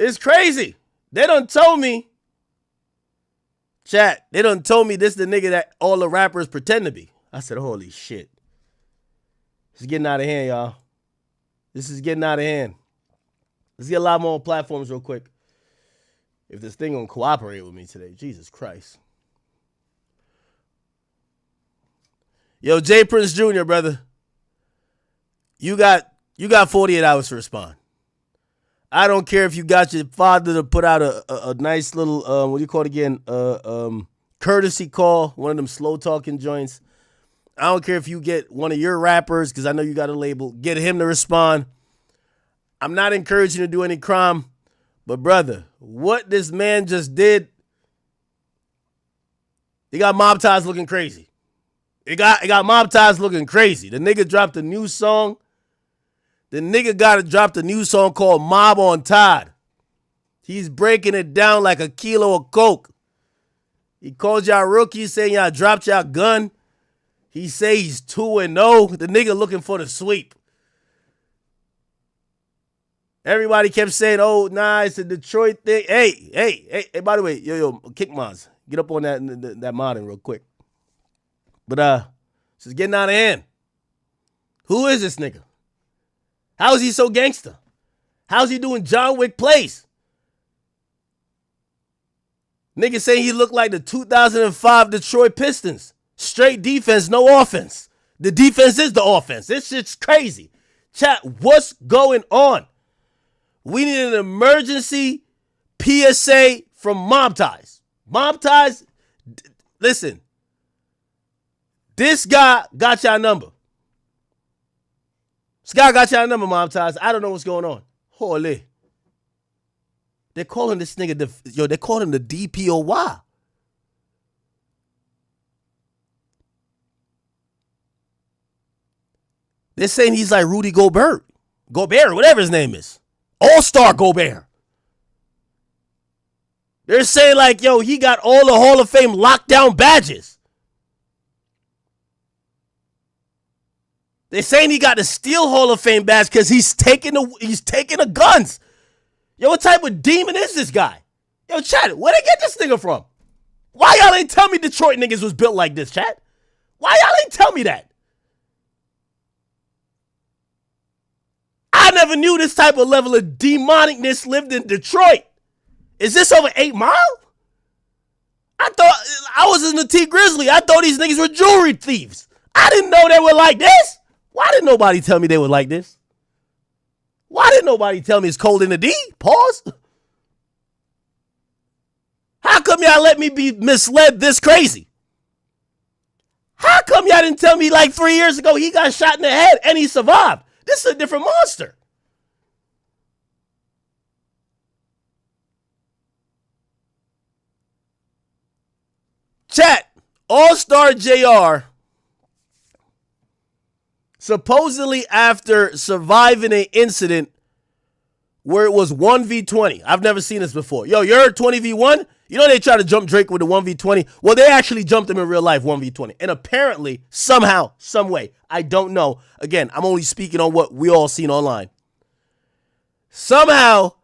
It's crazy. They done told me, chat, they done told me this the nigga that all the rappers pretend to be. I said, holy shit. This is getting out of hand, y'all. This is getting out of hand. Let's get a lot more platforms real quick. If this thing gonna cooperate with me today, Jesus Christ. Yo, J Prince Jr., brother. You got 48 hours to respond. I don't care if you got your father to put out a nice little, what do you call it again? Courtesy call, one of them slow talking joints. I don't care if you get one of your rappers, because I know you got a label, get him to respond. I'm not encouraging you to do any crime, but brother, what this man just did, he got Mob Ties looking crazy. It got Mob Ties looking crazy. The nigga dropped a new song. The nigga dropped a new song called Mob on Todd. He's breaking it down like a kilo of coke. He called y'all rookies saying y'all dropped y'all gun. He say he's 2-0. The nigga looking for the sweep. Everybody kept saying, oh, nah, it's a Detroit thing. Hey, by the way, yo, Kick Mods, get up on that modding real quick. But this is getting out of hand. Who is this nigga? How is he so gangster? How's he doing John Wick plays? Nigga saying he looked like the 2005 Detroit Pistons. Straight defense, no offense. The defense is the offense. This shit's crazy. Chat, what's going on? We need an emergency PSA from Mob Ties. Mob Ties, listen. This guy got y'all number. This guy got y'all number, Mob Ties. I don't know what's going on. Holy. They're calling this nigga, they call him the DPOY. They're saying he's like Rudy Gobert, whatever his name is. All-Star Gobert. They're saying like, yo, he got all the Hall of Fame lockdown badges. They're saying he got the Steel Hall of Fame badge because he's taking the guns. Yo, what type of demon is this guy? Yo, chat, where they get this nigga from? Why y'all ain't tell me Detroit niggas was built like this, chat? Why y'all ain't tell me that? I never knew this type of level of demonicness lived in Detroit. Is this over 8 Mile? I thought I was in the T Grizzly. I thought these niggas were jewelry thieves. I didn't know they were like this. Why didn't nobody tell me they were like this? Why didn't nobody tell me it's cold in the D? Pause. How come y'all let me be misled this crazy? How come y'all didn't tell me like 3 years ago he got shot in the head and he survived? This is a different monster. Chat, Allstar Jr. supposedly after surviving an incident where it was 1v20. I've never seen this before. Yo, you heard 20v1? You know they try to jump Drake with the 1v20? Well, they actually jumped him in real life 1v20. And apparently, somehow, some way, I don't know. Again, I'm only speaking on what we all seen online. Somehow,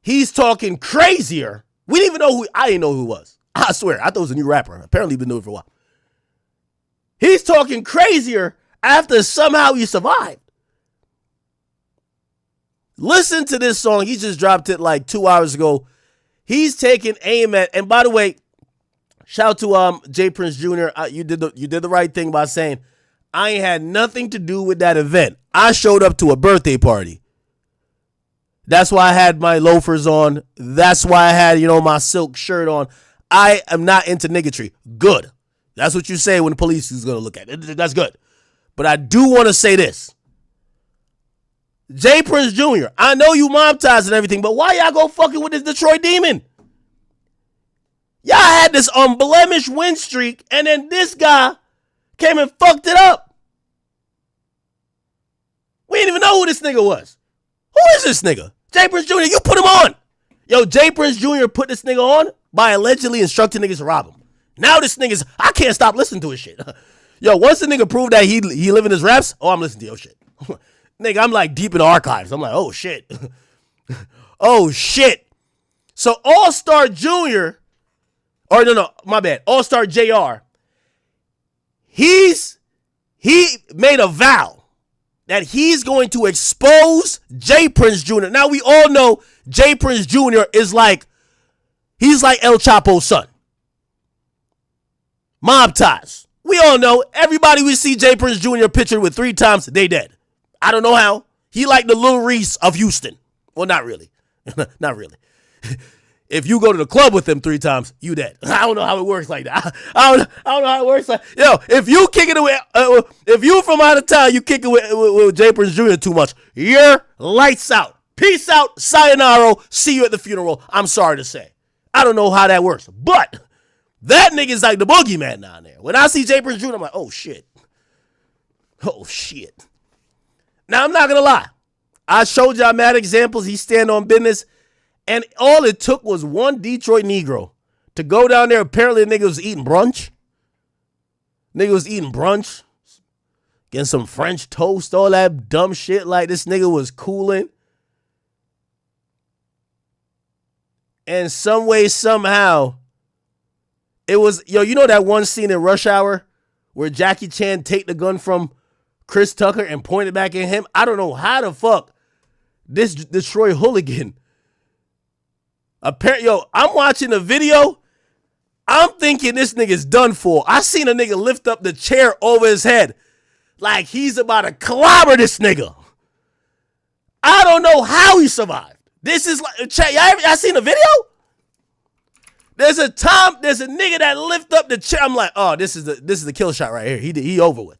he's talking crazier. We didn't even know I didn't know who he was. I swear, I thought it was a new rapper. Apparently, he's been doing it for a while. He's talking crazier after somehow he survived. Listen to this song. He just dropped it like 2 hours ago. He's taking aim at, and by the way, shout out to J Prince Jr. You did the right thing by saying I ain't had nothing to do with that event. I showed up to a birthday party. That's why I had my loafers on. That's why I had, my silk shirt on. I am not into niggatry. Good. That's what you say when the police is going to look at it. That's good. But I do want to say this. J Prince Jr., I know you Mob Ties and everything, but why y'all go fucking with this Detroit demon? Y'all had this unblemished win streak, and then this guy came and fucked it up. We didn't even know who this nigga was. Who is this nigga? J Prince Jr., you put him on. Yo, J Prince Jr. put this nigga on by allegedly instructing niggas to rob him. Now this nigga's, I can't stop listening to his shit. Yo, once the nigga proved that he live in his raps, I'm listening to your shit. Nigga, I'm like deep in the archives. I'm like, oh shit. Oh shit. So Allstar Jr., or no, my bad, Allstar Jr., he made a vow that he's going to expose J Prince Jr. Now, we all know J Prince Jr. is like, he's like El Chapo's son. Mob ties. We all know, everybody we see J Prince Jr. pictured with 3 times, they dead. I don't know how. He like the Lil Reese of Houston. Well, not really. Not really. If you go to the club with them 3 times, you dead. I don't know how it works like that. I don't know how it works like. Yo, if you kick it with, if you from out of town, you kick it with J Prince Jr. too much, you're lights out. Peace out, sayonara. See you at the funeral. I'm sorry to say. I don't know how that works, but that nigga's like the boogeyman down there. When I see J Prince Jr., I'm like, oh shit. Oh shit. Now I'm not gonna lie. I showed y'all mad examples. He stand on business. And all it took was one Detroit Negro to go down there. Apparently, the nigga was eating brunch. Getting some French toast, all that dumb shit. Like, this nigga was cooling. And some way, somehow, it was, you know that one scene in Rush Hour where Jackie Chan take the gun from Chris Tucker and point it back at him? I don't know how the fuck this Detroit hooligan. I'm watching the video. I'm thinking this nigga's done for. I seen a nigga lift up the chair over his head like he's about to clobber this nigga. I don't know how he survived. This is like, y'all seen the video? There's a nigga that lift up the chair. I'm like, oh, this is the kill shot right here. He over with.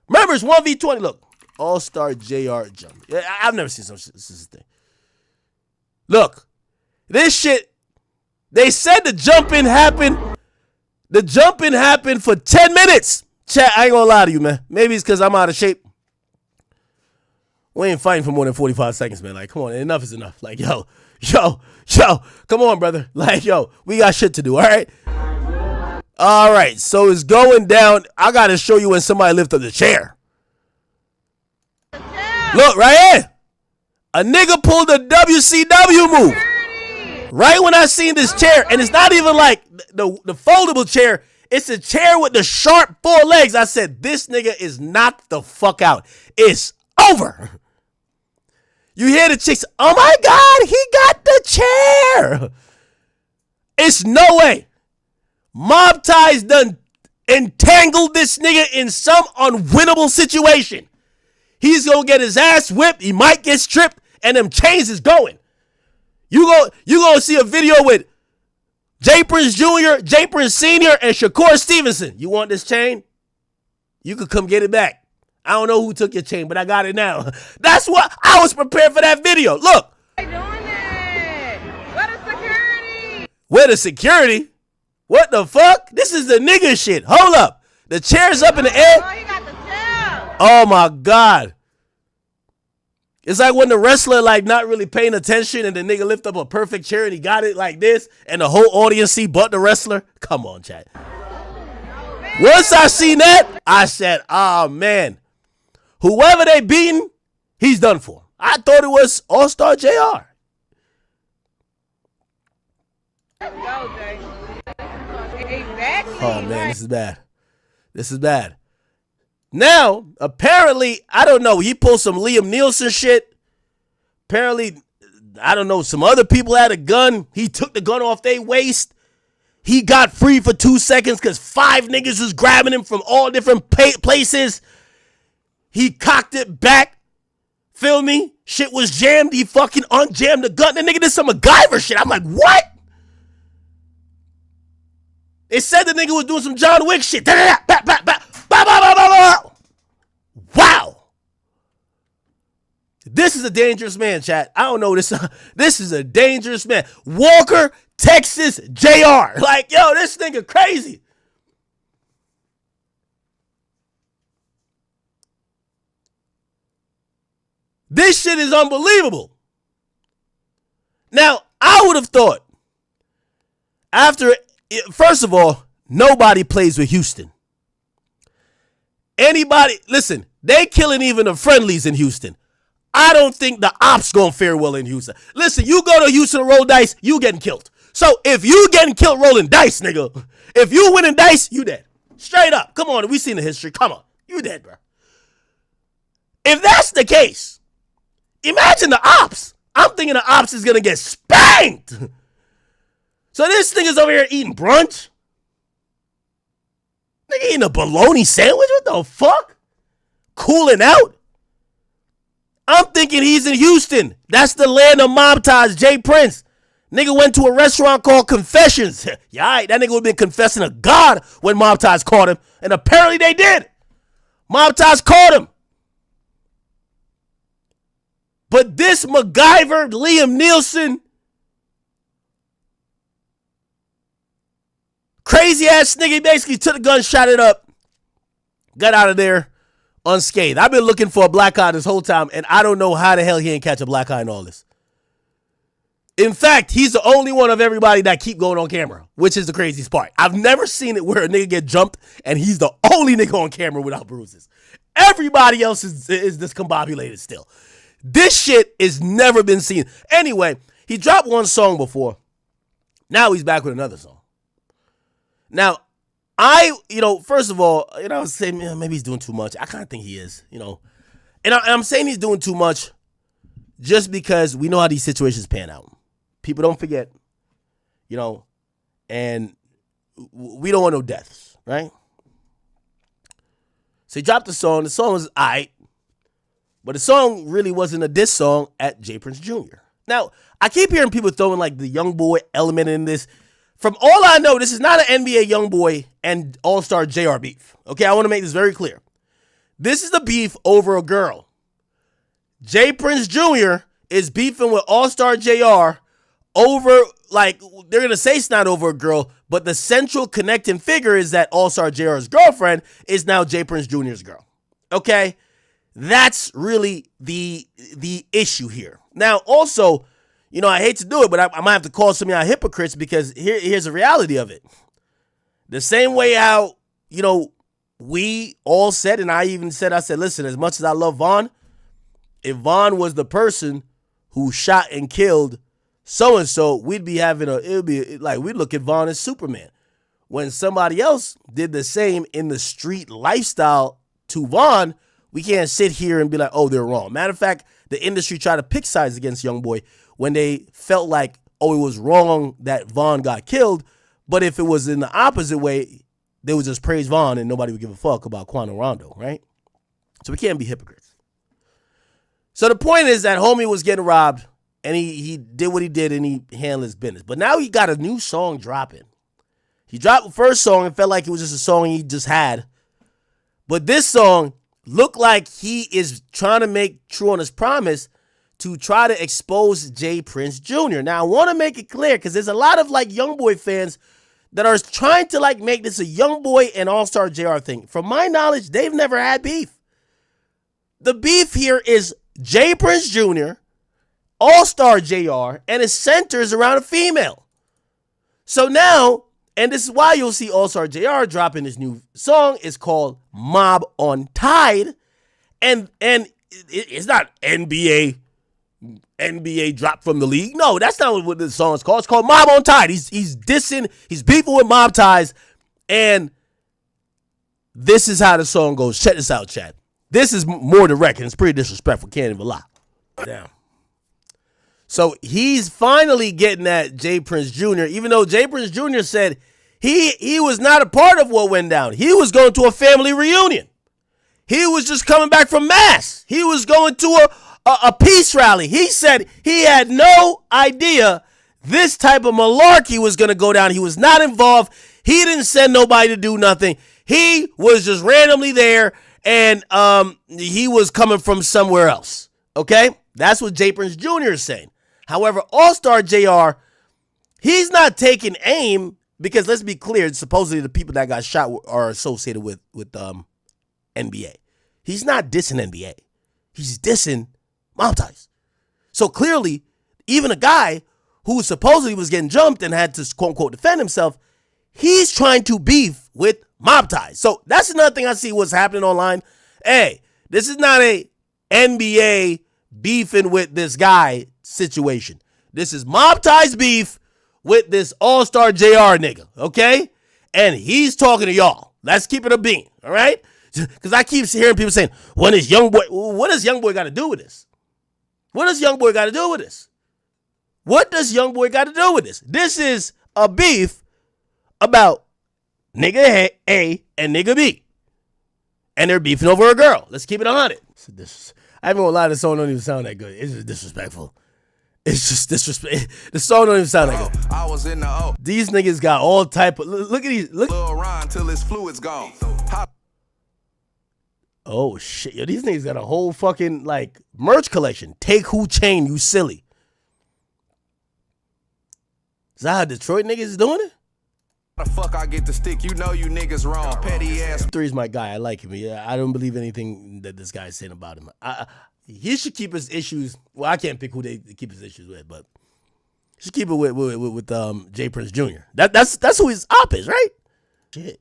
Remember, it's 1v20. Look, Allstar Jr. jump. I've never seen some shit. This is the thing. Look. This shit, they said the jumping happened. The jumping happened for 10 minutes. Chat, I ain't gonna lie to you, man. Maybe it's because I'm out of shape. We ain't fighting for more than 45 seconds, man. Like, come on, enough is enough. Like, yo, come on, brother. Like, yo, we got shit to do, all right? All right, so it's going down. I gotta show you when somebody lift up the chair. Look, right here. A nigga pulled a WCW move. Right when I seen this chair, and it's not even like the foldable chair, it's a chair with the sharp 4 legs. I said, this nigga is knocked the fuck out. It's over. You hear the chicks, oh my God, he got the chair. It's no way. Mob ties done entangled this nigga in some unwinnable situation. He's gonna get his ass whipped, he might get stripped, and them chains is going. You gonna see a video with J Prince Jr., J Prince Sr., and Shakur Stevenson. You want this chain? You could come get it back. I don't know who took your chain, but I got it now. That's what I was prepared for that video. Look. Why doing it? Where the security? Where the security? What the fuck? This is the nigga shit. Hold up. The chair's up in the air. Oh, you got the chair. Oh my God. It's like when the wrestler like not really paying attention and the nigga lift up a perfect chair and he got it like this and the whole audience see but the wrestler. Come on, chat. Once I seen that, I said, oh man, whoever they beating, he's done for. I thought it was Allstar Jr. Let's go, Jay. Exactly. Oh man, this is bad. This is bad. Now, apparently, I don't know, he pulled some Liam Nielsen shit. Apparently, I don't know, some other people had a gun. He took the gun off their waist. He got free for 2 seconds because 5 niggas was grabbing him from all different places. He cocked it back. Feel me? Shit was jammed. He fucking unjammed the gun. The nigga did some MacGyver shit. I'm like, what? It said the nigga was doing some John Wick shit. Wow. This is a dangerous man, chat. I don't know this. This is a dangerous man. Walker, Texas, JR. Like, yo, this nigga crazy. This shit is unbelievable. Now, I would have thought first of all, nobody plays with Houston. Anybody, listen, they killing even the friendlies in Houston. I don't think the ops gonna fare well in Houston. Listen, you go to Houston to roll dice, you getting killed. So if you getting killed rolling dice, nigga, if you winning dice, you dead. Straight up. Come on, we seen the history. Come on, you dead, bro. If that's the case, imagine the ops. I'm thinking the ops is gonna get spanked. So this nigga's over here eating brunch. Nigga eating a bologna sandwich? What the fuck? Cooling out? I'm thinking he's in Houston. That's the land of mob ties, Jay Prince. Nigga went to a restaurant called Confessions. Yeah, all right, that nigga would have been confessing to God when mob ties caught him. And apparently they did. Mob ties caught him. But this MacGyver, Liam Nielsen, crazy ass nigga, basically took the gun, shot it up, got out of there unscathed. I've been looking for a black eye this whole time, and I don't know how the hell he ain't catch a black eye in all this. In fact, he's the only one of everybody that keep going on camera, which is the craziest part. I've never seen it where a nigga get jumped, and he's the only nigga on camera without bruises. Everybody else is discombobulated still. This shit is never been seen. Anyway, he dropped one song before. Now he's back with another song. Now, first of all, I was saying, maybe he's doing too much. I kind of think he is, And I'm saying he's doing too much just because we know how these situations pan out. People don't forget, and we don't want no deaths, right? So he dropped the song. The song was aight, but the song really wasn't a diss song at Jay Prince Jr. Now, I keep hearing people throwing like the young boy element in this. From all I know, this is not an NBA YoungBoy and Allstar Jr. beef. Okay, I want to make this very clear. This is the beef over a girl. Jay Prince Jr. is beefing with Allstar Jr. over, they're going to say it's not over a girl, but the central connecting figure is that Allstar Jr.'s girlfriend is now Jay Prince Jr.'s girl. Okay? That's really the issue here. Now, also, I hate to do it, but I might have to call some of y'all hypocrites because here's the reality of it. The same way how, we all said, and I even said, listen, as much as I love Vaughn, if Vaughn was the person who shot and killed so-and-so, we'd look at Vaughn as Superman. When somebody else did the same in the street lifestyle to Vaughn, we can't sit here and be like, oh, they're wrong. Matter of fact, the industry tried to pick sides against YoungBoy when they felt like, oh, it was wrong that Vaughn got killed. But if it was in the opposite way, they would just praise Vaughn and nobody would give a fuck about Quando Rondo, right? So we can't be hypocrites. So the point is that homie was getting robbed and he did what he did and he handled his business. But now he got a new song dropping. He dropped the first song and felt like it was just a song he just had. But this song looked like he is trying to make true on his promise to try to expose Jay Prince Jr. Now, I want to make it clear because there's a lot of YoungBoy fans that are trying to make this a YoungBoy and Allstar Jr. thing. From my knowledge, they've never had beef. The beef here is Jay Prince Jr., Allstar Jr., and it centers around a female. So now, and this is why you'll see Allstar Jr. dropping this new song. It's called Mob on Tide. And it's not NBA dropped from the league. No, that's not what the song is called. It's called Mob on Tide. He's dissing, he's beefing with mob ties. And this is how the song goes. Check this out, chat. This is more direct and it's pretty disrespectful. Can't even lie. Damn. So he's finally getting at Jay Prince Jr., even though Jay Prince Jr. said he was not a part of what went down. He was going to a family reunion. He was just coming back from mass. He was going to a peace rally. He said he had no idea this type of malarkey was going to go down. He was not involved. He didn't send nobody to do nothing. He was just randomly there, and he was coming from somewhere else. Okay? That's what Jay Prince Jr. is saying. However, Allstar Jr., he's not taking aim because, let's be clear, supposedly the people that got shot are associated with NBA. He's not dissing NBA. He's dissing mob ties. So clearly, even a guy who supposedly was getting jumped and had to, quote unquote, defend himself, he's trying to beef with mob ties. So that's another thing I see what's happening online. Hey, this is not a NBA beefing with this guy situation. This is mob ties beef with this Allstar Jr. nigga, okay? And he's talking to y'all. Let's keep it a bean, all right? Because I keep hearing people saying, what does Youngboy got to do with this? What does Youngboy got to do with this? What does Youngboy got to do with this? This is a beef about nigga A and nigga B. And they're beefing over a girl. Let's keep it 100. I ain't gonna lie, the song don't even sound that good. It's just disrespectful. It's just disrespect. The song don't even sound that good. I was in the O. These niggas got all type of look at these. Look. Till his fluid's gone. Oh shit, yo, these niggas got a whole fucking like merch collection. Take who chain, you silly. Is that how Detroit niggas is doing it? How the fuck I get the stick? You know you niggas wrong. Petty ass. 3's my guy. I like him. Yeah, I don't believe anything that this guy's saying about him. He should keep his issues. Well, I can't pick who they keep his issues with, but he should keep it with J Prince Jr. That's who his op is, right? Shit.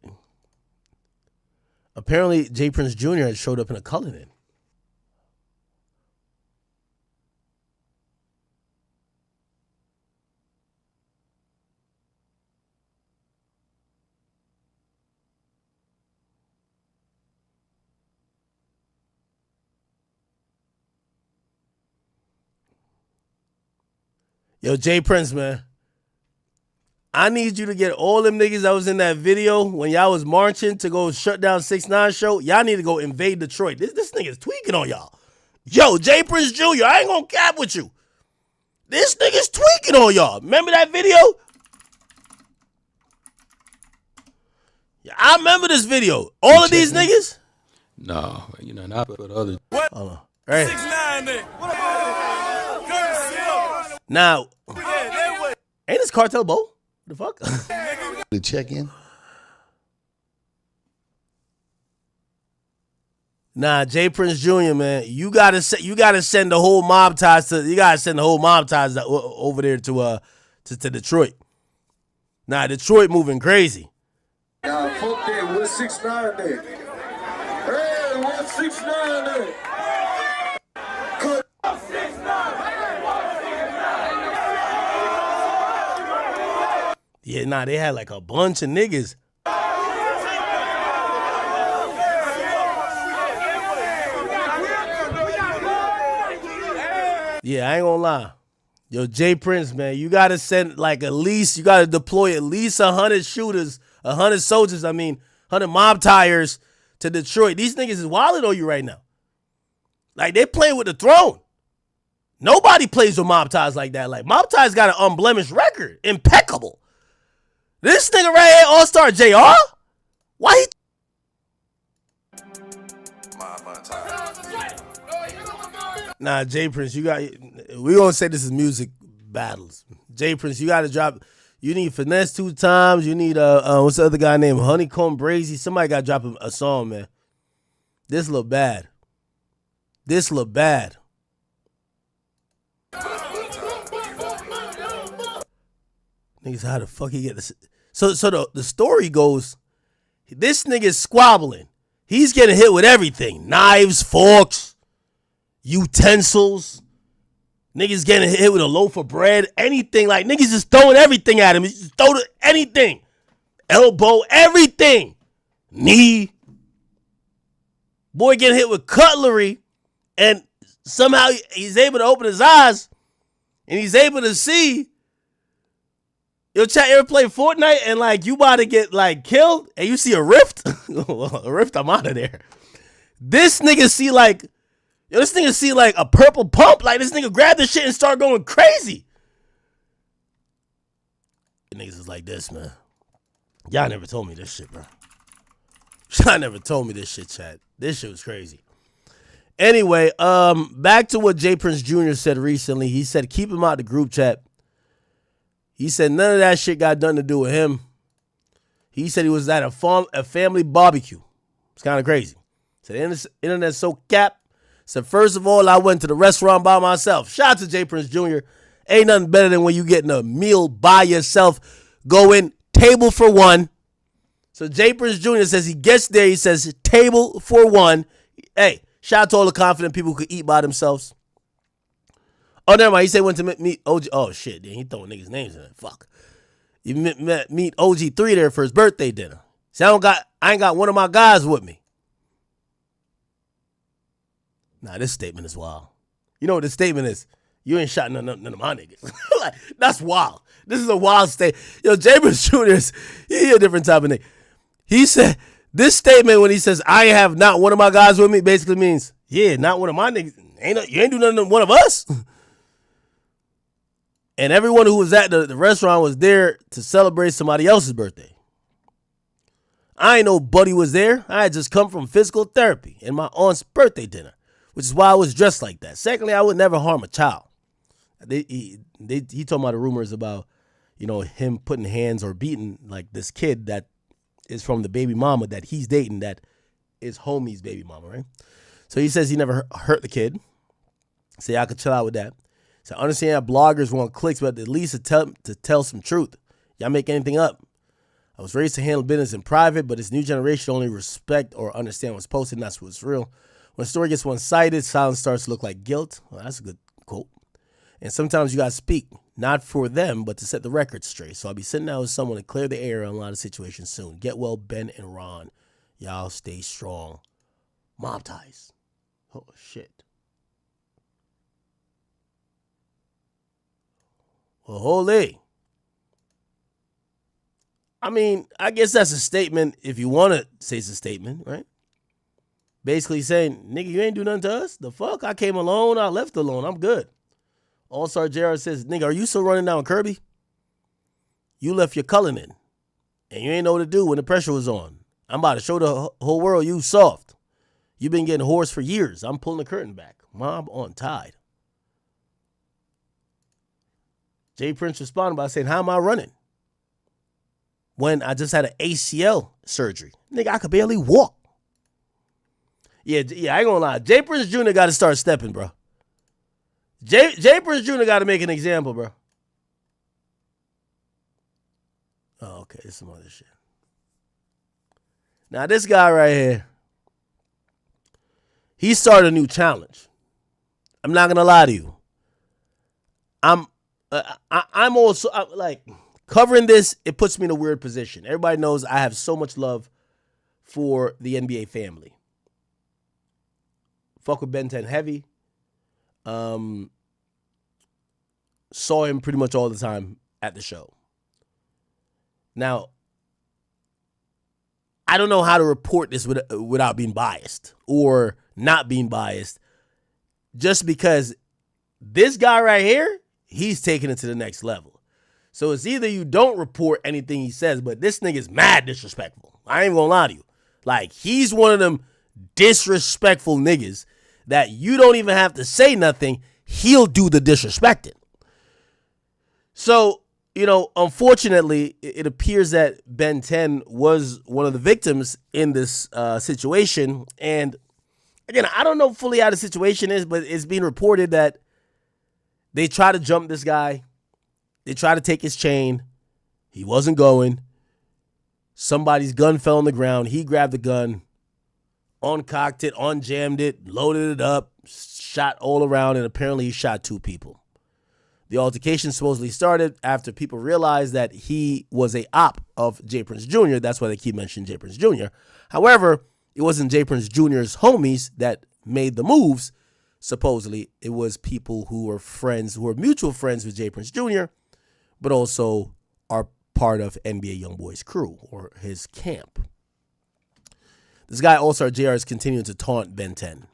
Apparently, J Prince Jr. had showed up in a Cullinan. Yo, J Prince, man. I need you to get all them niggas that was in that video when y'all was marching to go shut down 6ix9ine show. Y'all need to go invade Detroit. This nigga's tweaking on y'all. Yo, J Prince Jr., I ain't gonna cap with you. This nigga's tweaking on y'all. Remember that video? Yeah, I remember this video. All of these niggas? No, you know, not for the other. Hold on. Right. 6ix9ine there. Now, ain't this Cartel Bo? The fuck? To check in. Nah, J Prince Jr., man, you gotta send the whole mob ties over there to Detroit. Nah, Detroit moving crazy. Nah, fuck that. What's 6ix9ine there? Hey, what's 6ix9ine there? Yeah, nah, they had like a bunch of niggas. Yeah, I ain't gonna lie. Yo, J Prince, man, you gotta send like you gotta deploy at least 100 shooters, 100 soldiers, 100 mob tires to Detroit. These niggas is wilding on you right now. Like, they playing with the throne. Nobody plays with mob ties like that. Like, mob ties got an unblemished record. Impeccable. This nigga right here, Allstar Jr. Why he? Nah, J Prince, we gonna say this is music battles. J Prince, you gotta drop. You need Finesse 2 times. You need what's the other guy named Honeycomb Brazy? Somebody gotta drop a song, man. This look bad. This look bad. Niggas, how the fuck he get this? So the story goes, this nigga's squabbling. He's getting hit with everything. Knives, forks, utensils. Niggas getting hit with a loaf of bread. Anything. Like, niggas just throwing everything at him. He's just throwing anything. Elbow, everything. Knee. Boy getting hit with cutlery. And somehow he's able to open his eyes. And he's able to see. Yo, chat, you ever play Fortnite and like you about to get like killed and you see a rift? A rift, I'm out of there. This nigga see like a purple pump. Like, this nigga grab this shit and start going crazy. Niggas is like this, man. Y'all never told me this shit, bro. Y'all never told me this shit, chat. This shit was crazy. Anyway, back to what J Prince Jr. said recently. He said keep him out the group chat. He said none of that shit got nothing to do with him. He said he was at a family barbecue. It's kind of crazy. Said the internet's so capped. Said, first of all, I went to the restaurant by myself. Shout out to J Prince Jr. Ain't nothing better than when you getting a meal by yourself. Going table for one. So J Prince Jr. says he gets there. He says table for one. Hey, shout out to all the confident people who could eat by themselves. Oh, never mind. He said went to meet OG. Oh, shit. He throwing niggas' names in it. Fuck. You meet OG3 there for his birthday dinner. See, I ain't got one of my guys with me. Nah, this statement is wild. You know what this statement is? You ain't shot none of my niggas. Like, that's wild. This is a wild statement. Yo, James Jr. He a different type of nigga. He said, this statement when he says, I have not one of my guys with me, basically means, yeah, not one of my niggas. You ain't do nothing to one of us. And everyone who was at the restaurant was there to celebrate somebody else's birthday. I ain't know Buddy was there. I had just come from physical therapy and my aunt's birthday dinner, which is why I was dressed like that. Secondly, I would never harm a child. He told me the rumors about, him putting hands or beating like this kid that is from the baby mama that he's dating that is homie's baby mama, right? So he says he never hurt the kid. So I could chill out with that. So I understand that bloggers want clicks, but at least attempt to tell some truth. Y'all make anything up. I was raised to handle business in private, but this new generation only respect or understand what's posted, and that's what's real. When a story gets one-sided, silence starts to look like guilt. Well, that's a good quote. And sometimes you got to speak, not for them, but to set the record straight. So I'll be sitting down with someone to clear the air on a lot of situations soon. Get well, Ben and Ron. Y'all stay strong. Mob ties. Oh, shit. Well, holy. I mean, I guess that's a statement if you want to say it's a statement, right? Basically saying, nigga, you ain't do nothing to us? The fuck? I came alone. I left alone. I'm good. Allstar Jr. says, nigga, are you still running down Kirby? You left your culling in. And you ain't know what to do when the pressure was on. I'm about to show the whole world you soft. You've been getting hoarse for years. I'm pulling the curtain back. Mob on tide. Jay Prince responded by saying, how am I running? When I just had an ACL surgery. Nigga, I could barely walk. Yeah, I ain't gonna lie. Jay Prince Jr. got to start stepping, bro. Jay Prince Jr. got to make an example, bro. Oh, okay. This is some other shit. Now, this guy right here, he started a new challenge. I'm not going to lie to you. I'm also, like, covering this, it puts me in a weird position. Everybody knows I have so much love for the NBA family. Fuck with Ben 10 heavy. Saw him pretty much all the time at the show. Now, I don't know how to report this without being biased or not being biased. Just because this guy right here, he's taking it to the next level. So it's either you don't report anything he says, but this nigga's mad disrespectful. I ain't gonna lie to you. Like, he's one of them disrespectful niggas that you don't even have to say nothing. He'll do the disrespecting. So, unfortunately, it appears that Ben 10 was one of the victims in this situation. And again, I don't know fully how the situation is, but it's being reported that they try to jump this guy. They try to take his chain. He wasn't going. Somebody's gun fell on the ground. He grabbed the gun, uncocked it, unjammed it, loaded it up, shot all around, and apparently he shot 2 people. The altercation supposedly started after people realized that he was a op of Jay Prince Jr. That's why they keep mentioning Jay Prince Jr. However, it wasn't Jay Prince Jr.'s homies that made the moves. Supposedly, it was people who were friends, who were mutual friends with Jay Prince Jr., but also are part of NBA Youngboy's crew or his camp. This guy, Allstar Jr., is continuing to taunt Ben 10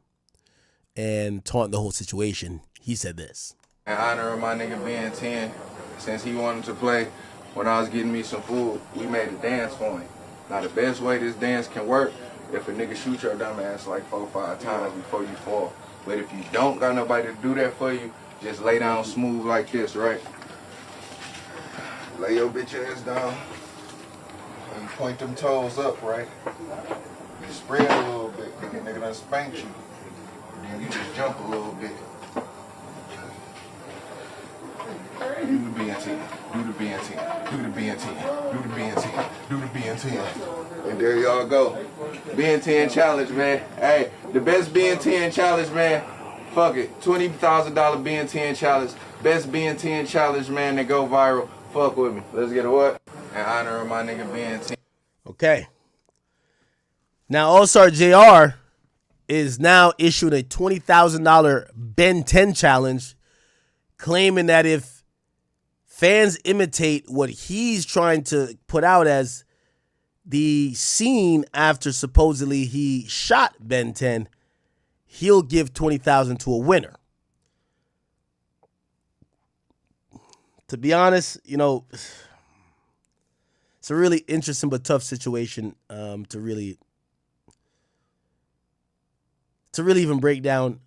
and taunt the whole situation. He said this. In honor of my nigga Ben 10, since he wanted to play, when I was getting me some food, we made a dance for him. Now the best way this dance can work, if a nigga shoot your dumb ass like 4 or 5 times before you fall. But if you don't got nobody to do that for you, just lay down smooth like this, right? Lay your bitch ass down and point them toes up, right? You spread a little bit, nigga done spanked you. Then you just jump a little bit. Do the BNT, do the BNT, do the BNT, do the BNT, do the BNT. And there y'all go. BN10 challenge, man. Hey, the best BN10 challenge, man. Fuck it. $20,000 Ben 10 challenge. Best Ben 10 challenge, man, that go viral. Fuck with me. Let's get a what? In honor of my nigga Ben 10. Okay. Now, Allstar Jr. is now issued a $20,000 Ben 10 challenge, claiming that if fans imitate what he's trying to put out as the scene after supposedly he shot Ben 10, he'll give $20,000 to a winner. To be honest, you know, it's a really interesting but tough situation to really even break down,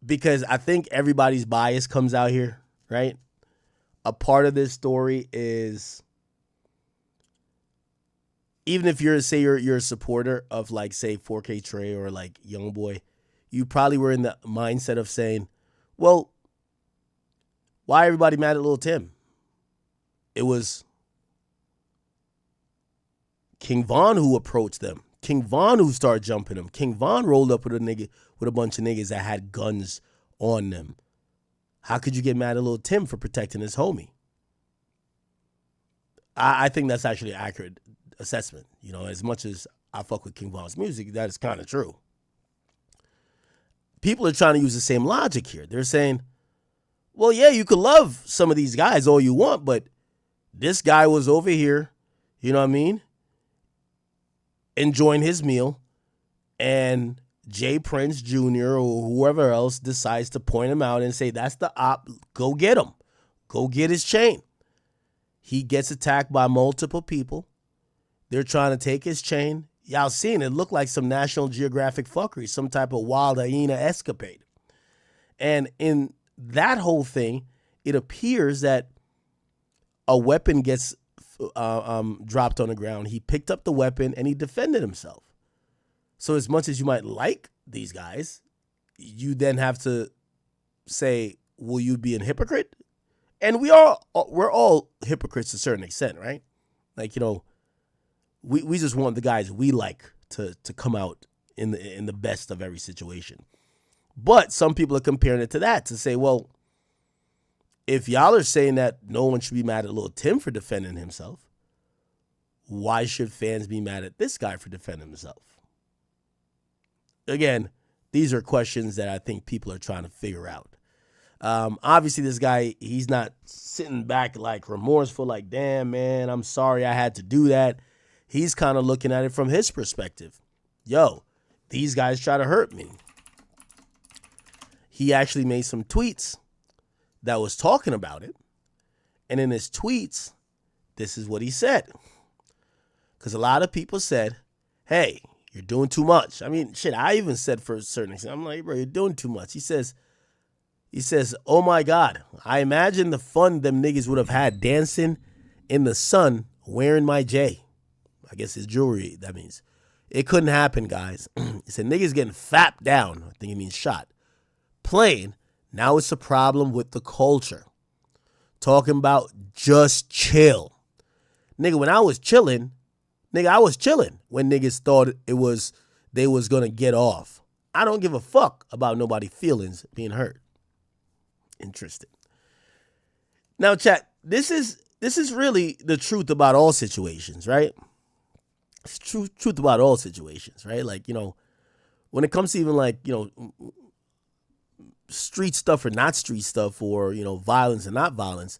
because I think everybody's bias comes out here, right? A part of this story is, even if you're a supporter of, like, say 4K Trey or like Youngboy, you probably were in the mindset of saying, well, why everybody mad at Lil Tim? It was King Von who approached them. King Von who started jumping them. King Von rolled up with a bunch of niggas that had guns on them. How could you get mad at Lil Tim for protecting his homie? I think that's actually an accurate assessment. You know, as much as I fuck with King Von's music, that is kind of true. People are trying to use the same logic here. They're saying, well, yeah, you could love some of these guys all you want, but this guy was over here, you know what I mean, enjoying his meal, and Jay Prince Jr. or whoever else decides to point him out and say, that's the op, go get him. Go get his chain. He gets attacked by multiple people. They're trying to take his chain. Y'all seen it looked like some National Geographic fuckery, some type of wild hyena escapade. And in that whole thing, it appears that a weapon gets dropped on the ground. He picked up the weapon and he defended himself. So as much as you might like these guys, you then have to say, will you be a hypocrite? And we're all hypocrites to a certain extent, right? Like, you know, we just want the guys we like to come out in the best of every situation. But some people are comparing it to that, to say, well, if y'all are saying that no one should be mad at Lil Tim for defending himself, why should fans be mad at this guy for defending himself? Again, these are questions that I think people are trying to figure out. Obviously, this guy, he's not sitting back like remorseful, like, damn, man, I'm sorry I had to do that. He's kind of looking at it from his perspective. Yo, these guys try to hurt me. He actually made some tweets that was talking about it. And in his tweets, this is what he said. Because a lot of people said, hey, you're doing too much. I mean, shit, I even said for a certain extent, I'm like, bro, you're doing too much. He says, oh my God, I imagine the fun them niggas would have had dancing in the sun wearing my J. I guess his jewelry, that means. It couldn't happen, guys. He said, niggas getting fapped down. I think he means shot. Playing. Now it's a problem with the culture. Talking about just chill. Nigga, when I was chilling, I was chilling when niggas thought they was going to get off. I don't give a fuck about nobody's feelings being hurt. Interesting. Now, chat, this is really the truth about all situations, right? It's truth about all situations, right? Like, you know, when it comes to even like, you know, street stuff or not street stuff, or, you know, violence and not violence,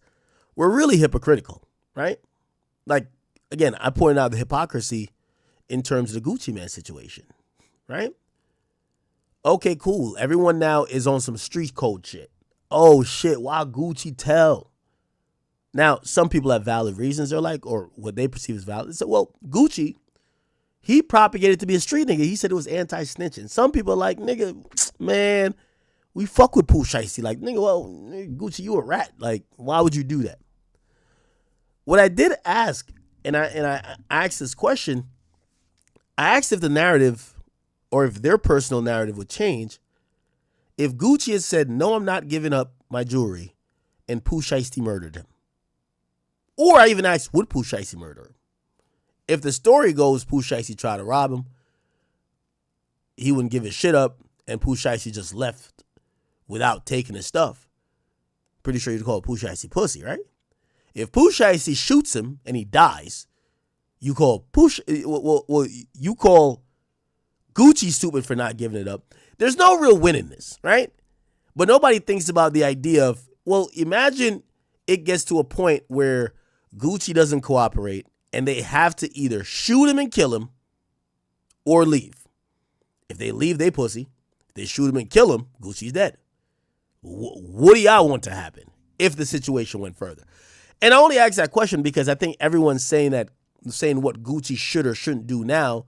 we're really hypocritical, right? Like, again, I pointed out the hypocrisy in terms of the Gucci Man situation, right? Okay, cool. Everyone now is on some street code shit. Oh shit, why Gucci tell? Now, some people have valid reasons. They're like, or what they perceive as valid. They say, well, Gucci, he propagated to be a street nigga. He said it was anti-snitching. Some people are like, nigga, man, we fuck with Pooh Shiesty. Like, nigga, well, nigga, Gucci, you a rat. Like, why would you do that? What I did ask, and I asked this question, I asked if the narrative, or if their personal narrative would change if Gucci had said, no, I'm not giving up my jewelry, and Pooh Shiesty murdered him. Or I even asked, would Pooh Shiesty murder him? If the story goes Pooh Shiesty tried to rob him, he wouldn't give his shit up, and Pooh Shiesty just left without taking his stuff, pretty sure you'd call Pooh Shiesty pussy, right? If Pooh Shiesty shoots him and he dies, you call you call Gucci stupid for not giving it up. There's no real win in this, right? But nobody thinks about the idea of, well, imagine it gets to a point where Gucci doesn't cooperate and they have to either shoot him and kill him or leave. If they leave, they pussy. If they shoot him and kill him, Gucci's dead. What do y'all want to happen if the situation went further? And I only ask that question because I think everyone's saying what Gucci should or shouldn't do now,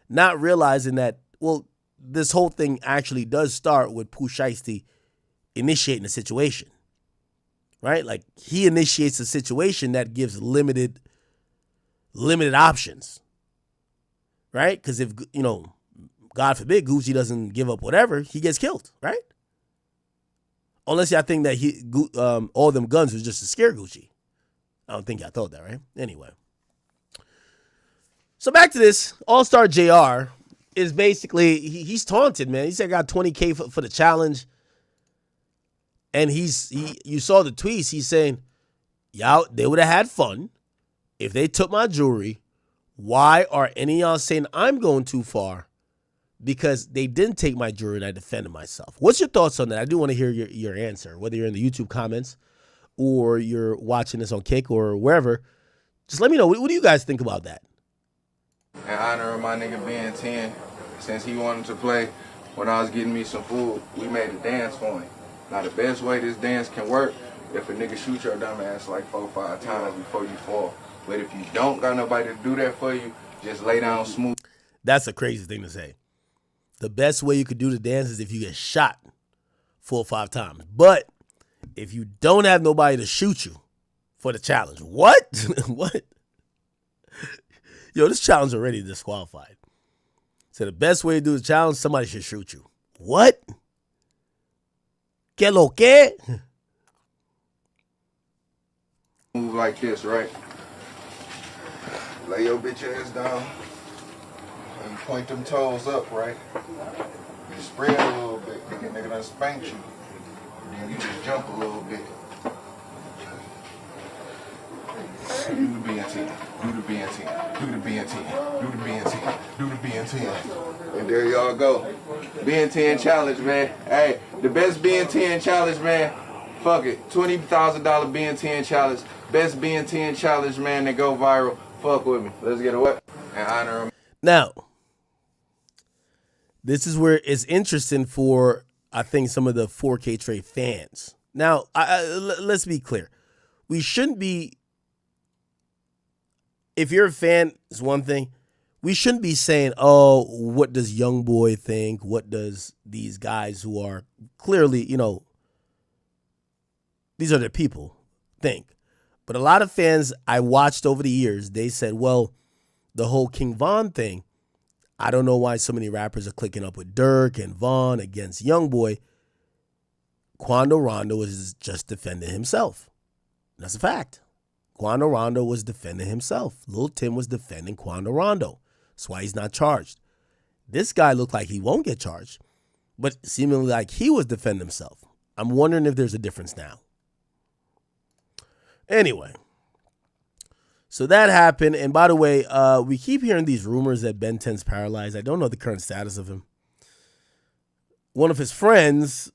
not realizing that, well, this whole thing actually does start with Pooh Shiesty initiating the situation, right? Like, he initiates a situation that gives limited options, right? Because if, God forbid, Gucci doesn't give up whatever, he gets killed, right? Unless y'all think that all them guns was just to scare Gucci. I don't think y'all thought that, right? Anyway. So back to this. Allstar Jr. is basically, he's taunted, man. He said I got $20K for the challenge. And you saw the tweets. He's saying, y'all, they would have had fun if they took my jewelry. Why are any of y'all saying I'm going too far? Because they didn't take my jewelry and I defended myself. What's your thoughts on that? I do want to hear your answer, whether you're in the YouTube comments or you're watching this on Kick or wherever. Just let me know. What do you guys think about that? In honor of my nigga being 10, since he wanted to play, when I was getting me some food, we made a dance for him. Now, the best way this dance can work, if a nigga shoot your dumb ass like 4 or 5 times before you fall. But if you don't got nobody to do that for you, just lay down smooth. That's a crazy thing to say. The best way you could do the dance is if you get shot 4 or 5 times. But if you don't have nobody to shoot you for the challenge, what? What? Yo, this challenge already disqualified. So the best way to do the challenge, somebody should shoot you. What? ¿Qué lo que? Move like this, right? Lay your bitch ass down. And point them toes up, right? You spread a little bit, nigga done spanked you. Then you just jump a little bit. Do the BNT, do the BNT, do the BNT, do the BNT, do the BNT. And there y'all go. BN10 challenge, man. Hey, the best BN10 challenge, man. Fuck it. $20,000 BN10 challenge. Best BN10 challenge, man, that go viral. Fuck with me. Let's get a what? In honor of. Now, this is where it's interesting for, I think, some of the 4K Trade fans. Now, let's be clear. We shouldn't be, if you're a fan, it's one thing. We shouldn't be saying, oh, what does young boy think? What does these guys who are clearly, these are their people think? But a lot of fans I watched over the years, they said, well, the whole King Von thing, I don't know why so many rappers are clicking up with Dirk and Von against Youngboy. Quando Rondo was just defending himself. That's a fact. Quando Rondo was defending himself. Lil Tim was defending Quando Rondo. That's why he's not charged. This guy looked like he won't get charged, but seemingly like he was defending himself. I'm wondering if there's a difference now. Anyway, so that happened. And by the way, we keep hearing these rumors that Ben 10's paralyzed. I don't know the current status of him. One of his friends,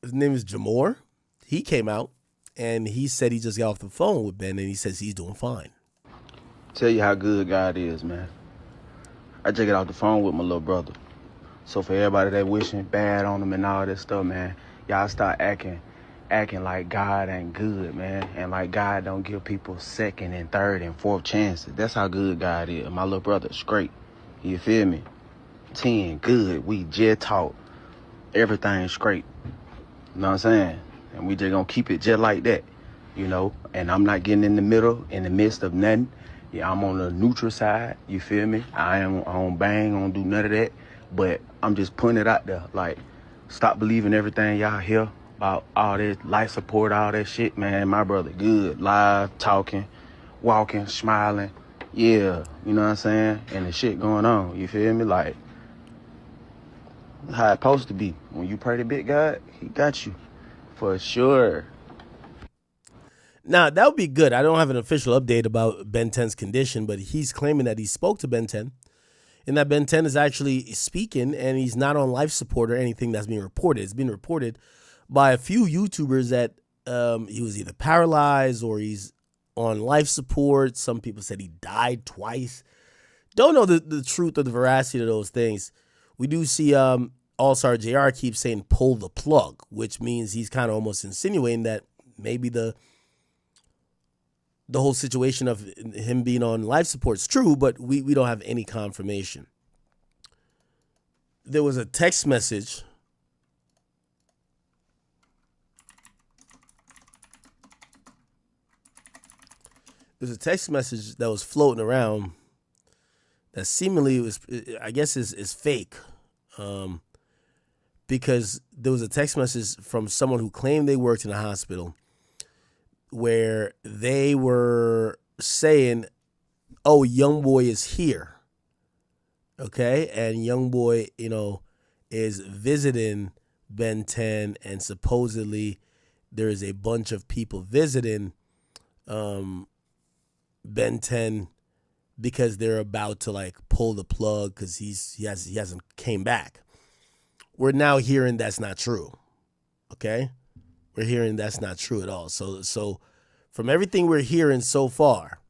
his name is Jamor, he came out and he said he just got off the phone with Ben and he says he's doing fine. Tell you how good God is, man. I just got off the phone with my little brother. So for everybody that wishing bad on him and all that stuff, man, y'all start acting like God ain't good, man. And like God don't give people second and third and fourth chances. That's how good God is. My little brother's great. You feel me? 10, good. We just talk. Everything's great. You know what I'm saying? And we just gonna keep it just like that, And I'm not getting in the middle, in the midst of nothing. Yeah, I'm on the neutral side. You feel me? I don't bang, I don't do none of that. But I'm just putting it out there. Like, stop believing everything y'all hear about all this life support, all that shit, man. My brother good, live, talking, walking, smiling. Yeah, you know what I'm saying? And the shit going on, you feel me? Like, How it supposed to be. When you pray to big God, he got you. For sure. Now, that would be good. I don't have an official update about Ben 10's condition, but he's claiming that he spoke to Ben 10 and that Ben 10 is actually speaking and he's not on life support or anything that's being reported. It's been reported by a few YouTubers that he was either paralyzed or he's on life support. Some people said he died twice. Don't know the truth or the veracity of those things. We do see Allstar Jr. keeps saying pull the plug, which means he's kind of almost insinuating that maybe the whole situation of him being on life support is true, but we don't have any confirmation. There was a text message that was floating around that seemingly was, I guess, is fake. Because there was a text message from someone who claimed they worked in a hospital where they were saying, oh, young boy is here. Okay. And young boy, is visiting Ben 10 and supposedly there is a bunch of people visiting Ben 10 because they're about to pull the plug because he hasn't came back. We're now hearing that's not true. Okay? We're hearing that's not true at all. So from everything we're hearing so far,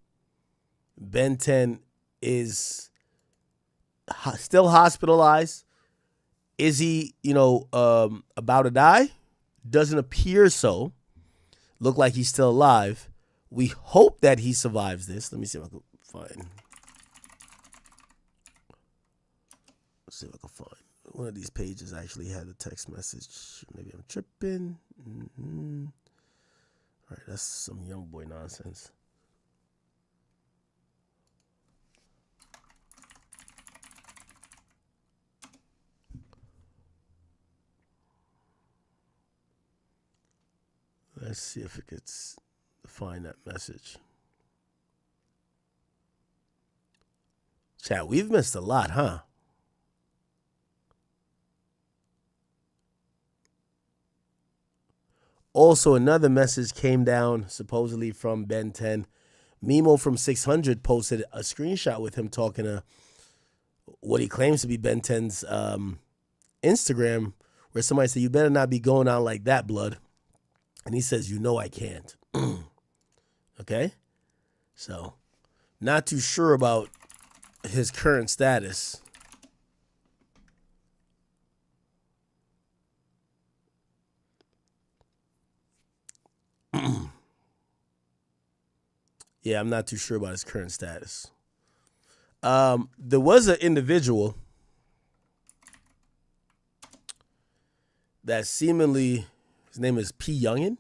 Ben 10 is still hospitalized. Is he, about to die? Doesn't appear so. Look like he's still alive. We hope that he survives this. Let me see if I can find. Let's see if I can find. One of these pages actually had a text message. Maybe I'm tripping. All right, that's some young boy nonsense. Let's see if it could find that message. Chat, we've missed a lot, huh? Also, another message came down, supposedly from Ben 10. Mimo from 600 posted a screenshot with him talking to what he claims to be Ben 10's Instagram, where somebody said, you better not be going out like that, blood. And he says, I can't. Okay? So, not too sure about his current status. Yeah, I'm not too sure about his current status. There was an individual that seemingly, his name is P Yungin.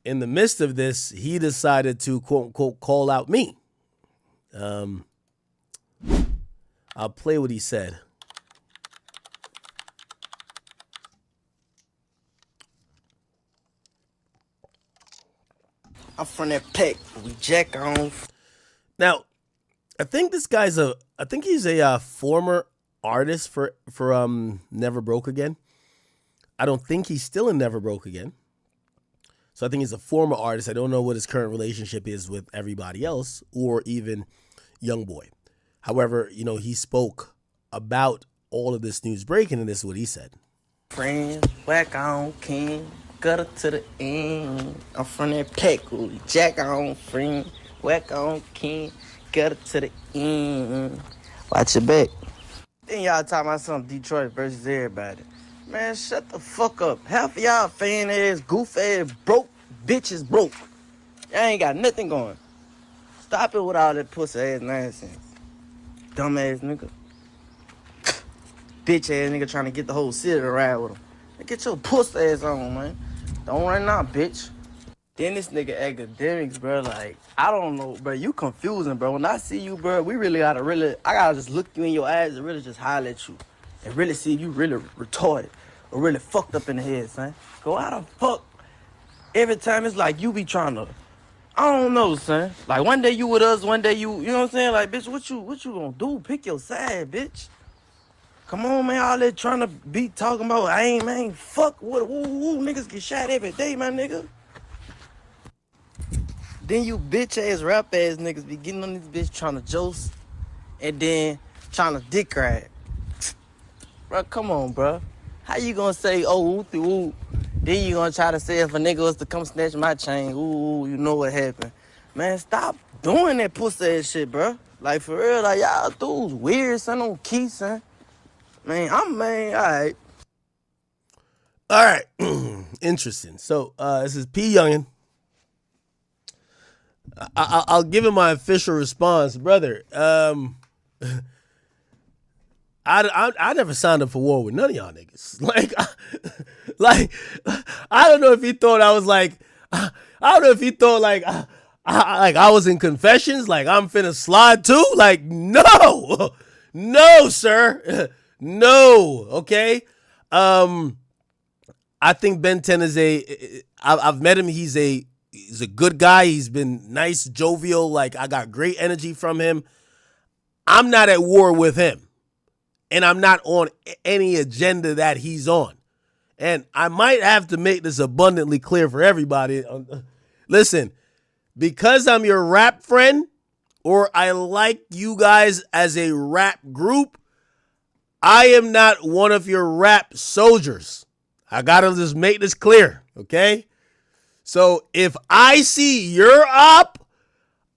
In the midst of this, he decided to quote unquote call out me. I'll play what he said. I'm from that pack. We jack on. Now, I think he's a former artist for Never Broke Again. I don't think he's still in Never Broke Again. So I think he's a former artist. I don't know what his current relationship is with everybody else or even Youngboy. However, he spoke about all of this news breaking, and this is what he said. Friend, whack on, king, gutter to the end. I'm from that pack, we jack on, friend, whack on, king, gutter to the end. Watch your back. Then y'all talking about some Detroit versus everybody. Man, shut the fuck up. Half of y'all fan ass, goof ass, broke bitches broke. Y'all ain't got nothing going. Stop it with all that pussy ass nonsense. Dumb ass nigga. Bitch ass nigga trying to get the whole city to ride with him. Get your pussy ass on, man. Don't run out, bitch. Then this nigga academics, bro, I don't know, bro. You confusing, bro. When I see you, bro, I gotta just look you in your eyes and really just holler at you. And really see if you really retarded or really fucked up in the head, son. Go out and fuck. Every time it's like you be trying to, I don't know, son. Like one day you with us, one day you know what I'm saying? Like, bitch, what you gonna do? Pick your side, bitch. Come on, man. All that trying to be talking about, man. Fuck what? Woo, niggas get shot every day, my nigga. Then you bitch ass rap ass niggas be getting on this bitch trying to joust and then trying to dick ride. Bro, come on, bro. How you gonna say, oh, ooh, then you gonna try to say if a nigga was to come snatch my chain, ooh, you know what happened. Man, stop doing that pussy ass shit, bro. Like, for real, like, y'all dudes weird, son, on key, son. Man, all right. All right. Interesting. So, this is P Yungin. I'll give him my official response, brother. I never signed up for war with none of y'all niggas. Like, I don't know if he thought I was like, I don't know if he thought like I was in confessions, like I'm finna slide too. Like, no, sir, no. Okay. I think Ben 10 is I've met him. He's a good guy. He's been nice, jovial. Like, I got great energy from him. I'm not at war with him. And I'm not on any agenda that he's on. And I might have to make this abundantly clear for everybody. Listen, because I'm your rap friend, or I like you guys as a rap group, I am not one of your rap soldiers. I gotta just make this clear, okay? So if I see you're up,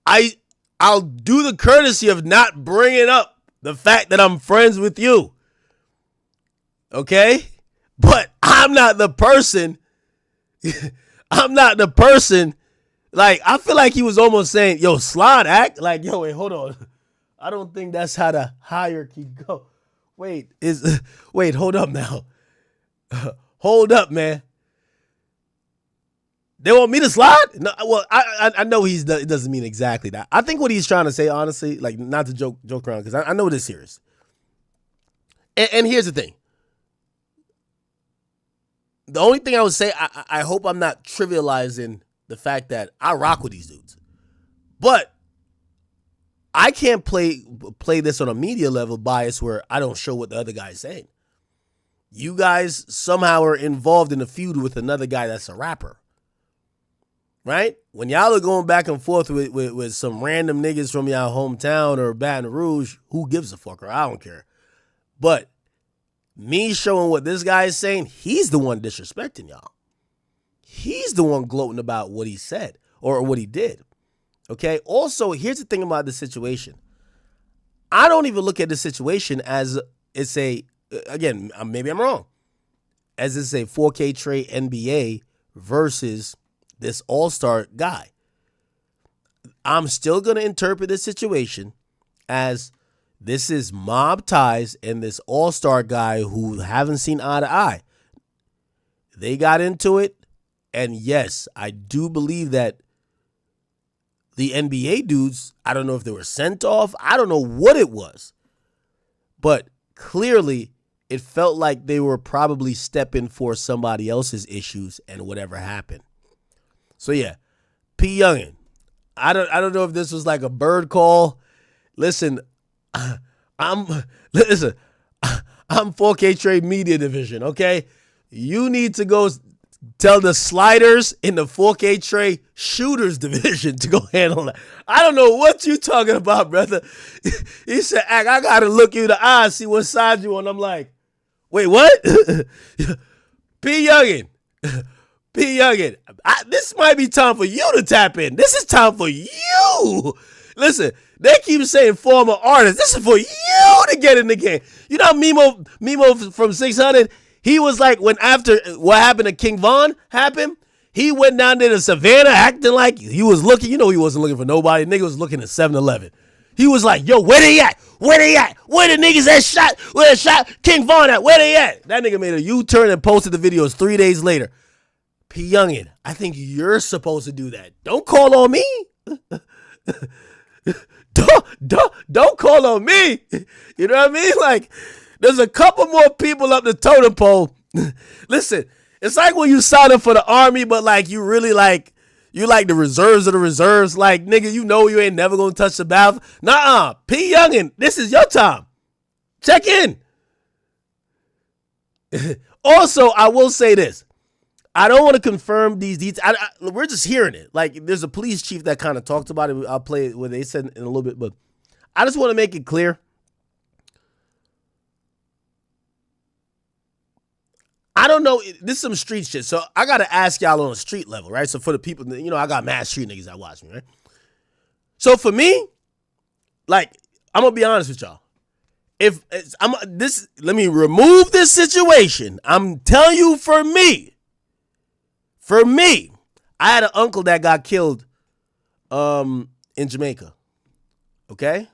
I'll do the courtesy of not bringing up the fact that I'm friends with you. Okay? But I'm not the person. Like, I feel like he was almost saying, yo, slide act. Like, yo, wait, hold on. I don't think that's how the hierarchy go. Wait, hold up now. Hold up, man. They want me to slide? No, well, I know it doesn't mean exactly that. I think what he's trying to say, honestly, like, not to joke around, because I know this serious. And here's the thing. The only thing I would say, I hope I'm not trivializing the fact that I rock with these dudes. But I can't play this on a media level bias where I don't show what the other guy's saying. You guys somehow are involved in a feud with another guy that's a rapper. Right? When y'all are going back and forth with some random niggas from y'all hometown or Baton Rouge, who gives a fuck, or I don't care. But me showing what this guy is saying, he's the one disrespecting y'all. He's the one gloating about what he said or what he did. Okay? Also, here's the thing about the situation. I don't even look at the situation as it's again, maybe I'm wrong, as it's a 4K trade NBA versus this all-star guy. I'm still going to interpret this situation as this is mob ties and this all-star guy who haven't seen eye to eye. They got into it, and yes, I do believe that the NBA dudes, I don't know if they were sent off. I don't know what it was. But clearly, it felt like they were probably stepping for somebody else's issues and whatever happened. So yeah, P Yungin. I don't know if this was like a bird call. Listen, I'm 4K Trade Media Division, okay? You need to go tell the sliders in the 4K Trade Shooters Division to go handle that. I don't know what you talking about, brother. He said, I gotta look you in the eye, see what side you on. I'm like, wait, what? P Yungin. P Yungin, this might be time for you to tap in. This is time for you. Listen, they keep saying former artists. This is for you to get in the game. You know Mimo from 600, he was like, when after what happened to King Von happened, he went down there to Savannah acting like he was looking. You know he wasn't looking for nobody. Nigga was looking at 7-Eleven. He was like, yo, where they at? Where they at? Where the niggas that shot? Where they shot King Von at? Where they at? That nigga made a U-turn and posted the videos 3 days later. P Yungin, I think you're supposed to do that. Don't call on me. Don't call on me. You know what I mean? Like, there's a couple more people up the totem pole. Listen, it's like when you sign up for the army, but like you really like You like the reserves of the reserves. Like, nigga, you know you ain't never gonna touch the bath. Nuh-uh. P Yungin, this is your time. Check in. Also, I will say this. I don't want to confirm these details. We're just hearing it. Like, there's a police chief that kind of talked about it. I'll play it where they said in a little bit, but I just want to make it clear. I don't know. This is some street shit. So I got to ask y'all on a street level, right? So for the people, you know, I got mad street niggas that watch me, right? So for me, like, I'm going to be honest with y'all. Let me remove this situation. I'm telling you, for me, I had an uncle that got killed in Jamaica. Okay?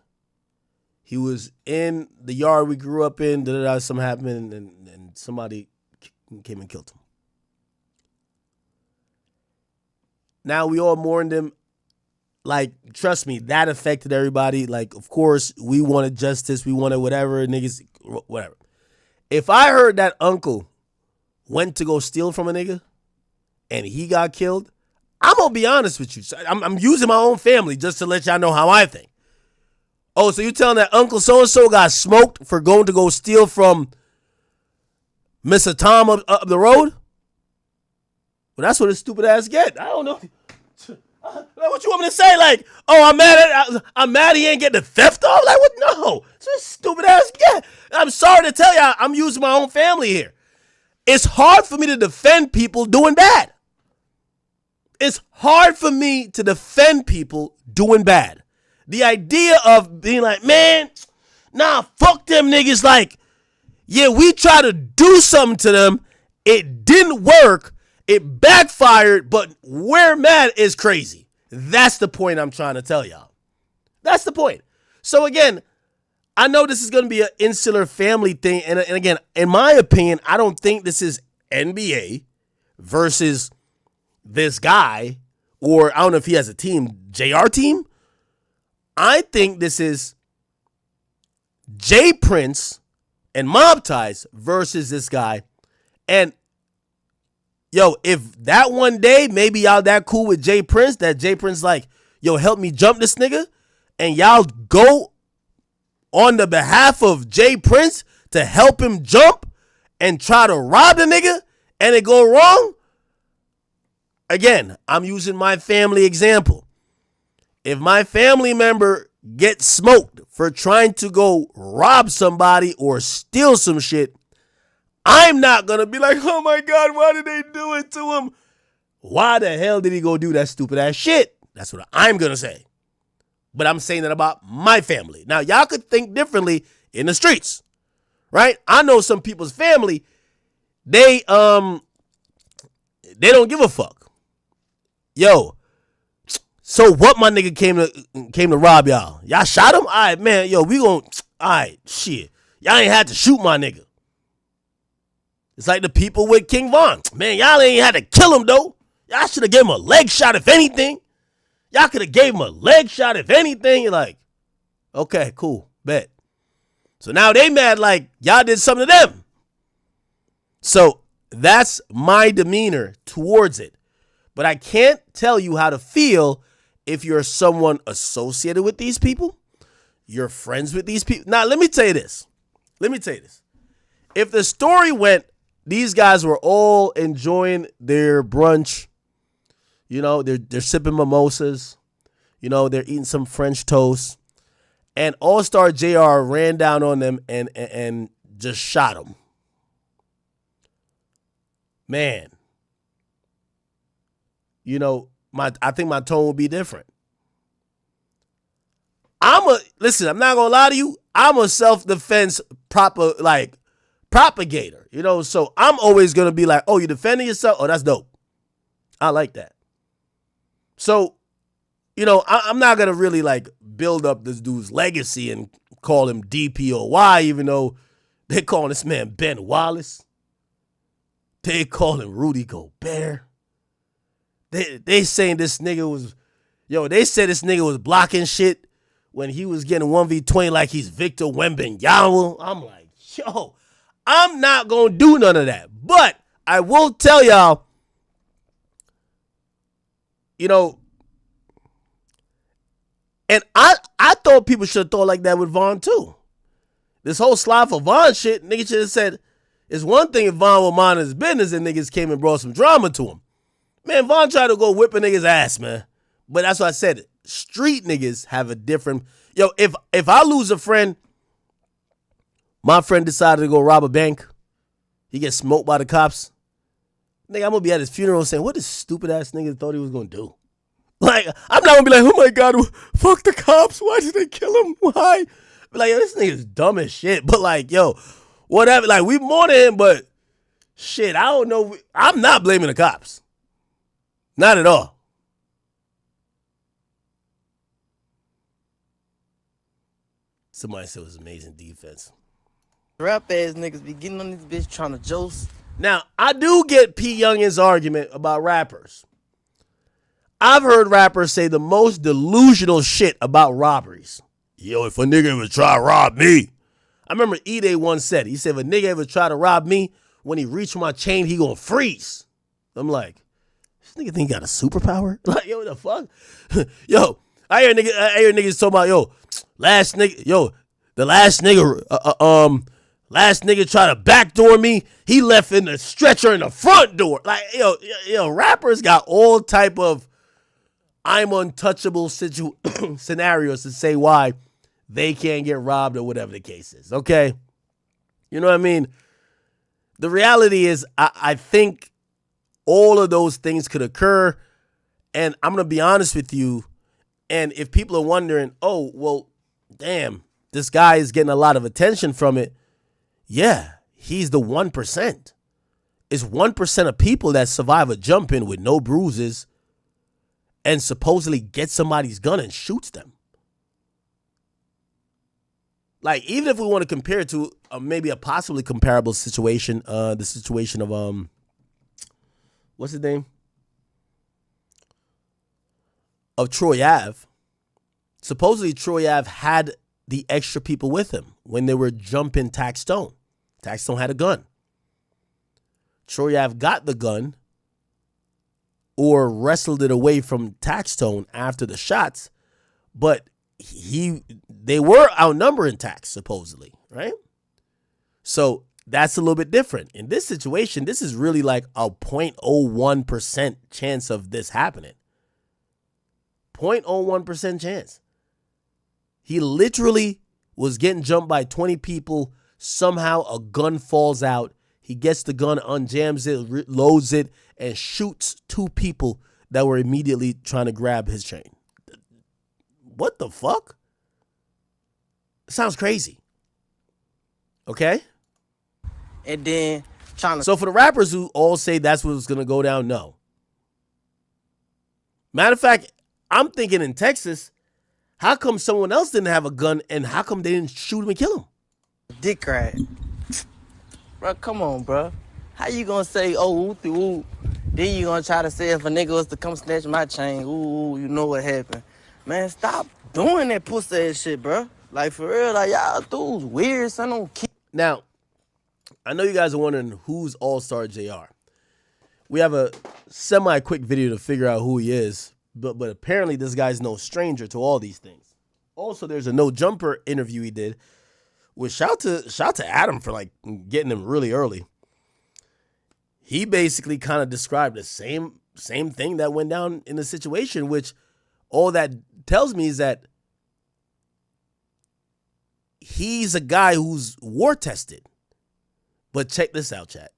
He was in the yard we grew up in. Something happened, and somebody came and killed him. Now we all mourned him. Like, trust me, that affected everybody. Like, of course, we wanted justice. We wanted whatever, niggas, whatever. If I heard that uncle went to go steal from a nigga and he got killed, I'm going to be honest with you. I'm using my own family just to let y'all know how I think. Oh, so you telling that Uncle so-and-so got smoked for going to go steal from Mr. Tom up the road? Well, that's what his stupid ass get. I don't know. What you want me to say? Like, oh, I'm mad he ain't getting the theft off? Like, what? No. It's a stupid ass get. I'm sorry to tell y'all, I'm using my own family here. It's hard for me to defend people doing bad. It's hard for me to defend people doing bad. The idea of being like, man, nah, fuck them niggas. Like, yeah, we try to do something to them. It didn't work. It backfired, but we're mad is crazy. That's the point I'm trying to tell y'all. That's the point. So again, I know this is going to be an insular family thing. And again, in my opinion, I don't think this is NBA versus this guy, or I don't know if he has a team, JR team. I think this is J Prince and Mob Ties versus this guy. And yo, if that one day, maybe y'all that cool with J Prince, that J Prince like, yo, help me jump this nigga, and y'all go on the behalf of J Prince to help him jump and try to rob the nigga, and it go wrong. Again, I'm using my family example. If my family member gets smoked for trying to go rob somebody or steal some shit, I'm not going to be like, oh my God, why did they do it to him? Why the hell did he go do that stupid ass shit? That's what I'm going to say. But I'm saying that about my family. Now, y'all could think differently in the streets, right? I know some people's family, they don't give a fuck. Yo, so what, my nigga came to rob y'all? Y'all shot him? All right, man, yo, all right, shit. Y'all ain't had to shoot my nigga. It's like the people with King Von. Man, y'all ain't had to kill him, though. Y'all should have gave him a leg shot, if anything. Y'all could have gave him a leg shot, if anything. You're like, okay, cool, bet. So now they mad like y'all did something to them. So that's my demeanor towards it. But I can't tell you how to feel if you're someone associated with these people, you're friends with these people. Now, let me tell you this. If the story went, these guys were all enjoying their brunch, you know, they're sipping mimosas, you know, they're eating some French toast, and Allstar Jr. ran down on them and just shot them. Man. You know, I think my tone will be different. Listen, I'm not gonna lie to you. I'm a self-defense propagator, you know, so I'm always gonna be like, oh, you defending yourself? Oh, that's dope. I like that. So, you know, I'm not gonna really like build up this dude's legacy and call him DPOY, even though they calling this man Ben Wallace. They call him Rudy Gobert. They saying this nigga was, they said this nigga was blocking shit when he was getting 1v20 like he's Victor Wembanyama. I'm like, yo, I'm not going to do none of that. But I will tell y'all, you know, and I thought people should have thought like that with Vaughn too. This whole slide for Vaughn shit, nigga should have said, it's one thing if Vaughn would mind his business and niggas came and brought some drama to him. Man, Vaughn tried to go whip a nigga's ass, man. But that's what I said. Street niggas have a different... Yo, if I lose a friend, my friend decided to go rob a bank, he gets smoked by the cops, nigga, I'm going to be at his funeral saying, what this stupid ass nigga thought he was going to do? Like, I'm not going to be like, oh my God, fuck the cops. Why did they kill him? Why? Be like, yo, this nigga's dumb as shit. But like, yo, whatever. Like, we mourn him, but shit, I don't know. I'm not blaming the cops. Not at all. Somebody said it was amazing defense. Rap ass niggas be getting on this bitch trying to joust. Now, I do get P Youngin's argument about rappers. I've heard rappers say the most delusional shit about robberies. Yo, if a nigga ever try to rob me. I remember E-Day once said, he said, if a nigga ever try to rob me, when he reach for my chain, he gonna freeze. I'm like, this nigga think he got a superpower? Like, yo, what the fuck? Yo, I hear niggas talking about, yo, the last nigga tried to backdoor me. He left in the stretcher in the front door. Like, yo, rappers got all type of I'm untouchable scenarios to say why they can't get robbed or whatever the case is. Okay? You know what I mean? The reality is I think all of those things could occur. And I'm going to be honest with you. And if people are wondering, oh, well, damn, this guy is getting a lot of attention from it. Yeah, he's the 1%. It's 1% of people that survive a jump in with no bruises and supposedly get somebody's gun and shoots them. Like, even if we want to compare it to maybe a possibly comparable situation, the situation of, what's his name? Of Troy Ave. Supposedly Troy Ave had the extra people with him when they were jumping Tax Stone. Tax Stone had a gun. Troy Ave got the gun or wrestled it away from Tax Stone after the shots, but they were outnumbering Tax, supposedly, right? So that's a little bit different. In this situation, this is really like a 0.01% chance of this happening. 0.01% chance. He literally was getting jumped by 20 people. Somehow a gun falls out. He gets the gun, unjams it, loads it, and shoots 2 people that were immediately trying to grab his chain. What the fuck? Sounds crazy. Okay? And then trying to... So for the rappers who all say that's what's going to go down, no. Matter of fact, I'm thinking in Texas, how come someone else didn't have a gun and how come they didn't shoot him and kill him? Dick ride. Bro, come on, bro. How you gonna say, oh, ooh, then you gonna try to say if a nigga was to come snatch my chain, ooh, you know what happened. Man, stop doing that pussy ass shit, bro. Like, for real, like, y'all dudes weird, son. Don't keep... Now, I know you guys are wondering who's Allstar Jr. We have a semi-quick video to figure out who he is, but apparently this guy's no stranger to all these things. Also, there's a No Jumper interview he did. Well, shout to Adam for like getting him really early. He basically kind of described the same thing that went down in the situation, which all that tells me is that he's a guy who's war tested. But check this out, chat.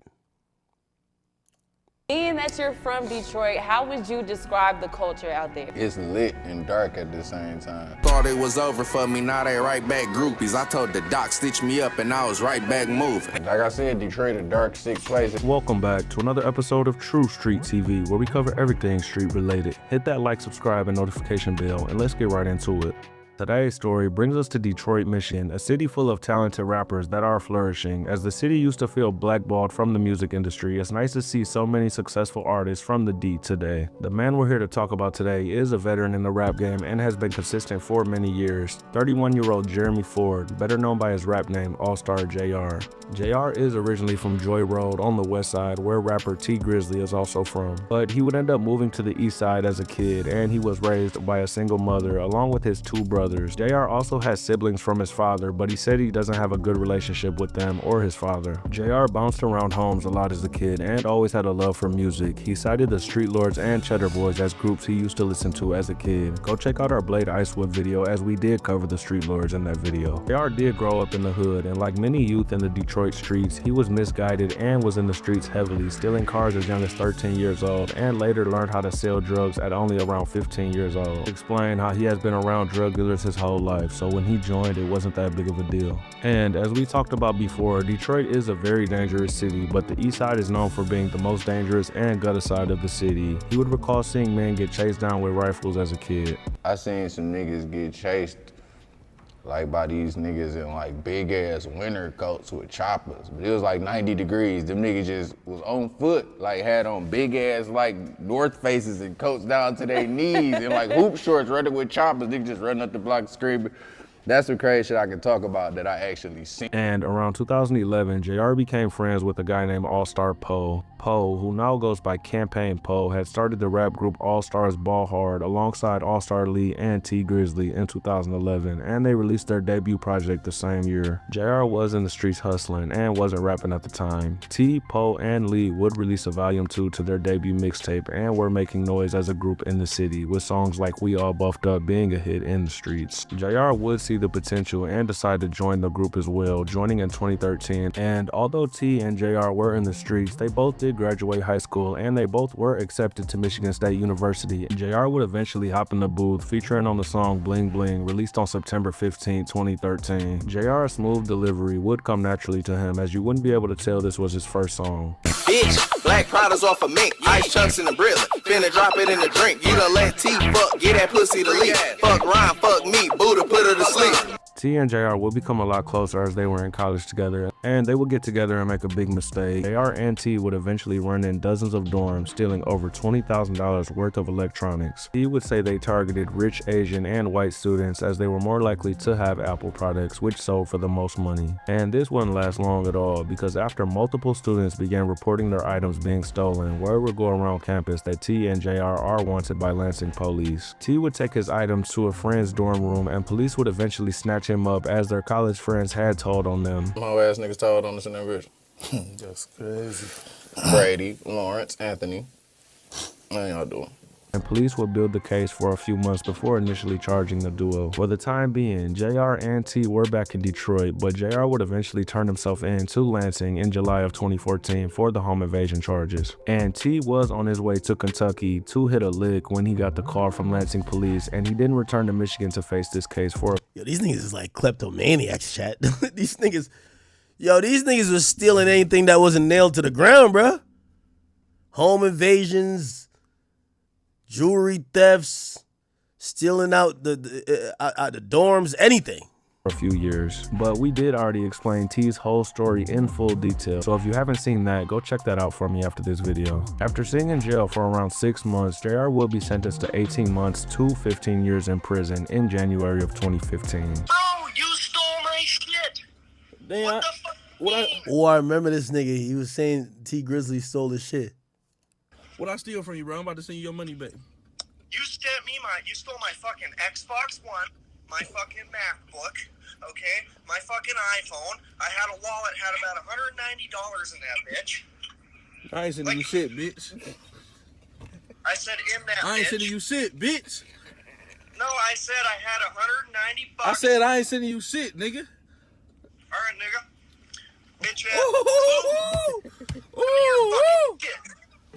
Being that you're from Detroit, how would you describe the culture out there? It's lit and dark at the same time. Thought it was over for me, now they right back groupies. I told the doc stitch me up and I was right back moving. Like I said, Detroit a dark, sick place. Welcome back to another episode of True Street TV, where we cover everything street related. Hit that like, subscribe, and notification bell, and let's get right into it. Today's story brings us to Detroit, Michigan, a city full of talented rappers that are flourishing. As the city used to feel blackballed from the music industry, it's nice to see so many successful artists from the D today. The man we're here to talk about today is a veteran in the rap game and has been consistent for many years. 31-year-old Jeremy Ford, better known by his rap name Allstar Jr. JR is originally from Joy Road on the west side, where rapper T Grizzly is also from, but he would end up moving to the east side as a kid, and he was raised by a single mother along with his 2 brothers. JR also has siblings from his father, but he said he doesn't have a good relationship with them or his father. JR bounced around homes a lot as a kid and always had a love for music. He cited the Street Lords and Cheddar Boys as groups he used to listen to as a kid. Go check out our Blade Icewood video, as we did cover the Street Lords in that video. JR did grow up in the hood, and like many youth in the Detroit streets, he was misguided and was in the streets heavily, stealing cars as young as 13 years old, and later learned how to sell drugs at only around 15 years old. Explain how he has been around drug dealers his whole life, so when he joined, it wasn't that big of a deal. And as we talked about before, Detroit is a very dangerous city, but the east side is known for being the most dangerous and gutter side of the city. He would recall seeing men get chased down with rifles as a kid. I seen some niggas get chased like by these niggas in like big ass winter coats with choppers. But it was like 90 degrees. Them niggas just was on foot, like had on big ass like North Faces and coats down to their knees and like hoop shorts running with choppers. Niggas just running up the block screaming. That's some crazy shit I can talk about that I actually seen. And around 2011, JR became friends with a guy named Allstar Pooh. Pooh, who now goes by Campaign Pooh, had started the rap group All Stars Ball Hard alongside Allstar Lee and T Grizzly in 2011, and they released their debut project the same year. JR was in the streets hustling and wasn't rapping at the time. T, Pooh, and Lee would release a volume 2 to their debut mixtape and were making noise as a group in the city, with songs like We All Buffed Up being a hit in the streets. JR would see the potential and decided to join the group as well, joining in 2013. And although T and JR were in the streets, they both did graduate high school, and they both were accepted to Michigan State University. JR would eventually hop in the booth, featuring on the song Bling Bling, released on September 15, 2013. JR's smooth delivery would come naturally to him, as you wouldn't be able to tell this was his first song. Bitch, black powders off a mink, ice chunks in the Brilliant. Finna drop it in the drink. You done let T fuck, get that pussy to leak. Fuck Ryan, fuck me, Buddha put her to sleep. T and JR would become a lot closer as they were in college together, and they would get together and make a big mistake. JR and T would eventually run in dozens of dorms, stealing over $20,000 worth of electronics. T would say they targeted rich Asian and white students, as they were more likely to have Apple products, which sold for the most money. And this wouldn't last long at all, because after multiple students began reporting their items being stolen, word would go around campus that T and JR are wanted by Lansing police. T would take his items to a friend's dorm room, and police would eventually snatch him up, as their college friends had told on them. My ass niggas told on us in that bitch. That's crazy. Brady, Lawrence, Anthony. How y'all doing? And police would build the case for a few months before initially charging the duo. For the time being, JR and T were back in Detroit, but JR would eventually turn himself in to Lansing in July of 2014 for the home invasion charges. And T was on his way to Kentucky to hit a lick when he got the call from Lansing police, and he didn't return to Michigan to face this case for. Yo, these niggas is like kleptomaniacs, chat. These niggas was stealing anything that wasn't nailed to the ground, bruh. Home invasions, jewelry thefts, stealing out the dorms, anything. A few years, but we did already explain T's whole story in full detail, so if you haven't seen that, go check that out for me after this video. After sitting in jail for around 6 months, JR will be sentenced to 18 months to 15 years in prison in January of 2015. Bro, you stole my shit. Damn, What the fuck? I remember this nigga. He was saying T Grizzly stole his shit. What I steal from you, bro? I'm about to send you your money back. You stole my fucking Xbox One, my fucking MacBook, okay, my fucking iPhone. I had a wallet, had about $190 in that bitch. I ain't sending you shit, bitch. I said in that I ain't bitch. sending you shit, bitch. No, I said I had $190. I said I ain't sending you shit, nigga. All right, nigga. Bitch ass. Ooh.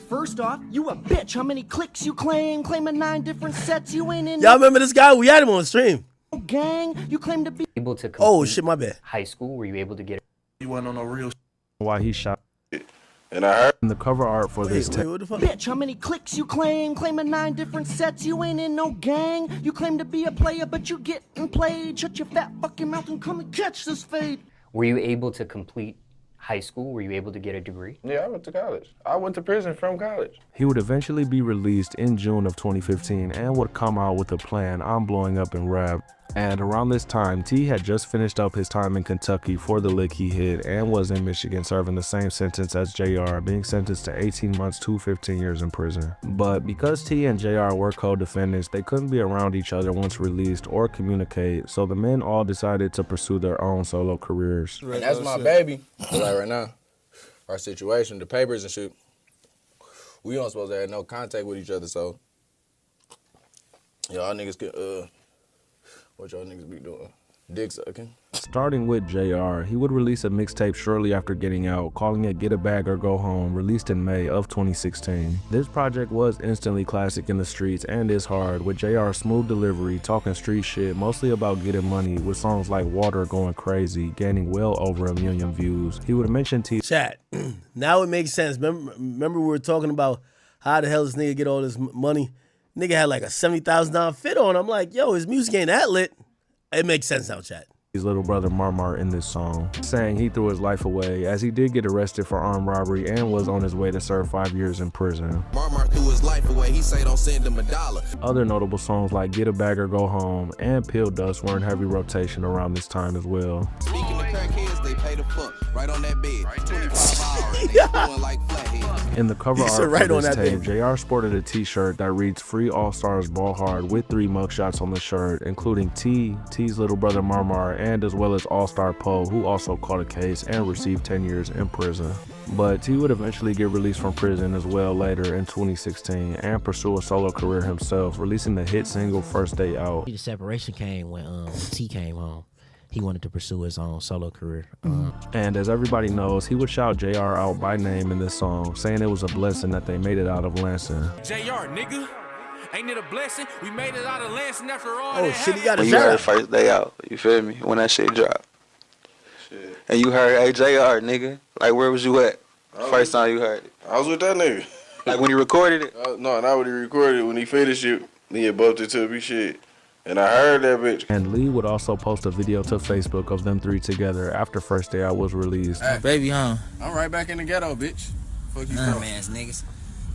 First off, you a bitch. How many clicks you claim? Claiming 9 different sets. You ain't in. Y'all remember this guy? We had him on stream. Gang, you claim to be able to. Oh shit, my bad. High school, were you able to get? You wasn't on no real. Why he shot. And I heard The cover art for this Wait, what the fuck? bitch. How many clicks you claim? Claiming 9 different sets. You ain't in no gang. You claim to be a player, but you getting played. Shut your fat fucking mouth and come and catch this fade. Were you able to complete high school? Were you able to get a degree? Yeah, I went to college. I went to prison from college. He would eventually be released in June of 2015 and would come out with a plan on blowing up in rap. And around this time, T had just finished up his time in Kentucky for the lick he hit and was in Michigan serving the same sentence as JR, being sentenced to 18 months to 15 years in prison. But because T and JR were co-defendants, they couldn't be around each other once released or communicate, so the men all decided to pursue their own solo careers. And that's my baby. Like right now, our situation, the papers and shit, we don't supposed to have no contact with each other, so y'all niggas can, what y'all niggas be doing? Dick sucking. Starting with JR, he would release a mixtape shortly after getting out, calling it Get a Bag or Go Home, released in May of 2016. This project was instantly classic in the streets and is hard, with JR's smooth delivery, talking street shit, mostly about getting money, with songs like Water going crazy, gaining well over 1 million views. He would mention T. Chat, now it makes sense. Remember we were talking about how the hell this nigga get all this money? Nigga had like a $70,000 fit on. I'm like, yo, his music ain't that lit. It makes sense now, chat. His little brother Marmar in this song, saying he threw his life away as he did get arrested for armed robbery and was on his way to serve 5 years in prison. Marmar threw his life away, he say don't send him $1. Other notable songs like Get a Bag or Go Home and Pill Dust were in heavy rotation around this time as well. Speaking to crackheads, they pay the fuck right on that bed. 25 hours, they doing like flathead. In the cover art right for on this that tape, JR sported a t-shirt that reads Free All-Stars Ball Hard with 3 mugshots on the shirt, including T's little brother Marmar, and as well as Allstar Pooh, who also caught a case and received 10 years in prison. But T would eventually get released from prison as well later in 2016 and pursue a solo career himself, releasing the hit single First Day Out. The separation came when T came home. He wanted to pursue his own solo career. And as everybody knows, he would shout JR out by name in this song, saying it was a blessing that they made it out of Lansing. JR, nigga. Ain't it a blessing? We made it out of Lansing after all Oh, that shit, he got a When you heard shout. First Day Out, you feel me? When that shit dropped. Shit. And you heard, hey, JR, nigga. Like, where was you at? First time you heard it. I was with that nigga. Like, when you recorded it? No, not when he recorded it. When he finished it, he had bumped it to me, shit. And I heard that bitch. And Lee would also post a video to Facebook of them 3 together after First Day Out was released. Hey, baby, huh? I'm right back in the ghetto, bitch. Fuck you, man's niggas.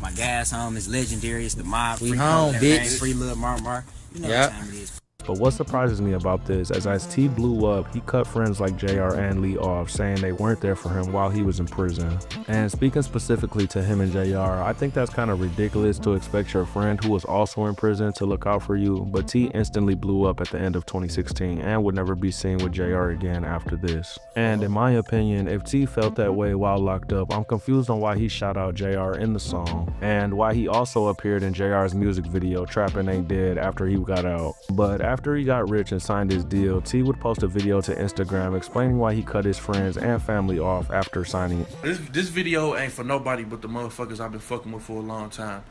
My gas home is legendary. It's the mob. We free home, everything, bitch. Free Lil Marmar. You know what time it is. But what surprises me about this is as T blew up, he cut friends like JR and Lee off, saying they weren't there for him while he was in prison. And speaking specifically to him and JR, I think that's kind of ridiculous to expect your friend who was also in prison to look out for you, but T instantly blew up at the end of 2016 and would never be seen with JR again after this. And in my opinion, if T felt that way while locked up, I'm confused on why he shout out JR in the song, and why he also appeared in JR's music video, Trappin' Ain't Dead, after he got out. But after he got rich and signed his deal, T would post a video to Instagram explaining why he cut his friends and family off after signing. This video ain't for nobody but the motherfuckers I've been fucking with for a long time.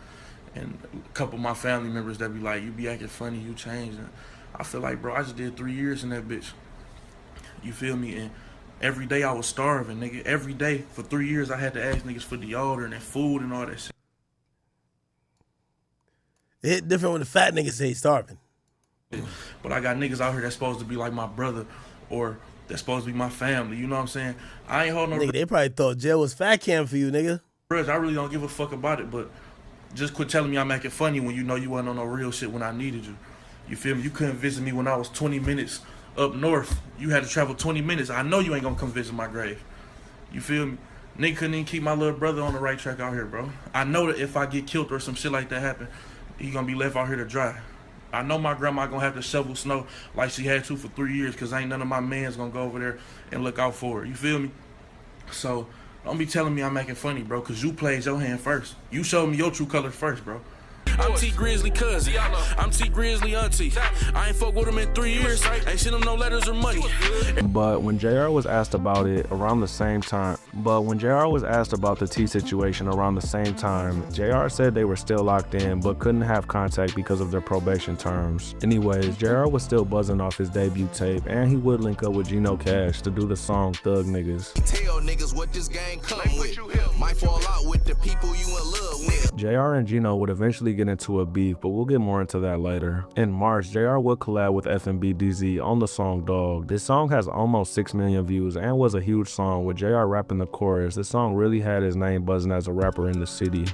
And a couple of my family members that be like, you be acting funny, you changed. And I feel like, bro, I just did 3 years in that bitch. You feel me? And every day I was starving, nigga. Every day for 3 years I had to ask niggas for deodorant and food and all that shit. It hit different when the fat niggas say he's starving. But I got niggas out here that's supposed to be like my brother or that's supposed to be my family. You know what I'm saying? I ain't holding no... Nigga, they probably thought jail was fat cam for you, nigga. I really don't give a fuck about it, but just quit telling me I'm acting funny when you know you wasn't on no real shit when I needed you. You feel me? You couldn't visit me when I was 20 minutes up north. You had to travel 20 minutes. I know you ain't gonna come visit my grave. You feel me? Nigga couldn't even keep my little brother on the right track out here, bro. I know that if I get killed or some shit like that happen, he gonna be left out here to dry. I know my grandma gonna have to shovel snow like she had to for 3 years because ain't none of my mans gonna go over there and look out for her. You feel me? So don't be telling me I'm acting funny, bro, because you played your hand first. You showed me your true colors first, bro. I'm T Grizzly cousin. I'm T Grizzly auntie. I ain't fuck with him in 3 years. Ain't sent him no letters or money. But when JR was asked about it around the same time, the T situation around the same time, JR said they were still locked in but couldn't have contact because of their probation terms. Anyways, JR was still buzzing off his debut tape, and he would link up with Gino Cash to do the song Thug Niggas. Tell niggas what this gang come with. Might fall out with the people you in love with. JR and Gino would eventually get into a beef, but we'll get more into that later. In March, JR would collab with FNB DZ on the song Dog. This song has almost 6 million views and was a huge song with JR rapping the chorus. This song really had his name buzzing as a rapper in the city.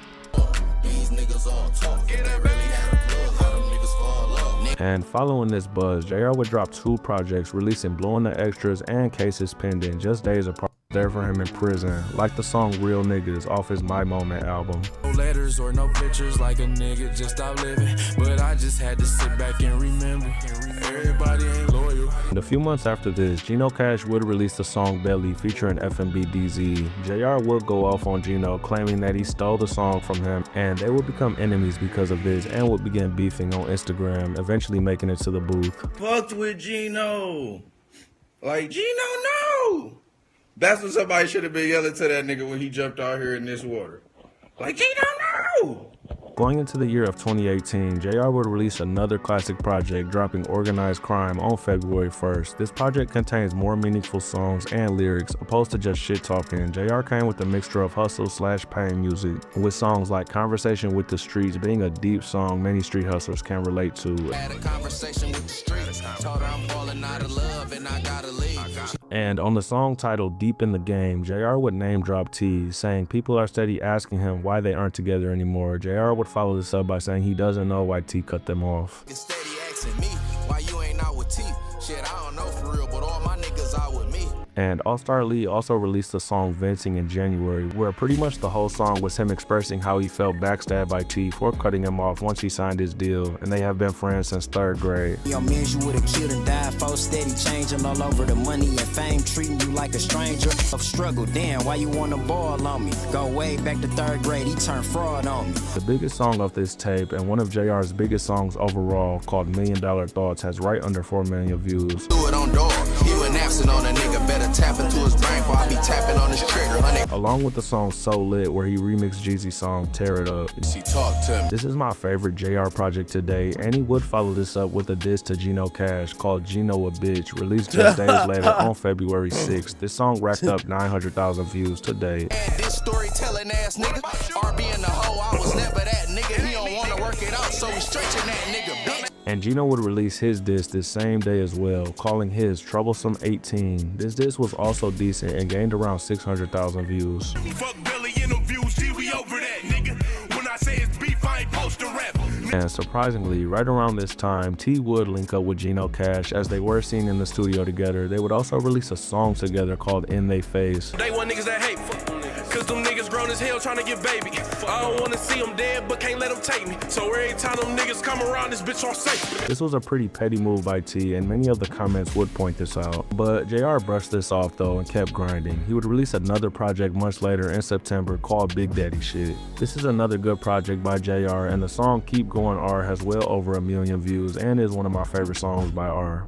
These niggas all talk. They really had a plug. How them niggas fall off. And following this buzz, JR would drop 2 projects releasing Blowing the Extras and Cases Pending just days apart there for him in prison, like the song Real Niggas off his My Moment album. No letters or no pictures, like a nigga just stopped living, but I just had to sit back and remember, everybody ain't loyal. And a few months after this, Gino Cash would release the song Belly featuring FMB DZ. JR would go off on Gino, claiming that he stole the song from him, and they would become enemies because of this and would begin beefing on Instagram, eventually making it to the booth. Fucked with Gino. Like, Gino, no! That's what somebody should have been yelling to that nigga when he jumped out here in this water. Like, Gino, no! Going into the year of 2018, JR would release another classic project, dropping Organized Crime on February 1st. This project contains more meaningful songs and lyrics, opposed to just shit talking. JR came with a mixture of hustle/pain music, with songs like Conversation with the Streets being a deep song many street hustlers can relate to. Had a conversation with the streets, told her I'm falling out of love and I gotta leave. And on the song titled Deep in the Game, JR would name drop T, saying people are steady asking him why they aren't together anymore. JR would follow this up by saying he doesn't know why T cut them off. Steady asking me why you ain't out with T. Shit, I don't know for real, but all my niggas out with me. And Allstar Lee also released the song Venting in January, where pretty much the whole song was him expressing how he felt backstabbed by T for cutting him off once he signed his deal, and they have been friends since 3rd grade. Your means you would've killed and died for, steady changing all over the money and fame, treating you like a stranger of struggle. Damn, why you wanna ball on me? Go way back to 3rd grade, he turned fraud on me. The biggest song off this tape, and one of JR's biggest songs overall, called $1 Million Thoughts, has right under 4 million views. Do it on door. He went absent on a nigga, better tap into his brain before I be tapping on his trigger, honey. Along with the song So Lit, where he remixed Jeezy's song Tear It Up. She talked to me. This is my favorite JR project today, and he would follow this up with a diss to Gino Cash called Gino a Bitch, released just days later on February 6th. This song racked up 900,000 views today. And this storytelling ass nigga, RB in the hole, I was never that nigga. He don't wanna work it out, so we stretching that nigga, bitch. And Gino would release his diss this same day as well, calling his Troublesome 18. This diss was also decent and gained around 600,000 views. Fuck Billy interviews, G, we over that, nigga. When I say it's beef, I ain't post a rap. And surprisingly, right around this time, T would link up with Gino Cash as they were seen in the studio together. They would also release a song together called In They Face. They want niggas that hate, cause them niggas grown as hell trying to get baby. I don't wanna see them dead, but can't let them take me. So every time them niggas come around, this bitch on safe. This was a pretty petty move by T, and many of the comments would point this out. But JR brushed this off though and kept grinding. He would release another project much later in September called Big Daddy Shit. This is another good project by JR, and the song Keep Going R has well over 1 million views and is one of my favorite songs by R.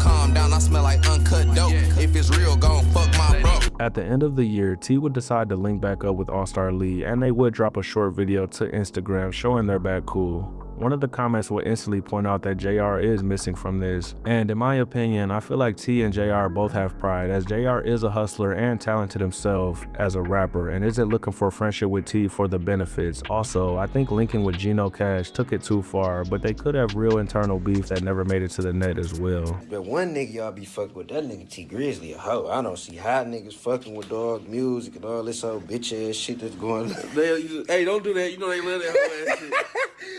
Calm down, I smell like uncut dope. If it's real, gon' fuck my bro. At the end of the year, T would decide to link back up with Allstar Lee, and they would drop a short video to Instagram showing they're back cool. One of the comments would instantly point out that JR is missing from this, and in my opinion, I feel like T and JR both have pride, as JR is a hustler and talented himself as a rapper and isn't looking for friendship with T for the benefits. Also, I think linking with Gino Cash took it too far, but they could have real internal beef that never made it to the net as well. But one nigga y'all be fucking with, that nigga T Grizzly a hoe. I don't see how niggas fucking with dog music and all this old bitch ass shit that's going on. Hey, don't do that. You know they love that whole ass shit.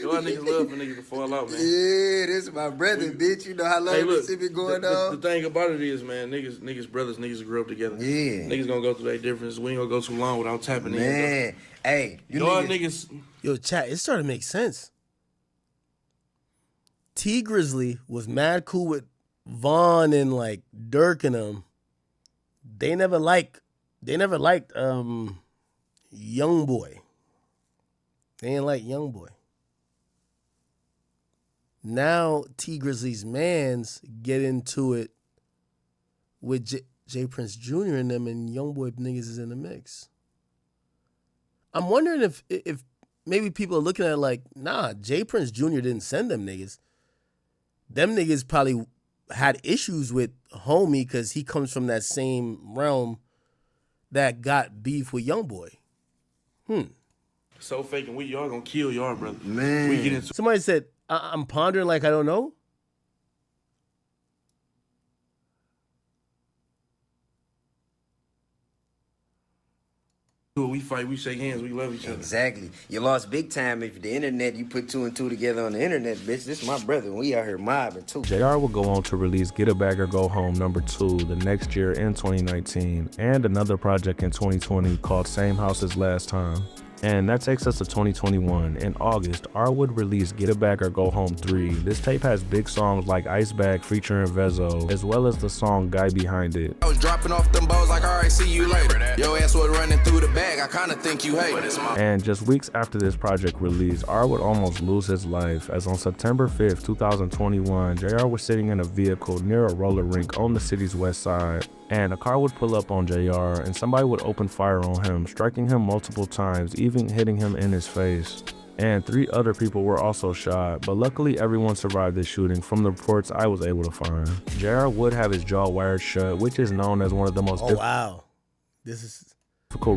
Y'all niggas love for niggas to fall out, man. Yeah, this is my brother, bitch. You know how long this shit been going on? The thing about it is, man, niggas brothers, niggas grew up together. Yeah. Niggas gonna go through their difference. We ain't gonna go too long without tapping in. Man, hey, you y'all niggas. Yo, chat, it's starting to make sense. T Grizzly was mad cool with Vaughn and like Dirk and them. They never liked Young Boy. They didn't like Young Boy. Now T Grizzly's mans get into it with J Prince Jr. and them, and Young Boy niggas is in the mix. I'm wondering if maybe people are looking at it like, nah, J Prince Jr. didn't send them niggas. Them niggas probably had issues with Homie because he comes from that same realm that got beef with Young Boy. So fake and y'all gonna kill y'all, brother. Man. We get into Somebody said, I'm pondering like I don't know. We fight, we shake hands, we love each other. Exactly. You lost big time if the internet, you put 2 and 2 together on the internet, bitch. This is my brother. We out here mobbing too. JR would go on to release Get a Bag or Go Home #2 the next year in 2019, and another project in 2020 called Same House as Last Time. And that takes us to 2021. In August, R would release Get a Bag or Go Home 3. This tape has big songs like Ice Bag featuring Vezo, as well as the song Guy Behind It. I was dropping off them balls like, alright, see you later. Your ass was running through the bag, I kinda think you hate it. And just weeks after this project release, R would almost lose his life, as on September 5th, 2021, JR was sitting in a vehicle near a roller rink on the city's west side. And a car would pull up on JR and somebody would open fire on him, striking him multiple times, even hitting him in his face. And 3 other people were also shot, but luckily everyone survived this shooting from the reports I was able to find. JR would have his jaw wired shut, which is known as one of the most difficult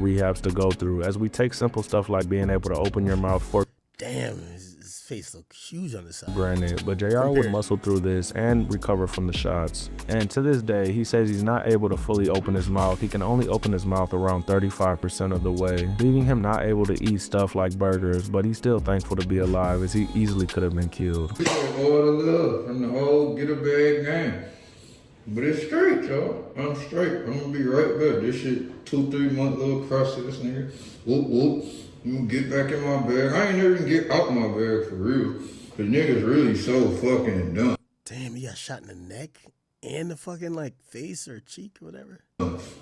rehabs to go through, as we take simple stuff like being able to open your mouth for his face looked huge on the side. Granted, but JR would muscle through this and recover from the shots. And to this day, he says he's not able to fully open his mouth. He can only open his mouth around 35% of the way, leaving him not able to eat stuff like burgers, but he's still thankful to be alive, as he easily could have been killed. All the love from the whole Get a Bag gang. But it's straight, y'all. I'm straight. I'm gonna be right back. This shit 2-3 month little cross to this nigga. Whoop whoop. You gonna get back in my bag. I ain't never even get out my bag for real. Cause niggas really so fucking dumb. Damn, he got shot in the neck and the fucking like face or cheek or whatever.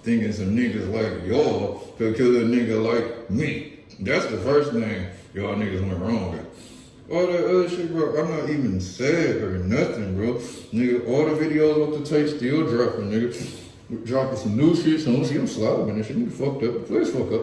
Thinking some niggas like y'all could kill a nigga like me. That's the first thing y'all niggas went wrong with. All that other shit, bro, I'm not even sad or nothing, bro. Nigga, all the videos off the tape still dropping, nigga. Dropping some new shit, so I'm slobbing and shit. Nigga fucked up. Please fuck up.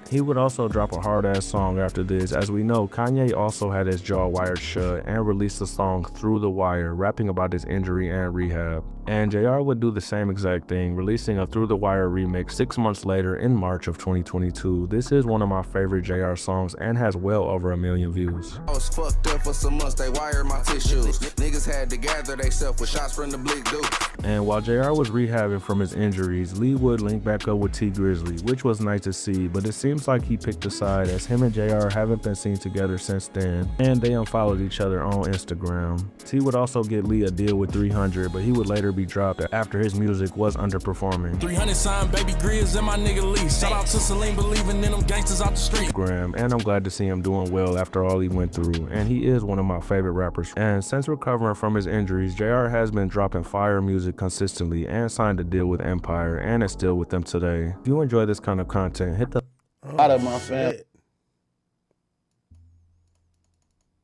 He would also drop a hard-ass song after this. As we know, Kanye also had his jaw wired shut and released the song Through the Wire, rapping about his injury and rehab. And JR would do the same exact thing, releasing a Through the Wire remix 6 months later in March of 2022. This is one of my favorite JR songs and has well over 1 million views. I was fucked up for some months, they wired my tissues. Niggas had to gather theyself with shots from the bleak dude. And while JR was rehabbing from his injuries, Lee would link back up with T Grizzly, which was nice to see, but it seems like he picked a side, as him and JR haven't been seen together since then, and they unfollowed each other on Instagram. T would also get Lee a deal with 300, but he would later be dropped after his music was underperforming. 300 signed baby Grizz and my nigga Lee. Shout out to Celine believing in them gangsters out the street. And I'm glad to see him doing well after all he went through, and he is one of my favorite rappers. And since recovering from his injuries, JR has been dropping fire music consistently and signed a deal with Empire and is still with them today. If you enjoy this kind of content, hit the out of my family.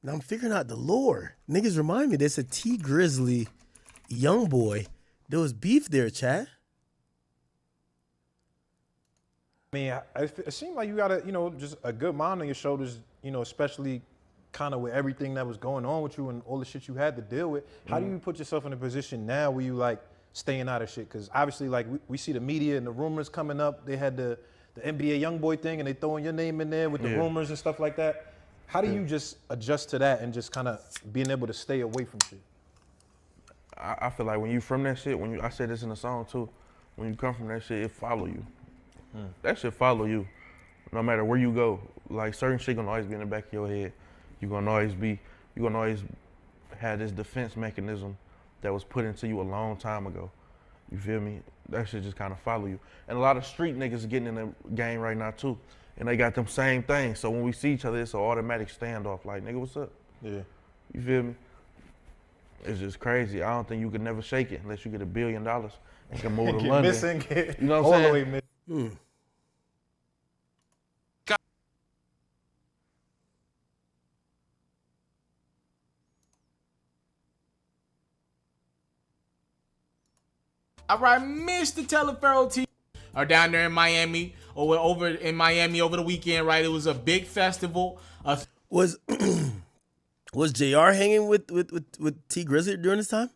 Now I'm figuring out the lore. Niggas remind me there's a T Grizzly young boy. There was beef there, chat. I mean, it seemed like you got just a good mind on your shoulders, especially kind of with everything that was going on with you and all the shit you had to deal with. How do you put yourself in a position now where you like staying out of shit? Because obviously, like we see the media and the rumors coming up. They had the NBA YoungBoy thing and they throwing your name in there with the rumors and stuff like that. How do you just adjust to that and just kind of being able to stay away from shit? I feel like when you from that shit, I said this in the song too, when you come from that shit, it follow you. That shit follow you, no matter where you go. Like certain shit gonna always be in the back of your head. You gonna always have this defense mechanism that was put into you a long time ago. You feel me? That shit just kind of follow you. And a lot of street niggas are getting in the game right now too, and they got them same things. So when we see each other, it's an automatic standoff. Like, nigga, what's up? Yeah. You feel me? It's just crazy. I don't think you could never shake it unless you get $1 billion and can move to London. Missing, you know what I'm saying? The way missing. All right, Mr. Teleferro T are down there in Miami, or over in Miami over the weekend, right? It was a big festival. Was JR hanging with T Grizzly during this time?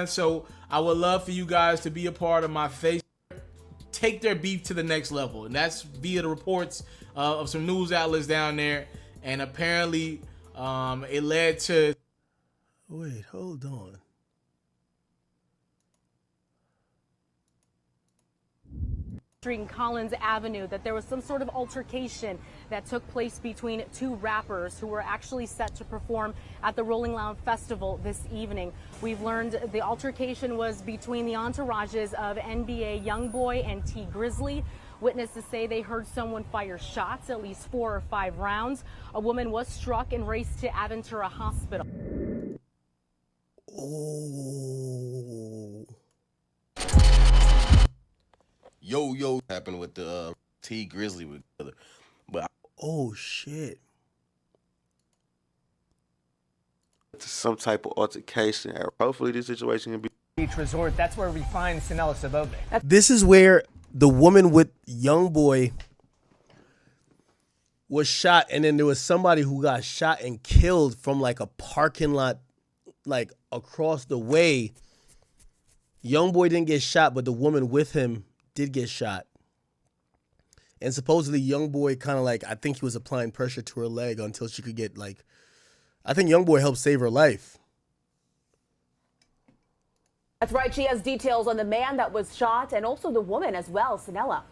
So I would love for you guys to be a part of my face. Take their beef to the next level, and that's via the reports of some news outlets down there. And apparently, it led to. Wait, hold on. Street and Collins Avenue that there was some sort of altercation that took place between two rappers who were actually set to perform at the Rolling Loud Festival this evening. We've learned the altercation was between the entourages of NBA Youngboy and T Grizzly. Witnesses say they heard someone fire shots, at least 4 or 5 rounds. A woman was struck and raced to Aventura Hospital. Oh. Yo happened with the T Grizzly with the other, but oh shit, some type of altercation. Hopefully this situation can be Beach Resort. That's where we find Sinella Sabove. This is where the woman with Youngboy was shot, and then there was somebody who got shot and killed from like a parking lot, like across the way. Youngboy didn't get shot, but the woman with him did get shot. And supposedly Youngboy kind of like, I think he was applying pressure to her leg until she could get like, I think Youngboy helped save her life. That's right. She has details on the man that was shot and also the woman as well, Sinella.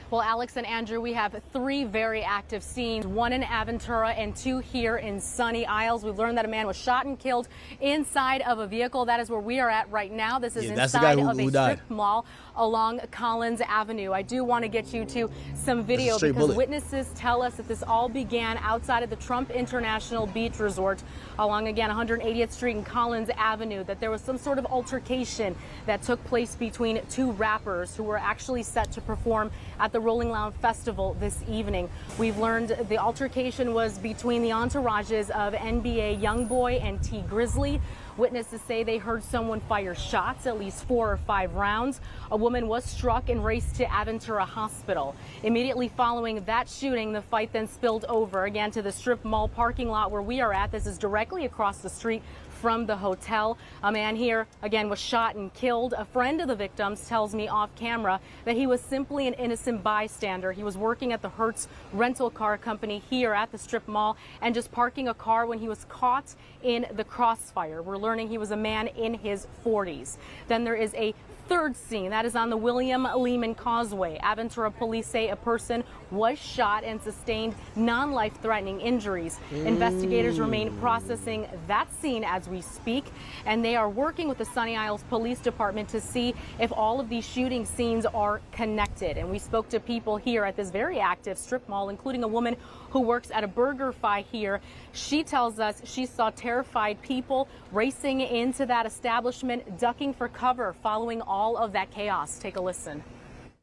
Well, Alex and Andrew, we have 3 very active scenes, 1 in Aventura and 2 here in Sunny Isles. We've learned that a man was shot and killed inside of a vehicle. That is where we are at right now. This is inside of a strip mall along Collins Avenue. I do want to get you to some video because witnesses tell us that this all began outside of the Trump International Beach Resort along, again, 180th Street and Collins Avenue, that there was some sort of altercation that took place between 2 rappers who were actually set to perform at the Rolling Loud Festival this evening. We've learned the altercation was between the entourages of NBA Youngboy and T Grizzly. Witnesses say they heard someone fire shots, at least 4 or 5 rounds. A woman was struck and raced to Aventura Hospital. Immediately following that shooting, the fight then spilled over again to the strip mall parking lot where we are at. This is directly across the street from the hotel. A man here, again, was shot and killed. A friend of the victims tells me off camera that he was simply an innocent bystander. He was working at the Hertz rental car company here at the strip mall and just parking a car when he was caught in the crossfire. We're learning he was a man in his 40s. Then there is a third scene that is on the William Lehman Causeway. Aventura police say a person was shot and sustained non-life-threatening injuries. Investigators remain processing that scene as we speak, and they are working with the Sunny Isles Police Department to see if all of these shooting scenes are connected. And we spoke to people here at this very active strip mall, including a woman who works at a BurgerFi here. She tells us she saw terrified people racing into that establishment, ducking for cover following all of that chaos. Take a listen.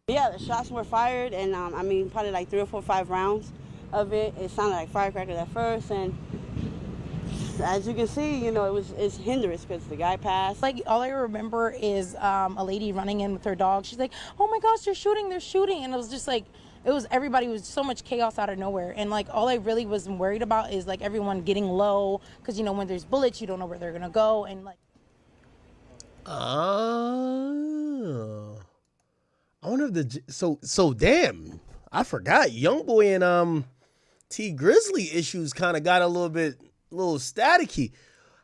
Yeah, the shots were fired, and I mean, probably like 3 or 4 or 5 rounds of it. It sounded like firecrackers at first, and as you can see, you know, it's hindrance because the guy passed. Like, all I remember is a lady running in with her dog. She's like, "Oh my gosh, they're shooting!" And it was just like, everybody was so much chaos out of nowhere. And like, all I really was worried about is like everyone getting low, because you know, when there's bullets, you don't know where they're gonna go, and like. I wonder if so damn, I forgot. Youngboy and T Grizzly issues kind of got a little staticky.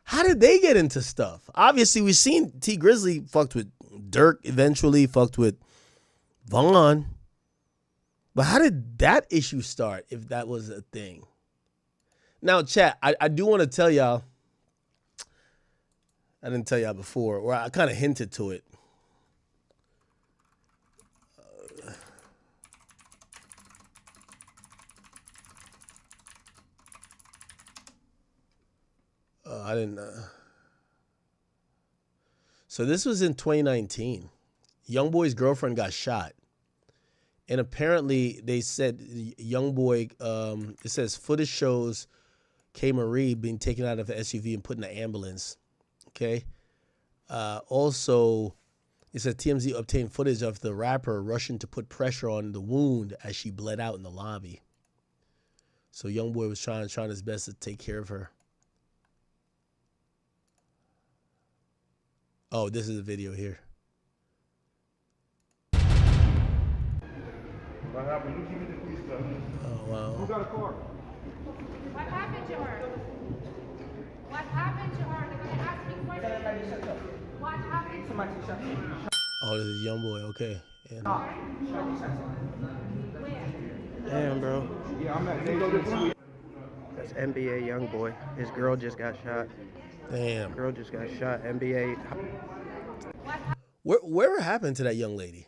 How did they get into stuff? Obviously, we've seen T Grizzly fucked with Dirk, eventually fucked with Vaughn. But how did that issue start, if that was a thing? Now, chat, I do want to tell y'all, I didn't tell y'all before, or I kind of hinted to it. I didn't. So this was in 2019. Youngboy's girlfriend got shot. And apparently they said Youngboy, it says footage shows K. Marie being taken out of the SUV and put in an ambulance. Okay. Also, it says TMZ obtained footage of the rapper rushing to put pressure on the wound as she bled out in the lobby. So Youngboy was trying his best to take care of her. Oh, this is a video here. What happened? You keep it the police stuff. Oh, wow. Who got a car? What happened to her? What happened to her? They're gonna ask me questions. What happened to her? Oh, this is Youngboy. Okay. And, Damn, bro. That's NBA YoungBoy. His girl just got shot. Damn. Girl just got shot. NBA. Whatever happened to that young lady?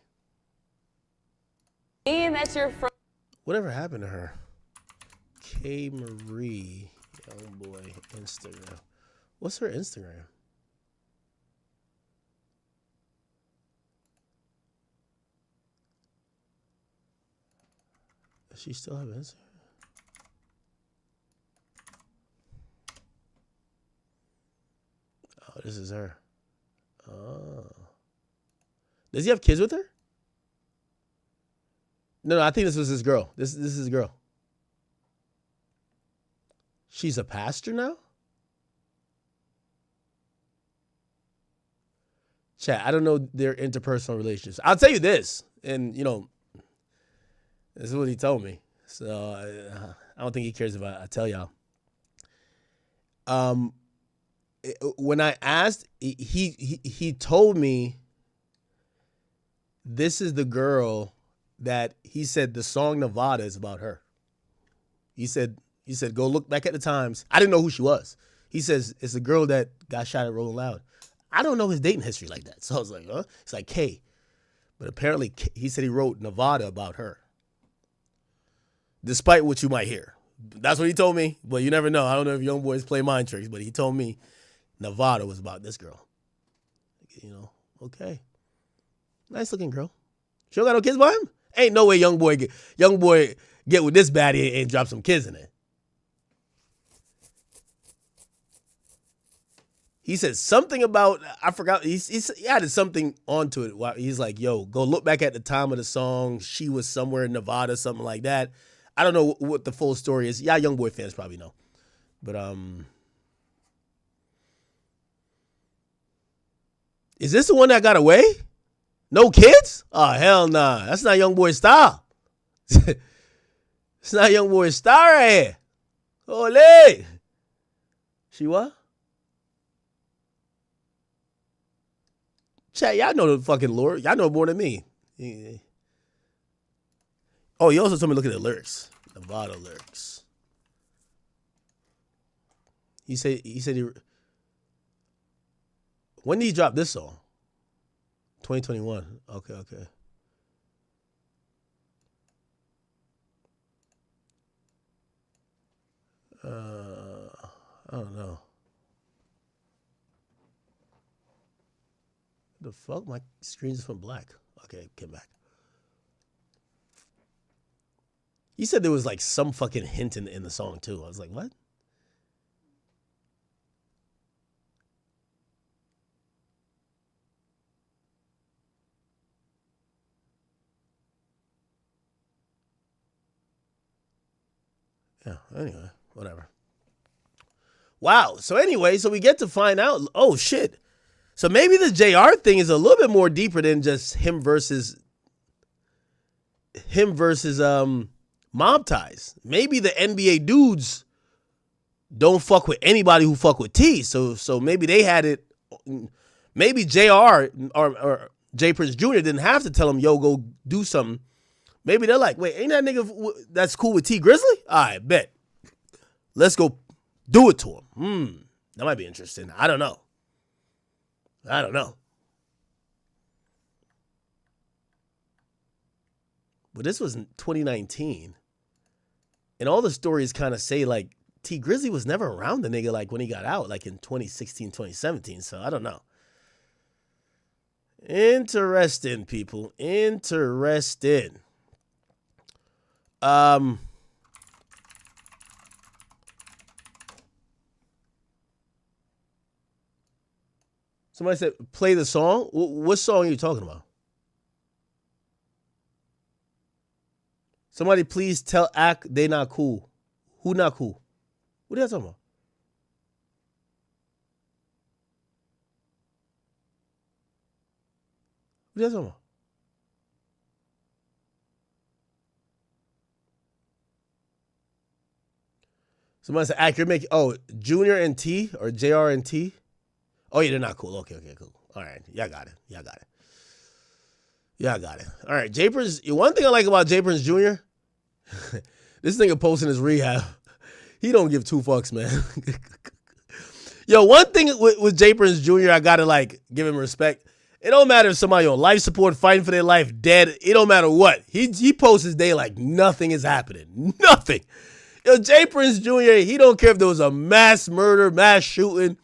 And that's your friend. Whatever happened to her? K Marie, YoungBoy, Instagram. What's her Instagram? Does she still have Instagram? Oh, this is her. Oh. Does he have kids with her? No, I think this was his girl. This is his girl. She's a pastor now? Chat, I don't know their interpersonal relationships. I'll tell you this, and you know, this is what he told me. So I don't think he cares if I tell y'all. When I asked, he told me this is the girl that he said the song Nevada is about her. He said, go look back at the times. I didn't know who she was. He says, it's the girl that got shot at Rolling Loud. I don't know his dating history like that. So I was like, huh? It's like K. But apparently he said he wrote Nevada about her. Despite what you might hear. That's what he told me. But you never know. I don't know if young boys play mind tricks, but he told me Nevada was about this girl. You know, okay. Nice looking girl. She don't got no kids by him? Ain't no way young boy get with this baddie and drop some kids in it. He said something about, I forgot, he added something onto it. He's like, yo, go look back at the time of the song. She was somewhere in Nevada, something like that. I don't know what the full story is. Yeah, young boy fans probably know. But, is this the one that got away? No kids? Oh, hell nah. That's not young boy style. It's not young boy style right here. Ole. She what? Chat, y'all know the fucking lore. Y'all know more than me. Yeah. Oh, he also told me to look at the lyrics. Nevada lyrics. He said when did he drop this song? 2021. Okay. I don't know. The fuck? My screen's from black. Okay, came back. He said there was like some fucking hint in the song too. I was like, what? Yeah, anyway, whatever. Wow. So anyway, so we get to find out, oh shit. So maybe the JR thing is a little bit more deeper than just him versus mob ties. Maybe the NBA dudes don't fuck with anybody who fuck with T. So maybe they had it. Maybe JR or J Prince Jr. didn't have to tell him, yo, go do something. Maybe they're like, wait, ain't that nigga that's cool with T Grizzly? All right, bet. Let's go do it to him. That might be interesting. I don't know. But this was in 2019. And all the stories kind of say like T Grizzly was never around the nigga like when he got out, like in 2016, 2017. So I don't know. Interesting, people. Interesting. Somebody said, play the song. What song are you talking about? Somebody please tell Ack they not cool. Who not cool? What are you talking about? What are you talking about? Somebody said, Ack, you're making, Junior and T or JR and T? Oh, yeah, they're not cool. Okay, cool. All right. Y'all got it. Yeah, I got it. All right, J Prince. One thing I like about J Prince Jr. This nigga posting his rehab. He don't give two fucks, man. Yo, one thing with J Prince Jr. I gotta like give him respect. It don't matter if somebody on life support, fighting for their life, dead. It don't matter what. He posts his day like nothing is happening. Nothing. Yo, J Prince Jr. He don't care if there was a mass murder, mass shooting.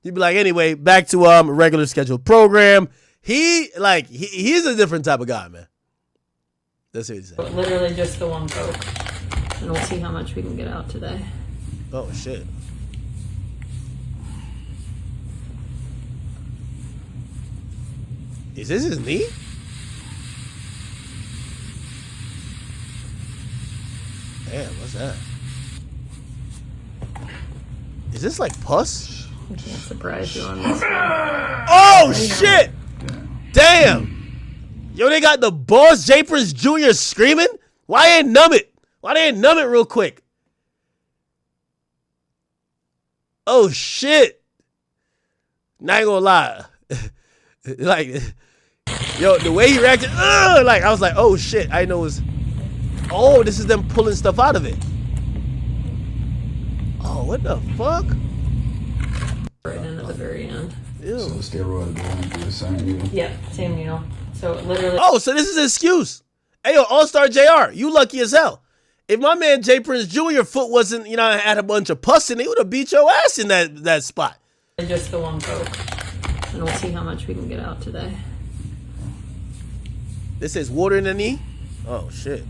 He'd be like, anyway, back to regular scheduled program. He's a different type of guy, man. That's what he said. Literally just the one Coke. And we'll see how much we can get out today. Oh, shit. Is this his knee? Damn, what's that? Is this like pus? I can't surprise you on this one. Oh, shit! Damn! Yo, they got the boss J Prince Jr. screaming? Why ain't numb it? Why they ain't numb it real quick? Oh, shit. Not gonna lie. Like, yo, the way he reacted, like, I was like, oh, shit. I know it was, oh, this is them pulling stuff out of it. Oh, what the fuck? Right in at the very end. Ew. So the steroid going through the same needle? Yeah, same needle. So literally. Oh, so this is an excuse. Hey, yo, Allstar Jr., you lucky as hell. If my man J Prince Jr. foot wasn't, had a bunch of pus in it, he would have beat your ass in that spot. Just the one Coke. And we'll see how much we can get out today. This says water in the knee? Oh, shit.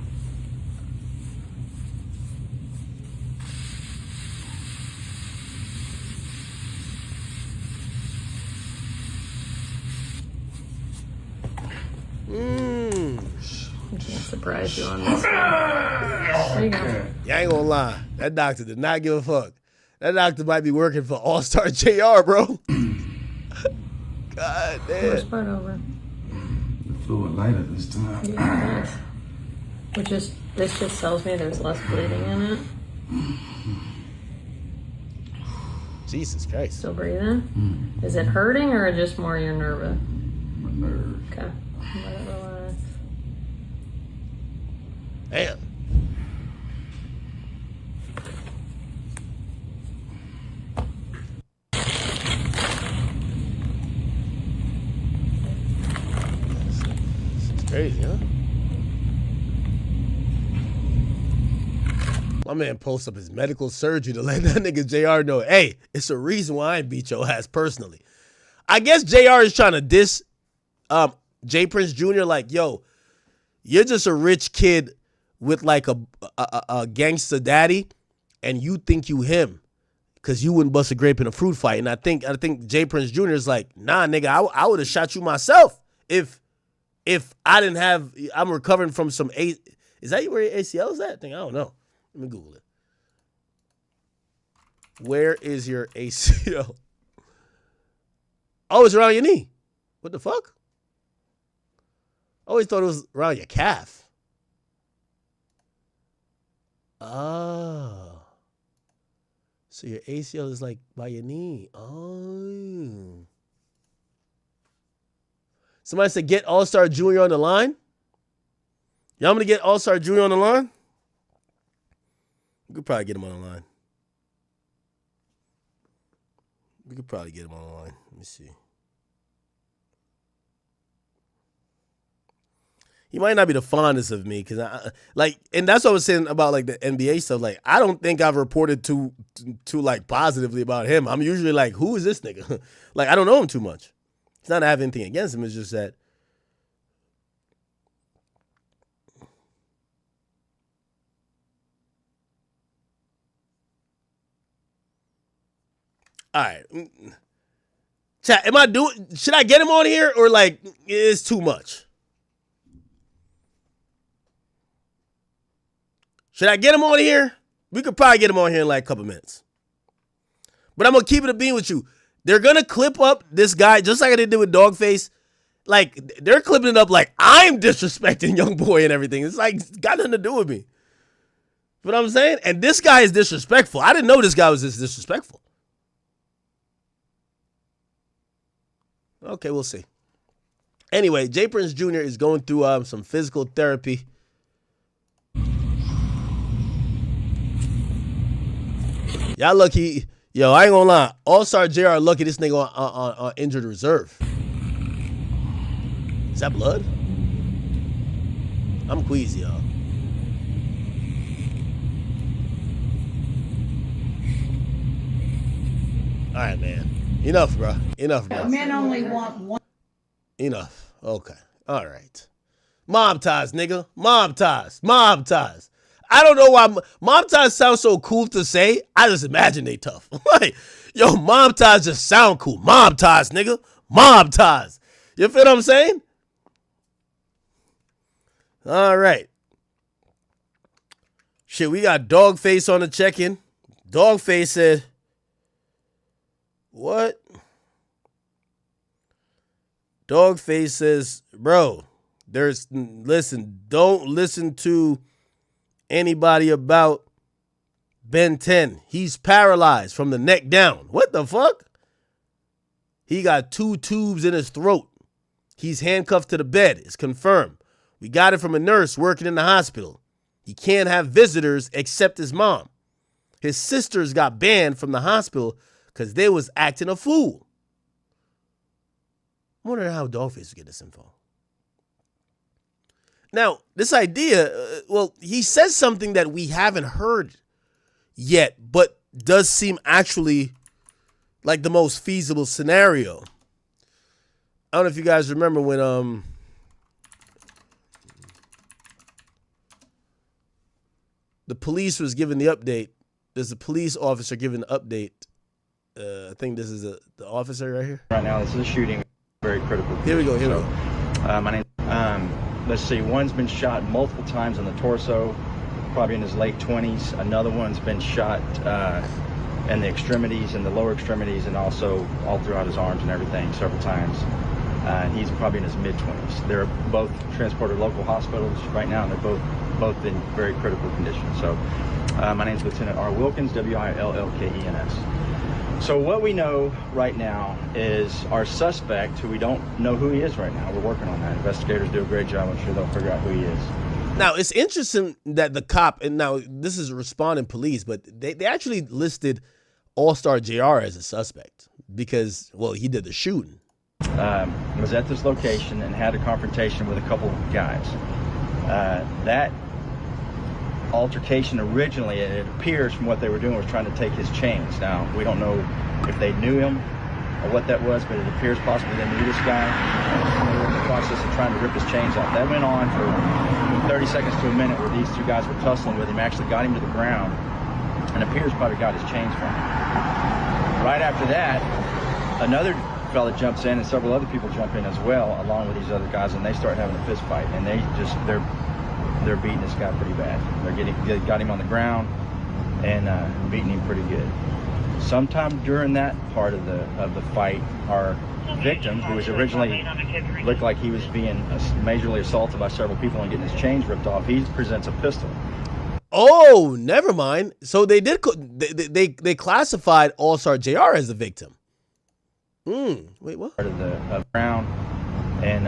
I can't surprise you on this one. There you go. Yeah, I ain't gonna lie. That doctor did not give a fuck. That doctor might be working for Allstar Jr., bro. God damn. First part over. The fluid lighter this time. Yeah, this just tells me there's less bleeding in it. Jesus Christ. Still breathing? Is it hurting or just more your nervous? My nerve. Okay. Let it relax. Damn. This is crazy, huh? My man posts up his medical surgery to let that nigga JR know, hey, it's a reason why I ain't beat your ass personally. I guess JR is trying to diss J Prince Jr. like, yo, you're just a rich kid with like a gangster daddy, and you think you him because you wouldn't bust a grape in a fruit fight. And I think J Prince Jr. is like, nah, nigga, I would have shot you myself if I didn't have. I'm recovering from some Is that where your ACL is at? I think I don't know. Let me Google it. Where is your ACL? Oh, it's around your knee. What the fuck? I always thought it was around your calf. Oh. So your ACL is like by your knee. Oh. Somebody said get Allstar Jr. on the line. Y'all want me to get Allstar Jr. on the line? We could probably get him on the line. We could probably get him on the line. Let me see. He might not be the fondest of me because and that's what I was saying about like the NBA stuff. Like, I don't think I've reported too like positively about him. I'm usually like, who is this nigga? Like, I don't know him too much. It's not having anything against him. It's just that. All right. Chat, should I get him on here or like it's too much? Should I get him on here? We could probably get him on here in like a couple minutes. But I'm going to keep it a bean with you. They're going to clip up this guy just like I did with Dogface. Like, they're clipping it up like I'm disrespecting Young Boy and everything. It's like, it's got nothing to do with me. You know what I'm saying? And this guy is disrespectful. I didn't know this guy was this disrespectful. Okay, we'll see. Anyway, J Prince Jr. is going through some physical therapy. Y'all lucky. Yo, I ain't gonna lie. Allstar Jr. lucky this nigga on injured reserve. Is that blood? I'm queasy, y'all. All right, man. Enough, bro. Enough, bro. Men only want one. Enough. Okay. All right. Mob ties, nigga. Mob ties. Mob ties. I don't know why mob ties sound so cool to say. I just imagine they tough. Like, yo, mob ties just sound cool. Mob ties, nigga. Mob ties. You feel what I'm saying? All right. Shit, we got Dogface on the check-in. Dogface said, what? Dogface says, bro, don't listen to anybody about Ben 10. He's paralyzed from the neck down. What the fuck? He got 2 tubes in his throat. He's handcuffed to the bed. It's confirmed. We got it from a nurse working in the hospital. He can't have visitors except his mom. His sisters got banned from the hospital because they was acting a fool. I'm wondering how Dogface would get this info. Now, this idea, well, he says something that we haven't heard yet, but does seem actually like the most feasible scenario. I don't know if you guys remember when the police was given the update. There's a police officer giving the update. I think this is the officer right here. Right now, this is a shooting. Very critical. Here we go. Here we go. My name. Let's see. One's been shot multiple times on the torso, probably in his late 20s. Another one's been shot in the extremities, in the lower extremities, and also all throughout his arms and everything several times. He's probably in his mid-20s. They're both transported to local hospitals right now, and they're both in very critical condition. So, my name is Lieutenant R. Wilkins, Willkens. So what we know right now is our suspect, who we don't know who he is right now. We're working on that. Investigators do a great job. I'm sure they'll figure out who he is. Now, it's interesting that the cop, and now this is responding police, but they actually listed Allstar Jr. as a suspect because, well, he did the shooting. Was at this location and had a confrontation with a couple of guys. That altercation originally, it appears from what they were doing, was trying to take his chains. Now, we don't know if they knew him or what that was, but it appears possibly they knew this guy. They were in the process of trying to rip his chains off. That went on for 30 seconds to a minute where these two guys were tussling with him, actually got him to the ground, and appears probably got his chains from him. Right after that, another fella jumps in and several other people jump in as well, along with these other guys, and they start having a fist fight, and they're beating this guy pretty bad. They got him on the ground and beating him pretty good. Sometime during that part of the fight, our victim, who was originally looked like he was being majorly assaulted by several people and getting his chains ripped off, he presents a pistol. Oh, never mind. So they they classified Allstar Jr. as the victim. Wait, what? Part of the ground and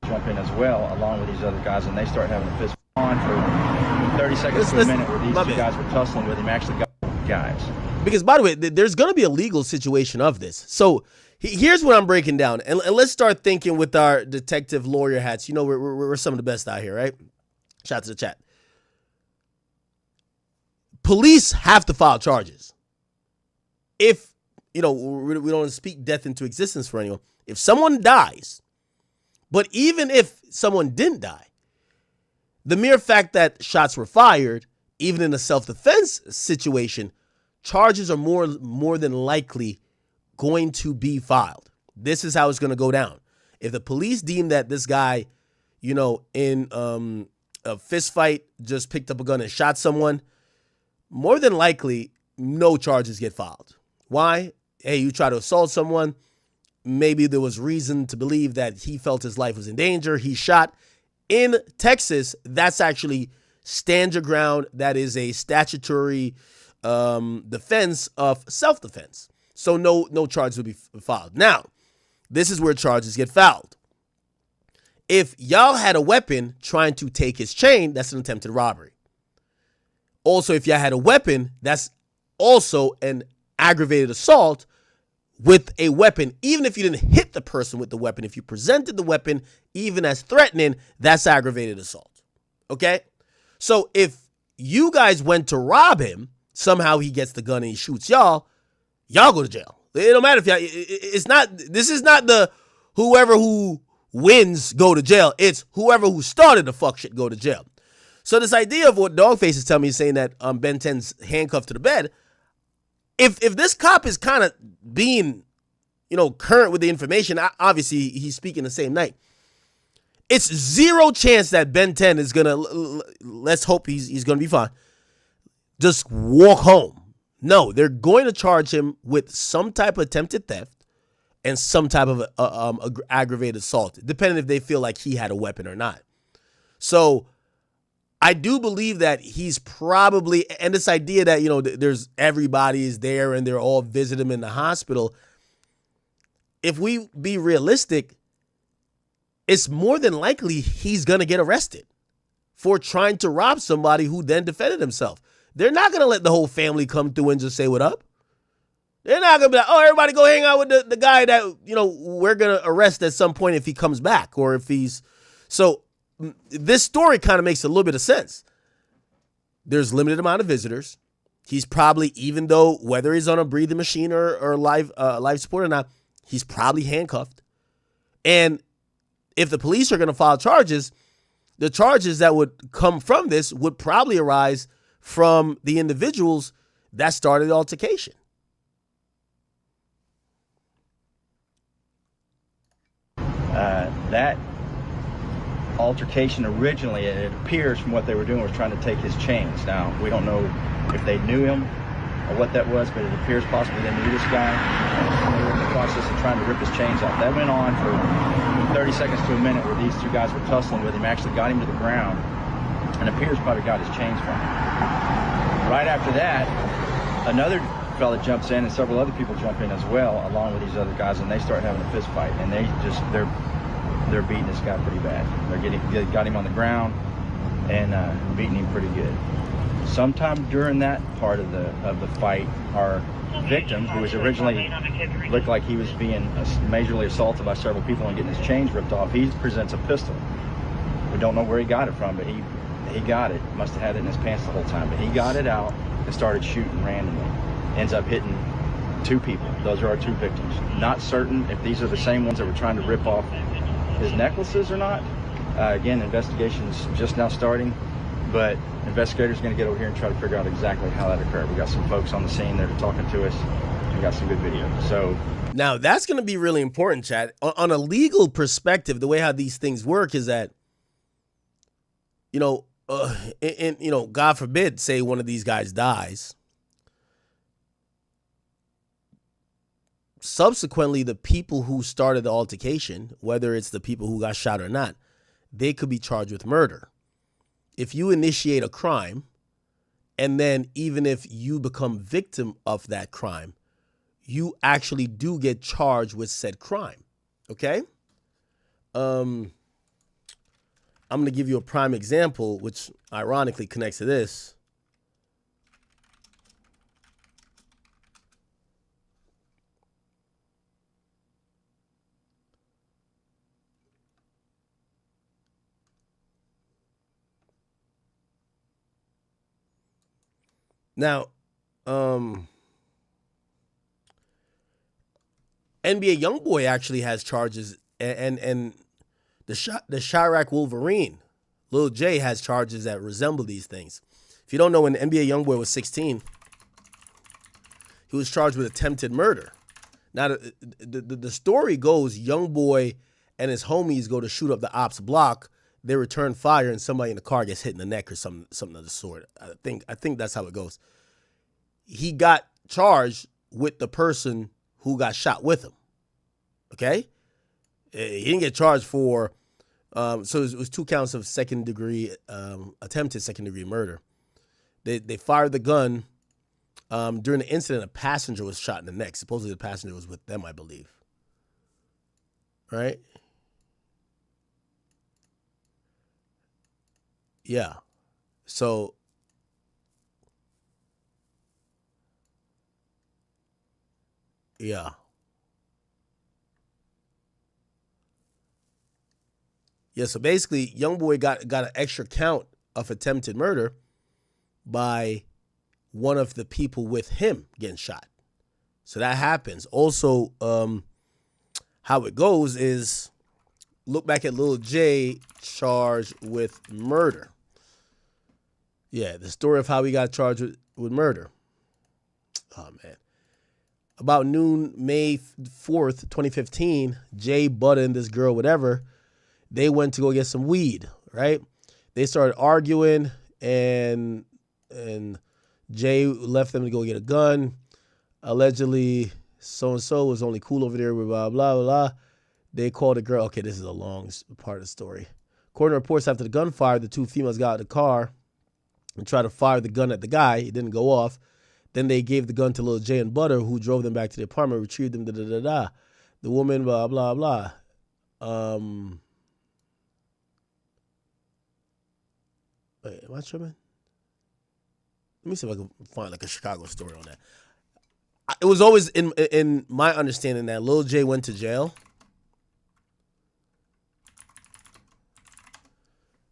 jump in as well, along with these other guys, and they start having a fist on for 30 seconds to a minute where these two guys were tussling with him, actually got guys. Because, by the way, there's going to be a legal situation of this. So here's what I'm breaking down. And let's start thinking with our detective lawyer hats. You know, we're some of the best out here, right? Shout out to the chat. Police have to file charges. If, you know, we don't speak death into existence for anyone. If someone dies, but even if someone didn't die, the mere fact that shots were fired, even in a self-defense situation, charges are more than likely going to be filed. This is how it's going to go down. If the police deem that this guy, you know, in a fist fight, just picked up a gun and shot someone, more than likely, no charges get filed. Why? Hey, you try to assault someone. Maybe there was reason to believe that he felt his life was in danger. He shot. In Texas, that's actually stand your ground. That is a statutory defense of self-defense. So no charges will be filed. Now, this is where charges get filed. If y'all had a weapon trying to take his chain, that's an attempted robbery. Also, if y'all had a weapon, that's also an aggravated assault with a weapon. Even if you didn't hit the person with the weapon, if you presented the weapon even as threatening, that's aggravated assault. Okay? So if you guys went to rob him, somehow he gets the gun and he shoots y'all go to jail. It don't matter if y'all, this is not the whoever who wins go to jail. It's whoever who started the fuck shit go to jail. So this idea of what Dogface is telling me, saying that Ben 10's handcuffed to the bed, if this cop is kind of being, current with the information, obviously he's speaking the same night. It's zero chance that Ben 10 is gonna, let's hope he's gonna be fine, just walk home. No, they're going to charge him with some type of attempted theft and some type of aggravated assault, depending if they feel like he had a weapon or not. So I do believe that he's probably, and this idea that, there's everybody is there and they're all visit him in the hospital. If we be realistic, it's more than likely he's going to get arrested for trying to rob somebody who then defended himself. They're not going to let the whole family come through and just say what up. They're not going to be like, oh, everybody go hang out with the guy that, we're going to arrest at some point if he comes back or if he's. So this story kind of makes a little bit of sense. There's limited amount of visitors. He's probably, even though whether he's on a breathing machine or life support or not, he's probably handcuffed. And if the police are going to file charges, the charges that would come from this would probably arise from the individuals that started the altercation. That altercation originally, it appears from what they were doing, was trying to take his chains. Now, we don't know if they knew him or what that was, but it appears possibly they knew this guy. They were in the process of trying to rip his chains off. That went on for 30 seconds to a minute where these two guys were tussling with him, actually got him to the ground, and appears probably got his chains from him. Right after that, another fella jumps in and several other people jump in as well, along with these other guys, and they start having a fist fight, and they're beating this guy pretty bad. They got him on the ground and beating him pretty good. Sometime during that part of the fight, our victim, who was originally looked like he was being majorly assaulted by several people and getting his chains ripped off, he presents a pistol. We don't know where he got it from, but he got it. Must have had it in his pants the whole time, but he got it out and started shooting randomly. Ends up hitting two people. Those are our two victims. Not certain if these are the same ones that were trying to rip off his necklaces or not. Again, investigation's just now starting, but investigators are going to get over here and try to figure out exactly how that occurred. We got some folks on the scene that are talking to us. We got some good video. So now that's going to be really important, Chad. On a legal perspective, the way how these things work is that, God forbid, say one of these guys dies. Subsequently, the people who started the altercation, whether it's the people who got shot or not, they could be charged with murder. If you initiate a crime, and then even if you become victim of that crime, you actually do get charged with said crime. Okay? I'm going to give you a prime example, which ironically connects to this. Now, NBA Youngboy actually has charges, and the Chirac Wolverine, Lil J, has charges that resemble these things. If you don't know, when NBA Youngboy was 16, he was charged with attempted murder. Now, the story goes, Youngboy and his homies go to shoot up the ops block. They return fire, and somebody in the car gets hit in the neck or something of the sort. I think that's how it goes. He got charged with the person who got shot with him. Okay? He didn't get charged for, so it was 2 counts of attempted second-degree murder. They fired the gun. During the incident, a passenger was shot in the neck. Supposedly the passenger was with them, I believe. Right? Yeah. So yeah. Yeah, so basically YoungBoy got an extra count of attempted murder by one of the people with him getting shot. So that happens. Also, how it goes is look back at Lil J charged with murder. Yeah, the story of how he got charged with murder. Oh, man. About noon, May 4th, 2015, Jay, Butter, and this girl, whatever, they went to go get some weed, right? They started arguing, and Jay left them to go get a gun. Allegedly, so-and-so was only cool over there with blah, blah, blah. They called the girl. Okay, this is a long part of the story. According to reports, after the gunfire, the two females got out of the car and tried to fire the gun at the guy. It didn't go off. Then they gave the gun to Lil J and Butter, who drove them back to the apartment, retrieved them, da-da-da-da. The woman, blah, blah, blah. Wait, am I tripping? Let me see if I can find like a Chicago story on that. It was always in my understanding that Lil J went to jail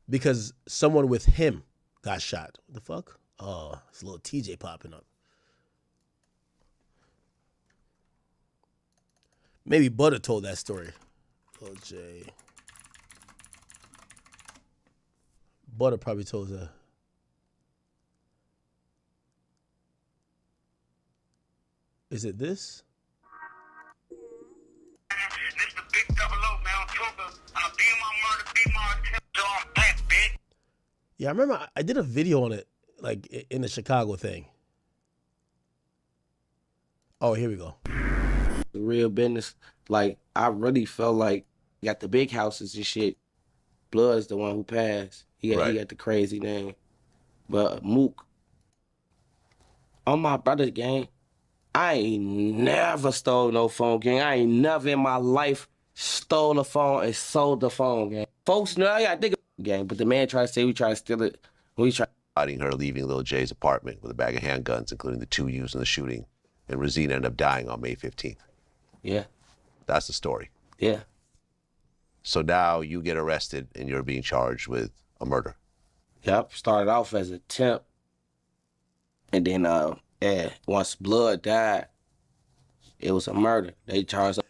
because someone with him got shot. What the fuck? Oh, it's a little TJ popping up. Maybe Butter told that story. Lil J. Butter probably told that. Is it this? Yeah, I remember I did a video on it, like in the Chicago thing. Oh, here we go. The real business. Like, I really felt like you got the big houses and shit. Blood's the one who passed. He got the crazy name. But Mook, on my brother's gang, I ain't never stole no phone, gang. I ain't never in my life stole a phone and sold the phone, gang. Folks know I got think gang, but the man tried to say we tried to steal it. We tried Hiding her leaving Lil J's apartment with a bag of handguns, including the two used in the shooting, and Rosina ended up dying on May 15th. Yeah. That's the story. Yeah. So now you get arrested and you're being charged with a murder. Yep. Started off as an attempt. And then once Blood died, it was a murder. They charged.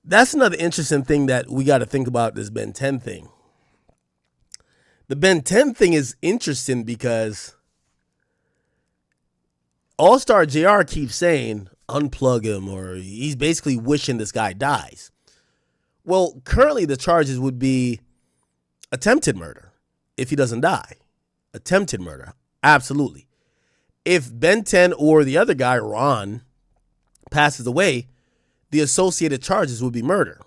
That's another interesting thing that we got to think about, this Ben 10 thing. The Ben 10 thing is interesting because Allstar Jr. keeps saying unplug him, or he's basically wishing this guy dies. Well, currently the charges would be attempted murder if he doesn't die. Attempted murder, absolutely. If Ben 10 or the other guy, Ron, passes away, the associated charges would be murder.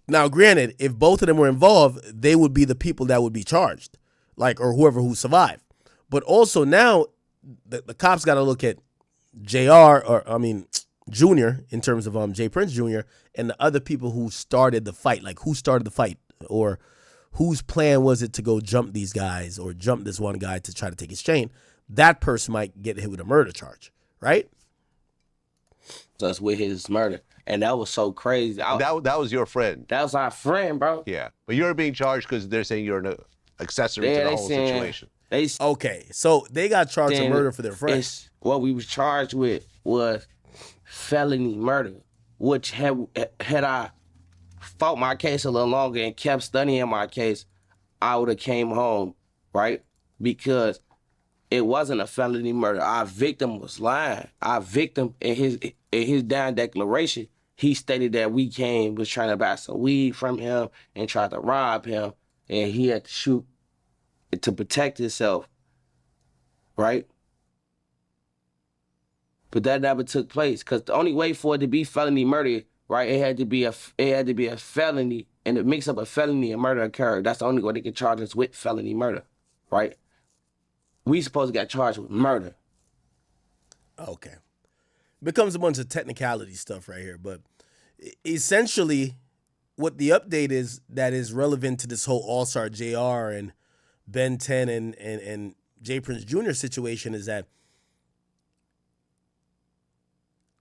Now, granted, if both of them were involved, they would be the people that would be charged, like, or whoever who survived. But also now, the cops got to look at Junior, in terms of J Prince Jr., and the other people who started the fight, like who started the fight, or whose plan was it to go jump these guys or jump this one guy to try to take his chain. That person might get hit with a murder charge, right? Us with his murder. And that was so crazy. That was your friend. That was our friend, bro. Yeah. But you're being charged because they're saying you're an accessory to the whole situation. Okay, so they got charged with murder for their friend. What we was charged with was felony murder, which had I fought my case a little longer and kept studying my case, I would have came home, right? Because it wasn't a felony murder. Our victim was lying. Our victim, in his down declaration, he stated that was trying to buy some weed from him and tried to rob him, and he had to shoot to protect himself, right? But that never took place, because the only way for it to be felony murder, right, it had to be a felony, and the mix up of felony and murder occurred. That's the only way they could charge us with felony murder, right? We supposed to get charged with murder. Okay. Becomes a bunch of technicality stuff right here, but essentially what the update is that is relevant to this whole Allstar Jr. and Ben 10 and J Prince Jr. situation is that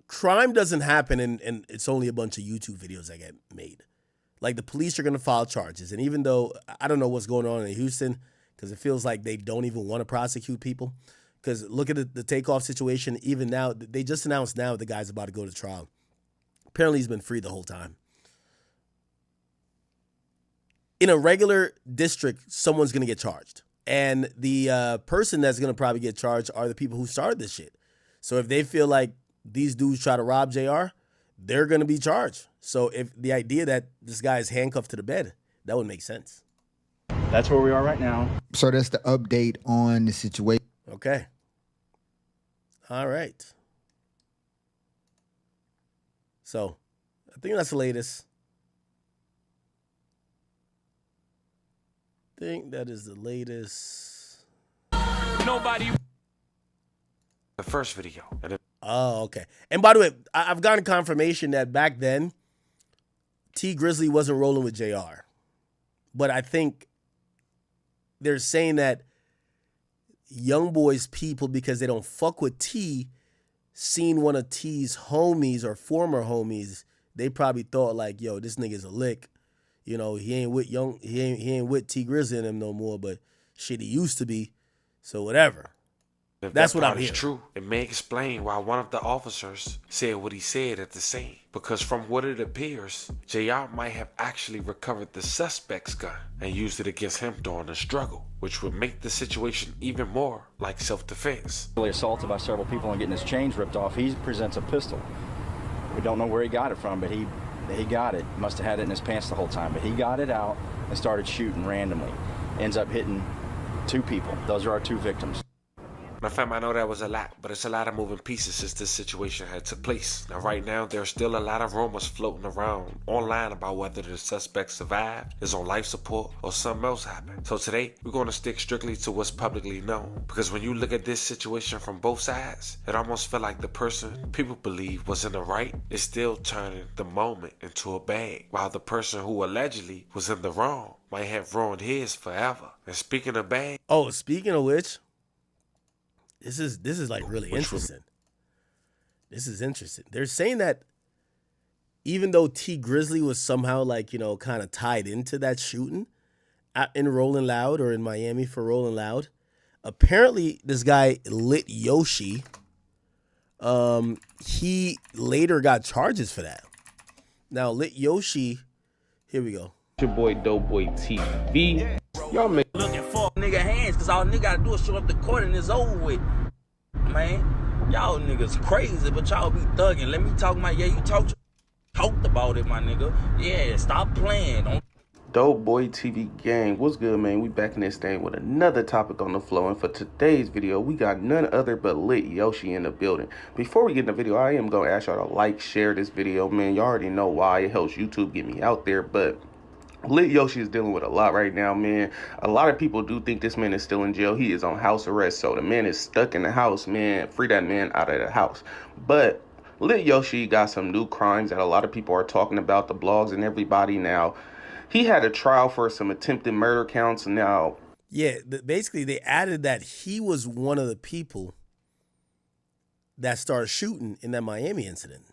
crime doesn't happen and it's only a bunch of YouTube videos that get made. Like, the police are going to file charges. And even though I don't know what's going on in Houston, because it feels like they don't even want to prosecute people. Because look at the Takeoff situation. Even now, they just announced now the guy's about to go to trial. Apparently, he's been free the whole time. In a regular district, someone's going to get charged. And the person that's going to probably get charged are the people who started this shit. So if they feel like these dudes try to rob JR, they're going to be charged. So if the idea that this guy is handcuffed to the bed, that would make sense. That's where we are right now. So that's the update on the situation. Okay. All right. So I think that's the latest. I think that is the latest. Nobody. The first video. Oh, okay. And by the way, I've gotten confirmation that back then, T Grizzly wasn't rolling with JR. But I think they're saying that Young Boy's people, because they don't fuck with T, seen one of T's homies or former homies, they probably thought like, yo, this nigga's a lick. You know, he ain't with he ain't with T Grizzly and him no more, but shit, he used to be. So whatever. If That's that what part I'm is hearing. true, it may explain why one of the officers said what he said at the scene. Because from what it appears, JR might have actually recovered the suspect's gun and used it against him during the struggle, which would make the situation even more like self-defense. Really assaulted by several people and getting his chains ripped off. He presents a pistol. We don't know where he got it from, but he got it. Must have had it in his pants the whole time, but he got it out and started shooting randomly. Ends up hitting 2 people. Those are our 2 victims. Now, fam, I know that was a lot, but it's a lot of moving pieces since this situation had took place. Now, right now, there's still a lot of rumors floating around online about whether the suspect survived, is on life support, or something else happened. So today, we're going to stick strictly to what's publicly known. Because when you look at this situation from both sides, it almost felt like the person people believe was in the right is still turning the moment into a bag, while the person who allegedly was in the wrong might have ruined his forever. And speaking of bag... Oh, speaking of which... This is like really interesting. This is interesting. They're saying that even though T Grizzly was somehow like, you know, kind of tied into that shooting in Rolling Loud or in Miami for Rolling Loud, apparently this guy Lit Yoshi, he later got charges for that. Now Lit Yoshi, here we go. Your boy Doughboy TV. Y'all make looking for nigga hands, cause all nigga gotta do is show up to court and it's over with. Man, y'all niggas crazy, but y'all be thugging. Let me talk you talked about it, my nigga. Yeah, stop playing. Doughboy TV gang, what's good, man? We back in this thing with another topic on the flow, and for today's video, we got none other but Lit Yoshi in the building. Before we get in the video, I am gonna ask y'all to like, share this video, man. You already know why. It helps YouTube get me out there, but Lit Yoshi is dealing with a lot right now, man. A lot of people do think this man is still in jail. He is on house arrest, so the man is stuck in the house, man. Free that man out of the house. But Lit Yoshi got some new crimes that a lot of people are talking about, the blogs and everybody now. He had a trial for some attempted murder counts now. Yeah, basically they added that he was one of the people that started shooting in that Miami incident.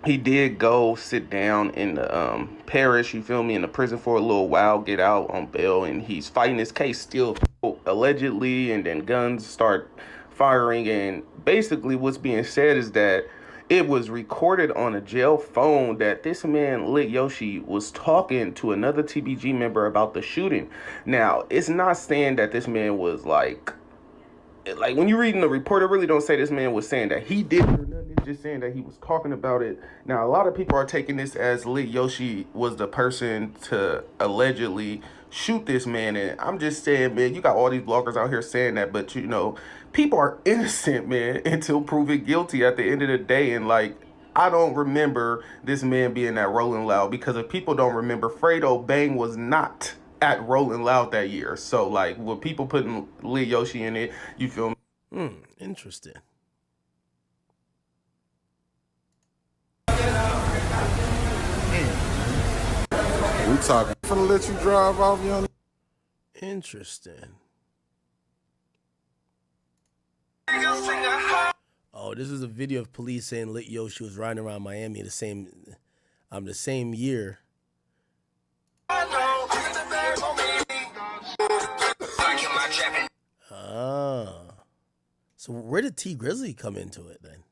He did go sit down in the parish, you feel me, in the prison for a little while, get out on bail, and he's fighting his case still, allegedly, and then guns start firing, and basically what's being said is that it was recorded on a jail phone that this man, Lit Yoshi, was talking to another TBG member about the shooting. Now, it's not saying that this man was like when you're reading the report, it really don't say this man was saying that he did it or nothing. It's just saying that he was talking about it. Now, a lot of people are taking this as Lit Yoshi was the person to allegedly shoot this man. And I'm just saying, man, you got all these bloggers out here saying that, but you know, people are innocent, man, until proven guilty at the end of the day. And like, I don't remember this man being at Rolling Loud, because if people don't remember, Fredo Bang was not at Rolling Loud that year. So like, with people putting Lit Yoshi in it, you feel me? Interesting. We talking. I'm finna let you drive off, young. Interesting. Oh, this is a video of police saying Lit Yoshi was riding around Miami the same year. Ah. So where did T Grizzly come into it then?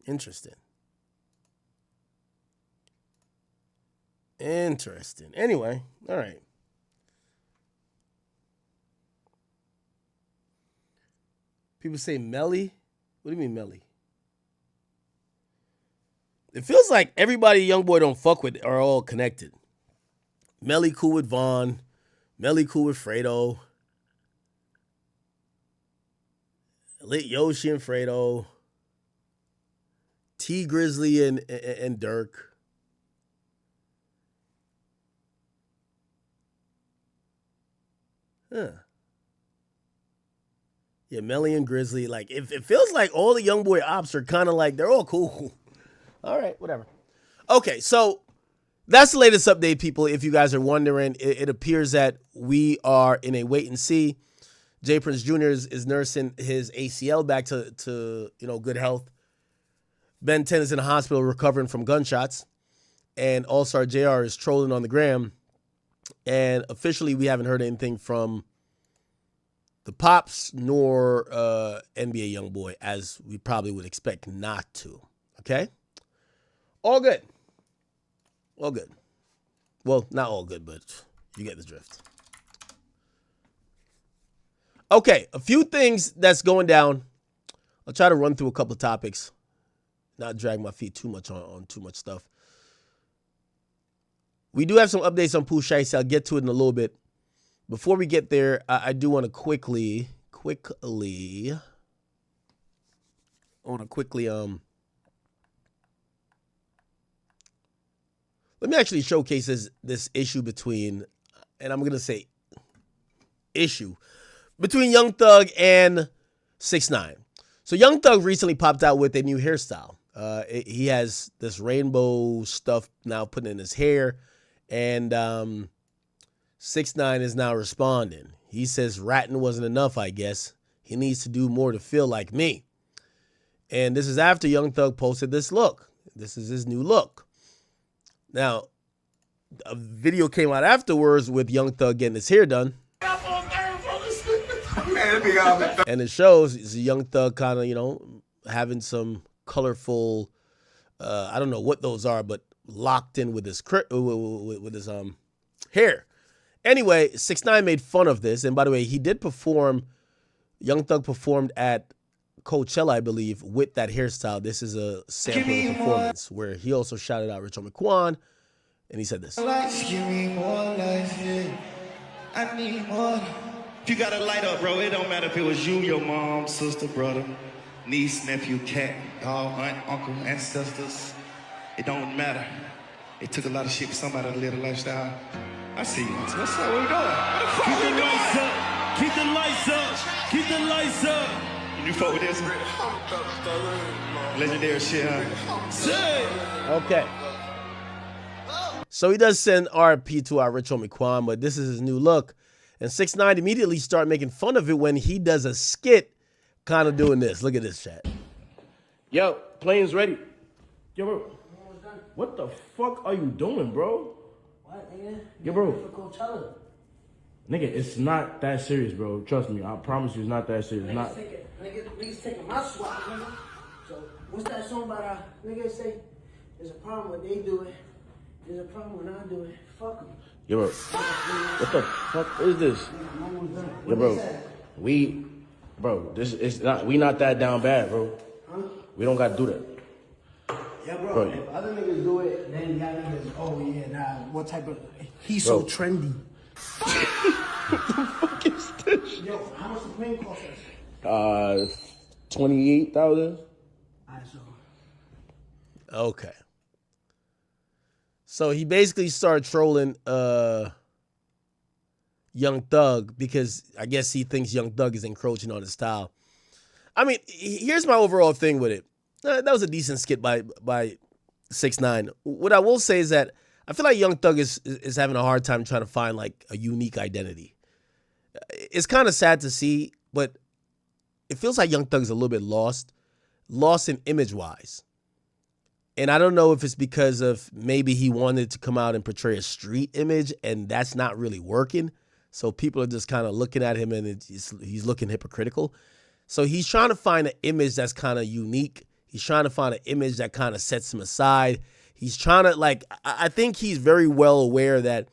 Interesting. Interesting. Anyway, all right. People say Melly. What do you mean Melly? It feels like everybody Young Boy don't fuck with are all connected. Melly cool with Vaughn. Melly cool with Fredo. Lit Yoshi and Fredo. T Grizzly and Dirk. Huh. Yeah, Melly and Grizzly. Like, it feels like all the Young Boy ops are kind of like, they're all cool. All right, whatever. Okay, so that's the latest update, people. If you guys are wondering, it appears that we are in a wait and see. J Prince Jr. is nursing his ACL back to good health. Ben 10 is in the hospital recovering from gunshots. And Allstar Jr. is trolling on the gram. And officially, we haven't heard anything from the Pops nor NBA Youngboy, as we probably would expect not to. Okay? All good. All good. Well, not all good, but you get the drift. Okay, a few things that's going down. I'll try to run through a couple of topics. Not drag my feet too much on too much stuff. We do have some updates on Pooh Shiesty. I'll get to it in a little bit. Before we get there, I do want to quickly let me actually showcase this issue between, and I'm going to say issue, between Young Thug and 6ix9ine. So Young Thug recently popped out with a new hairstyle. He has this rainbow stuff now put in his hair, and 6ix9ine is now responding. He says ratting wasn't enough, I guess. He needs to do more to feel like me. And this is after Young Thug posted this look. This is his new look. Now, a video came out afterwards with Young Thug getting his hair done. And it shows Young Thug kind of, having some colorful, I don't know what those are, but locked in with his hair. Anyway, 6ix9ine made fun of this. And by the way, he did perform, Young Thug performed at Coachella, I believe, with that hairstyle. This is a sample of the performance where he also shouted out Rich Homie Quan, and he said this. Give me more life, yeah. I need more. If you got to light up, bro, it don't matter if it was you, your mom, sister, brother, niece, nephew, cat, dog, aunt, uncle, ancestors. It don't matter. It took a lot of shit for somebody to live a lifestyle. I see you. What's up? What we doing? Keep the lights up. Keep the lights up. Keep the lights up. You fuck with this? Legendary shit, huh? Okay. So he does send RP to our Rich Homie Quan, but this is his new look. And 6ix9ine immediately started making fun of it when he does a skit kind of doing this. Look at this, chat. Yo, plane's ready. Yo, bro. What the fuck are you doing, bro? What, nigga? Yo, bro. For Coachella. Nigga, it's not that serious, bro. Trust me. I promise you it's not that serious. Niggas taking my swap, nigga. So, what's that song about niggas say, there's a problem when they do it. There's a problem when I do it. Fuck them. Yo, bro. What the fuck is this? Yo, bro. We not that down bad, bro. Huh? We don't gotta do that. Yeah, bro. If other niggas do it, then y'all niggas, oh yeah, nah, what type of, he's so trendy. What the fuck is this? Yo, how much the plane cost us? 28,000. Okay. So he basically started trolling Young Thug because I guess he thinks Young Thug is encroaching on his style. I mean, here's my overall thing with it. That was a decent skit by 6ix9ine. What I will say is that I feel like Young Thug is having a hard time trying to find like a unique identity. It's kind of sad to see, but it feels like Young Thug's a little bit lost in image-wise. And I don't know if it's because of maybe he wanted to come out and portray a street image, and that's not really working. So people are just kind of looking at him, and he's looking hypocritical. So he's trying to find an image that's kind of unique. He's trying to find an image that kind of sets him aside. He's trying to, like, I think he's very well aware that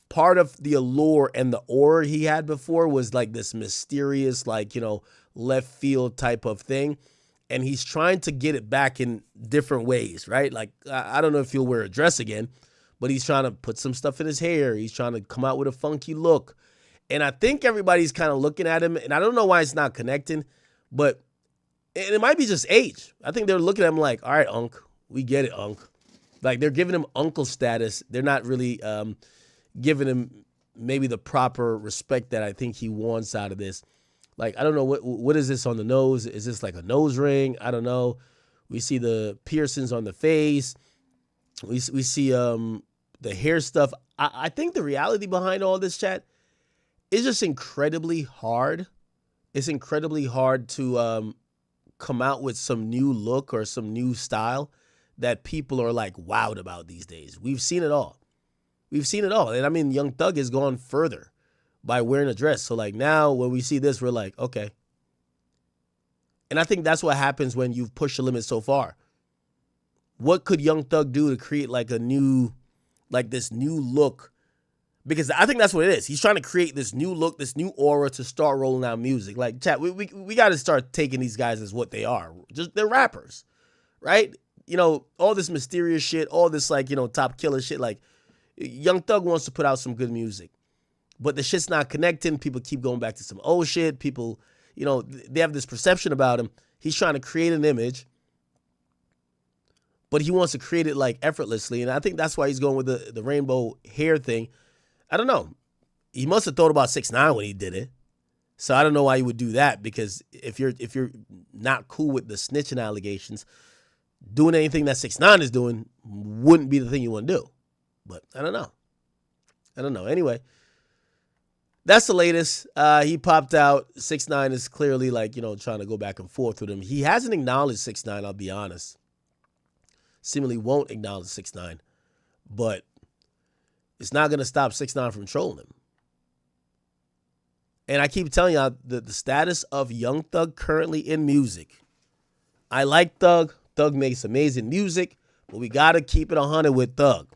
part of the allure and the aura he had before was like this mysterious, like, you know, left field type of thing. And he's trying to get it back in different ways, right? Like, I don't know if he'll wear a dress again, but he's trying to put some stuff in his hair. He's trying to come out with a funky look. And I think everybody's kind of looking at him, and I don't know why it's not connecting, but it might be just age. I think they're looking at him like, all right, Unc, we get it, Unc. Like, they're giving him uncle status. They're not really giving him maybe the proper respect that I think he wants out of this. Like, I don't know, what is this on the nose? Is this like a nose ring? I don't know. We see the piercings on the face. We see the hair stuff. I think the reality behind all this, chat, is just incredibly hard. It's incredibly hard to come out with some new look or some new style that people are like wowed about these days. We've seen it all. We've seen it all. And I mean, Young Thug has gone further by wearing a dress. So like now when we see this, we're like, okay. And I think that's what happens when you've pushed the limit so far. What could Young Thug do to create like a new, like this new look? Because I think that's what it is. He's trying to create this new look, this new aura to start rolling out music. Like, chat, we got to start taking these guys as what they are. Just, they're rappers, right? You know, all this mysterious shit, all this like, you know, top killer shit. Like, Young Thug wants to put out some good music, but the shit's not connecting. People keep going back to some old shit. People, you know, they have this perception about him. He's trying to create an image, but he wants to create it like effortlessly. And I think that's why he's going with the rainbow hair thing. I don't know. He must have thought about 6ix9ine when he did it. So I don't know why he would do that, because if you're not cool with the snitching allegations, doing anything that 6ix9ine is doing wouldn't be the thing you want to do. But I don't know. Anyway, that's the latest. He popped out. 6ix9ine is clearly like, you know, trying to go back and forth with him. He hasn't acknowledged 6ix9ine, I'll be honest. Seemingly won't acknowledge 6ix9ine. But it's not going to stop 6ix9ine from trolling him. And I keep telling y'all the status of Young Thug currently in music. I like Thug. Thug makes amazing music, but we got to keep it 100 with Thug.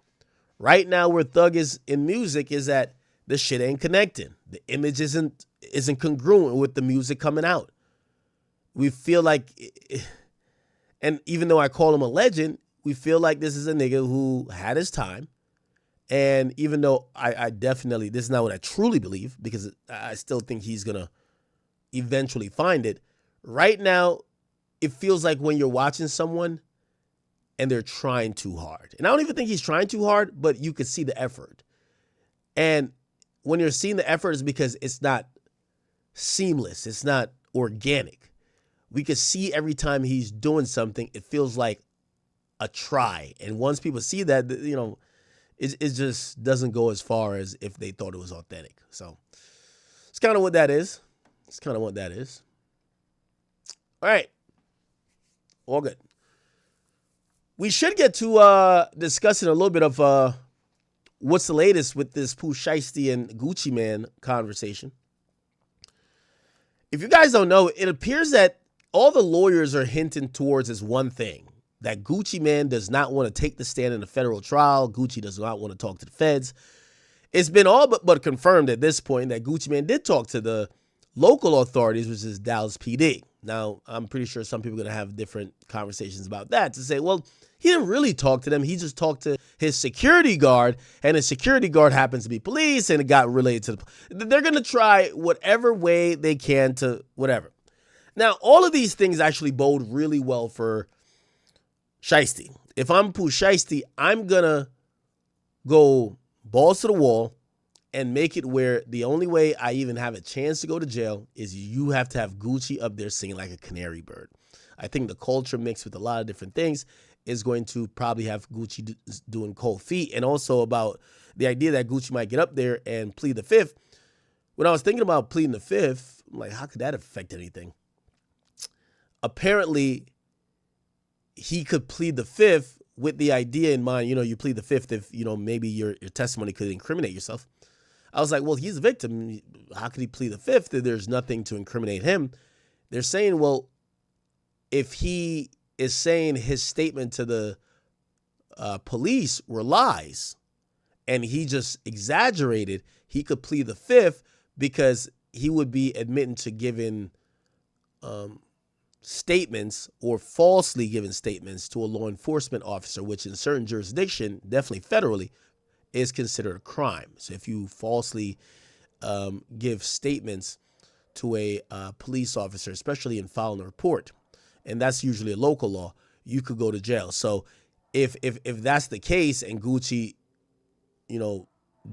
Right now where Thug is in music is that the shit ain't connecting. The image isn't congruent with the music coming out. We feel like, and even though I call him a legend, we feel like this is a nigga who had his time. And even though I definitely, this is not what I truly believe, because I still think he's going to eventually find it. Right now, it feels like when you're watching someone and they're trying too hard. And I don't even think he's trying too hard, but you could see the effort. And when you're seeing the effort, it's because it's not seamless. It's not organic. We could see every time he's doing something, it feels like a try. And once people see that, you know, it just doesn't go as far as if they thought it was authentic. So it's kind of what that is. All right. All good. We should get to discussing a little bit of what's the latest with this Pooh, Shiesty, and Gucci Man conversation. If you guys don't know, it appears that all the lawyers are hinting towards is one thing. That Gucci Man does not want to take the stand in a federal trial. Gucci does not want to talk to the feds. It's been all but confirmed at this point that Gucci Man did talk to the local authorities, which is Dallas PD. Now, I'm pretty sure some people are going to have different conversations about that to say, well, he didn't really talk to them. He just talked to his security guard, and his security guard happens to be police, and it got related to the... They're going to try whatever way they can to whatever. Now, all of these things actually bode really well for Shiesty. If I'm Pooh Shiesty, I'm going to go balls to the wall and make it where the only way I even have a chance to go to jail is you have to have Gucci up there singing like a canary bird. I think the culture mixed with a lot of different things. is going to probably have Gucci doing cold feet, and also about the idea that Gucci might get up there and plead the fifth. When I was thinking about pleading the fifth, I'm like, how could that affect anything? Apparently, he could plead the fifth with the idea in mind, you plead the fifth if, maybe your testimony could incriminate yourself. I was like, well, he's a victim. How could he plead the fifth if there's nothing to incriminate him? They're saying, well, if he is saying his statement to the police were lies and he just exaggerated, he could plead the fifth because he would be admitting to giving statements or falsely given statements to a law enforcement officer, which in certain jurisdiction, definitely federally, is considered a crime. So if you falsely give statements to a police officer, especially in filing a report, and that's usually a local law, you could go to jail. So if that's the case and Gucci,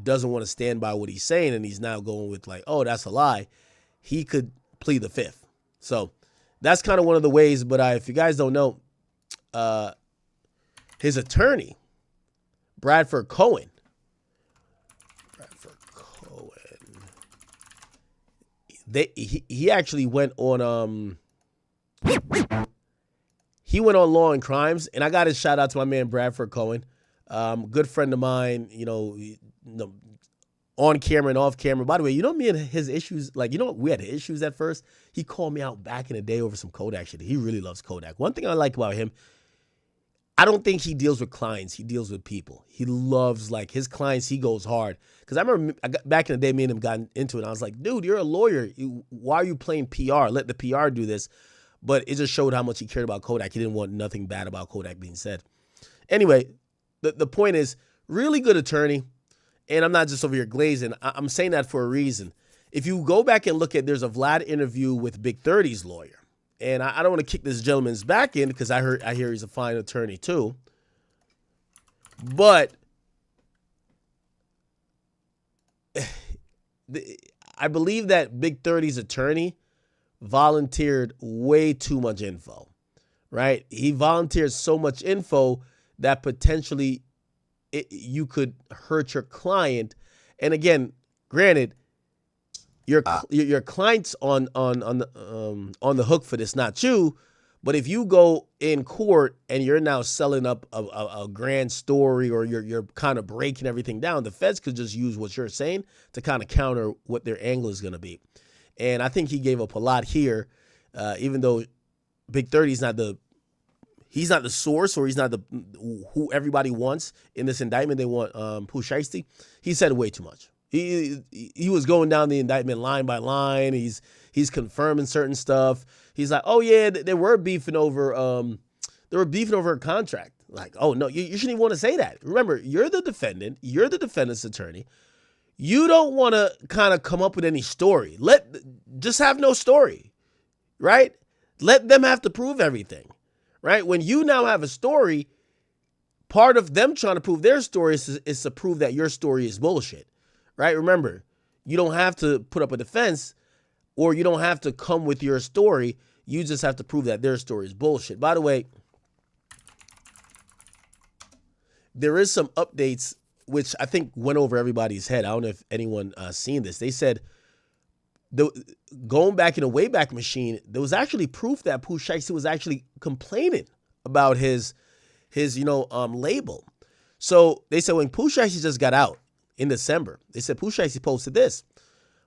doesn't want to stand by what he's saying and he's now going with like, oh, that's a lie, he could plead the fifth. So that's kind of one of the ways. But if you guys don't know, his attorney, Bradford Cohen, he actually went on Law and Crimes, and I got to shout out to my man Bradford Cohen, good friend of mine, on camera and off camera. By the way, me and his issues, we had issues at first. He called me out back in the day over some Kodak shit. He really loves Kodak. One thing I like about him, I don't think he deals with clients. He deals with people. He loves, his clients, he goes hard. Because I remember back in the day, me and him got into it. And I was like, dude, you're a lawyer. Why are you playing PR? Let the PR do this. But it just showed how much he cared about Kodak. He didn't want nothing bad about Kodak being said. Anyway, the point is, really good attorney. And I'm not just over here glazing. I'm saying that for a reason. If you go back and look at, there's a Vlad interview with Big 30's lawyer. And I don't want to kick this gentleman's back in because I hear he's a fine attorney too. But I believe that Big 30's attorney volunteered way too much info, right? He volunteered so much info that potentially you could hurt your client. And again, granted, your client's on the hook for this, not you. But if you go in court and you're now selling up a grand story, or you're kind of breaking everything down, the feds could just use what you're saying to kind of counter what their angle is going to be. And I think he gave up a lot here, even though Big 30's he's not the source, or he's not who everybody wants in this indictment. They want Pooh Shiesty. He said way too much. He was going down the indictment line by line. He's confirming certain stuff. He's like, oh yeah, they were beefing over a contract. Like, oh no, you shouldn't even want to say that. Remember, you're the defendant. You're the defendant's attorney. You don't want to kind of come up with any story. Just have no story, right? Let them have to prove everything, right? When you now have a story, part of them trying to prove their story is to prove that your story is bullshit, right? Remember, you don't have to put up a defense, or you don't have to come with your story. You just have to prove that their story is bullshit. By the way, there is some updates which I think went over everybody's head. I don't know if anyone seen this. They said, going back in a Wayback Machine, there was actually proof that Pooh Shiesty was actually complaining about his label. So they said when Pooh Shiesty just got out in December, they said Pooh Shiesty posted this: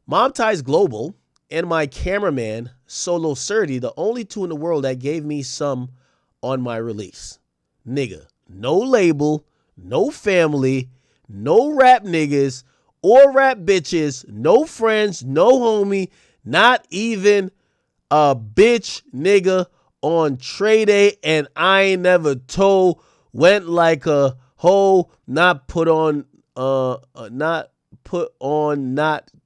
Mob Ties Global and my cameraman Solo Surdy, the only two in the world that gave me some on my release. Nigga, no label, no family, no rap niggas or rap bitches, no friends, no homie, not even a bitch nigga on Trade Day, and I ain't never told, went like a hoe, not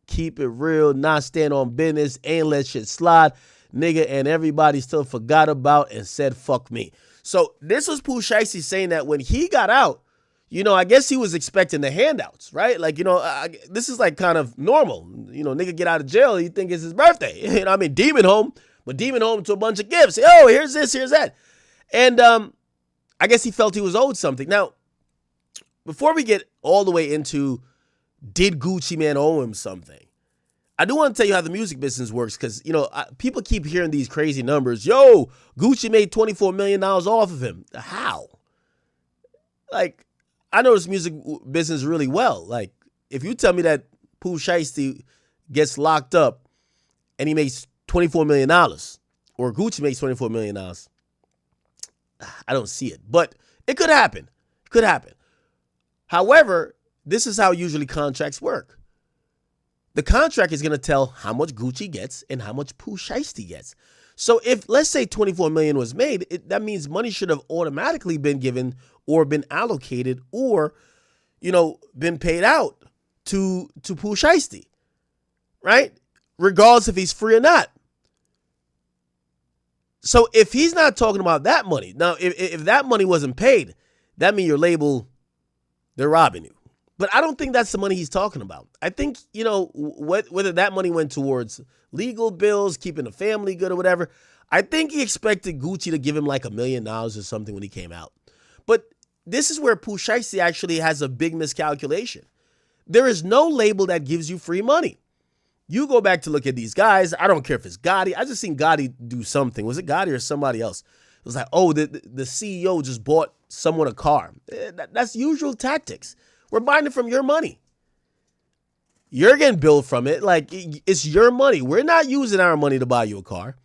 keep it real, not stand on business, ain't let shit slide, nigga, and everybody still forgot about and said fuck me. So this was Pooh Shiesty saying that when he got out, I guess he was expecting the handouts, right? Like, this is like kind of normal. Nigga get out of jail, you think it's his birthday. Demon home, but Demon home to a bunch of gifts. Oh, here's this, here's that. And I guess he felt he was owed something. Now, before we get all the way into did Gucci Mane owe him something, I do want to tell you how the music business works because, people keep hearing these crazy numbers. Yo, Gucci made $24 million off of him. How? Like, I know this music business really well. Like, if you tell me that Pooh Shiesty gets locked up and he makes $24 million or Gucci makes $24 million, I don't see it. But it could happen. It could happen. However, this is how usually contracts work. The contract is going to tell how much Gucci gets and how much Pooh Shiesty gets. So if, let's say, $24 million was made, that means money should have automatically been given or been allocated or, been paid out to Pooh Shiesty, right? Regardless if he's free or not. So if he's not talking about that money, now, if that money wasn't paid, that means your label, they're robbing you. But I don't think that's the money he's talking about. I think, whether that money went towards legal bills, keeping the family good or whatever, I think he expected Gucci to give him like $1 million or something when he came out. But this is where Pooh Shiesty actually has a big miscalculation. There is no label that gives you free money. You go back to look at these guys. I don't care if it's Gotti. I just seen Gotti do something. Was it Gotti or somebody else? It was like, the CEO just bought someone a car. That's usual tactics. We're buying it from your money. You're getting billed from it. Like, it's your money. We're not using our money to buy you a car.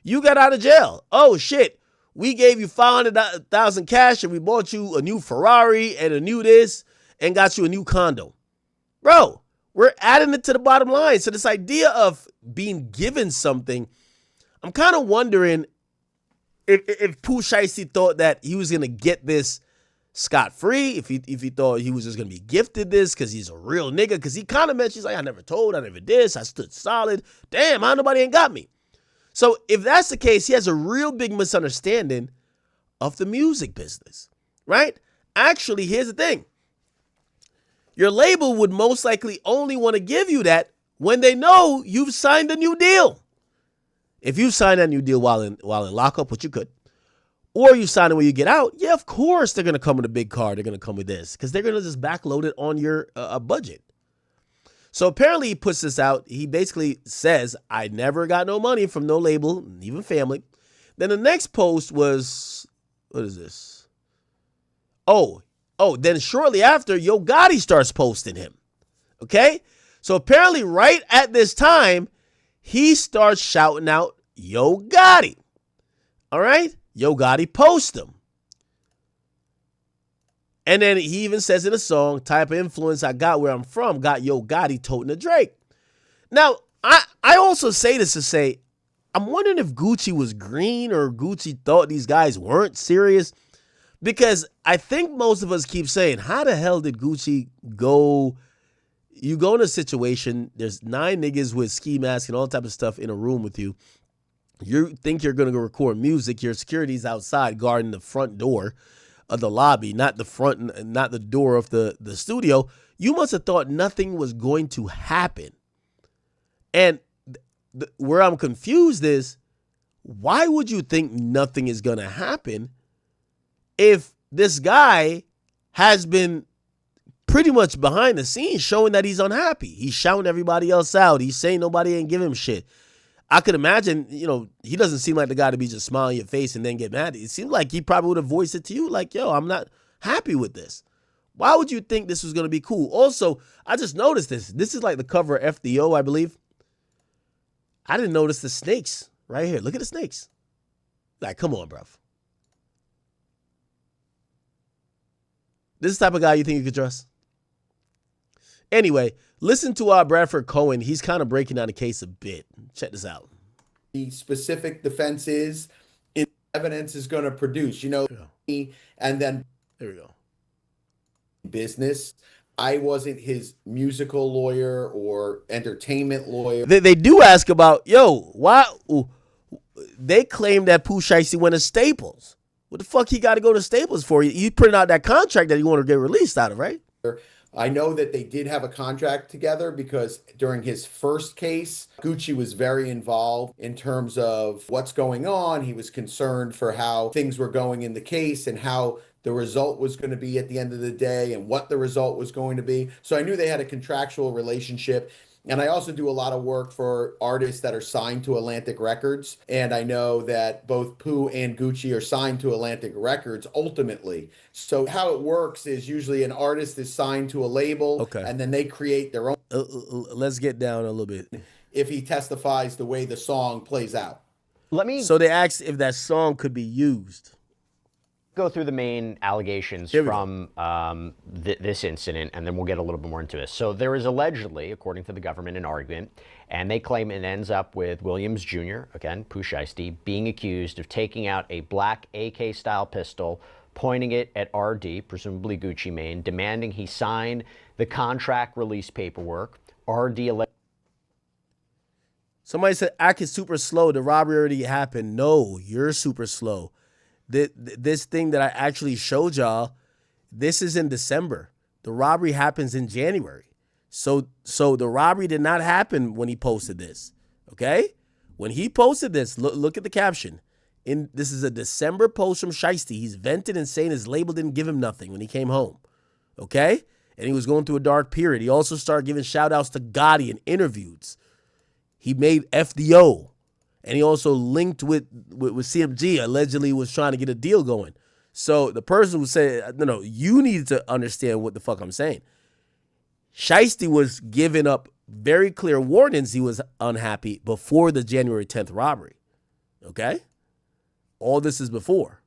You got out of jail. Oh, shit. We gave you $500,000 cash and we bought you a new Ferrari and a new this and got you a new condo. Bro, we're adding it to the bottom line. So this idea of being given something, I'm kind of wondering if Pooh Shiesty thought that he was going to get this scot-free, if he thought he was just going to be gifted this because he's a real nigga, because he kind of mentioned, he's like, I never told, I never did, I stood solid. Damn, how nobody ain't got me? So if that's the case, he has a real big misunderstanding of the music business, right? Actually, here's the thing. Your label would most likely only want to give you that when they know you've signed a new deal. If you sign that new deal while in lockup, which you could, or you sign it when you get out, yeah, of course they're going to come with a big car. They're going to come with this because they're going to just backload it on your budget. So apparently he puts this out. He basically says, I never got no money from no label, even family. Then the next post was, what is this? Oh, then shortly after, Yo Gotti starts posting him. Okay? So apparently right at this time, he starts shouting out Yo Gotti. All right? Yo Gotti post him. And then he even says in a song, type of influence I got where I'm from, got Yo Gotti toting a Drake. Now, I also say this to say, I'm wondering if Gucci was green or Gucci thought these guys weren't serious. Because I think most of us keep saying, how the hell did Gucci go? You go in a situation, there's 9 niggas with ski masks and all type of stuff in a room with you. You think you're going to go record music. Your security's outside guarding the front door of the lobby, not the door of the studio. You must have thought nothing was going to happen. And where I'm confused is, why would you think nothing is going to happen if this guy has been pretty much behind the scenes showing that he's unhappy? He's shouting everybody else out. He's saying nobody ain't give him shit. I could imagine, he doesn't seem like the guy to be just smiling your face and then get mad. It seemed like he probably would have voiced it to you like, yo, I'm not happy with this. Why would you think this was going to be cool? Also, I just noticed this. This is like the cover of FDO, I believe. I didn't notice the snakes right here. Look at the snakes. Like, come on, bruv. This is the type of guy you think you could trust? Anyway, listen to Bradford Cohen. He's kind of breaking down the case a bit. Check this out. The specific defenses in evidence is going to produce, and then there we go. Business. I wasn't his musical lawyer or entertainment lawyer. They do ask about, why? They claim that Pooh Shiesty went to Staples. What the fuck he got to go to Staples for? You printed out that contract that you want to get released out of, right? I know that they did have a contract together because during his first case, Gucci was very involved in terms of what's going on. He was concerned for how things were going in the case and how the result was going to be at the end of the day and what the result was going to be. So I knew they had a contractual relationship. And I also do a lot of work for artists that are signed to Atlantic Records. And I know that both Pooh and Gucci are signed to Atlantic Records ultimately. So how it works is usually an artist is signed to a label, and then they create their own. Let's get down a little bit. If he testifies the way the song plays out. So they asked if that song could be used. Go through the main allegations from this incident, and then we'll get a little bit more into this. So there is allegedly, according to the government, an argument, and they claim it ends up with Vybz Jr., again, Pooh Shiesty, being accused of taking out a black AK-style pistol, pointing it at RD, presumably Gucci Mane, demanding he sign the contract release paperwork. RD Somebody said, Ack is super slow. The robbery already happened. No, you're super slow. This thing that I actually showed y'all, this is in December. The robbery happens in January. So the robbery did not happen when he posted this, okay? When he posted this, look at the caption. This is a December post from Shiesty. He's vented and saying his label didn't give him nothing when he came home, okay? And he was going through a dark period. He also started giving shout-outs to Gotti in interviews. He made FDO. And he also linked with CMG, allegedly was trying to get a deal going. So the person who said, no, you need to understand what the fuck I'm saying. Shiesty was giving up very clear warnings he was unhappy before the January 10th robbery. Okay? All this is before.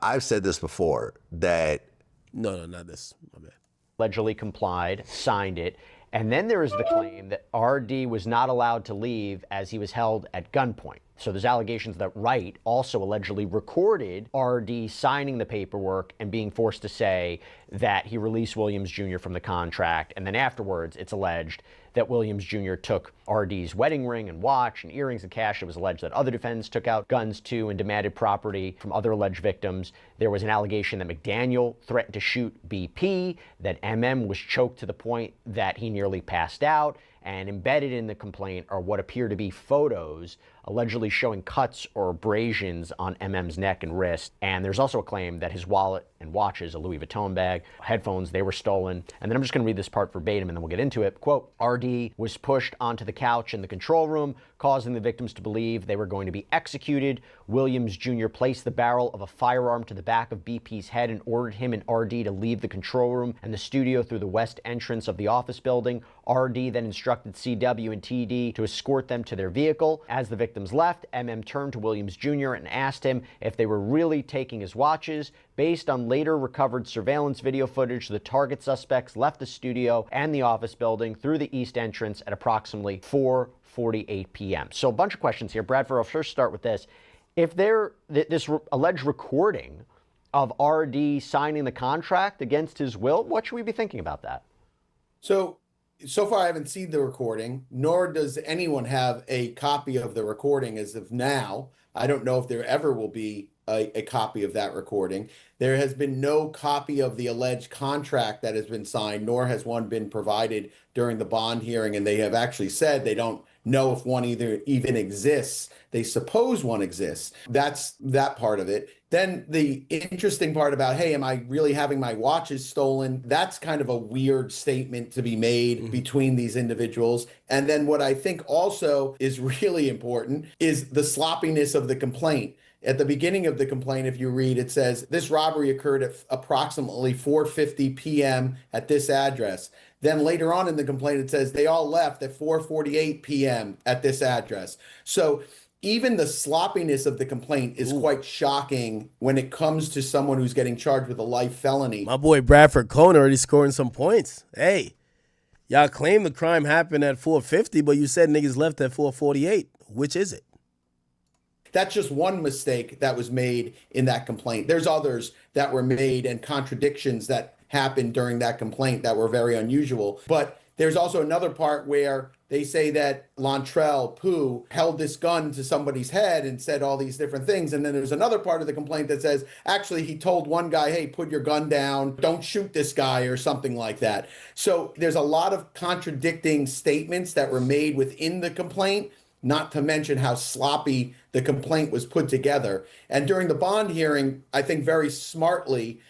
I've said this before, that... No, not this. My bad. allegedly complied, signed it. And then there is the claim that RD was not allowed to leave as he was held at gunpoint. So there's allegations that Wright also allegedly recorded RD signing the paperwork and being forced to say that he released Vybz Jr. from the contract. And then afterwards, it's alleged that Vybz Jr. took RD's wedding ring and watch and earrings and cash. It was alleged that other defendants took out guns too and demanded property from other alleged victims. There was an allegation that McDaniel threatened to shoot BP, that MM was choked to the point that he nearly passed out. And embedded in the complaint are what appear to be photos allegedly showing cuts or abrasions on MM's neck and wrist. And there's also a claim that his wallet and watches, a Louis Vuitton bag, headphones, they were stolen. And then I'm just going to read this part verbatim and then we'll get into it. Quote, RD was pushed onto the couch in the control room, causing the victims to believe they were going to be executed. Vybz Jr. placed the barrel of a firearm to the back of BP's head and ordered him and RD to leave the control room and the studio through the west entrance of the office building. RD then instructed CW and TD to escort them to their vehicle. As the victims left, MM turned to Vybz Jr. and asked him if they were really taking his watches. Based on later recovered surveillance video footage, the target suspects left the studio and the office building through the east entrance at approximately 4:48 p.m. So a bunch of questions here. Bradford, I'll first start with this. If this alleged recording of RD signing the contract against his will, what should we be thinking about that? So far I haven't seen the recording, nor does anyone have a copy of the recording as of now. I don't know if there ever will be a copy of that recording. There has been no copy of the alleged contract that has been signed, nor has one been provided during the bond hearing, and they have actually said they don't know if one even exists. They suppose one exists. That's that part of it. Then the interesting part about, hey, am I really having my watches stolen? That's kind of a weird statement to be made between these individuals. And then what I think also is really important is the sloppiness of the complaint. At the beginning of the complaint, if you read, it says, this robbery occurred at approximately 4:50 p.m. at this address. Then later on in the complaint, it says they all left at 4:48 p.m. at this address. So even the sloppiness of the complaint is quite shocking when it comes to someone who's getting charged with a life felony. My boy Bradford Cohn already scoring some points. Hey, y'all claim the crime happened at 4:50, but you said niggas left at 4:48. Which is it? That's just one mistake that was made in that complaint. There's others that were made and contradictions that happened during that complaint that were very unusual. But There's also another part where they say that Lontrell, Pooh, held this gun to somebody's head and said all these different things. And then there's another part of the complaint that says, actually, he told one guy, hey, put your gun down, don't shoot this guy, or something like that. So there's a lot of contradicting statements that were made within the complaint, not to mention how sloppy the complaint was put together. And during the bond hearing, I think very smartly,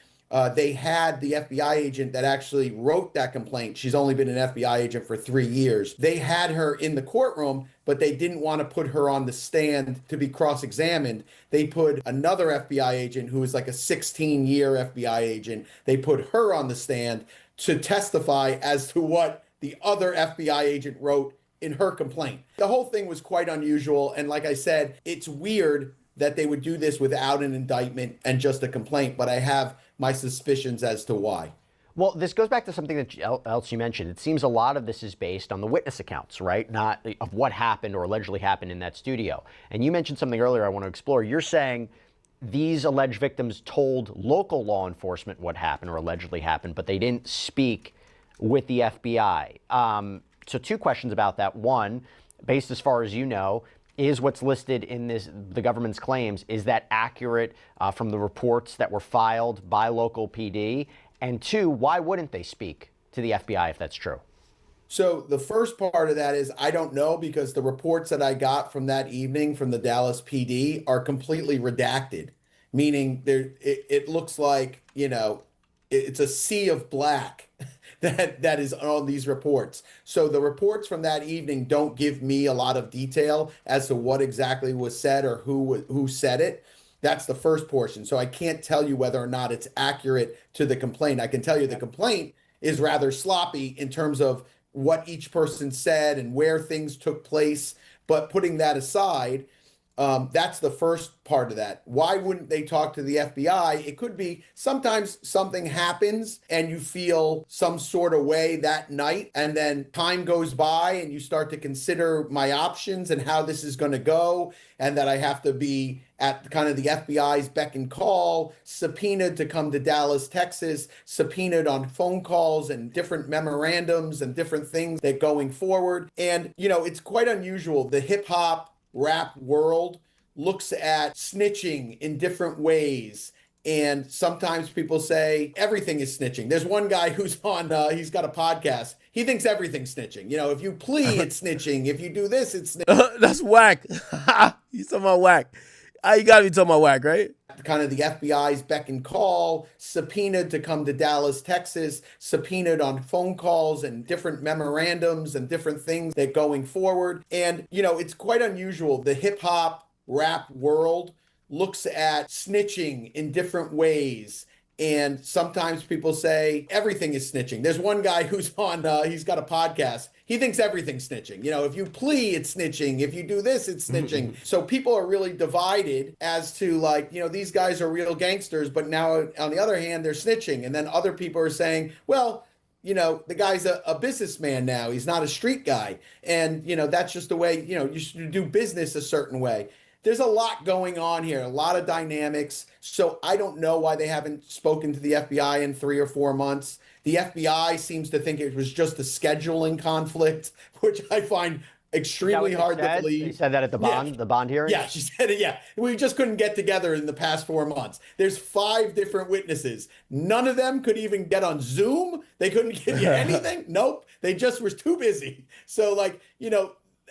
they had the FBI agent that actually wrote that complaint. She's only been an FBI agent for 3 years. They had her in the courtroom, but they didn't want to put her on the stand to be cross-examined. They put another FBI agent who was like a 16-year FBI agent. They put her on the stand to testify as to what the other FBI agent wrote in her complaint. The whole thing was quite unusual. And like I said, it's weird that they would do this without an indictment and just a complaint, but I have my suspicions as to why. Well, this goes back to something that else you mentioned. It seems a lot of this is based on the witness accounts, right? Not of what happened or allegedly happened in that studio. And you mentioned something earlier I want to explore. You're saying these alleged victims told local law enforcement what happened or allegedly happened, but they didn't speak with the FBI. So two questions about that. One, based as far as you know, is what's listed in the government's claims, is that accurate from the reports that were filed by local PD? And two, why wouldn't they speak to the FBI if that's true? So the first part of that is I don't know, because the reports that I got from that evening from the Dallas PD are completely redacted, meaning it looks like, it's a sea of black that is on these reports. So the reports from that evening don't give me a lot of detail as to what exactly was said or who said it. That's the first portion. So I can't tell you whether or not it's accurate to the complaint. I can tell you the complaint is rather sloppy in terms of what each person said and where things took place. But putting that aside, that's the first part of that. Why wouldn't they talk to the FBI? It could be sometimes something happens and you feel some sort of way that night, and then time goes by and you start to consider my options and how this is going to go, and that I have to be at kind of the FBI's beck and call, subpoenaed to come to Dallas, Texas, subpoenaed on phone calls and different memorandums and different things that going forward. And, it's quite unusual. The hip hop rap world looks at snitching in different ways. And sometimes people say everything is snitching. There's one guy who's on, he's got a podcast. He thinks everything's snitching. If you plea, it's snitching. If you do this, it's snitching. That's whack. You talking about whack. You got to be talking about whack, right? Kind of the FBI's beck and call, subpoenaed to come to Dallas, Texas, subpoenaed on phone calls and different memorandums and different things that going forward. And, it's quite unusual. The hip hop rap world looks at snitching in different ways. And sometimes people say everything is snitching. There's one guy who's on, he's got a podcast. He thinks everything's snitching. If you plea, it's snitching. If you do this, it's snitching. So people are really divided as to these guys are real gangsters, but now on the other hand, they're snitching. And then other people are saying, well, the guy's a businessman now. He's not a street guy. And, that's just the way, you should do business a certain way. There's a lot going on here, a lot of dynamics. So I don't know why they haven't spoken to the FBI in 3 or 4 months. The FBI seems to think it was just a scheduling conflict, which I find extremely hard to believe. They said that at the bond hearing? Yeah, she said it, yeah. We just couldn't get together in the past 4 months. There's 5 different witnesses. None of them could even get on Zoom. They couldn't give you anything. Nope. They just were too busy. So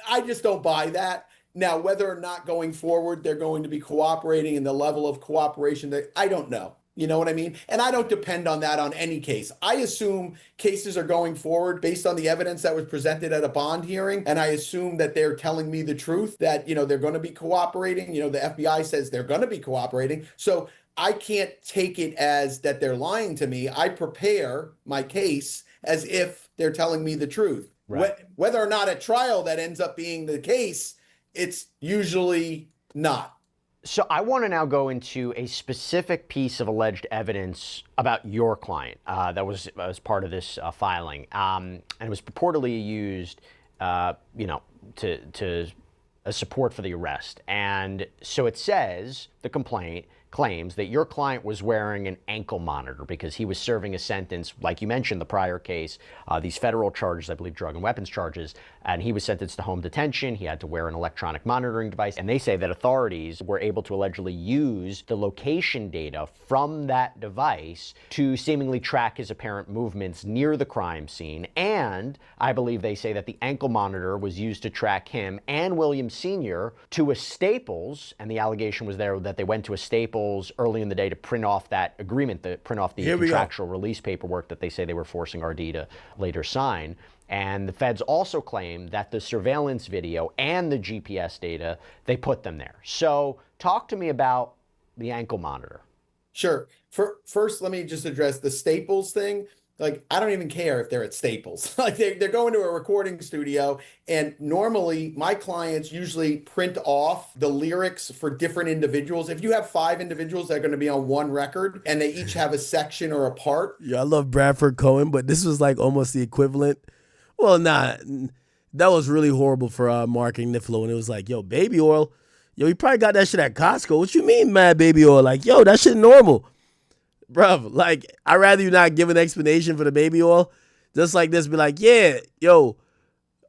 I just don't buy that. Now, whether or not going forward they're going to be cooperating and the level of cooperation, that I don't know. You know what I mean? And I don't depend on that on any case. I assume cases are going forward based on the evidence that was presented at a bond hearing. And I assume that they're telling me the truth, that, they're going to be cooperating. The FBI says they're going to be cooperating. So I can't take it as that they're lying to me. I prepare my case as if they're telling me the truth. Right. Whether or not at trial that ends up being the case, it's usually not. So I want to now go into a specific piece of alleged evidence about your client that was as part of this filing, and it was purportedly used, to as support for the arrest. And so it says, the complaint claims that your client was wearing an ankle monitor because he was serving a sentence, like you mentioned, the prior case, these federal charges, I believe drug and weapons charges, and he was sentenced to home detention. He had to wear an electronic monitoring device. And they say that authorities were able to allegedly use the location data from that device to seemingly track his apparent movements near the crime scene. And I believe they say that the ankle monitor was used to track him and Williams Sr. to a Staples, and the allegation was there that they went to a Staples early in the day to print off that agreement, to print off the contractual release paperwork that they say they were forcing RD to later sign. And the feds also claim that the surveillance video and the GPS data, they put them there. So talk to me about the ankle monitor. Sure. First, let me just address the Staples thing. Like, I don't even care if they're at Staples. Like, they're going to a recording studio, and normally my clients usually print off the lyrics for different individuals. If you have 5 individuals that are going to be on one record and they each have a section or a part. Yeah, I love Bradford Cohen, but this was like almost the equivalent. Well, nah, that was really horrible for Mark Agnifilo. And it was like, yo, baby oil. Yo, he probably got that shit at Costco. What you mean, mad baby oil? Like, yo, that shit normal. Bruv, like, I'd rather you not give an explanation for the baby oil. Just like this, be like, yeah, yo,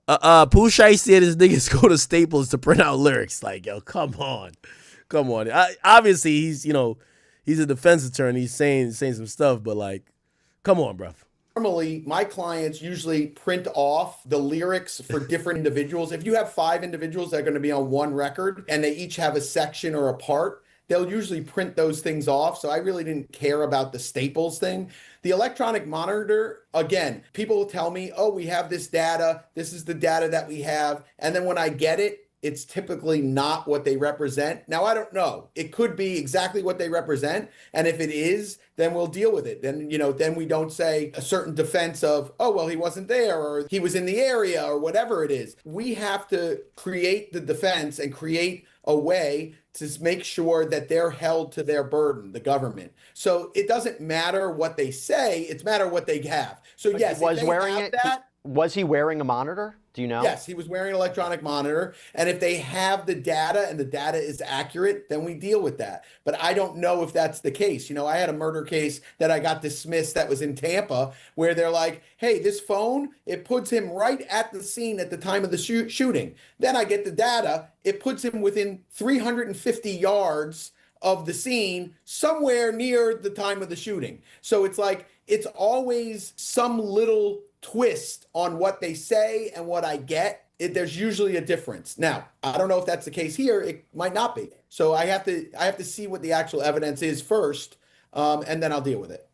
Pooh, Shiesty and his niggas go to Staples to print out lyrics. Like, yo, come on. Come on. Obviously, he's a defense attorney. He's saying some stuff, but like, come on, bruv. Normally, my clients usually print off the lyrics for different individuals. If you have 5 individuals that are going to be on one record and they each have a section or a part, they'll usually print those things off. So I really didn't care about the Staples thing. The electronic monitor, again, people will tell me, oh, we have this data. This is the data that we have. And then when I get it, it's typically not what they represent. Now, I don't know. It could be exactly what they represent. And if it is, then we'll deal with it. Then, then we don't say a certain defense of, oh, well, he wasn't there or he was in the area or whatever it is. We have to create the defense and create a way to make sure that they're held to their burden, the government. So it doesn't matter what they say, it's matter what they have. So but yes, was he wearing a monitor? Do you know? Yes, he was wearing an electronic monitor. And if they have the data and the data is accurate, then we deal with that. But I don't know if that's the case. I had a murder case that I got dismissed that was in Tampa where they're like, hey, this phone, it puts him right at the scene at the time of the shooting. Then I get the data. It puts him within 350 yards of the scene somewhere near the time of the shooting. So it's like, it's always some little twist on what they say and what I get. There's usually a difference. Now, I don't know if that's the case here. It might not be. So I have to see what the actual evidence is first, and then I'll deal with it.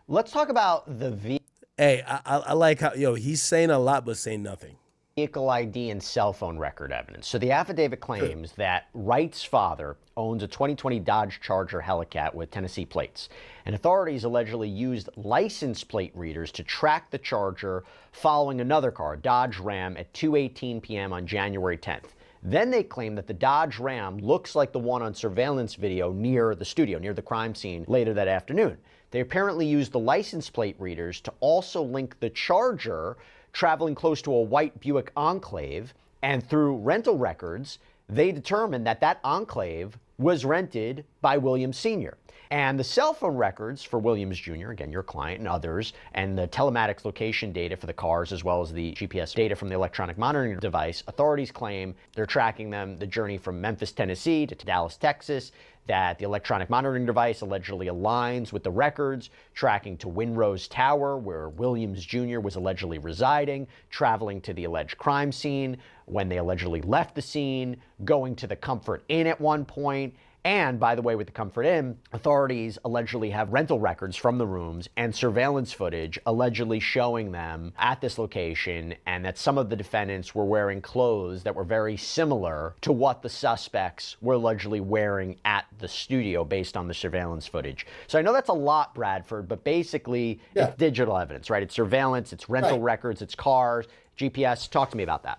Let's talk about the Hey, I like how, he's saying a lot but saying nothing. Vehicle ID and cell phone record evidence. So the affidavit claims that Wright's father owns a 2020 Dodge Charger Hellcat with Tennessee plates, and authorities allegedly used license plate readers to track the Charger following another car, Dodge Ram, at 2:18 p.m. on January 10th. Then they claim that the Dodge Ram looks like the one on surveillance video near the studio, near the crime scene later that afternoon. They apparently used the license plate readers to also link the Charger traveling close to a white Buick Enclave, and through rental records, they determined that that Enclave was rented by Williams Sr. And the cell phone records for Williams Jr., again, your client and others, and the telematics location data for the cars, as well as the GPS data from the electronic monitoring device, authorities claim they're tracking them the journey from Memphis, Tennessee to Dallas, Texas, that the electronic monitoring device allegedly aligns with the records, tracking to Winrose Tower, where Williams Jr. was allegedly residing, traveling to the alleged crime scene, when they allegedly left the scene, going to the Comfort Inn at one point. And, by the way, with the Comfort Inn, authorities allegedly have rental records from the rooms and surveillance footage allegedly showing them at this location, and that some of the defendants were wearing clothes that were very similar to what the suspects were allegedly wearing at the studio based on the surveillance footage. So I know that's a lot, Bradford, but basically it's digital evidence, right? It's surveillance, it's rental records, it's cars, GPS. Talk to me about that.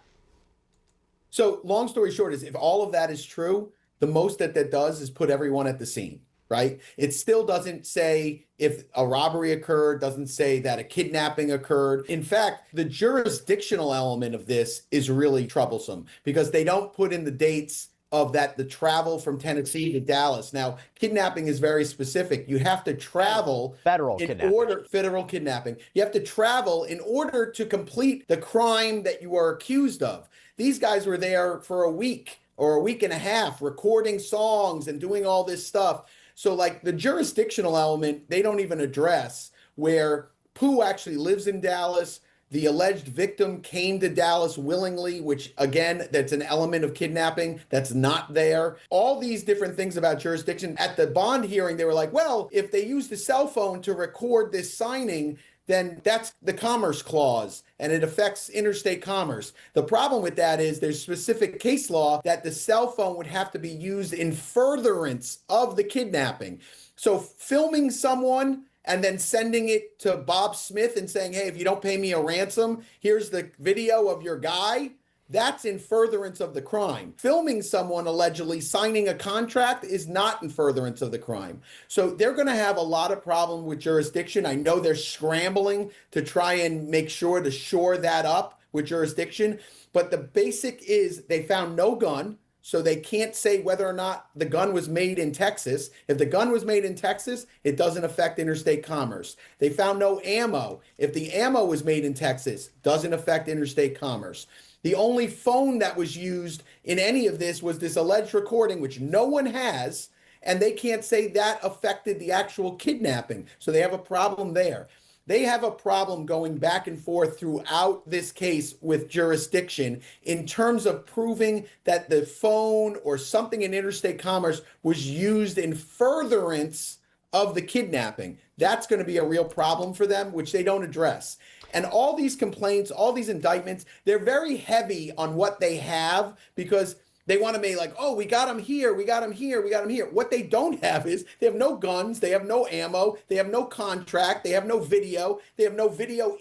So long story short is, if all of that is true, the most that does is put everyone at the scene, right? It still doesn't say if a robbery occurred, doesn't say that a kidnapping occurred. In fact, the jurisdictional element of this is really troublesome because they don't put in the dates of that, the travel from Tennessee to Dallas. Now, kidnapping is very specific. You have to travel federal kidnapping. You have to travel in order to complete the crime that you are accused of. These guys were there for a week or a week and a half recording songs and doing all this stuff. So like the jurisdictional element, they don't even address, where Pooh actually lives in Dallas. The alleged victim came to Dallas willingly, which again, that's an element of kidnapping that's not there. All these different things about jurisdiction. At the bond hearing, they were like, well, if they use the cell phone to record this signing, then that's the commerce clause and it affects interstate commerce. The problem with that is there's specific case law that the cell phone would have to be used in furtherance of the kidnapping. So filming someone and then sending it to Bob Smith and saying, hey, if you don't pay me a ransom, here's the video of your guy. That's in furtherance of the crime. Filming someone allegedly signing a contract is not in furtherance of the crime. So they're going to have a lot of problem with jurisdiction. I know they're scrambling to try and make sure to shore that up with jurisdiction. But the basic is they found no gun. So they can't say whether or not the gun was made in Texas. If the gun was made in Texas, it doesn't affect interstate commerce. They found no ammo. If the ammo was made in Texas, doesn't affect interstate commerce. The only phone that was used in any of this was this alleged recording, which no one has, and they can't say that affected the actual kidnapping. So they have a problem there. They have a problem going back and forth throughout this case with jurisdiction in terms of proving that the phone or something in interstate commerce was used in furtherance of the kidnapping. That's going to be a real problem for them, which they don't address. And all these complaints, all these indictments, they're very heavy on what they have because they want to make like, oh, we got him here, we got him here, we got him here. What they don't have is they have no guns, they have no ammo, they have no contract, they have no video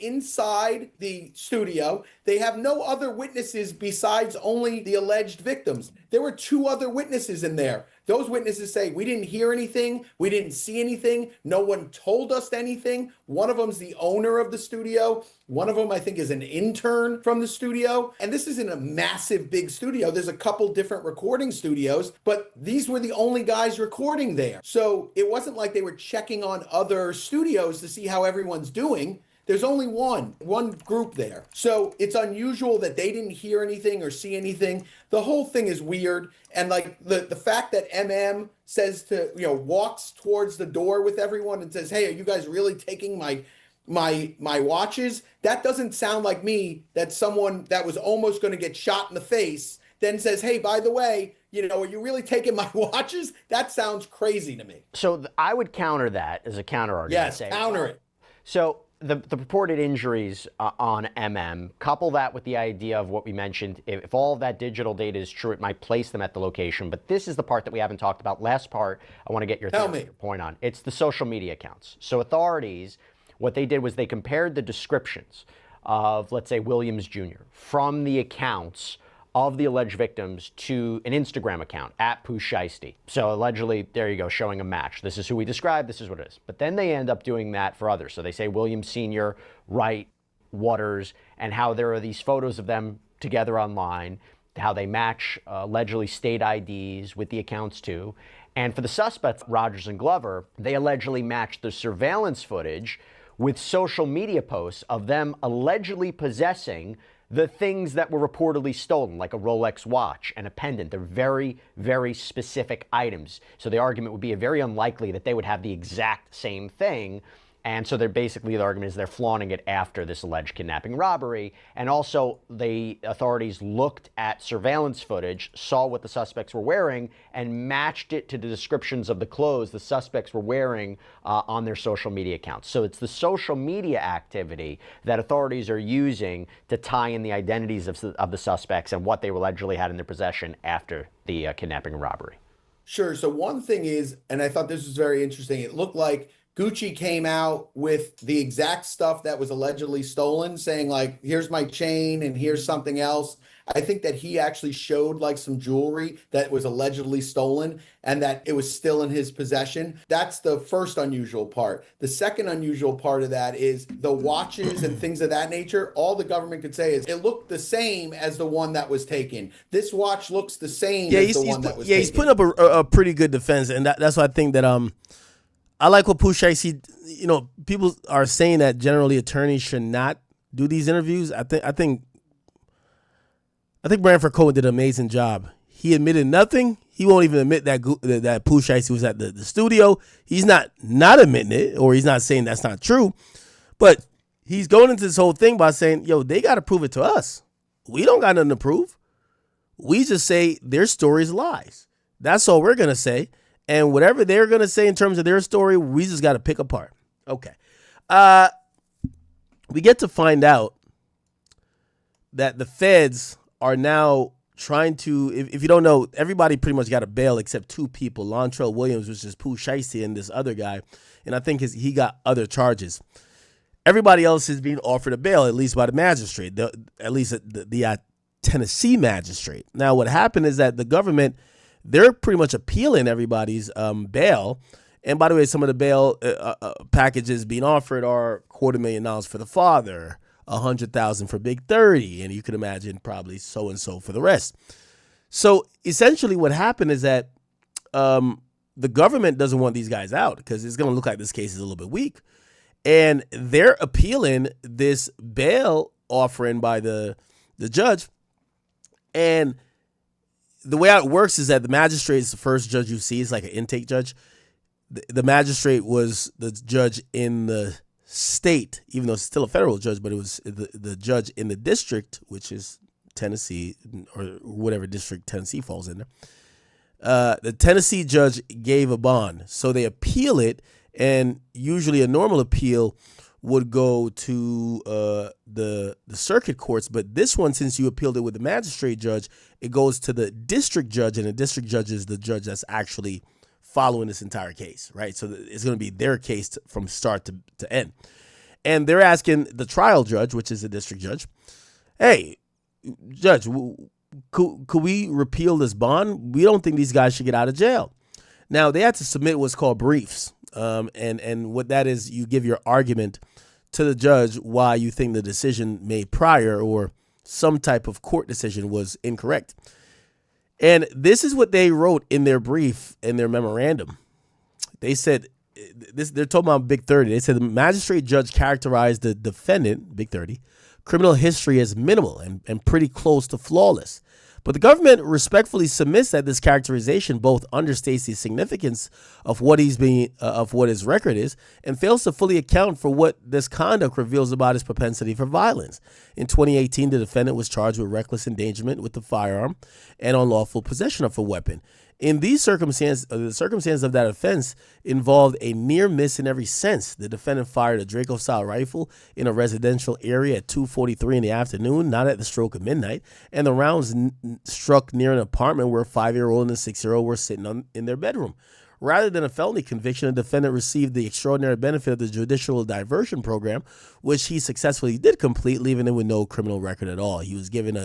inside the studio. They have no other witnesses besides only the alleged victims. There were 2 other witnesses in there. Those witnesses say, we didn't hear anything, we didn't see anything, no one told us anything. One of them's the owner of the studio. One of them, I think, is an intern from the studio. And this isn't a massive, big studio. There's a couple different recording studios, but these were the only guys recording there. So it wasn't like they were checking on other studios to see how everyone's doing. There's only one group there. So it's unusual that they didn't hear anything or see anything. The whole thing is weird. And like the fact that MM says to, walks towards the door with everyone and says, hey, are you guys really taking my watches? That doesn't sound like me, that someone that was almost going to get shot in the face then says, hey, by the way, are you really taking my watches? That sounds crazy to me. So I would counter that as a counter argument. Yes, counter it. So the purported injuries on MM, couple that with the idea of what we mentioned, if all of that digital data is true, it might place them at the location. But this is the part that we haven't talked about. Last part, I want to get your point on. It's the social media accounts. So authorities, what they did was they compared the descriptions of, let's say, Williams Jr. from the accounts of the alleged victims to an Instagram account at Pooh Shiesty. So allegedly, there you go, showing a match. This is who we described, this is what it is. But then they end up doing that for others. So they say Williams Sr., Wright, Waters, and how there are these photos of them together online, how they match allegedly state IDs with the accounts too. And for the suspects, Rogers and Glover, they allegedly matched the surveillance footage with social media posts of them allegedly possessing the things that were reportedly stolen, like a Rolex watch and a pendant. They're very, very specific items. So the argument would be very unlikely that they would have the exact same thing. And so they're basically, the argument is they're flaunting it after this alleged kidnapping robbery. And also the authorities looked at surveillance footage, saw what the suspects were wearing, and matched it to the descriptions of the clothes the suspects were wearing on their social media accounts. So it's the social media activity that authorities are using to tie in the identities of the suspects and what they allegedly had in their possession after the kidnapping and robbery. Sure. So one thing is, and I thought this was very interesting, it looked like Gucci came out with the exact stuff that was allegedly stolen, saying like, here's my chain and here's something else. I think that he actually showed like some jewelry that was allegedly stolen and that it was still in his possession. That's the first unusual part. The second unusual part of that is the watches and things of that nature. All the government could say is it looked the same as the one that was taken. This watch looks the same as the one that was taken. He's putting up a pretty good defense, and that's why I think that I like what Pooh Shiesty, people are saying that generally attorneys should not do these interviews. I think Branford Cohen did an amazing job. He admitted nothing. He won't even admit that Pooh Shiesty was at the studio. He's not admitting it, or he's not saying that's not true. But he's going into this whole thing by saying, yo, they got to prove it to us. We don't got nothing to prove. We just say their story's lies. That's all we're going to say. And whatever they're going to say in terms of their story, we just got to pick apart. Okay. We get to find out that the feds are now trying to, if you don't know, everybody pretty much got a bail except two people, Lontrell Williams, which is Pooh Shiesty, and this other guy. And I think he got other charges. Everybody else is being offered a bail, at least by the magistrate, at least the Tennessee magistrate. Now, what happened is that the government, they're pretty much appealing everybody's bail. And by the way, some of the bail packages being offered are $250,000 for the father, $100,000 for Big 30, and you can imagine probably so and so for the rest. So essentially, what happened is that the government doesn't want these guys out because it's going to look like this case is a little bit weak, and they're appealing this bail offering by the judge. And the way it works is that the magistrate is the first judge you see. It's like an intake judge. The magistrate was the judge in the state, even though it's still a federal judge, but it was the judge in the district, which is Tennessee or whatever district Tennessee falls in there. The Tennessee judge gave a bond, so they appeal it, and usually a normal appeal would go to the circuit courts, but this one, since you appealed it with the magistrate judge, it goes to the district judge, and the district judge is the judge that's actually following this entire case, right? So it's going to be their case from start to end. And they're asking the trial judge, which is the district judge, hey, judge, could we repeal this bond? We don't think these guys should get out of jail. Now, they had to submit what's called briefs. And what that is, you give your argument to the judge why you think the decision made prior or some type of court decision was incorrect. And this is what they wrote in their brief, in their memorandum. They said, they're talking about Big 30. They said the magistrate judge characterized the defendant, Big 30, criminal history as minimal and pretty close to flawless. But the government respectfully submits that this characterization both understates the significance of what his record is and fails to fully account for what this conduct reveals about his propensity for violence. In 2018, the defendant was charged with reckless endangerment with the firearm and unlawful possession of a weapon. In these circumstances, the circumstance of that offense involved a near miss in every sense. The defendant fired a Draco-style rifle in a residential area at 2:43 in the afternoon, not at the stroke of midnight, and the rounds struck near an apartment where a 5-year-old and a 6-year-old were sitting in their bedroom. Rather than a felony conviction, the defendant received the extraordinary benefit of the judicial diversion program, which he successfully did complete, leaving him with no criminal record at all. He was given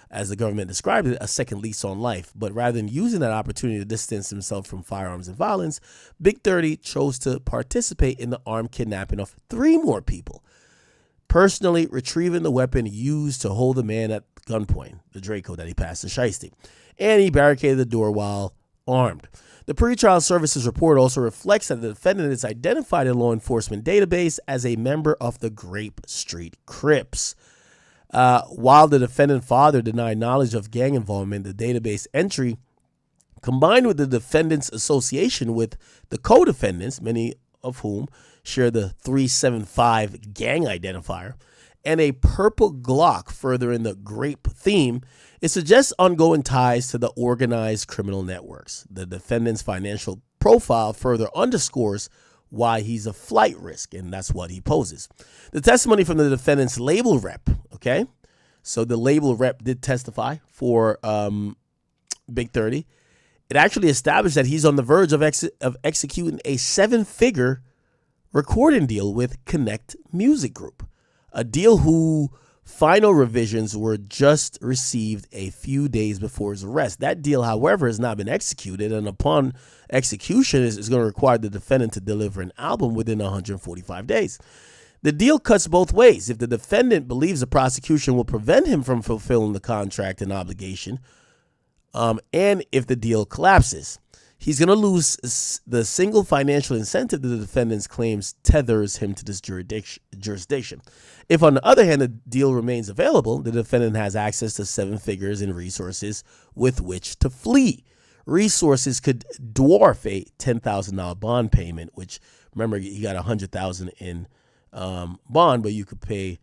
as the government described it, a second lease on life. But rather than using that opportunity to distance himself from firearms and violence, Big 30 chose to participate in the armed kidnapping of 3 more people, personally retrieving the weapon used to hold the man at gunpoint, the Draco that he passed to Shiesty, and he barricaded the door while armed. The pretrial services report also reflects that the defendant is identified in law enforcement database as a member of the Grape Street Crips. While the defendant father denied knowledge of gang involvement, the database entry, combined with the defendant's association with the co-defendants, many of whom share the 375 gang identifier, and a purple Glock furthering the grape theme, it suggests ongoing ties to the organized criminal networks. The defendant's financial profile further underscores why he's a flight risk, and that's what he poses. The testimony from the defendant's label rep, okay? So the label rep did testify for Big 30. It actually established that he's on the verge of executing a 7-figure recording deal with Connect Music Group, a deal who Final revisions were just received a few days before his arrest. That deal, however, has not been executed, and upon execution is going to require the defendant to deliver an album within 145 days. The deal cuts both ways. If the defendant believes the prosecution will prevent him from fulfilling the contract and obligation, and if the deal collapses, he's going to lose the single financial incentive that the defendant's claims tethers him to this jurisdiction. If, on the other hand, the deal remains available, the defendant has access to 7 figures in resources with which to flee. Resources could dwarf a $10,000 bond payment, which, remember, he got $100,000 in bond, but you could pay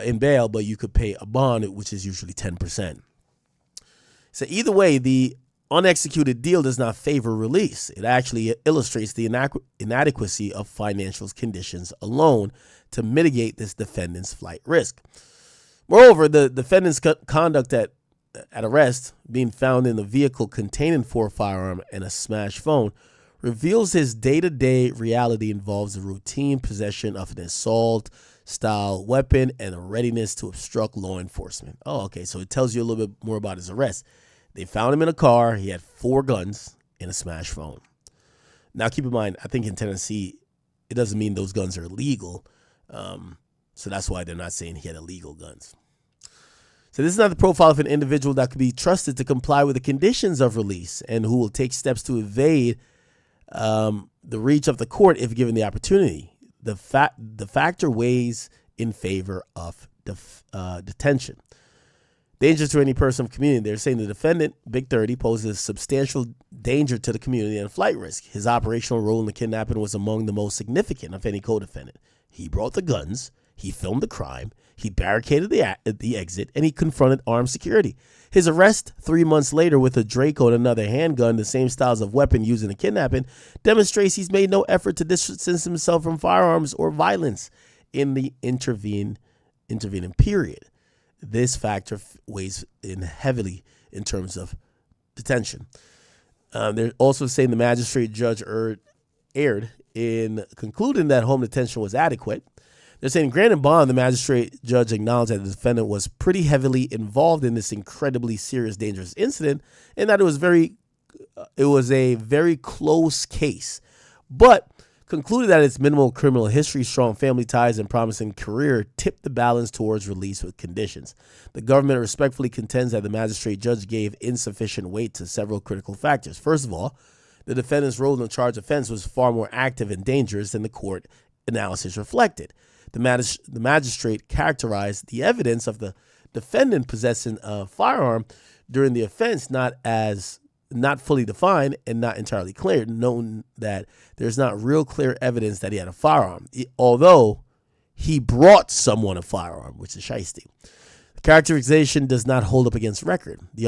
in bail, but you could pay a bond, which is usually 10%. So either way, the unexecuted deal does not favor release. It actually illustrates the inadequacy of financial conditions alone to mitigate this defendant's flight risk. Moreover, the defendant's conduct at arrest, being found in a vehicle containing 4 firearms and a smashed phone, reveals his day-to-day reality involves the routine possession of an assault-style weapon and a readiness to obstruct law enforcement. Oh, okay, so it tells you a little bit more about his arrest. They found him in a car. He had 4 guns and a smashed phone. Now, keep in mind, I think in Tennessee, it doesn't mean those guns are illegal. So that's why they're not saying he had illegal guns. So this is not the profile of an individual that could be trusted to comply with the conditions of release and who will take steps to evade the reach of the court if given the opportunity. The factor weighs in favor of detention. Danger to any person of community. They're saying the defendant, Big 30, poses substantial danger to the community and flight risk. His operational role in the kidnapping was among the most significant of any co-defendant. He brought the guns, he filmed the crime, he barricaded the exit, and he confronted armed security. His arrest 3 months later with a Draco and another handgun, the same styles of weapon used in the kidnapping, demonstrates he's made no effort to distance himself from firearms or violence in the intervening period. This factor weighs in heavily in terms of detention. They're also saying the magistrate judge erred in concluding that home detention was adequate. They're saying, granted bond, the magistrate judge acknowledged that the defendant was pretty heavily involved in this incredibly serious, dangerous incident, and that it was a very close case, but concluded that its minimal criminal history, strong family ties, and promising career tipped the balance towards release with conditions. The government respectfully contends that the magistrate judge gave insufficient weight to several critical factors. First of all, the defendant's role in the charged offense was far more active and dangerous than the court analysis reflected. The magistrate characterized the evidence of the defendant possessing a firearm during the offense not fully defined and not entirely clear, knowing that there's not real clear evidence that he had a firearm, although he brought someone a firearm, which is Shiesty. The characterization does not hold up against record. The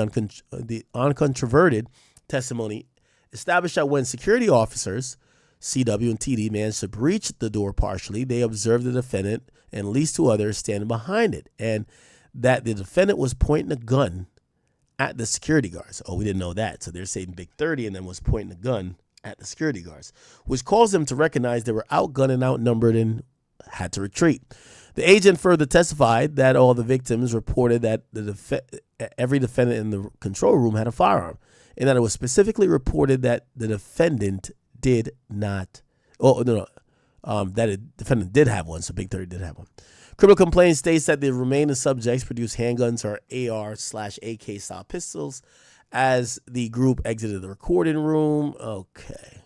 uncontroverted testimony established that when security officers, CW and TD, managed to breach the door partially, they observed the defendant and at least 2 others standing behind it, and that the defendant was pointing a gun at the security guards. Oh, we didn't know that. So they're saying Big 30 and then was pointing a gun at the security guards, which caused them to recognize they were outgunned and outnumbered and had to retreat. The agent further testified that all the victims reported that every defendant in the control room had a firearm, and that it was specifically reported that the defendant did not. That the defendant did have one, so Big 30 did have one. Criminal complaint states that the remaining subjects produced handguns or AR/AK style pistols as the group exited the recording room. Okay.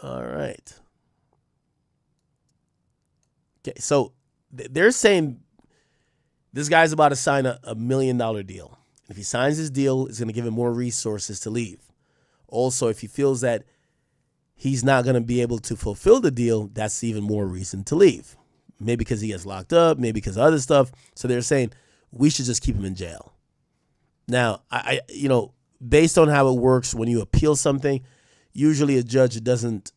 All right. Okay, so they're saying this guy's about to sign a $1 million deal. If he signs this deal, it's going to give him more resources to leave. Also, if he feels that he's not going to be able to fulfill the deal, that's even more reason to leave. Maybe because he gets locked up, maybe because of other stuff. So they're saying we should just keep him in jail. Now, I based on how it works when you appeal something, usually a judge doesn't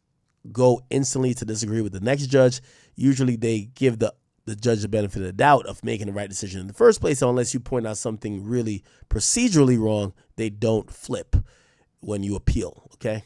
go instantly to disagree with the next judge. Usually they give the judge the benefit of the doubt of making the right decision in the first place. So unless you point out something really procedurally wrong, they don't flip when you appeal. Okay.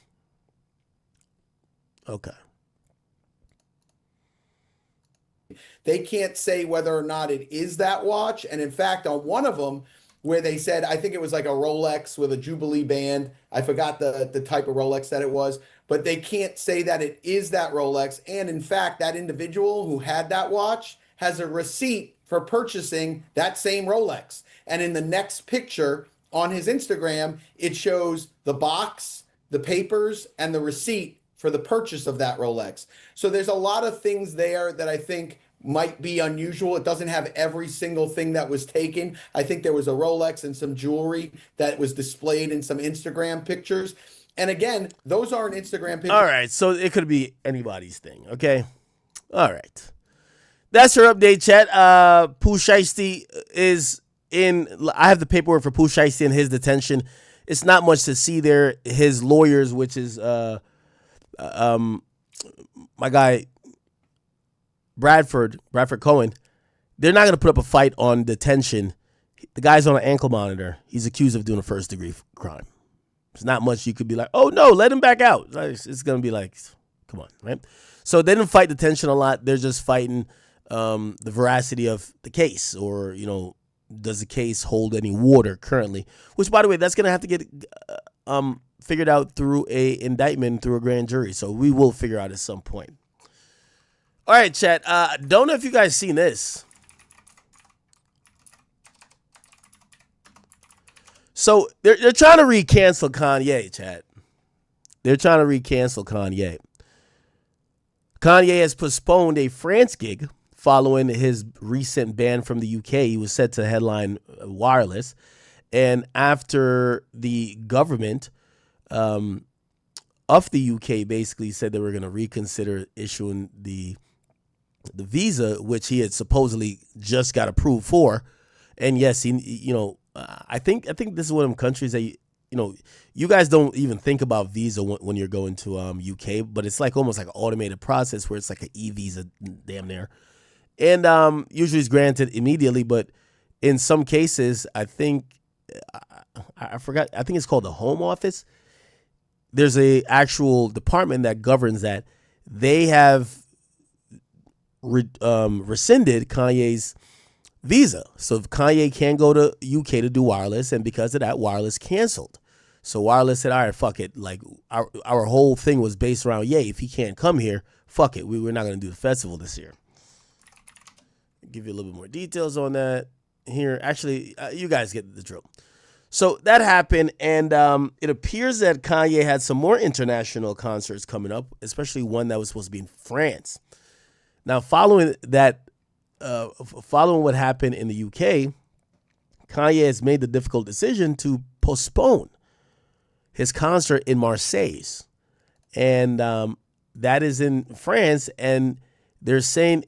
they can't say whether or not it is that watch. And in fact, on one of them, where they said, I think it was like a Rolex with a Jubilee band. I forgot the type of Rolex that it was, but they can't say that it is that Rolex. And in fact, that individual who had that watch has a receipt for purchasing that same Rolex. And in the next picture on his Instagram, it shows the box, the papers, and the receipt for the purchase of that Rolex. So there's a lot of things there that I think might be unusual. It doesn't have every single thing that was taken. I think there was a Rolex and some jewelry that was displayed in some Instagram pictures. And again, those aren't Instagram pictures. All right, so it could be anybody's thing, okay? All right. That's your update, chat. Pooh Shiesty is in, I have the paperwork for Pooh Shiesty in his detention. It's not much to see there. His lawyers, which is my guy, Bradford Cohen, they're not going to put up a fight on detention. The guy's on an ankle monitor. He's accused of doing a first-degree crime. There's not much you could be like, oh, no, let him back out. It's going to be like, come on, right? So they didn't fight detention a lot. They're just fighting the veracity of the case, or, you know, does the case hold any water currently? Which, by the way, that's going to have to get figured out through a indictment, through a grand jury. So we will figure out at some point. All right, chat. Don't know if you guys seen this. So they're trying to re-cancel Kanye, chat. They're trying to re-cancel Kanye. Kanye has postponed a France gig following his recent ban from the UK. He was set to headline Wireless. And after the government of the UK basically said they were going to reconsider issuing the visa, which he had supposedly just got approved for. And yes, he, you know, I think this is one of them countries that, you know, you guys don't even think about visa when you're going to UK, but it's like almost like an automated process where it's like an e-visa damn near. And usually it's granted immediately, but in some cases, I think, I forgot, I think it's called the Home Office. There's a actual department that governs that. They have rescinded Kanye's visa. So if Kanye can't go to UK to do Wireless, and because of that, Wireless canceled. So Wireless said, all right, fuck it. Like our whole thing was based around, if he can't come here, fuck it. We're not going to do the festival this year. Give you a little bit more details on that here. Actually, you guys get the drill. So that happened, and it appears that Kanye had some more international concerts coming up, especially one that was supposed to be in France. Now, following that, following what happened in the UK, Kanye has made the difficult decision to postpone his concert in Marseille, and that is in France. And they're saying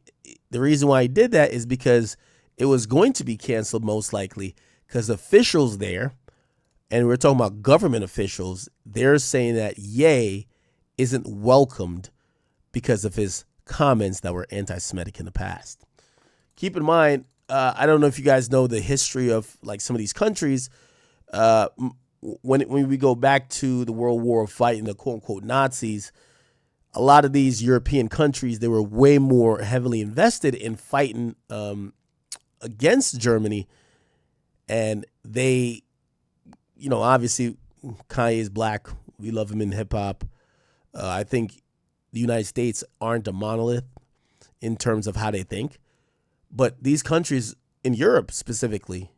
the reason why he did that is because it was going to be canceled most likely because officials there, and we're talking about government officials, they're saying that Ye isn't welcomed because of his comments that were anti-Semitic in the past. Keep in mind, I don't know if you guys know the history of like some of these countries. When we go back to the World War of fighting the quote unquote Nazis, a lot of these European countries, they were way more heavily invested in fighting against Germany. And they, you know, obviously Kanye is black. We love him in hip hop. I think the United States aren't a monolith in terms of how they think. But these countries in Europe specifically,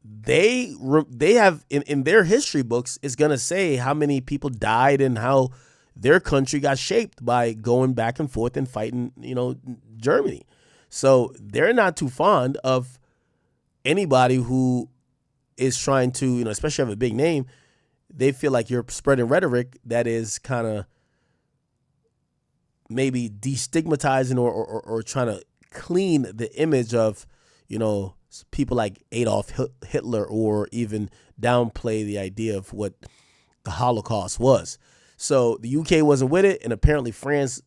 they have in their history books, it's going to say how many people died and how their country got shaped by going back and forth and fighting, you know, Germany. So they're not too fond of anybody who is trying to, you know, especially have a big name. They feel like you're spreading rhetoric that is kind of maybe destigmatizing or trying to clean the image of, you know, people like Adolf Hitler, or even downplay the idea of what the Holocaust was. So the UK wasn't with it, and apparently France,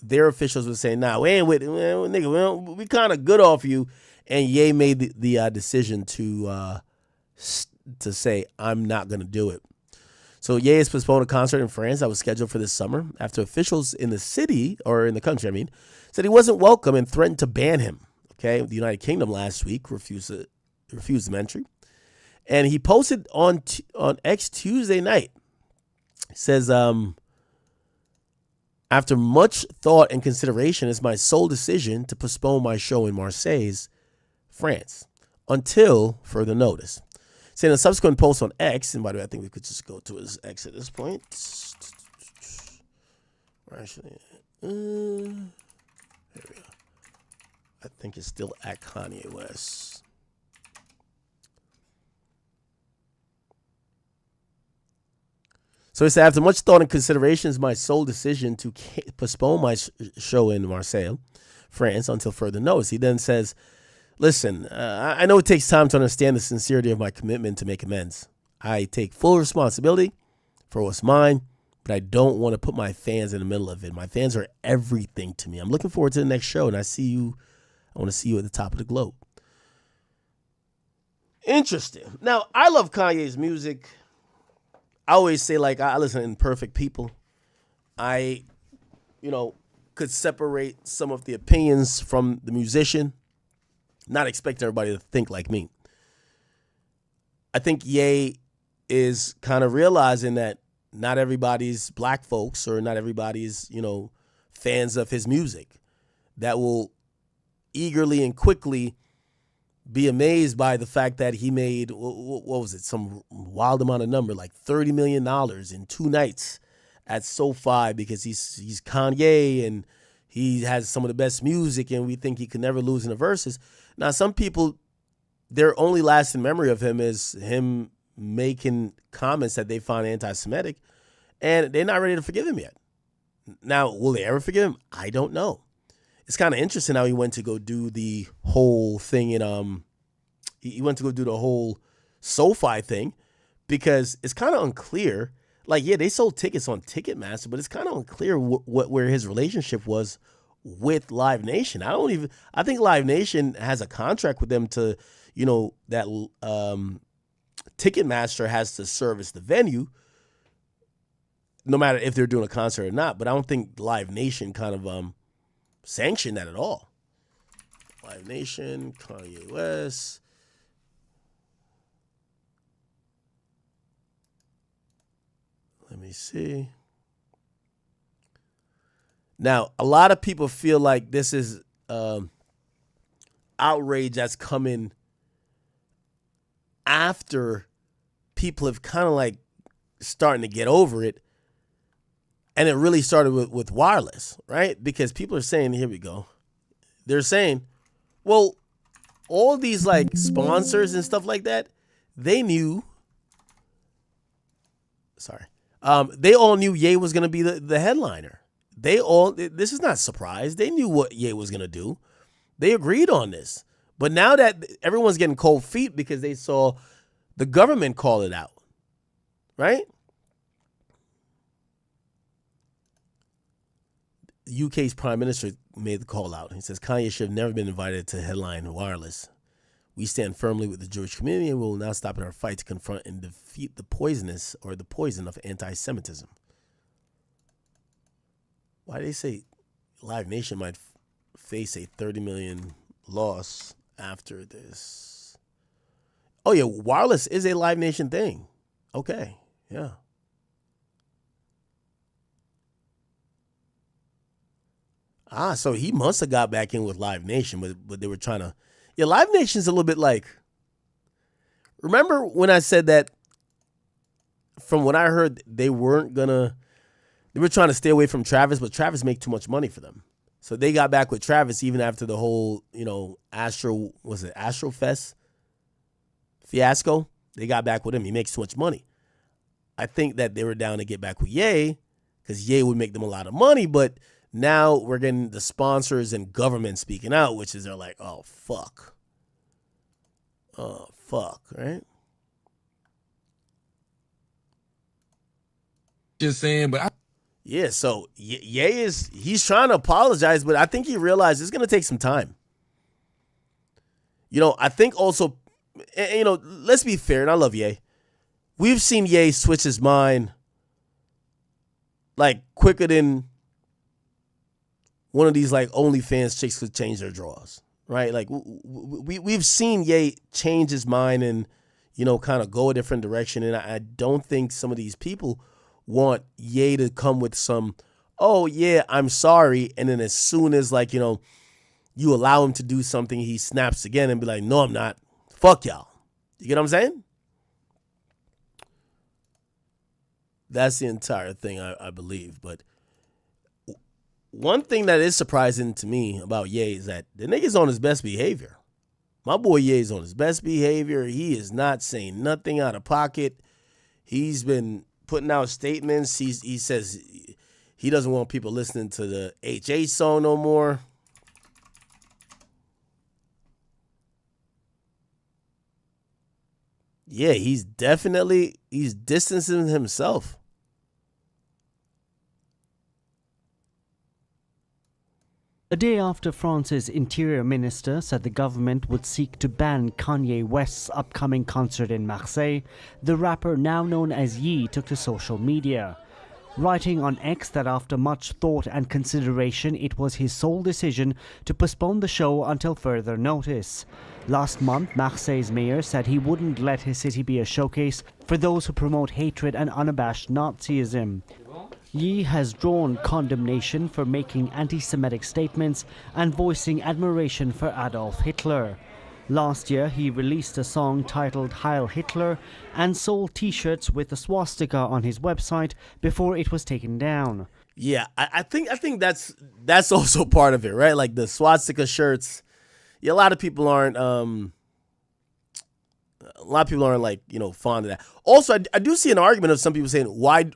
their officials were saying, nah, we ain't with it. Nigga, we kind of good off you. And Ye made the decision to say, I'm not going to do it. So Ye has postponed a concert in France that was scheduled for this summer after officials in the city, or in the country, I mean, said he wasn't welcome and threatened to ban him. Okay, the United Kingdom last week refused him entry. And he posted on X Tuesday night. He says, after much thought and consideration, it's my sole decision to postpone my show in Marseille, France, until further notice. Saying a subsequent post on X, and by the way, I think we could just go to his X at this point. Actually, there we go. I think it's still at Kanye West. So he said, after much thought and consideration, it's my sole decision to postpone my show in Marseille, France, until further notice. He then says, listen, I know it takes time to understand the sincerity of my commitment to make amends. I take full responsibility for what's mine, but I don't want to put my fans in the middle of it. My fans are everything to me. I'm looking forward to the next show, and I want to see you at the top of the globe. Interesting. Now, I love Kanye's music. I always say, like, I listen to Imperfect People. I, could separate some of the opinions from the musician, not expecting everybody to think like me. I think Ye is kind of realizing that not everybody's black folks or not everybody's, fans of his music that will eagerly and quickly be amazed by the fact that he made, what was it, some wild amount of number, like $30 million in 2 nights at SoFi because he's Kanye and he has some of the best music and we think he could never lose in the verses. Now, some people, their only lasting memory of him is him making comments that they find anti-Semitic, and they're not ready to forgive him yet. Now, will they ever forgive him? I don't know. It's kind of interesting how he went to go do the whole thing in he went to go do the whole SoFi thing because it's kind of unclear. Like, yeah, they sold tickets on Ticketmaster, but it's kind of unclear where his relationship was with Live Nation. I think Live Nation has a contract with them to, that Ticketmaster has to service the venue no matter if they're doing a concert or not. But I don't think Live Nation kind of sanction that at all. Live Nation, Kanye West. Let me see. Now, a lot of people feel like this is outrage that's coming after people have kind of like starting to get over it. And it really started with wireless, right? Because people are saying, here we go. They're saying, well, all these like sponsors and stuff like that, they knew. They all knew Ye was going to be the headliner. This is not a surprise. They knew what Ye was going to do. They agreed on this. But now that everyone's getting cold feet because they saw the government call it out, right? UK's Prime Minister made the call out. He says Kanye should have never been invited to headline wireless. We stand firmly with the Jewish community and we will not stop in our fight to confront and defeat the poison of anti-Semitism. Why do they say Live Nation might face a $30 million loss after this? Oh yeah, wireless is a Live Nation thing. Okay, yeah. So he must have got back in with Live Nation, but they were trying to. Yeah, Live Nation's a little bit like. Remember when I said that? From what I heard, they weren't gonna. They were trying to stay away from Travis, but Travis made too much money for them, so they got back with Travis even after the whole, Astrofest fiasco. They got back with him. He makes too much money. I think that they were down to get back with Ye because Ye would make them a lot of money, but. Now we're getting the sponsors and government speaking out, which is they're like, oh, fuck. Oh, fuck, right? Just saying, but yeah, so Ye he's trying to apologize, but I think he realized it's going to take some time. I think also, let's be fair, and I love Ye. we've seen Ye switch his mind like quicker than one of these like OnlyFans chicks could change their drawers, right? Like we've seen Ye change his mind and, you know, kind of go a different direction. And I don't think some of these people want Ye to come with some, oh yeah, I'm sorry. And then as soon as like, you know, you allow him to do something, he snaps again and be like, no, I'm not. Fuck y'all. You get what I'm saying? That's the entire thing, I believe. But one thing that is surprising to me about Ye is that the nigga's on his best behavior. My boy Ye is on his best behavior. He is not saying nothing out of pocket. He's been putting out statements. He says he doesn't want people listening to the HH song no more. Yeah, he's distancing himself. A day after France's interior minister said the government would seek to ban Kanye West's upcoming concert in Marseille, the rapper now known as Ye took to social media, writing on X that after much thought and consideration, it was his sole decision to postpone the show until further notice. Last month, Marseille's mayor said he wouldn't let his city be a showcase for those who promote hatred and unabashed Nazism. Ye has drawn condemnation for making anti-Semitic statements and voicing admiration for Adolf Hitler. Last year, he released a song titled Heil Hitler and sold t-shirts with a swastika on his website before it was taken down. Yeah, I think that's also part of it, right? Like the swastika shirts. Yeah, a lot of people aren't like, you know, fond of that. Also, I do see an argument of some people saying why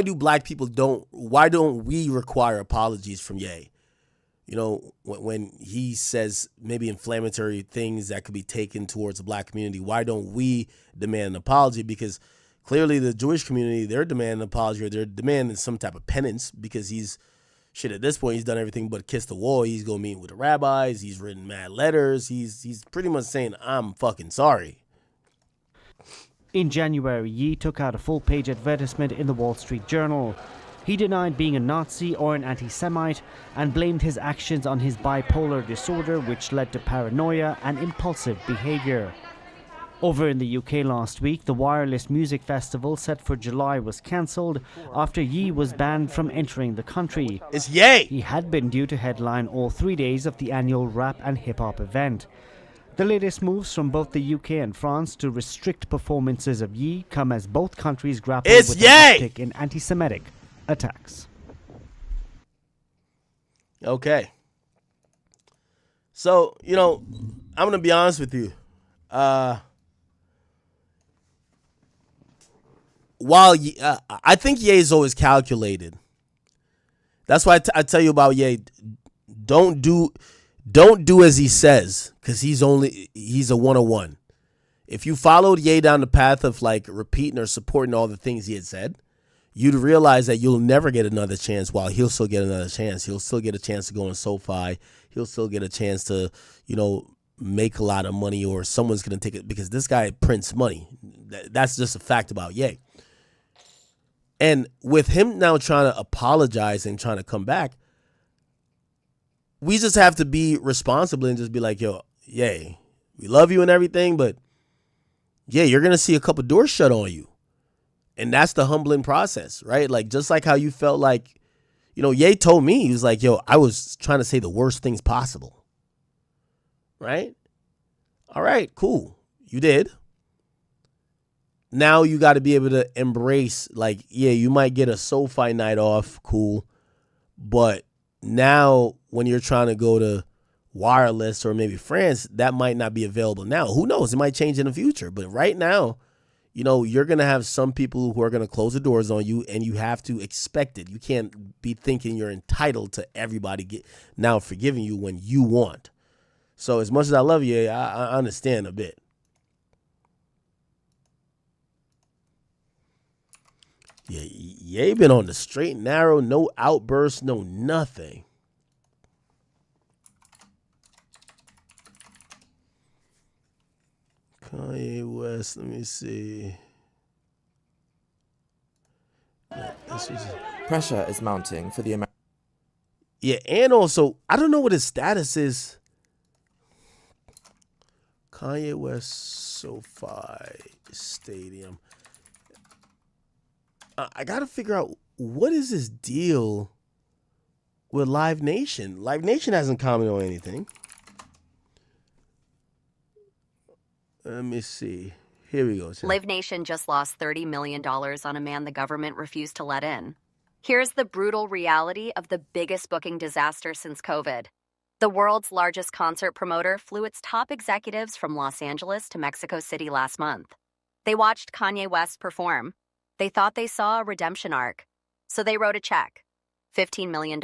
don't we require apologies from Ye? You know, when he says maybe inflammatory things that could be taken towards the black community, why don't we demand an apology? Because clearly the Jewish community, they're demanding an apology, or they're demanding some type of penance, because at this point, he's done everything but kiss the wall. He's going to meet with the rabbis. He's written mad letters. He's pretty much saying, I'm fucking sorry. In January, Ye took out a full-page advertisement in the Wall Street Journal. He denied being a Nazi or an anti-Semite and blamed his actions on his bipolar disorder, which led to paranoia and impulsive behavior. Over in the UK last week, the Wireless Music Festival set for July was cancelled after Ye was banned from entering the country. It's Ye! He had been due to headline all 3 days of the annual rap and hip-hop event. The latest moves from both the UK and France to restrict performances of Ye come as both countries grapple with an uptick in anti-Semitic attacks. Okay. So, you know, I'm going to be honest with you. While I think Ye is always calculated. That's why I tell you about Ye. Don't do as he says, because he's a 101. If you followed Ye down the path of like repeating or supporting all the things he had said, you'd realize that you'll never get another chance, while he'll still get another chance. He'll still get a chance to go on SoFi. He'll still get a chance to, you know, make a lot of money, or someone's going to take it, because this guy prints money. That's just a fact about Ye. And with him now trying to apologize and trying to come back, we just have to be responsible and just be like, yo, Ye, we love you and everything, but yeah, you're going to see a couple doors shut on you. And that's the humbling process, right? Like, just like how you felt like, you know, Ye told me, he was like, yo, I was trying to say the worst things possible. Right? All right, cool. You did. Now you got to be able to embrace, like, yeah, you might get a SoFi night off, cool. But now when you're trying to go to Wireless or maybe France, that might not be available now. Who knows? It might change in the future. But right now, you know, you're going to have some people who are going to close the doors on you, and you have to expect it. You can't be thinking you're entitled to everybody now forgiving you when you want. So as much as I love you, I understand a bit. Yeah, Ye been on the straight and narrow, no outbursts, no nothing. Kanye West, let me see. Pressure is mounting for the American. Yeah, and also, I don't know what his status is. Kanye West SoFi Stadium. I got to figure out what is his deal with Live Nation. Live Nation hasn't commented on anything. Let me see. Here we go. Live Nation just lost $30 million on a man the government refused to let in. Here's the brutal reality of the biggest booking disaster since COVID. The world's largest concert promoter flew its top executives from Los Angeles to Mexico City last month. They watched Kanye West perform. They thought they saw a redemption arc. So they wrote a check. $15 million.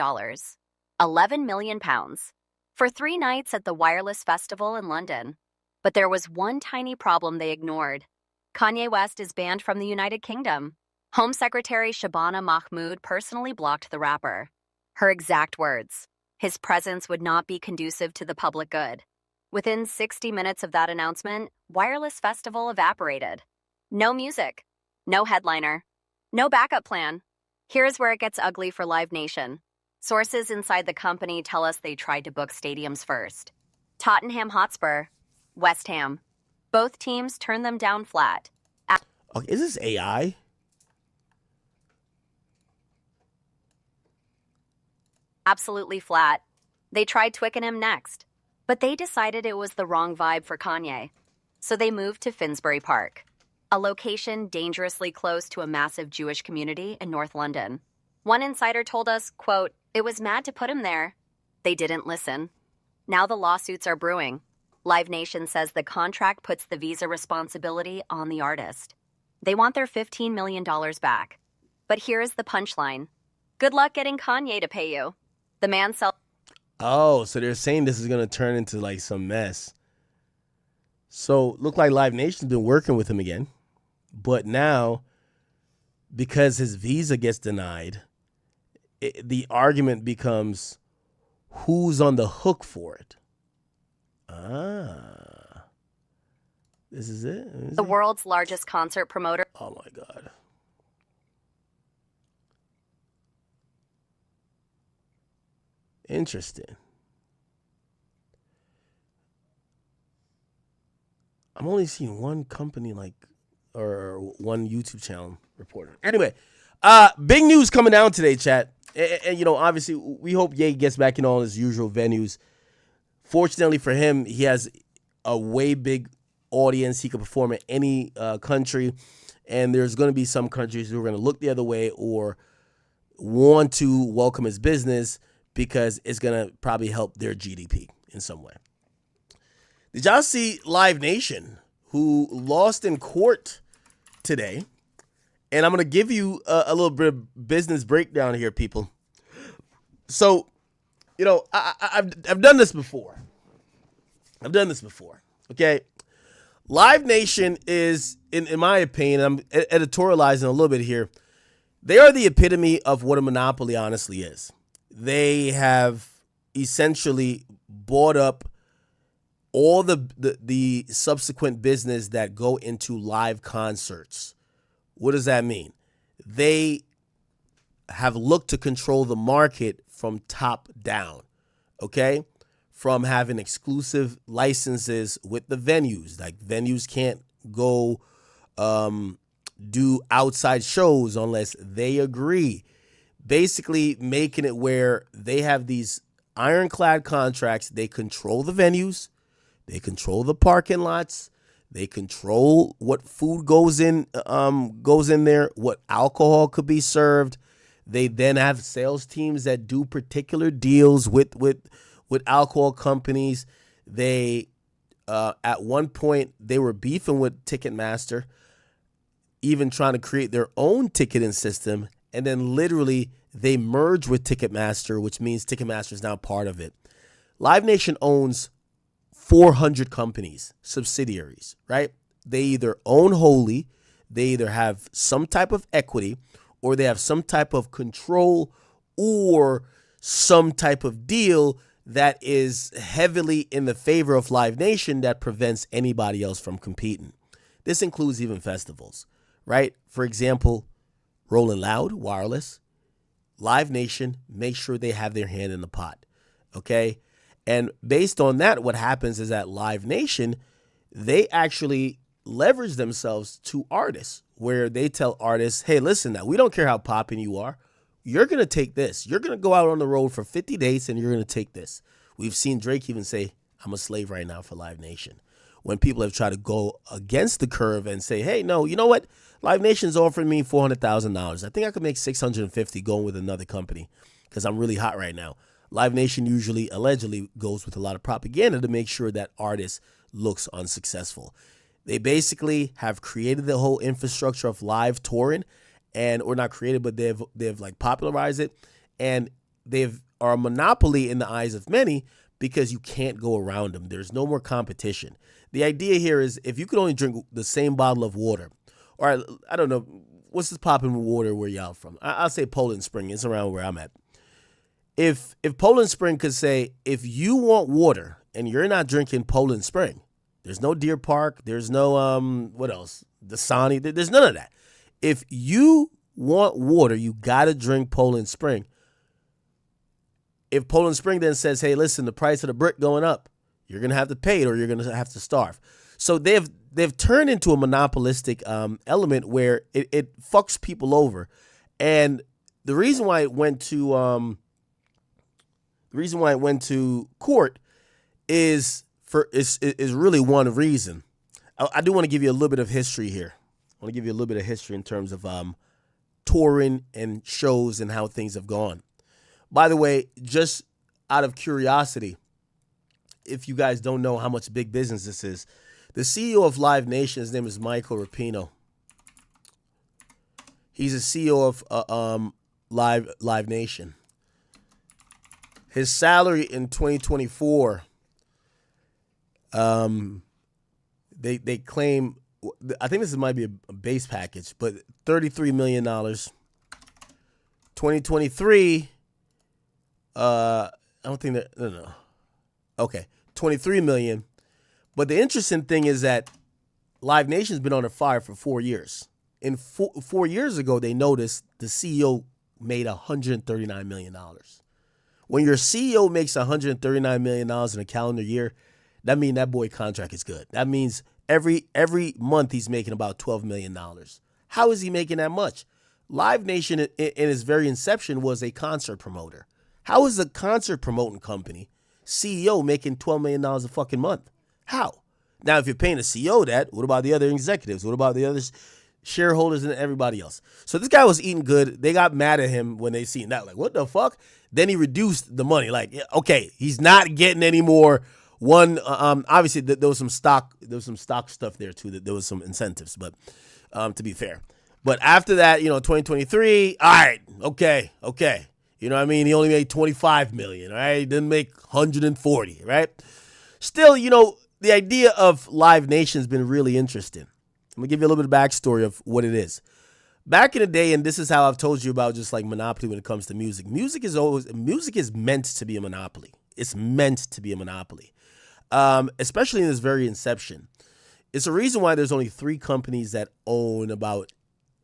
11 million pounds. For 3 nights at the Wireless Festival in London. But there was one tiny problem they ignored. Kanye West is banned from the United Kingdom. Home Secretary Shabana Mahmood personally blocked the rapper. Her exact words, his presence would not be conducive to the public good. Within 60 minutes of that announcement, Wireless Festival evaporated. No music, no headliner, no backup plan. Here's where it gets ugly for Live Nation. Sources inside the company tell us they tried to book stadiums first. Tottenham Hotspur, West Ham. Both teams turned them down flat. Okay, is this AI? Absolutely flat. They tried Twickenham next, but they decided it was the wrong vibe for Kanye. So they moved to Finsbury Park, a location dangerously close to a massive Jewish community in North London. One insider told us, quote, "It was mad to put him there." They didn't listen. Now the lawsuits are brewing. Live Nation says the contract puts the visa responsibility on the artist. They want their $15 million back. But here's the punchline. Good luck getting Kanye to pay you. The man sells. Oh, so they're saying this is going to turn into like some mess. So look like Live Nation's been working with him again. But now, because his visa gets denied, the argument becomes who's on the hook for it. This is it? The world's largest concert promoter. Oh my God. Interesting. I'm only seeing one company or one YouTube channel reporter. Anyway, big news coming down today, chat. And obviously, we hope Ye gets back in all his usual venues. Fortunately for him, he has a way big audience. He can perform in any country. And there's going to be some countries who are going to look the other way or want to welcome his business because it's going to probably help their GDP in some way. Did y'all see Live Nation, who lost in court today? And I'm going to give you a little bit of business breakdown here, people. So, I've done this before. Okay? Live Nation is, in my opinion, I'm editorializing a little bit here, they are the epitome of what a monopoly honestly is. They have essentially bought up all the subsequent business that go into live concerts. What does that mean? They have looked to control the market from top down, okay? From having exclusive licenses with the venues. Like venues can't go do outside shows unless they agree. Basically making it where they have these ironclad contracts. They control the venues. They control the parking lots. They control what food goes in there, what alcohol could be served. They then have sales teams that do particular deals with alcohol companies. They at one point they were beefing with Ticketmaster, even trying to create their own ticketing system, and then literally they merge with Ticketmaster, which means Ticketmaster is now part of it. Live Nation owns 400 companies, subsidiaries, right? They either own wholly, they either have some type of equity, or they have some type of control or some type of deal that is heavily in the favor of Live Nation that prevents anybody else from competing. This includes even festivals, right? For example, Rolling Loud, wireless. Live Nation, make sure they have their hand in the pot. Okay? And based on that, what happens is that Live Nation, they actually leverage themselves to artists, where they tell artists, hey, listen now, we don't care how popping you are. You're going to take this. You're going to go out on the road for 50 days and you're going to take this. We've seen Drake even say, I'm a slave right now for Live Nation. When people have tried to go against the curve and say, hey, no, you know what? Live Nation's offering me $400,000. I think I could make $650 going with another company because I'm really hot right now. Live Nation usually, allegedly, goes with a lot of propaganda to make sure that artist looks unsuccessful. They basically have created the whole infrastructure of live touring, or not created, but they've like popularized it, and are a monopoly in the eyes of many because you can't go around them. There's no more competition. The idea here is if you could only drink the same bottle of water, or I don't know, what's this popping water where y'all from? I'll say Poland Spring. It's around where I'm at. If Poland Spring could say, if you want water and you're not drinking Poland Spring, there's no Deer Park, there's no, what else? Dasani, there's none of that. If you want water, you got to drink Poland Spring. If Poland Spring then says, hey, listen, the price of the brick going up, you're going to have to pay it or you're going to have to starve. So they've turned into a monopolistic element where it fucks people over. And the reason why it went to court is really one reason. I do want to give you a little bit of history here. I want to give you a little bit of history in terms of touring and shows and how things have gone. By the way, just out of curiosity, if you guys don't know how much big business this is, the CEO of Live Nation, his name is Michael Rapino. He's a CEO of Live Nation. His salary in 2024, they claim, I think this might be a base package, but $33 million. 2023, I don't think that, no. Okay, $23 million. But the interesting thing is that Live Nation's been on fire for 4 years. And 4 years ago, they noticed the CEO made $139 million. When your CEO makes $139 million in a calendar year, that means that boy contract is good. That means every month he's making about $12 million. How is he making that much? Live Nation in its very inception was a concert promoter. How is a concert promoting company CEO making $12 million a fucking month? How? Now, if you're paying the CEO that, what about the other executives? What about the other shareholders and everybody else? So this guy was eating good. They got mad at him when they seen that. Like, what the fuck? Then he reduced the money. Like, okay, he's not getting any more. Obviously there was some stock stuff there too. That there was some incentives, but to be fair. But after that, 2023, all right, okay. You know what I mean? He only made $25 million, right? He didn't make $140, right? Still, the idea of Live Nation has been really interesting. I'm going to give you a little bit of backstory of what it is. Back in the day, and this is how I've told you about just like monopoly when it comes to music. Music is meant to be a monopoly. It's meant to be a monopoly, especially in its very inception. It's a reason why there's only 3 companies that own about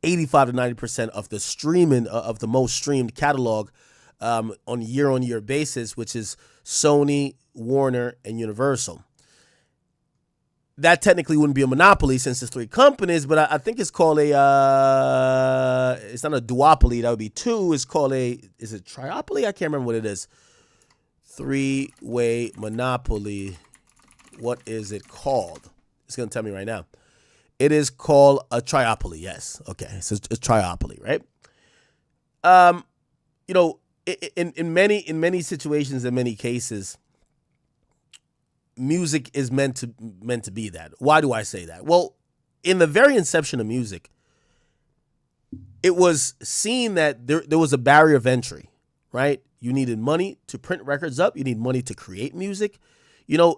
85 to 90% of the streaming of the most streamed catalog on a year-on-year basis, which is Sony, Warner, and Universal. That technically wouldn't be a monopoly since it's 3 companies, but I think it's called it's not a duopoly. That would be 2. It's called is it triopoly? I can't remember what it is. 3-way monopoly. What is it called? It's going to tell me right now. It is called a triopoly. Yes. Okay. So it's a triopoly, right? In many situations, in many cases, music is meant to be that. Why do I say that? Well, in the very inception of music, it was seen that there was a barrier of entry, right? You needed money to print records up. You need money to create music.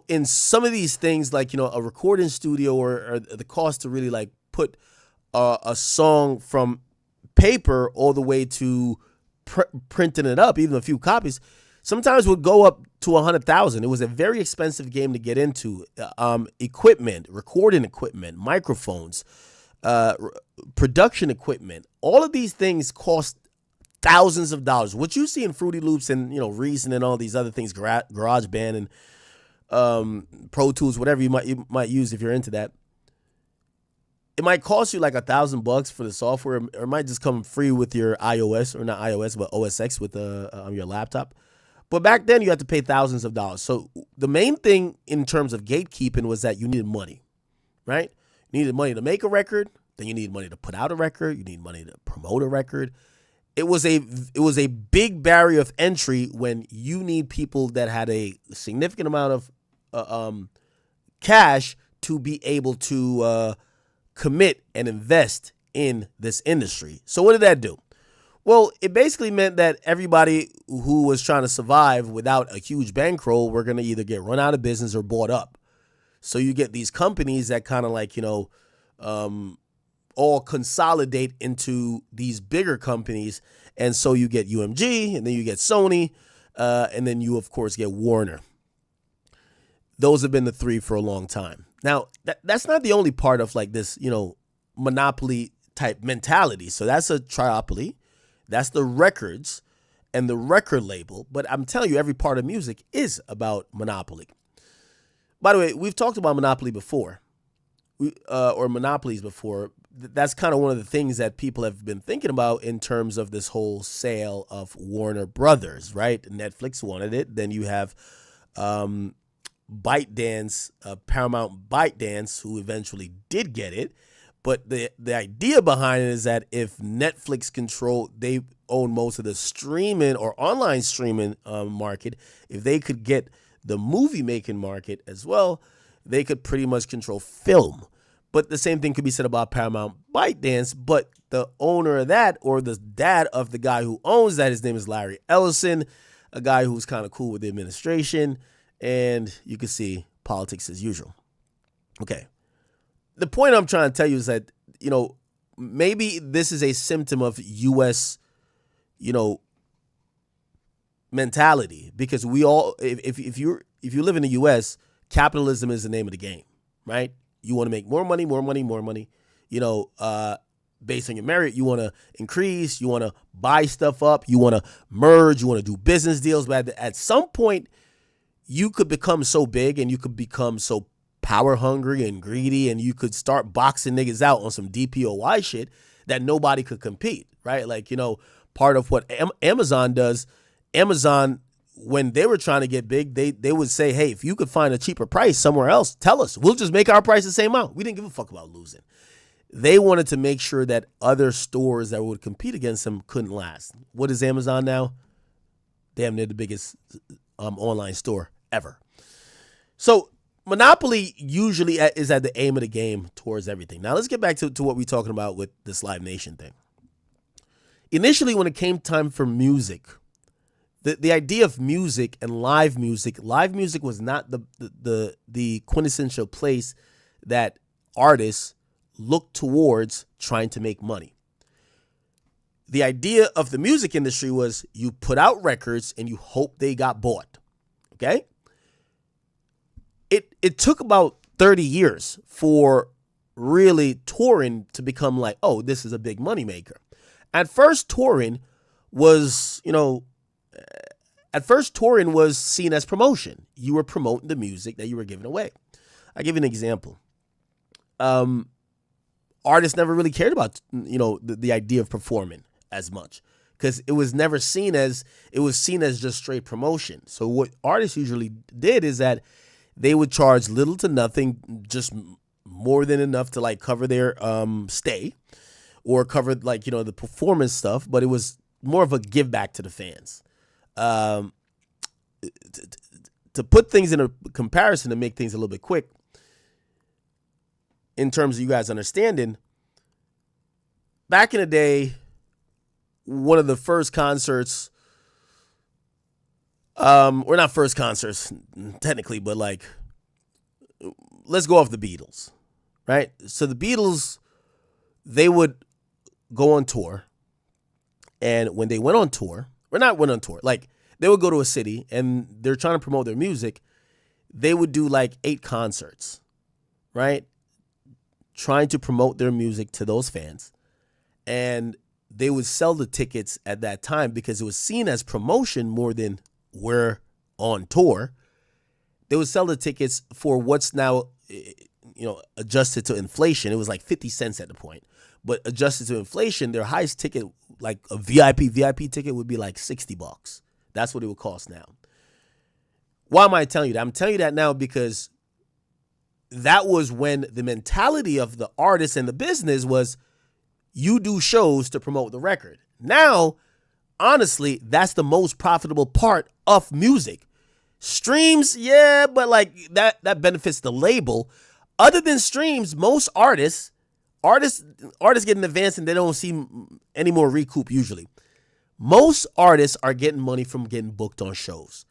In some of these things, like, a recording studio or the cost to really like put a song from paper all the way to printing it up, even a few copies, sometimes would go up to $100,000. It was a very expensive game to get into. Equipment, recording equipment, microphones, production equipment. All of these things cost thousands of dollars. What you see in Fruity Loops and, you know, Reason and all these other things, GarageBand and Pro Tools, whatever you might use if you're into that. It might cost you like $1,000 for the software, or it might just come free with your iOS, or not iOS, but OS X with your laptop. But back then you had to pay thousands of dollars. So the main thing in terms of gatekeeping was that you needed money, right? You needed money to make a record. Then you need money to put out a record. You need money to promote a record. It was a big barrier of entry when you need people that had a significant amount of cash to be able to commit and invest in this industry. So what did that do? Well, it basically meant that everybody who was trying to survive without a huge bankroll were going to either get run out of business or bought up. So you get these companies that kind of like, you know, all consolidate into these bigger companies. And so you get UMG, and then you get Sony, and then you, of course, get Warner. Those have been the three for a long time. Now, that's not the only part of like this, you know, monopoly type mentality. So that's a triopoly. That's the records and the record label. But I'm telling you, every part of music is about monopoly. By the way, we've talked about monopoly before, or monopolies before. That's kind of one of the things that people have been thinking about in terms of this whole sale of Warner Brothers, right? Netflix wanted it. Then you have ByteDance, Paramount ByteDance, who eventually did get it. But the idea behind it is that if Netflix they own most of the streaming or online streaming market. If they could get the movie making market as well, they could pretty much control film. But the same thing could be said about Paramount ByteDance. But the owner of that, or the dad of the guy who owns that, his name is Larry Ellison, a guy who's kind of cool with the administration. And you can see politics as usual. Okay. The point I'm trying to tell you is that, you know, maybe this is a symptom of U.S., you know, mentality, because we all, if you live in the U.S., capitalism is the name of the game, right? You want to make more money, you know, based on your merit. You want to increase, you want to buy stuff up, you want to merge, you want to do business deals. But at some point, you could become so big and you could become so power hungry and greedy, and you could start boxing niggas out on some DPOY shit that nobody could compete, right? Like, you know, part of what Amazon does, Amazon, when they were trying to get big, they would say, hey, if you could find a cheaper price somewhere else, tell us. We'll just make our price the same amount. We didn't give a fuck about losing. They wanted to make sure that other stores that would compete against them couldn't last. What is Amazon now? Damn, they're the biggest online store ever. So monopoly usually is at the aim of the game towards everything. Now let's get back to what we're talking about with this Live Nation thing. Initially, when it came time for music, the idea of music and live music was not the quintessential place that artists looked towards trying to make money. The idea of the music industry was you put out records and you hope they got bought. Okay? It took about 30 years for really touring to become like, oh, this is a big moneymaker. At first, touring was, you know, seen as promotion. You were promoting the music that you were giving away. I'll give you an example. Artists never really cared about, you know, the idea of performing as much, because it was never seen as, just straight promotion. So what artists usually did is that they would charge little to nothing, just more than enough to like cover their stay or cover like, you know, the performance stuff. But it was more of a give back to the fans. To put things in a comparison, to make things a little bit quick, in terms of you guys understanding, back in the day, one of the first concerts, or not first concerts technically, but like, let's go off the Beatles, right? So the Beatles, they would go on tour, and when they went on tour, like they would go to a city and they're trying to promote their music, they would do like 8 concerts, right? trying to promote their music to those fans. And they would sell the tickets at that time because it was seen as promotion more than we're on tour. They would sell the tickets for what's now, adjusted to inflation. It was like 50 cents at the point. But adjusted to inflation, their highest ticket, like a VIP ticket, would be like $60. That's what it would cost now. Why am I telling you that? I'm telling you that now because that was when the mentality of the artist and the business was you do shows to promote the record. Now, honestly, that's the most profitable part of music. Streams, yeah, but like that benefits the label. Other than streams, most artists get an advance and they don't see any more recoup usually. Most artists are getting money from getting booked on shows.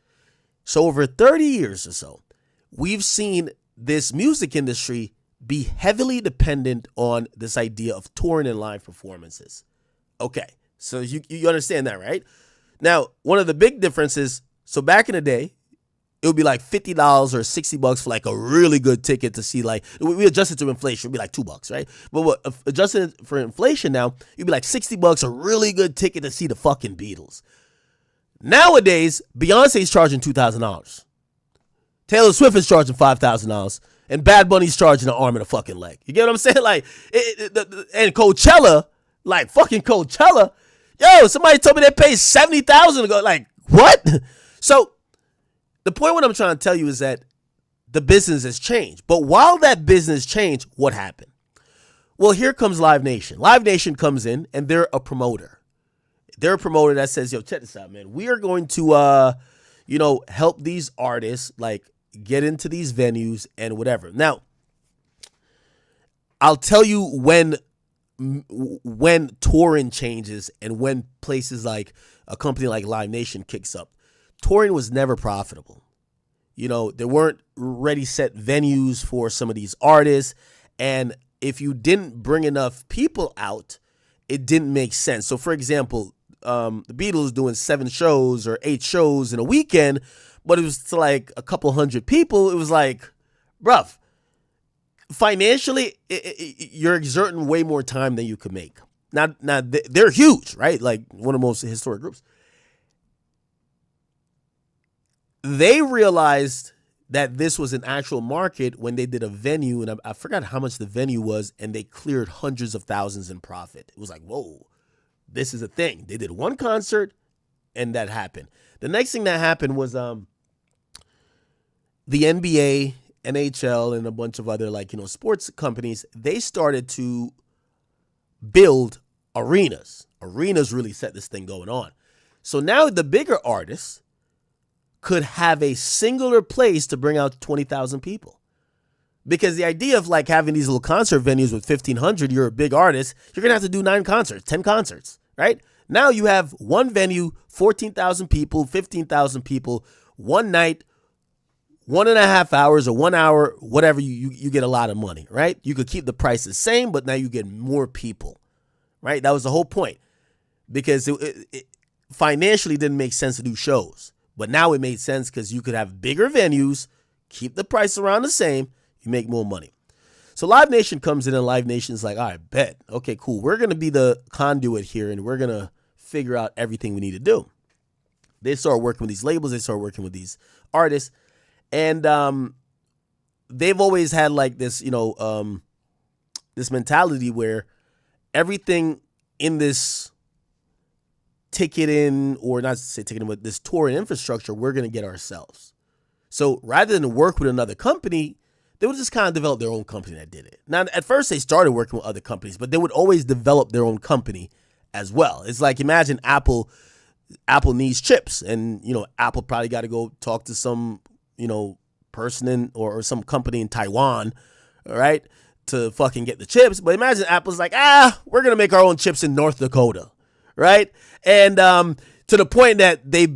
So over 30 years or so, we've seen this music industry be heavily dependent on this idea of touring and live performances. Okay, so you understand that, right? Now, one of the big differences, so back in the day, it would be like $50 or $60 for like a really good ticket to see, like, we adjusted to inflation, it would be like $2, right? But what adjusted for inflation now, it'd be like $60, a really good ticket to see the fucking Beatles. Nowadays, Beyonce's charging $2,000. Taylor Swift is charging $5,000. And Bad Bunny's charging an arm and a fucking leg. You get what I'm saying? Like, and Coachella, like fucking Coachella. Yo, somebody told me they paid $70,000 to go. Like, what? So the point what I'm trying to tell you is that the business has changed. But while that business changed, what happened? Well, here comes Live Nation. Live Nation comes in and they're a promoter. They're a promoter that says, yo, check this out, man. We are going to, help these artists, like, get into these venues and whatever. Now, I'll tell you when touring changes and when places like a company like Live Nation kicks up. Touring was never profitable. There weren't ready set venues for some of these artists. And if you didn't bring enough people out, it didn't make sense. So for example, the Beatles doing 7 shows or 8 shows in a weekend, but it was to like a couple hundred people. It was like, bruv, financially, you're exerting way more time than you could make. Now they're huge, right? Like one of the most historic groups. They realized that this was an actual market when they did a venue, and I forgot how much the venue was, and they cleared hundreds of thousands in profit. It was like, whoa, this is a thing. They did one concert, and that happened. The next thing that happened was the NBA, NHL, and a bunch of other sports companies, they started to build arenas. Arenas really set this thing going on. So now the bigger artists could have a singular place to bring out 20,000 people. Because the idea of like having these little concert venues with 1,500, you're a big artist, you're going to have to do 9 concerts, 10 concerts, right? Now you have one venue, 14,000 people, 15,000 people, one night, 1.5 hours or 1 hour, whatever, you get a lot of money, right? You could keep the price the same, but now you get more people, right? That was the whole point, because it financially didn't make sense to do shows. But now it made sense because you could have bigger venues, keep the price around the same, you make more money. So Live Nation comes in and Live Nation's like, all right, bet. Okay, cool. We're going to be the conduit here and we're going to figure out everything we need to do. They start working with these labels. They start working with these artists. And they've always had like this, this mentality where everything in this ticketing, or not to say ticketing, but this touring infrastructure, we're going to get ourselves. So rather than work with another company, they would just kind of develop their own company that did it. Now, at first they started working with other companies, but they would always develop their own company as well. It's like, imagine Apple needs chips, and, Apple probably got to go talk to some, person or some company in Taiwan, all right, to fucking get the chips. But imagine Apple's like, we're going to make our own chips in North Dakota, right? And to the point that they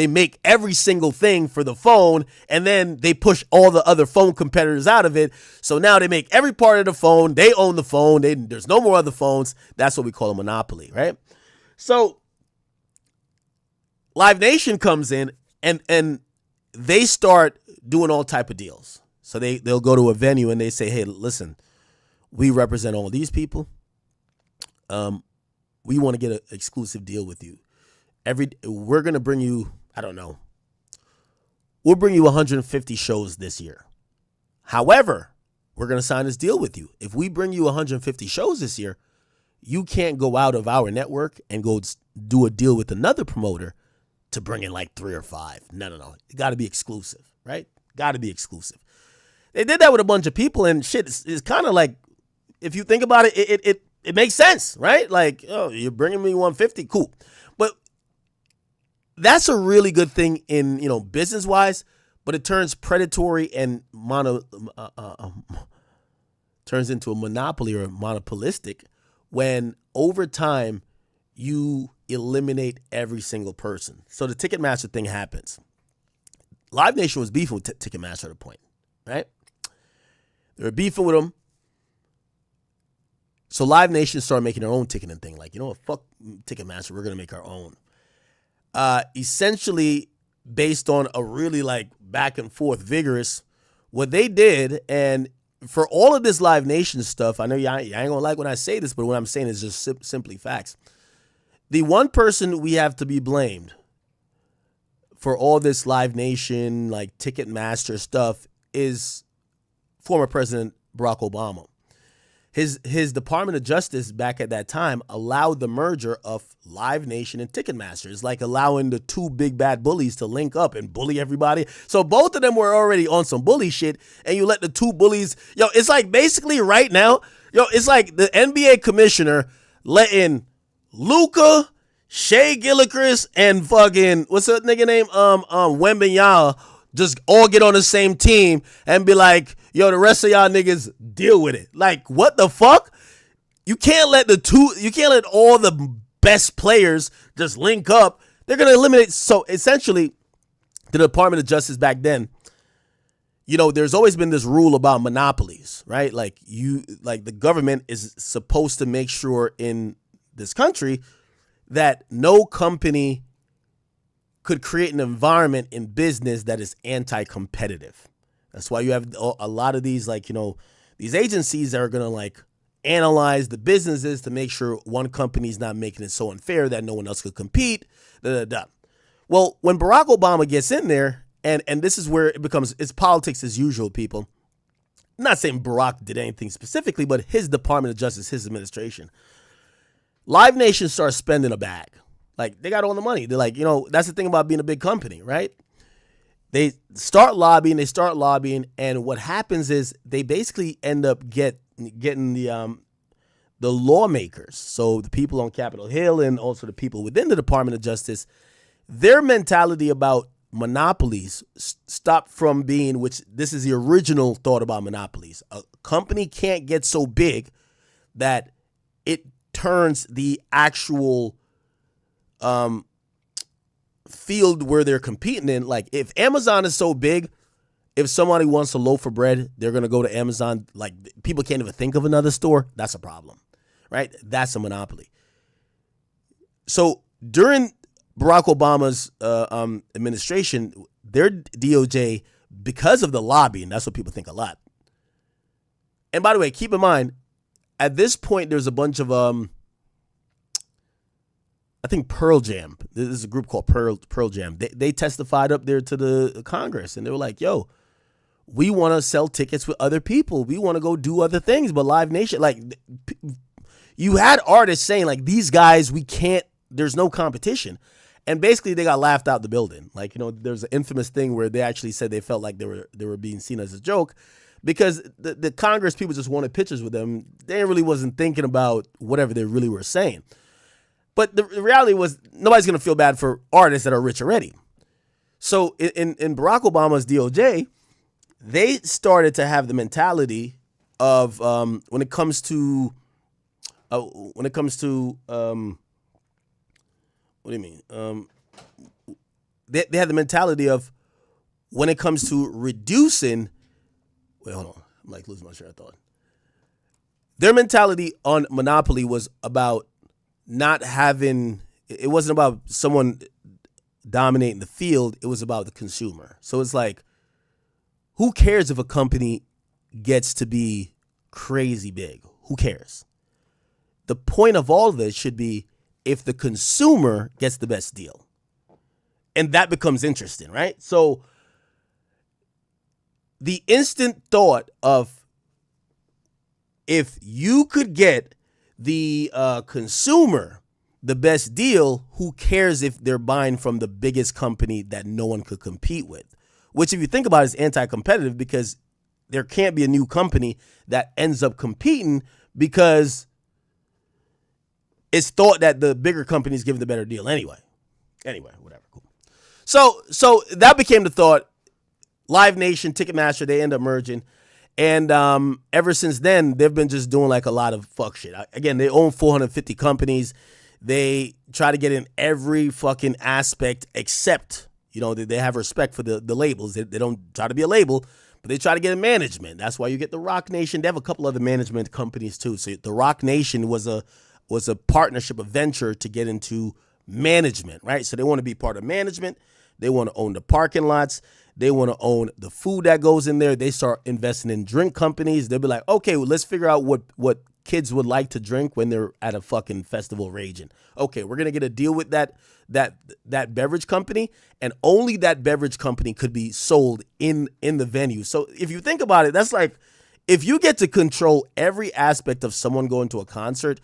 make every single thing for the phone, and then they push all the other phone competitors out of it. So now they make every part of the phone. They own the phone. There's no more other phones. That's what we call a monopoly, right? So Live Nation comes in and they start doing all type of deals. So they'll go to a venue and they say, hey, listen, we represent all these people. We want to get an exclusive deal with you. We're going to bring you, I don't know, we'll bring you 150 shows this year. However, we're going to sign this deal with you. If we bring you 150 shows this year, you can't go out of our network and go do a deal with another promoter to bring in like 3 or 5. No. It got to be exclusive, right? Got to be exclusive. They did that with a bunch of people, and shit, it's kind of like, if you think about it, it makes sense, right? Like, oh, you're bringing me 150, cool. But that's a really good thing in, business-wise, but it turns predatory and turns into a monopoly or monopolistic when over time you eliminate every single person. So the Ticketmaster thing happens. Live Nation was beefing with Ticketmaster at a point, right? They were beefing with them. So Live Nation started making their own ticketing thing. Like, fuck Ticketmaster, we're going to make our own. Essentially based on a really back and forth vigorous, what they did, and for all of this Live Nation stuff, I know y'all ain't going to like when I say this, but what I'm saying is just simply facts. The one person we have to be blamed for all this Live Nation, Ticketmaster stuff is former President Barack Obama. His Department of Justice back at that time allowed the merger of Live Nation and Ticketmaster. It's like allowing the two big bad bullies to link up and bully everybody. So both of them were already on some bully shit, and you let the two bullies, it's like basically right now, it's like the NBA commissioner letting Luka, Shea Gilchrist, and fucking, what's that nigga name? Wembanyama just all get on the same team and be like, the rest of y'all niggas deal with it. Like, what the fuck? You can't let all the best players just link up. They're going to eliminate. So essentially, the Department of Justice back then, there's always been this rule about monopolies, right? The government is supposed to make sure in this country that no company could create an environment in business that is anti-competitive. That's why you have a lot of these, these agencies that are going to, analyze the businesses to make sure one company's not making it so unfair that no one else could compete. Well, when Barack Obama gets in there, and this is where it's politics as usual, people. I'm not saying Barack did anything specifically, but his Department of Justice, his administration. Live Nation starts spending a bag. They got all the money. They're like, that's the thing about being a big company, right? They start lobbying, and what happens is they basically end up getting the lawmakers, so the people on Capitol Hill and also the people within the Department of Justice, their mentality about monopolies stopped from being, which this is the original thought about monopolies. A company can't get so big that it turns the actual field where they're competing in. If Amazon is so big, if somebody wants a loaf of bread, they're going to go to Amazon. People can't even think of another store. That's a problem, right? That's a monopoly. So during Barack Obama's administration, their DOJ, because of the lobbying, that's what people think a lot. And by the way, keep in mind, at this point, there's a bunch of I think Pearl Jam. This is a group called Pearl Jam. They testified up there to the Congress, and they were like, yo, we want to sell tickets with other people. We want to go do other things. But Live Nation, you had artists saying, these guys, we can't, there's no competition. And basically, they got laughed out the building. There's an infamous thing where they actually said they felt like they were being seen as a joke because the Congress people just wanted pictures with them. They really wasn't thinking about whatever they really were saying. But the reality was nobody's going to feel bad for artists that are rich already. So in Barack Obama's DOJ, they started to have the mentality of when it comes to what do you mean? They had the mentality of when it comes to reducing. Wait, hold on. I'm losing my train of thought. Their mentality on monopoly was about not having, it wasn't about someone dominating the field. It was about the consumer. So it's who cares if a company gets to be crazy big. Who cares? The point of all of this should be if the consumer gets the best deal. And that becomes interesting, right? So the instant thought of if you could get the consumer the best deal, who cares if they're buying from the biggest company that no one could compete with? Which, if you think about it, is anti-competitive, because there can't be a new company that ends up competing because it's thought that the bigger companies give the better deal anyway. Anyway, whatever. Cool. So that became the thought. Live Nation, Ticketmaster, they end up merging. And ever since then, they've been just doing like a lot of fuck shit. Again, they own 450 companies. They try to get in every fucking aspect except, they have respect for the labels. They don't try to be a label, but they try to get in management. That's why you get the Rock Nation. They have a couple other management companies too. So the Rock Nation was a partnership, a venture to get into management, right? So they want to be part of management. They want to own the parking lots. They want to own the food that goes in there. They start investing in drink companies. They'll be like, okay, well, let's figure out what kids would like to drink when they're at a fucking festival raging. Okay, we're going to get a deal with that beverage company, and only that beverage company could be sold in the venue. So if you think about it, that's like, if you get to control every aspect of someone going to a concert,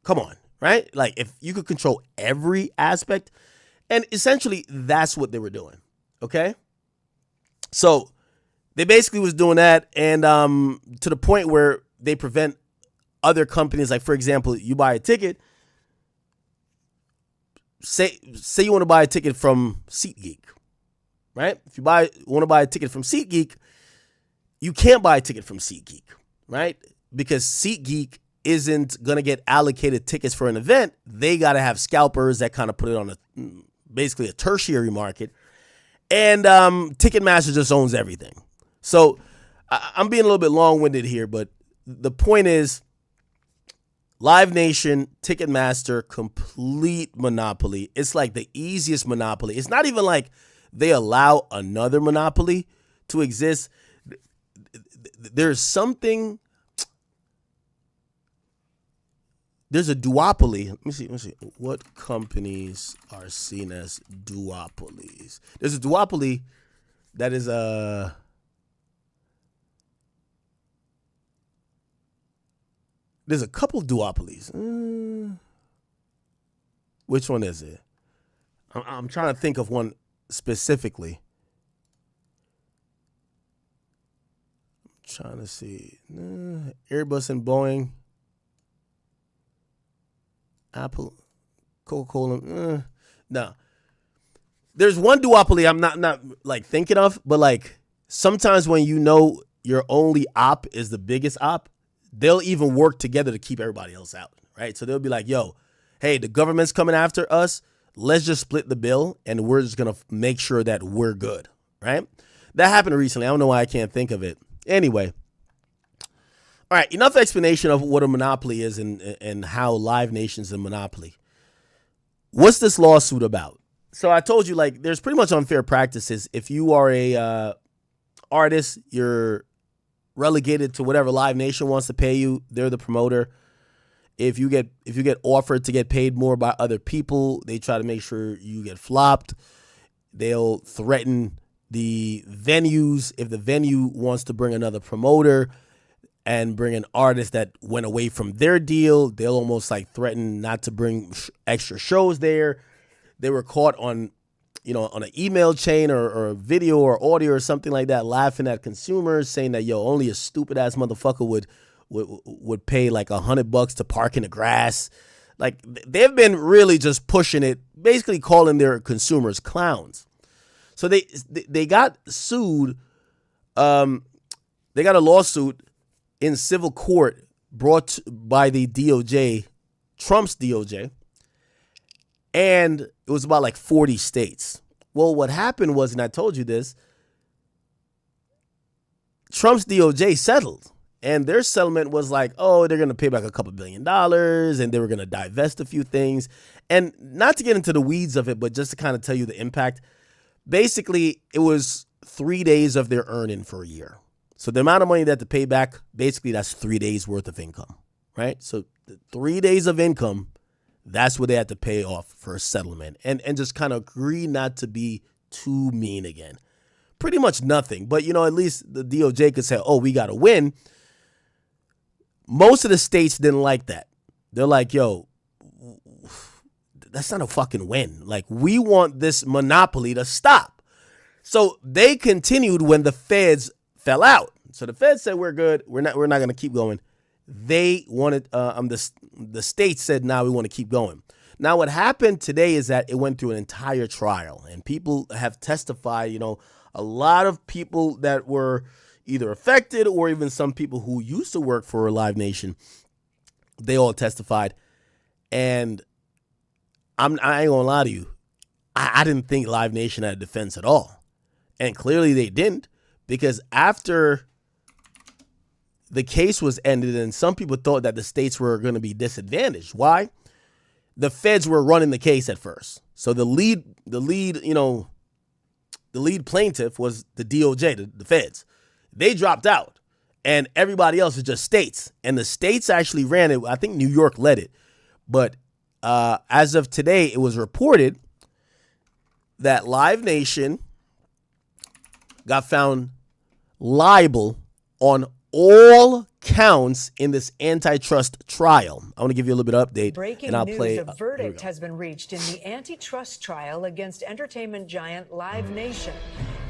come on, right? Like, if you could control every aspect, and essentially that's what they were doing. Okay, so they basically was doing that, and to the point where they prevent other companies. Like, for example, you buy a ticket. Say you want to buy a ticket from SeatGeek, right? If you want to buy a ticket from SeatGeek, you can't buy a ticket from SeatGeek, right? Because SeatGeek isn't gonna get allocated tickets for an event. They got to have scalpers that kind of put it on basically a tertiary market. And Ticketmaster just owns everything. So I'm being a little bit long-winded here, but the point is, Live Nation, Ticketmaster, complete monopoly. It's like the easiest monopoly. It's not even like they allow another monopoly to exist. There's a duopoly. Let me see. What companies are seen as duopolies? There's a duopoly that is there's a couple duopolies. Which one is it? I'm trying to think of one specifically. I'm trying to see. Airbus and Boeing. Apple, Coca-Cola. No. There's one duopoly I'm not like thinking of, but like sometimes when your only op is the biggest op, they'll even work together to keep everybody else out, right? So they'll be like, yo, hey, the government's coming after us. Let's just split the bill, and we're just going to make sure that we're good, right? That happened recently. I don't know why I can't think of it. Anyway. All right, enough explanation of what a monopoly is and how Live Nation's a monopoly. What's this lawsuit about? So I told you, like, there's pretty much unfair practices. If you are a artist, you're relegated to whatever Live Nation wants to pay you. They're the promoter. If you get offered to get paid more by other people, they try to make sure you get flopped. They'll threaten the venues. If the venue wants to bring another promoter and bring an artist that went away from their deal, they'll almost like threaten not to bring extra shows there. They were caught on an email chain or a video or audio or something like that, laughing at consumers, saying that, yo, only a stupid ass motherfucker would pay like $100 to park in the grass. Like, they've been really just pushing it, basically calling their consumers clowns. So they got sued. They got a lawsuit in civil court brought by the DOJ, Trump's DOJ, and it was about like 40 states. Well, what happened was, and I told you this, Trump's DOJ settled, and their settlement was like, oh, they're going to pay back a couple $2 billion, and they were going to divest a few things. And not to get into the weeds of it, but just to kind of tell you the impact, basically it was 3 days of their earning for a year. So the amount of money they have to pay back, basically that's 3 days worth of income, right? So the 3 days of income, that's what they had to pay off for a settlement, and just kind of agree not to be too mean again. Pretty much nothing, but at least the DOJ could say, oh, we got to win. Most of the states didn't like that. They're like, yo, that's not a fucking win. Like, we want this monopoly to stop. So they continued when the feds fell out. So the feds said, we're good. We're not going to keep going. They wanted, the states said, now we want to keep going. Now, what happened today is that it went through an entire trial, and people have testified, a lot of people that were either affected or even some people who used to work for Live Nation, they all testified. And I ain't gonna lie to you, I didn't think Live Nation had a defense at all. And clearly they didn't, because after the case was ended, and some people thought that the states were going to be disadvantaged. Why? The feds were running the case at first. So the lead plaintiff was the DOJ, the feds. They dropped out, and everybody else is just states. And the states actually ran it. I think New York led it. But as of today, it was reported that Live Nation got found liable on all counts in this antitrust trial. I want to give you a little bit of update. Breaking and I'll news, play. a verdict has been reached in the antitrust trial against entertainment giant Live Nation.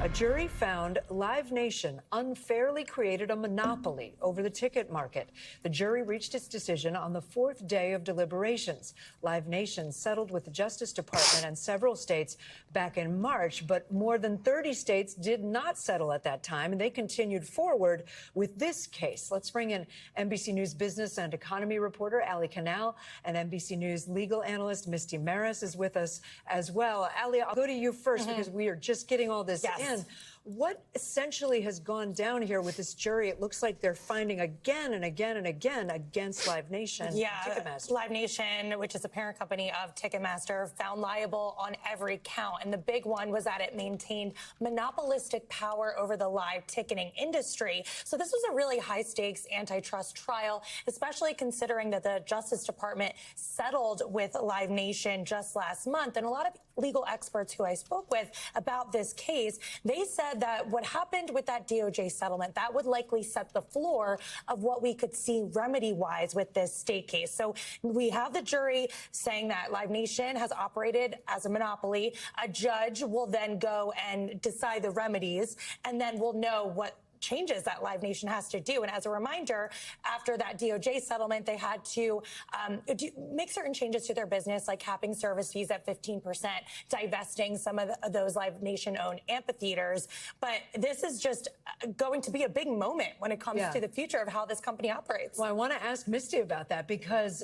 A jury found Live Nation unfairly created a monopoly over the ticket market. The jury reached its decision on the fourth day of deliberations. Live Nation settled with the Justice Department and several states back in March, but more than 30 states did not settle at that time, and they continued forward with this case. Let's bring in NBC News business and economy reporter Ali Canal, and NBC News legal analyst Misty Maris is with us as well. Ali, I'll go to you first because we are just getting all this in. What essentially has gone down here with this jury? It looks like they're finding again and again and again against Live Nation. Yeah, Ticketmaster. Live Nation, which is the parent company of Ticketmaster, found liable on every count. And the big one was that it maintained monopolistic power over the live ticketing industry. So this was a really high stakes antitrust trial, especially considering that the Justice Department settled with Live Nation just last month. And a lot of legal experts who I spoke with about this case, they said that what happened with that DOJ settlement, that would likely set the floor of what we could see remedy-wise with this state case. So we have the jury saying that Live Nation has operated as a monopoly. A judge will then go and decide the remedies, and then we'll know what changes that Live Nation has to do. And as a reminder, after that DOJ settlement, they had to make certain changes to their business, like capping service fees at 15%, divesting some of those Live Nation-owned amphitheaters. But this is just going to be a big moment when it comes to the future of how this company operates. Well, I want to ask Misty about that because,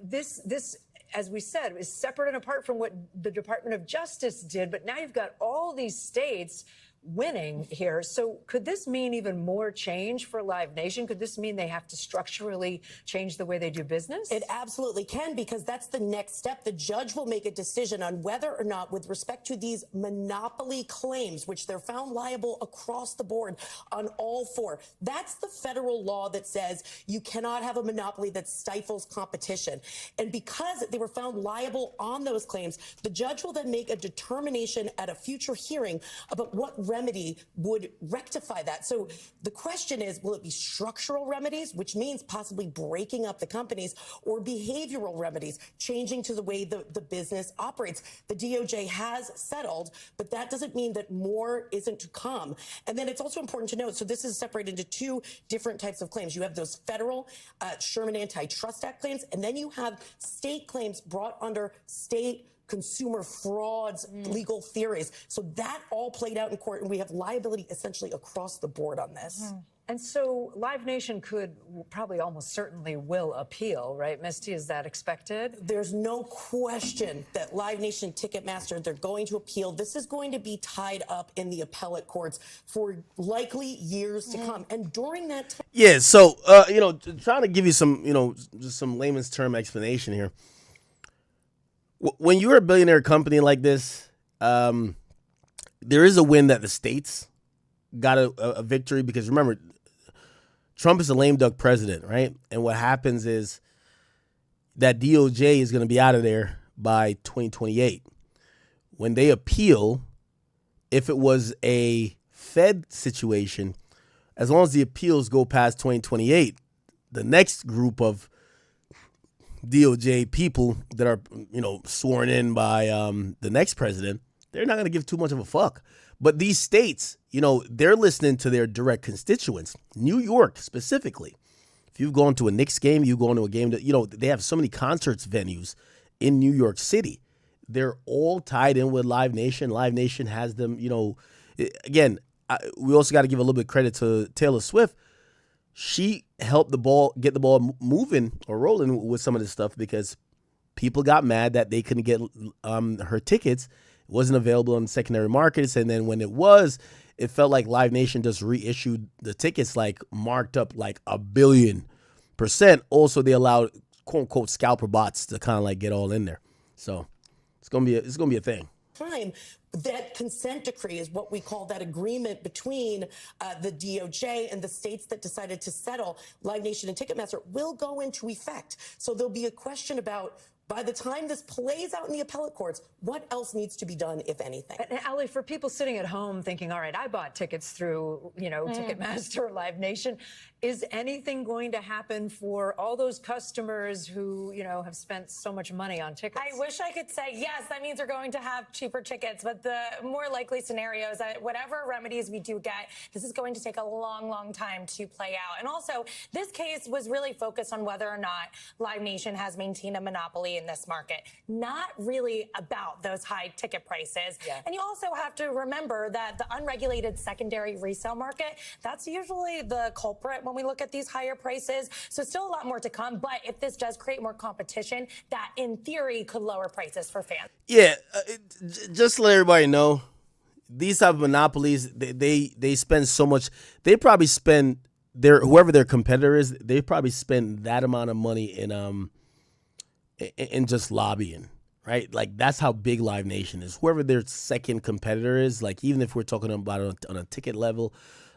this as we said, is separate and apart from what the Department of Justice did. But now you've got all these states winning here. So could this mean even more change for Live Nation? Could this mean they have to structurally change the way they do business? It absolutely can, because that's the next step. The judge will make a decision on whether or not, with respect to these monopoly claims, which they're found liable across the board on all four. That's the federal law that says you cannot have a monopoly that stifles competition. And because they were found liable on those claims, the judge will then make a determination at a future hearing about what remedy would rectify that. So the question is, will it be structural remedies, which means possibly breaking up the companies, or behavioral remedies, changing to the way the business operates? The DOJ has settled, but that doesn't mean that more isn't to come. And then it's also important to note, so this is separated into two different types of claims. You have those federal Sherman Antitrust Act claims, and then you have state claims brought under state consumer frauds, legal theories. So that all played out in court, and we have liability essentially across the board on this. And so Live Nation could probably almost certainly will appeal, right? Misty, is that expected? There's no question that Live Nation, Ticketmaster, they're going to appeal. This is going to be tied up in the appellate courts for likely years to come. And during that time... Yeah, so, trying to give you some, just some layman's term explanation here. When you're a billionaire company like this, there is a win that the states got a victory because remember, Trump is a lame duck president, right? And what happens is that DOJ is going to be out of there by 2028. When they appeal, if it was a Fed situation, as long as the appeals go past 2028, the next group of DOJ people that are, sworn in by the next president, they're not going to give too much of a fuck. But these states, they're listening to their direct constituents. New York specifically. If you've gone to a Knicks game, you go into a game that, they have so many concerts venues in New York City. They're all tied in with Live Nation. Live Nation has them, again, we also got to give a little bit of credit to Taylor Swift. She helped get the ball moving or rolling with some of this stuff because people got mad that they couldn't get her tickets. It wasn't available on secondary markets. And then when it was, it felt like Live Nation just reissued the tickets like marked up like 1,000,000,000%. Also, they allowed quote unquote scalper bots to kind of like get all in there. So it's gonna be a thing. Time. That consent decree is what we call that agreement between the DOJ and the states that decided to settle Live Nation and Ticketmaster will go into effect. So there'll be a question about, by the time this plays out in the appellate courts, what else needs to be done, if anything? And Allie, for people sitting at home thinking, all right, I bought tickets through, Ticketmaster, Live Nation, is anything going to happen for all those customers who, have spent so much money on tickets? I wish I could say, yes, that means they're going to have cheaper tickets, but the more likely scenario is that whatever remedies we do get, this is going to take a long, long time to play out. And also, this case was really focused on whether or not Live Nation has maintained a monopoly in this market, not really about those high ticket prices. Yeah. And you also have to remember that the unregulated secondary resale market, that's usually the culprit when we look at these higher prices. So still a lot more to come. But if this does create more competition, that in theory could lower prices for fans. Yeah, just to let everybody know, these type of monopolies, they spend so much. They probably spend whoever their competitor is, they probably spend that amount of money in just lobbying, right? Like that's how big Live Nation is. Whoever their second competitor is, like even if we're talking about it on a ticket level,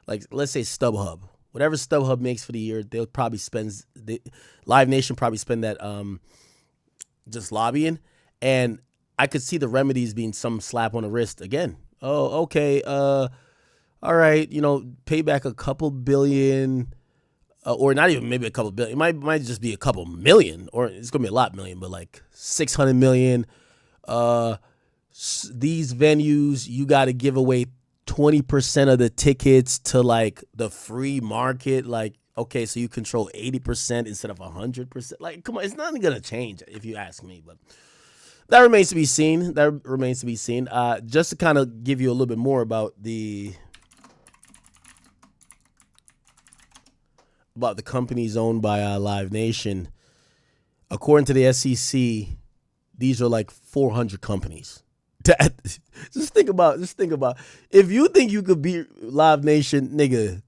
like let's say StubHub, whatever StubHub makes for the year, they'll probably Live Nation probably spend that just lobbying. And I could see the remedies being some slap on the wrist again. Oh, okay, all right, pay back a couple billion. Or not even maybe a couple billion. It might just be a couple million, or it's gonna be a lot million, but like 600 million. These venues, you got to give away 20% of the tickets to like the free market. Like, okay, so you control 80% instead of 100%. Like, come on, it's not gonna change if you ask me. But that remains to be seen. Just to kind of give you a little bit more about the companies owned by Live Nation. According to the SEC, these are like 400 companies. Just think about. If you think you could beat Live Nation, nigga,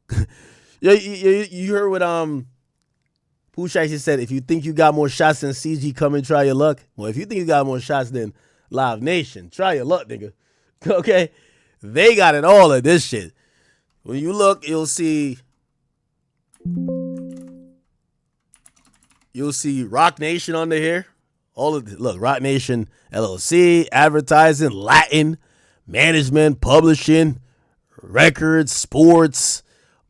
you heard what Pooh Shiesty said. If you think you got more shots than CG, come and try your luck. Well, if you think you got more shots than Live Nation, try your luck, nigga. Okay, they got it all of this shit. When you look, you'll see Rock Nation under here. Rock Nation LLC, advertising, Latin, management, publishing, records, sports,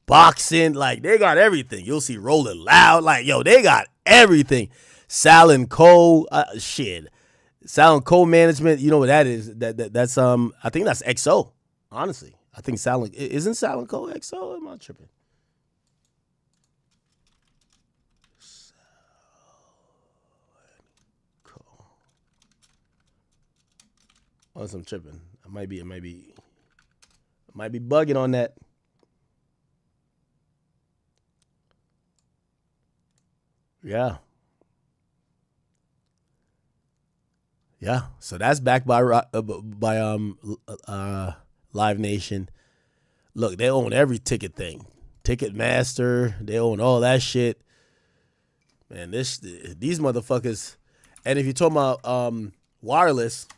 boxing. Like, they got everything. You'll see Rolling Loud. Like, yo, they got everything. Sal & Co. Sal & Co. management. You know what that is? That's I think that's XO. Honestly, I think isn't Sal & Co. XO? Am I tripping? Unless I'm tripping. It might be bugging on that. Yeah. So that's backed by Live Nation. Look, they own every ticket thing. Ticketmaster, they own all that shit. Man, these motherfuckers. And if you're talking about wireless,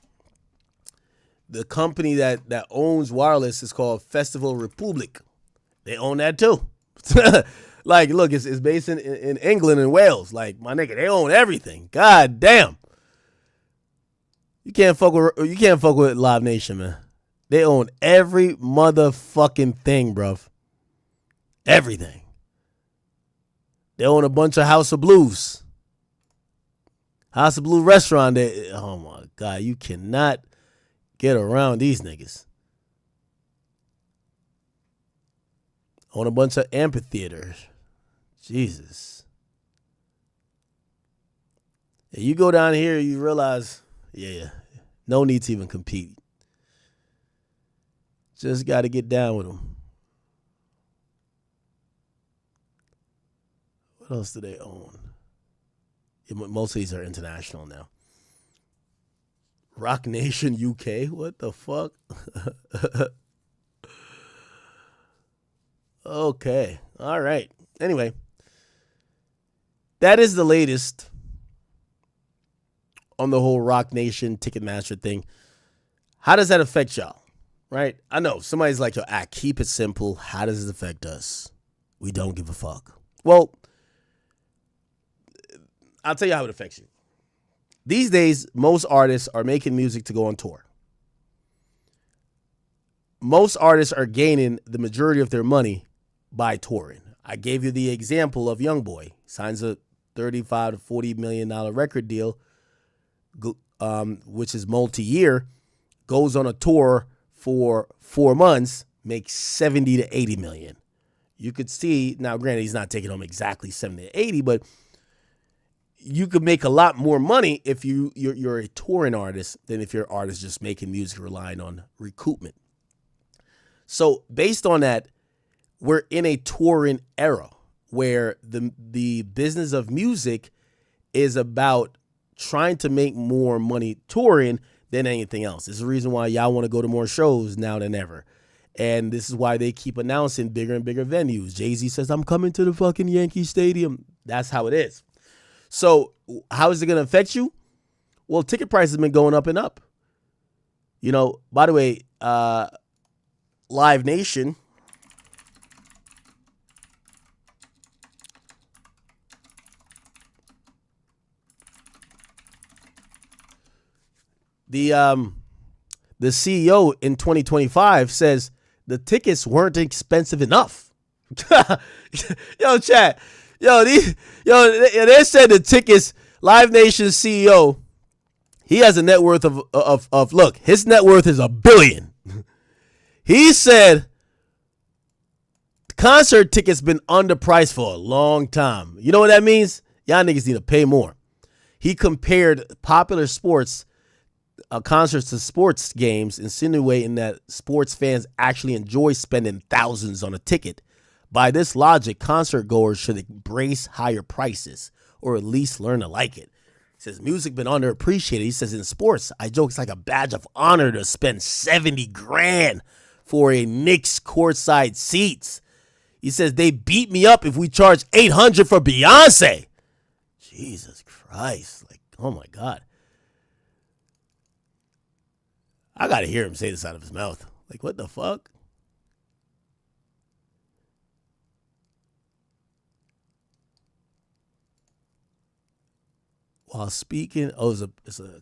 the company that owns wireless is called Festival Republic. They own that too. Like, look, it's based in England and Wales. Like, my nigga, they own everything. God damn. You can't fuck with Live Nation, man. They own every motherfucking thing, bruv. Everything. They own a bunch of House of Blues. House of Blue restaurant. Oh my God, you cannot get around these niggas. Own a bunch of amphitheaters. Jesus. And you go down here, you realize, yeah, no need to even compete. Just got to get down with them. What else do they own? Most of these are international now. Rock Nation UK? What the fuck? Okay. All right. Anyway, that is the latest on the whole Rock Nation Ticketmaster thing. How does that affect y'all? Right? I know somebody's like, yo, keep it simple. How does it affect us? We don't give a fuck. Well, I'll tell you how it affects you. These days, most artists are making music to go on tour. Most artists are gaining the majority of their money by touring. I gave you the example of YoungBoy. Signs a $35 to $40 million record deal, which is multi-year, goes on a tour for 4 months, makes 70 to 80 million. You could see, now granted, he's not taking home exactly 70 to 80, but you could make a lot more money if you're a touring artist than if you're an artist just making music relying on recoupment. So based on that, we're in a touring era where the business of music is about trying to make more money touring than anything else. This is the reason why y'all want to go to more shows now than ever. And this is why they keep announcing bigger and bigger venues. Jay-Z says, I'm coming to the fucking Yankee Stadium. That's how it is. So how is it going to affect you? Well, ticket prices have been going up and up. You know, by the way, Live Nation, the CEO in 2025 says the tickets weren't expensive enough. Yo, chat. They said the tickets, Live Nation CEO, he has a net worth of look, his net worth is $1 billion. He said concert tickets been underpriced for a long time. You know what that means? Y'all niggas need to pay more. He compared popular sports concerts to sports games, insinuating that sports fans actually enjoy spending thousands on a ticket. By this logic, concert goers should embrace higher prices or at least learn to like it. He says music been underappreciated. He says in sports, I joke it's like a badge of honor to spend $70,000 for a Knicks courtside seats. He says they beat me up if we charge $800 for Beyonce. Jesus Christ. Like, oh my God. I got to hear him say this out of his mouth. Like, what the fuck? While speaking, it's a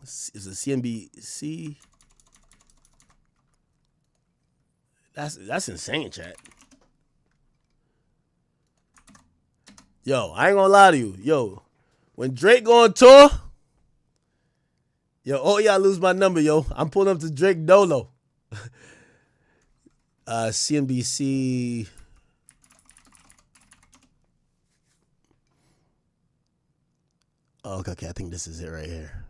CNBC. That's insane, chat. Yo, I ain't gonna lie to you. Yo, when Drake go on tour, yo, oh y'all lose my number, yo. I'm pulling up to Drake Dolo. CNBC. Oh, okay, I think this is it right here.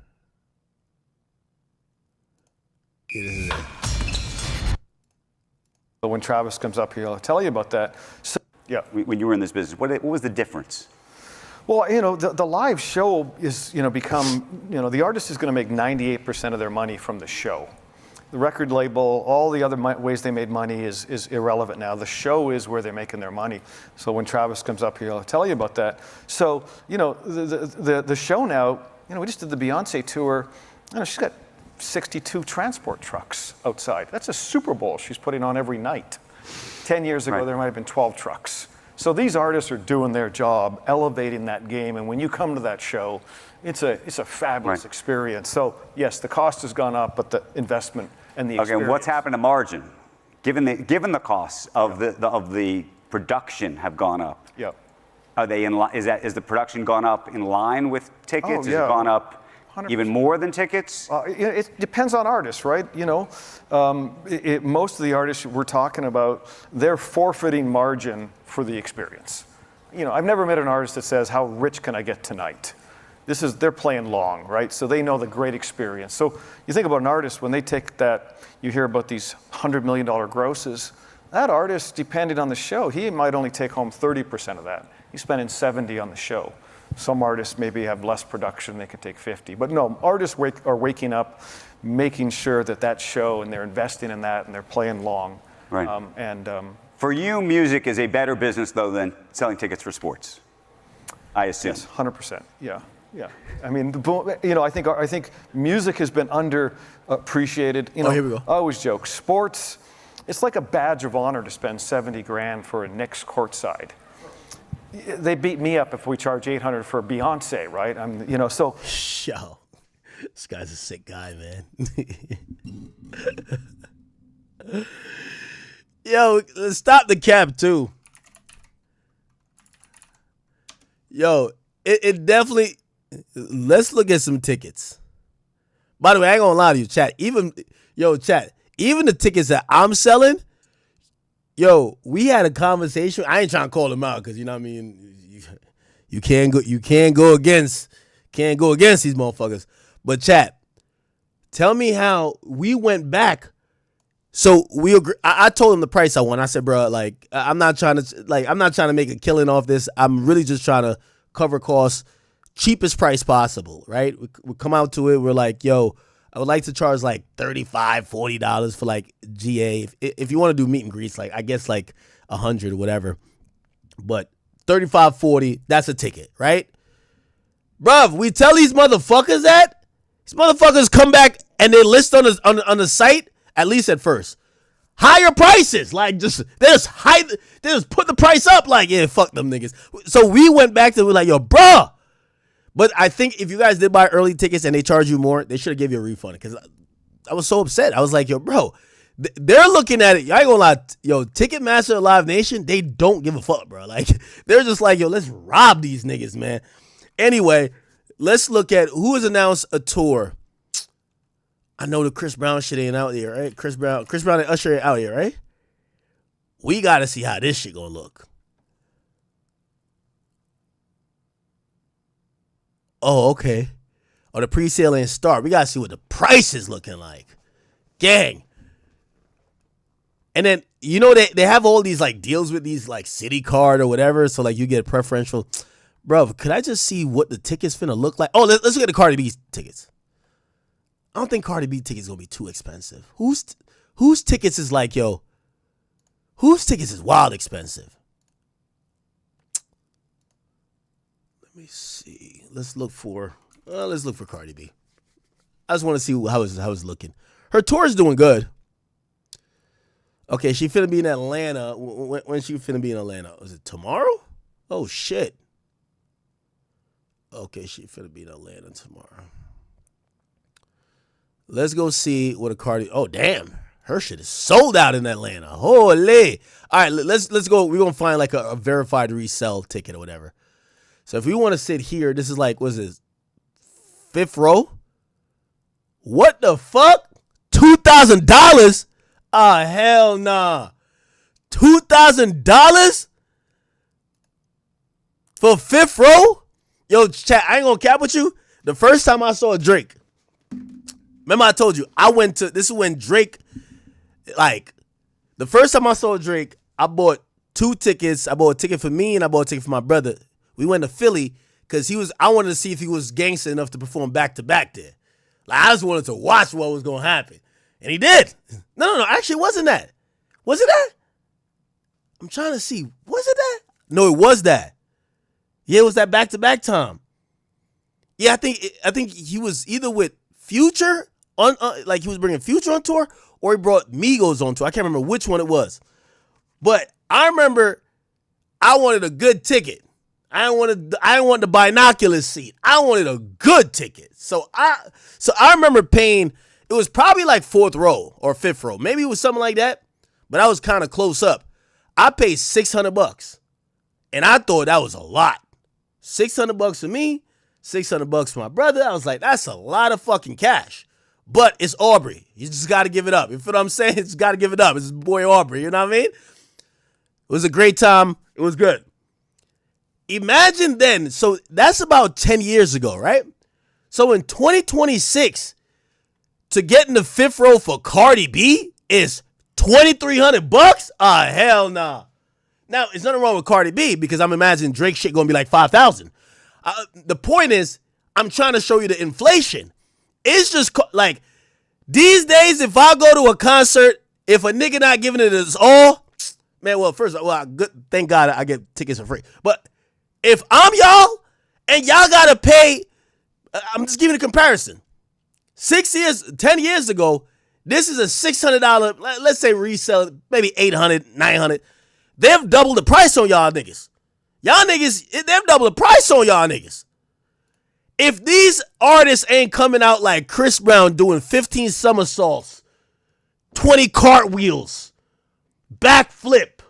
Yeah, this is it. But when Travis comes up here, I'll tell you about that. So, yeah, when you were in this business, what was the difference? Well, you know, the live show is, the artist is going to make 98% of their money from the show. The record label, all the other ways they made money is irrelevant now. The show is where they're making their money. So when Travis comes up here, I'll tell you about that. So, the show now, we just did the Beyonce tour. She's got 62 transport trucks outside. That's a Super Bowl she's putting on every night. 10 years ago, there might have been 12 trucks. So these artists are doing their job, elevating that game. And when you come to that show, it's a fabulous experience. So yes, the cost has gone up, but the investment and the experience. Okay, what's happened to margin? Given the costs of the production have gone up. Yep. Are they in line? Is the production gone up in line with tickets? Oh, Has yeah. it gone up 100%. even more than tickets? It depends on artists, right? You know, most of the artists we're talking about, they're forfeiting margin for the experience. You know, I've never met an artist that says, "How rich can I get tonight?" They're playing long, right? So they know the great experience. So you think about an artist, when they take that, you hear about these $100 million grosses. That artist, depending on the show, he might only take home 30% of that. He's spending 70 on the show. Some artists maybe have less production, they can take 50. But no, artists are waking up, making sure that show, and they're investing in that, and they're playing long. Right. For you, music is a better business, though, than selling tickets for sports, I assume. Yes, 100%. Yeah. I mean, you know, I think music has been underappreciated. You know, here we go. I always joke, sports, it's like a badge of honor to spend 70 grand for a Knicks courtside. They beat me up if we charge 800 for Beyonce, right? You know, so. Yo, this guy's a sick guy, man. Yo, let's stop the cap too. Yo, it definitely. Let's look at some tickets. By the way, I ain't gonna lie to you, chat. Even the tickets that I'm selling. Yo, we had a conversation. I ain't trying to call them out because you know what I mean. You can't go against these motherfuckers. But chat, tell me how we went back. So we agree. I told him the price I want. I said, bro, like I'm not trying to make a killing off this. I'm really just trying to cover costs, cheapest price possible, right? We come out to it. We're like, yo, I would like to charge like $35, $40 for like GA. If you want to do meet and greets, like I guess like 100 or whatever. But $35, $40, that's a ticket, right? Bruv, we tell these motherfuckers that. These motherfuckers come back and they list on the site, at least at first, higher prices. Like they just put the price up like, yeah, fuck them niggas. So we went back to, we're like, yo, bruh. But I think if you guys did buy early tickets and they charge you more, they should have given you a refund. Because I was so upset. I was like, yo, bro, they're looking at it. I ain't gonna lie. Yo, Ticketmaster, Live Nation, they don't give a fuck, bro. Like, they're just like, yo, let's rob these niggas, man. Anyway, let's look at who has announced a tour. I know the Chris Brown shit ain't out here, right? Chris Brown and Usher ain't out here, right? We got to see how this shit gonna look. Oh, okay. Oh, the pre-sale ain't start. We got to see what the price is looking like. Gang. And then, you know, they have all these, like, deals with these, like, City Card or whatever. So, like, you get preferential. Bro, could I just see what the tickets finna look like? Oh, let's look at the Cardi B tickets. I don't think Cardi B tickets going to be too expensive. Whose tickets is like, yo, whose tickets is wild expensive? Let me see. Let's look for Cardi B. I just want to see how it's looking. Her tour's doing good. Okay, she finna be in Atlanta. When she finna be in Atlanta? Was it tomorrow? Oh, shit. Okay, she finna be in Atlanta tomorrow. Let's go see what a Cardi... Oh, damn. Her shit is sold out in Atlanta. Holy. All right, let's go. We're going to find like a verified resell ticket or whatever. So if we want to sit here, this is like, what's this? 5th row? What the fuck? $2,000? Ah, hell nah. $2,000 for 5th row? Yo, chat, I ain't gonna cap with you. The first time I saw Drake, remember I told you, this is when Drake, like, the first time I saw Drake, I bought 2 tickets. I bought a ticket for me and I bought a ticket for my brother. We went to Philly because I wanted to see if he was gangster enough to perform back to back there. Like, I just wanted to watch what was going to happen. And he did. No. Actually, it wasn't that. Was it that? I'm trying to see. Was it that? No, it was that. Yeah, it was that back to back time. Yeah, I think he was either with Future on like he was bringing Future on tour, or he brought Migos on tour. I can't remember which one it was. But I remember I wanted a good ticket. I didn't want the binocular seat. I wanted a good ticket. So I remember paying, it was probably like 4th row or 5th row. Maybe it was something like that, but I was kind of close up. I paid $600 and I thought that was a lot. $600 for me, $600 for my brother. I was like, that's a lot of fucking cash. But it's Aubrey. You just got to give it up. You feel what I'm saying? It's got to give it up. It's boy Aubrey. You know what I mean? It was a great time. It was good. Imagine then, so that's about 10 years ago, right? So in 2026, to get in the 5th row for Cardi B is $2,300? Ah, hell nah. Now, there's nothing wrong with Cardi B because I'm imagining Drake shit gonna be like 5,000. The point is, I'm trying to show you the inflation. It's just like, these days, if I go to a concert, if a nigga not giving it his all, man, well, first, thank God I get tickets for free. But if I'm y'all and y'all gotta pay, I'm just giving a comparison. 10 years ago, this is a $600, let's say resell, maybe $800, $900. They've doubled the price on y'all niggas. Y'all niggas, they've doubled the price on y'all niggas. If these artists ain't coming out like Chris Brown doing 15 somersaults, 20 cartwheels, backflip,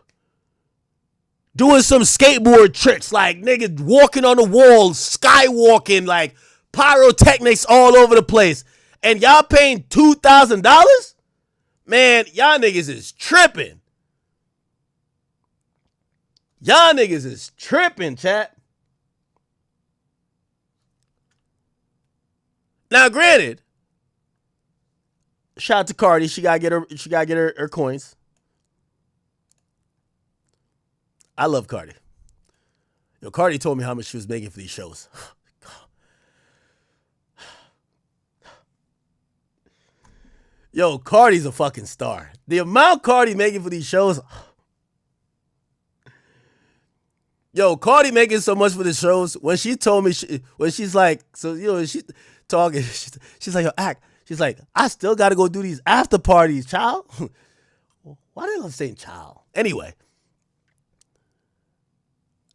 doing some skateboard tricks, like niggas walking on the walls, skywalking, like pyrotechnics all over the place, and y'all paying $2,000? Man, y'all niggas is tripping. Y'all niggas is tripping, chat. Now, granted, shout out to Cardi. She gotta get her coins. I love Cardi. Yo, Cardi told me how much she was making for these shows. Yo, Cardi's a fucking star. The amount Cardi making for these shows. Yo, Cardi making so much for the shows. When she told me, when she's like, so, you know, she talking, she's like, yo, act. She's like, I still got to go do these after parties, child. Why did I say child? Anyway.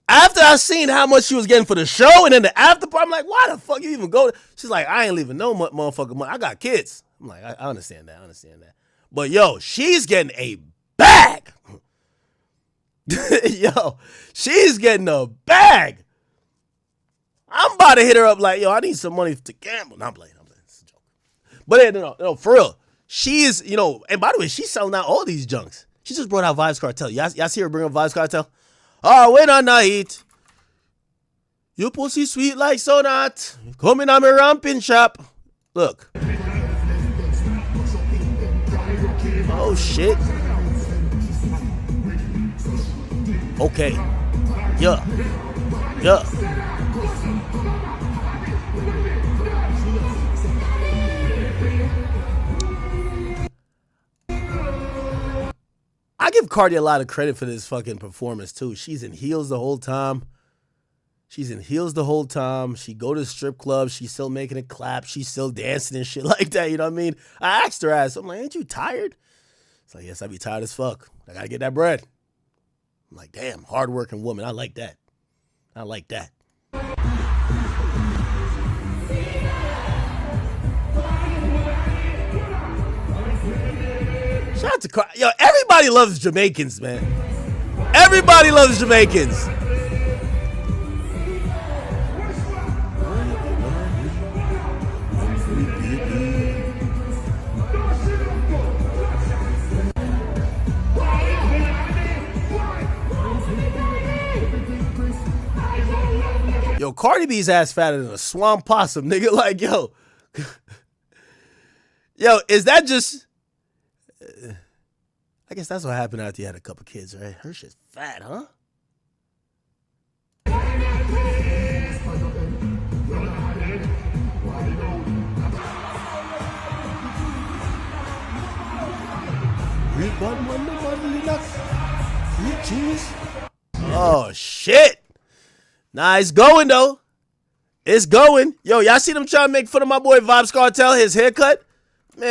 After I seen how much she was getting for the show and then the after party, I'm like, why the fuck you even go? She's like, I ain't leaving no motherfucking money. I got kids. I'm like, I understand that. I understand that. But yo, she's getting a bag. Yo, she's getting a bag. I'm about to hit her up like, yo, I need some money to gamble. No, I'm playing. It's a joke. But no, for real. She is, you know, and by the way, she's selling out all these junks. She just brought out Vybz Kartel. Y'all see her bring up Vybz Kartel? Oh, wait on night. You pussy sweet like sonat. Come in on my ramping shop. Look. Oh, shit. Okay. Yeah. I give Cardi a lot of credit for this fucking performance, too. She's in heels the whole time. She go to strip clubs. She's still making it clap. She's still dancing and shit like that. You know what I mean? I asked her ass. I'm like, ain't you tired? It's like, yes, I be tired as fuck. I got to get that bread. I'm like, damn, hardworking woman. I like that. Shout out to Cardi. Yo, everybody loves Jamaicans, man. Everybody loves Jamaicans. Yo, Cardi B's ass fatter than a swamp possum, nigga. Like, yo. Yo, is that just... I guess that's what happened after you had a couple kids, right? Her shit's fat, huh? Oh, shit. Nah, it's going, though. It's going. Yo, y'all see them trying to make fun of my boy Vybz Kartel, his haircut? Man.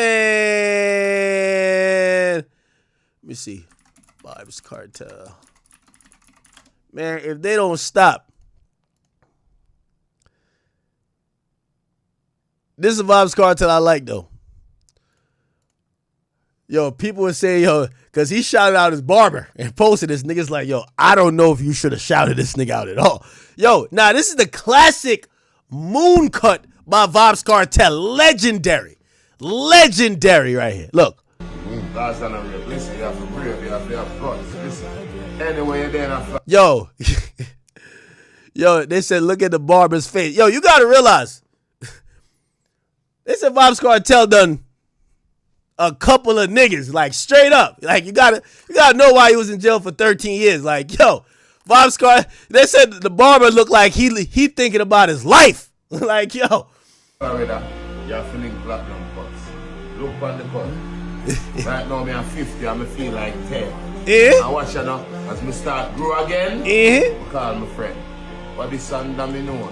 Let me see. Vybz Kartel. Man, if they don't stop. This is a Vybz Kartel I like, though. Yo, people would say, yo, because he shouted out his barber and posted this. Niggas like, yo, I don't know if you should have shouted this nigga out at all. Yo, now this is the classic moon cut by Vybz Kartel. Legendary. Legendary right here. Look. Yo. Yo, they said, look at the barber's face. Yo, you got to realize. They said Vybz Kartel done a couple of niggas, like straight up. Like you gotta know why he was in jail for 13 years. Like, yo, Vybz Kartel, they said the barber looked like he thinking about his life. Like, yo. You're feeling black and cuts. Look on the cut. Right now me I'm 50, I feel like 10. Eh? I watch you now, as me start grow again, I call my friend. What the sun that me knows.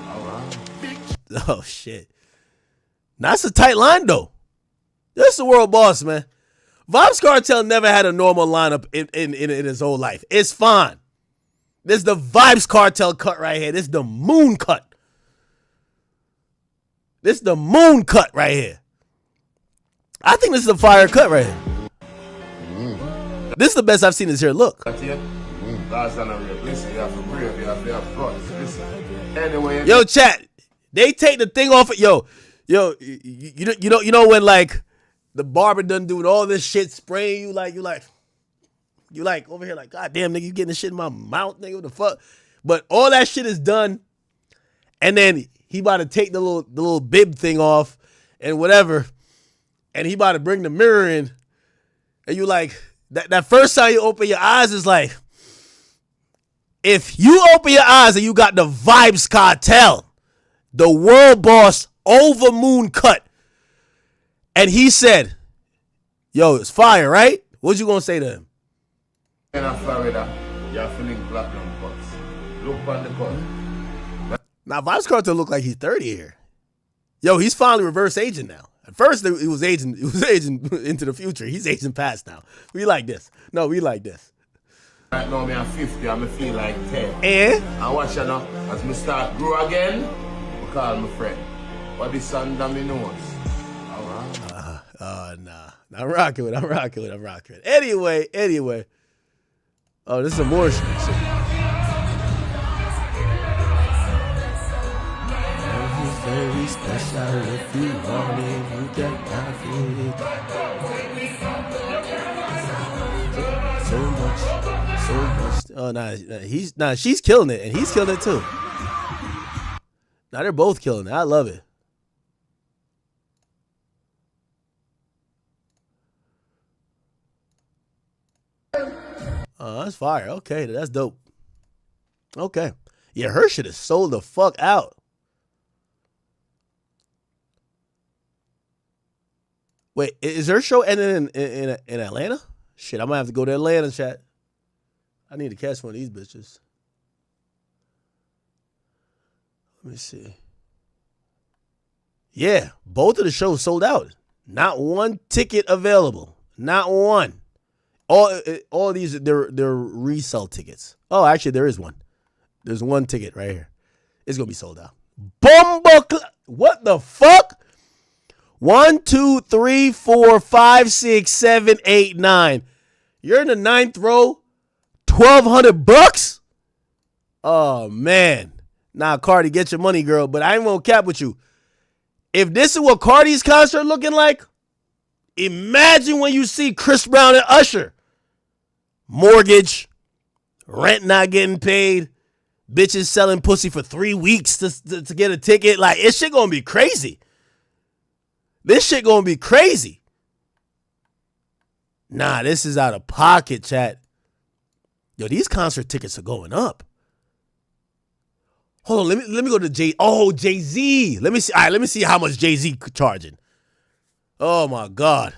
Alright. Oh shit. That's a tight line though. That's the world boss, man. Vybz Kartel never had a normal lineup in his whole life. It's fine. This is the Vybz Kartel cut right here. This is the moon cut. This is the moon cut right here. I think this is a fire cut right here. This is the best I've seen his hair look. Yo, chat. They take the thing off. Yo, you know when like the barber done doing all this shit, spraying you like over here like, God damn, nigga, you getting this shit in my mouth, nigga, what the fuck? But all that shit is done, and then he about to take the little bib thing off and whatever, and he about to bring the mirror in, and you like, that first time you open your eyes is like, if you open your eyes and you got the Vybz Kartel, the world boss over moon cut, and he said, yo, it's fire, right? What you gonna say to him? In Florida, you're feeling black and cuts. Look on the cut. Now, Vybz Kartel look like he's 30 here. Yo, he's finally reverse aging now. At first, he was aging into the future. He's aging past now. We like this. No, we like this. Right now, me I'm 50, I feel like 10. And? I watch you now, as me start grow again, I call my friend. What the sun that me knows. Nah. I'm rocking with it. Anyway. Oh, this is some more shit. Very special if you want it, you can have it. So much. Oh, she's killing it, and he's killing it too. Now they're both killing it. I love it. Oh, that's fire. Okay, that's dope. Okay. Yeah, her shit is sold the fuck out. Wait, is her show ending in Atlanta? Shit, I'm gonna have to go to Atlanta, chat. I need to catch one of these bitches. Let me see. Yeah, both of the shows sold out. Not one ticket available. Not one. All these they're resale tickets. Oh, actually, there is one. There's one ticket right here. It's gonna be sold out. What the fuck? 1, 2, 3, 4, 5, 6, 7, 8, 9. You're in the 9th row. $1,200. Oh man. Nah, Cardi, get your money, girl. But I ain't gonna cap with you. If this is what Cardi's concert looking like, imagine when you see Chris Brown and Usher. Mortgage, rent not getting paid, bitches selling pussy for 3 weeks to get a ticket. Like, this shit gonna be crazy. This shit gonna be crazy. Nah, this is out of pocket, chat. Yo, these concert tickets are going up. Hold on, let me go to Jay-Z. Let me see. All right, let me see how much Jay-Z charging. Oh my God.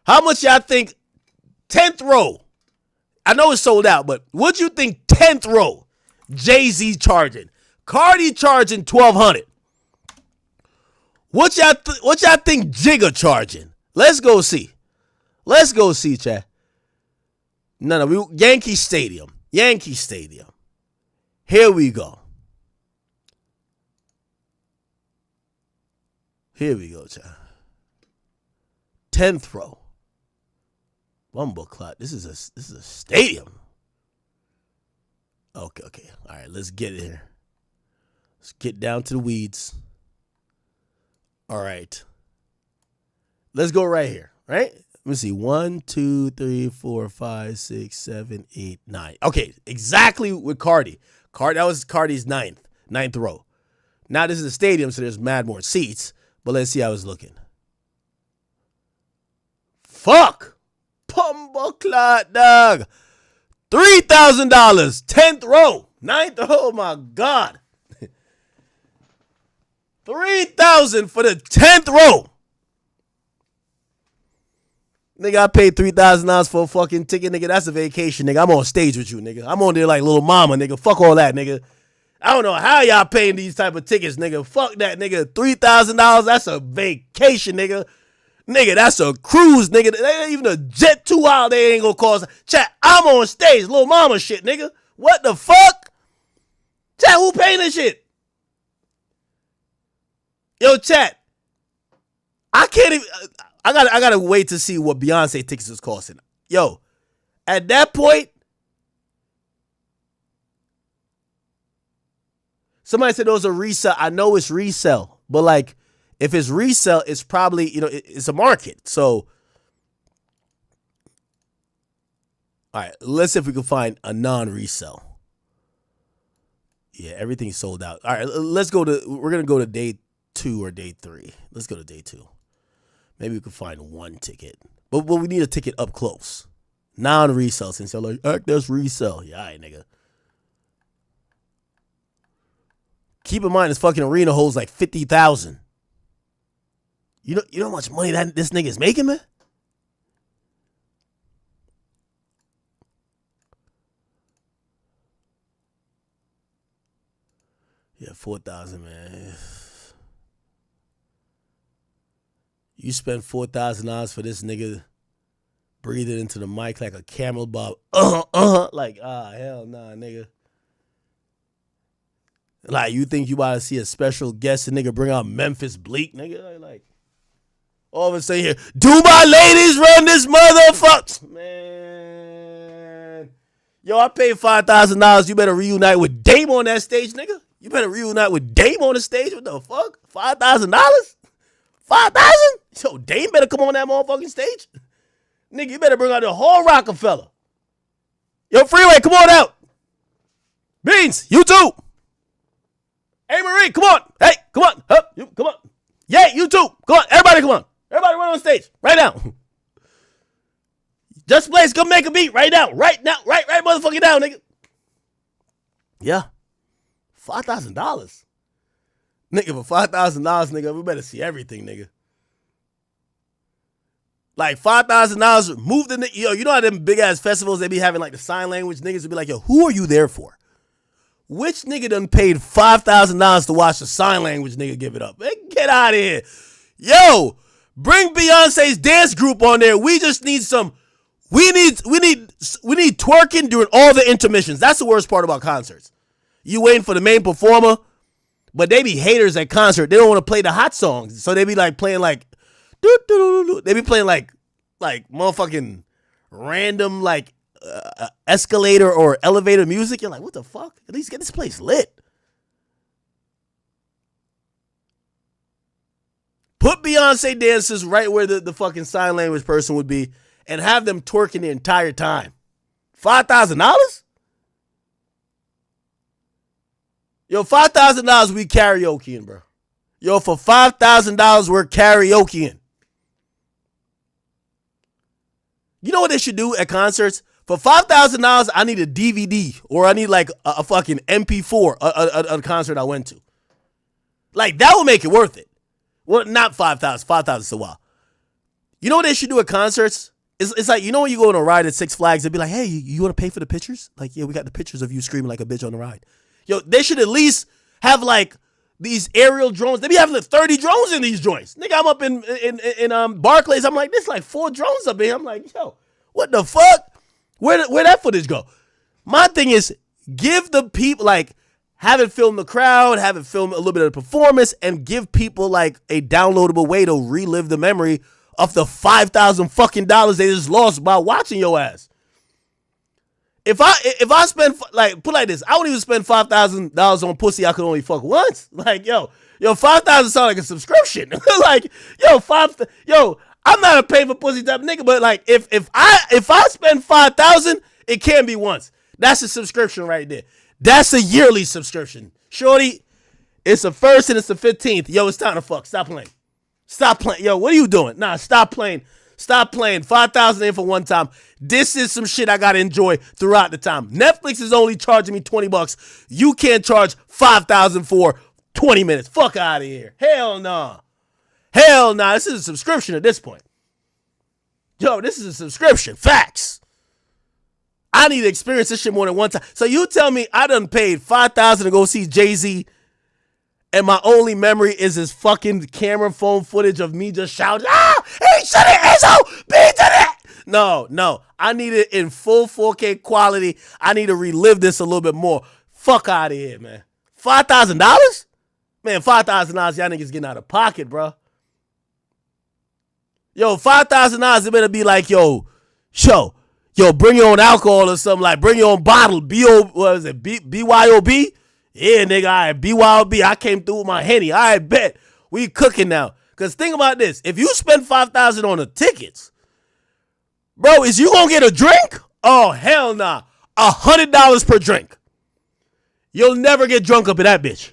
How much y'all think 10th row? I know it's sold out, but what you think 10th row Jay-Z charging? Cardi charging $1,200. What y'all think Jigga charging? Let's go see. Chat. No, Yankee Stadium. Yankee Stadium. Here we go. Here we go, child. 10th row. Bumbleclot. This is a stadium. Okay. All right, let's get it here. Let's get down to the weeds. All right. Let's go right here, right? Let me see. 1, 2, 3, 4, 5, 6, 7, 8, 9. Okay, exactly with Cardi. That was Cardi's ninth row. Now this is a stadium, so there's mad more seats. But let's see how it's looking. Fuck! Bumbleclot, dog. $3,000. 10th row. 9th. Oh, my God. $3,000 for the 10th row. Nigga, I paid $3,000 for a fucking ticket, nigga. That's a vacation, nigga. I'm on stage with you, nigga. I'm on there like little mama, nigga. Fuck all that, nigga. I don't know how y'all paying these type of tickets, nigga. Fuck that, nigga. $3,000, that's a vacation, nigga. Nigga, that's a cruise, nigga. That ain't even a jet 2 hour they ain't gonna cost. Chat, I'm on stage, little mama shit, nigga. What the fuck? Chat, who paying this shit? Yo, chat. I can't even. I gotta wait to see what Beyonce tickets is costing. Yo, at that point, somebody said those are resell. I know it's resell, but like, if it's resell, it's probably, it's a market. So, all right, let's see if we can find a non-resell. Yeah, everything's sold out. All right, we're going to go to day 2 or day 3. Let's go to day 2. Maybe we can find one ticket. But we need a ticket up close. Non-resell, since you're like, that's resell. Yeah, all right, nigga. Keep in mind, this fucking arena holds like 50,000. You know how much money that this nigga's making, man? Yeah, 4,000, man. You spend $4,000 for this nigga breathing into the mic like a camel bob. Like, hell nah, nigga. Like, you think you about to see a special guest and nigga bring out Memphis Bleak, nigga? Like, all of a sudden here, do my ladies run this motherfucker? Man. Yo, I paid $5,000. You better reunite with Dame on that stage, nigga. You better reunite with Dame on the stage. What the fuck? $5,000? 5,000? Yo, Dame better come on that motherfucking stage. Nigga, you better bring out the whole Rockefeller. Yo, Freeway, come on out. Beans, you too. Hey, Marie, come on. Hey, come on. You, come on. Yeah, you too. Come on. Everybody, come on. Everybody run on stage right now. Just Blaze, come make a beat right now. Right now. Right motherfucking now, nigga. Yeah. $5,000. Nigga, for $5,000, nigga, we better see everything, nigga. Like $5,000, move the nigga. Yo, you know how them big ass festivals, they be having like the sign language niggas would be like, yo, who are you there for? Which nigga done paid $5,000 to watch the sign language nigga give it up? Man, get out of here. Yo, bring Beyonce's dance group on there. We just need some, we need twerking during all the intermissions. That's the worst part about concerts. You waiting for the main performer, but they be haters at concert. They don't want to play the hot songs. So they be like playing like, they be playing like motherfucking random like escalator or elevator music. You're like, what the fuck? At least get this place lit. Put Beyonce dancers right where the fucking sign language person would be and have them twerking the entire time. $5,000? Yo, $5,000 we karaokeing, bro. Yo, for $5,000 we're karaokeing. You know what they should do at concerts? For $5,000, I need a DVD or I need like a fucking MP4 a concert I went to. Like, that would make it worth it. Well, not 5,000. 5,000 is a while. You know what they should do at concerts? It's like, you know when you go on a ride at Six Flags, they'd be like, hey, you want to pay for the pictures? Like, yeah, we got the pictures of you screaming like a bitch on the ride. Yo, they should at least have like these aerial drones. They be having like 30 drones in these joints. Nigga, I'm up in Barclays. I'm like, there's like 4 drones up here. I'm like, yo, what the fuck? Where that footage go? My thing is, give the people, like, have it film the crowd, have it film a little bit of the performance, and give people like a downloadable way to relive the memory of the $5,000 fucking dollars they just lost by watching your ass. If I spend, like, put it like this, I wouldn't even spend $5,000 on pussy I could only fuck once. Like, yo, $5,000 sound like a subscription. Like, I'm not a pay for pussy type of nigga, but like, if I spend $5,000, it can be once. That's a subscription right there. That's a yearly subscription. Shorty, it's the 1st and it's the 15th. Yo, it's time to fuck. Stop playing. Stop playing. Yo, what are you doing? Nah, stop playing. Stop playing. 5,000 in for one time. This is some shit I gotta enjoy throughout the time. Netflix is only charging me $20. You can't charge 5,000 for 20 minutes. Fuck out of here. Hell nah. Hell nah. This is a subscription at this point. Yo, this is a subscription. Facts. I need to experience this shit more than one time. So you tell me I done paid $5,000 to go see Jay-Z, and my only memory is this fucking camera phone footage of me just shouting, he should have SOB to that. No. I need it in full 4K quality. I need to relive this a little bit more. Fuck out of here, man. $5,000? Man, $5,000, y'all niggas getting out of pocket, bro. Yo, $5,000, it better be like, yo, bring your own alcohol or something, like bring your own bottle. BYOB? Yeah, nigga, all right, BYOB. I came through with my Henny. I bet we cooking now. Because think about this. If you spend $5,000 on the tickets, bro, is you going to get a drink? Oh, hell nah. $100 per drink. You'll never get drunk up in that bitch.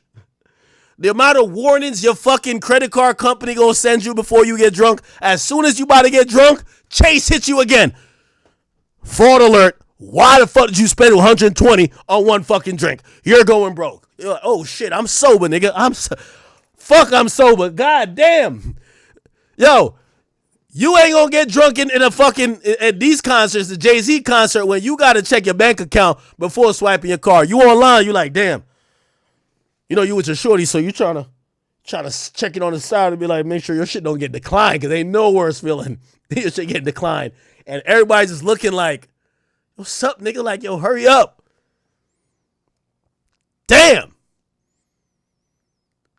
The amount of warnings your fucking credit card company going to send you before you get drunk, as soon as you about to get drunk, Chase hits you again. Fraud alert. Why the fuck did you spend $120 on one fucking drink? You're going broke. You're like, oh shit, I'm sober, nigga. I'm sober. God damn. Yo, you ain't gonna get drunk in a fucking, at these concerts, the Jay-Z concert, when you gotta check your bank account before swiping your card. You online, you like, damn. You know, you with your shorty, so you trying to check it on the side and be like, make sure your shit don't get declined, because ain't no worse feeling. Your shit getting declined. And everybody's just looking like, what's up, nigga? Like, yo, hurry up. Damn.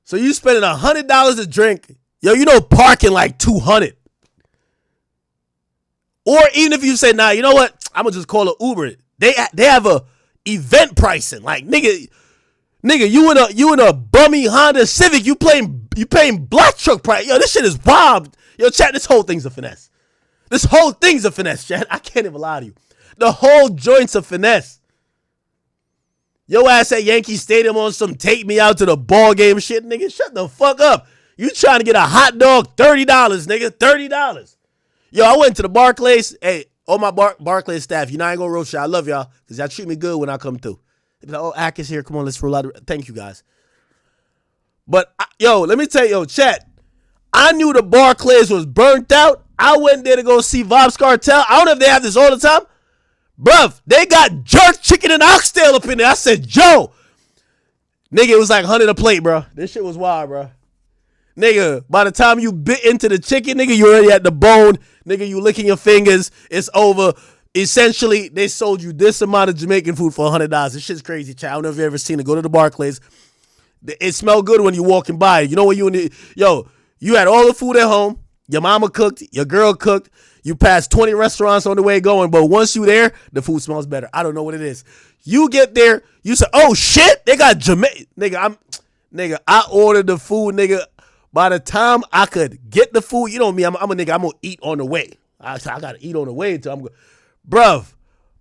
So you spending $100 a drink. Yo, you know parking like $200. Or even if you say, nah, you know what? I'm going to just call it Uber. They have a event pricing. Like, nigga, you in a bummy Honda Civic. You paying black truck price. Yo, this shit is wild. Yo, chat, this whole thing's a finesse. This whole thing's a finesse, chat. I can't even lie to you. The whole joint's a finesse. Yo ass at Yankee Stadium on some take me out to the ball game shit, nigga. Shut the fuck up. You trying to get a hot dog, $30, nigga. $30. Yo, I went to the Barclays. Hey, all my Barclays staff, you know I ain't gonna roast y'all. I love y'all because y'all treat me good when I come through. They be like, oh, Ack is here. Come on, let's roll out. Thank you, guys. But, yo, let me tell you, chat. I knew the Barclays was burnt out. I went there to go see Vybz Kartel. I don't know if they have this all the time. Bruv, they got jerk chicken and oxtail up in there. I said, Joe. Nigga, it was like 100 a plate, bro. This shit was wild, bro. Nigga, by the time you bit into the chicken, nigga, you already at the bone. Nigga, you licking your fingers. It's over. Essentially, they sold you this amount of Jamaican food for $100. This shit's crazy, child. I don't know if you've ever seen it. Go to the Barclays. It smelled good when you walking by. You know when you had all the food at home. Your mama cooked. Your girl cooked. You passed 20 restaurants on the way going, but once you there, the food smells better. I don't know what it is. You get there, you say, oh shit, they got Jamaican. Nigga, I ordered the food, nigga. By the time I could get the food, you know me, I'm a nigga, I'm gonna eat on the way. I gotta eat on the way until I'm good. Bruv,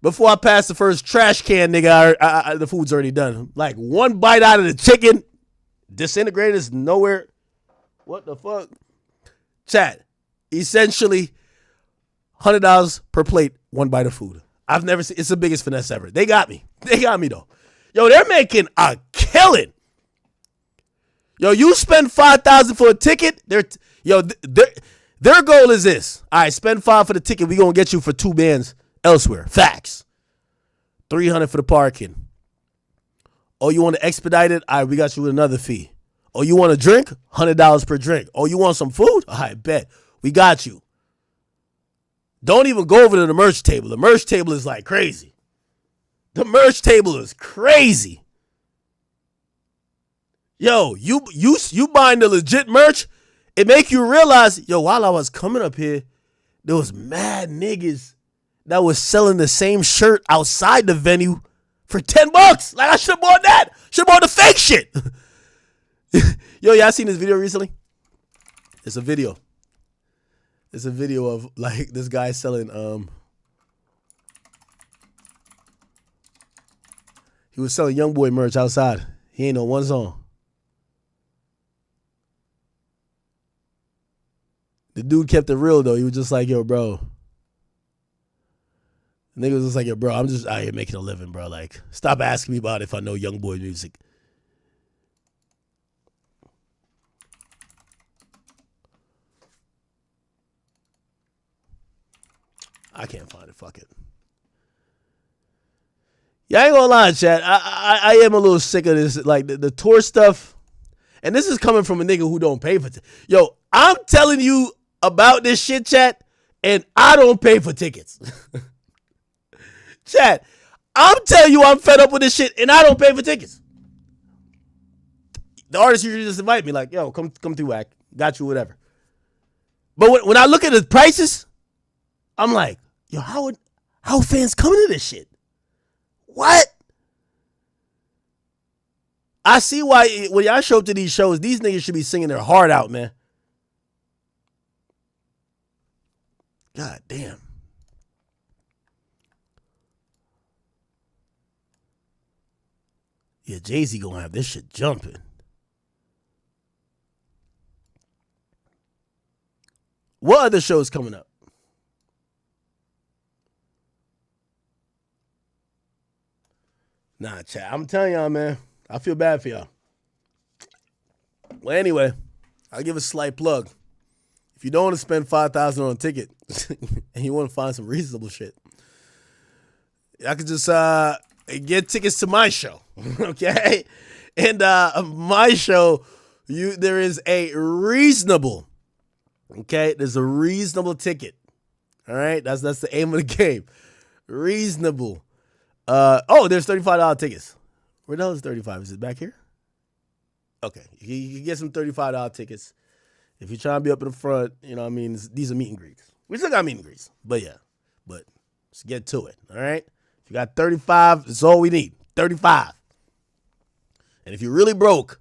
before I pass the first trash can, nigga, the food's already done. Like one bite out of the chicken, disintegrated is nowhere. What the fuck? Chat, essentially, $100 per plate, one bite of food. I've never seen, it's the biggest finesse ever. They got me. They got me though. Yo, they're making a killing. Yo, you spend $5,000 for a ticket. Their goal is this. All right, spend $5 for the ticket. We gonna get you for 2 bands elsewhere. Facts. $300 for the parking. Oh, you want to expedite it? All right, we got you with another fee. Oh, you want a drink? $100 per drink. Oh, you want some food? All right, bet. We got you. Don't even go over to the merch table. The merch table is like crazy. The merch table is crazy. Yo, you buying the legit merch, it make you realize, yo, while I was coming up here, there was mad niggas that was selling the same shirt outside the venue for $10. Like, I should have bought that. Should have bought the fake shit. Yo, y'all seen this video recently? It's a video. It's a video of like this guy selling he was selling YoungBoy merch outside. He ain't on one song. The dude kept it real though. He was just like, yo, bro. The nigga was just like, yo, bro, I'm just out here making a living, bro. Like, stop asking me about if I know YoungBoy music. I can't find it. Fuck it. Yeah, I ain't gonna lie, chat. I am a little sick of this. Like the tour stuff. And this is coming from a nigga who don't pay for tickets. Yo, I'm telling you about this shit, chat, and I don't pay for tickets. Chat, I'm telling you I'm fed up with this shit, and I don't pay for tickets. The artists usually just invite me, like, yo, come through, act. Got you, whatever. But when I look at the prices, I'm like, yo, how fans coming to this shit? What? I see why when y'all show up to these shows, these niggas should be singing their heart out, man. God damn. Yeah, Jay-Z gonna have this shit jumping. What other shows coming up? Nah, chat. I'm telling y'all, man. I feel bad for y'all. Well, anyway, I'll give a slight plug. If you don't want to spend $5,000 on a ticket and you want to find some reasonable shit, I could just get tickets to my show, okay? And my show, there is a reasonable, okay? There's a reasonable ticket, all right? That's the aim of the game. Reasonable. There's $35 tickets. Where the hell is 35? Is it back here? Okay. You can get some $35 tickets. If you're trying to be up in the front, you know what I mean? These are meet and greets. We still got meet and greets. But yeah. But let's get to it. All right? If you got 35, that's all we need. 35. And if you're really broke,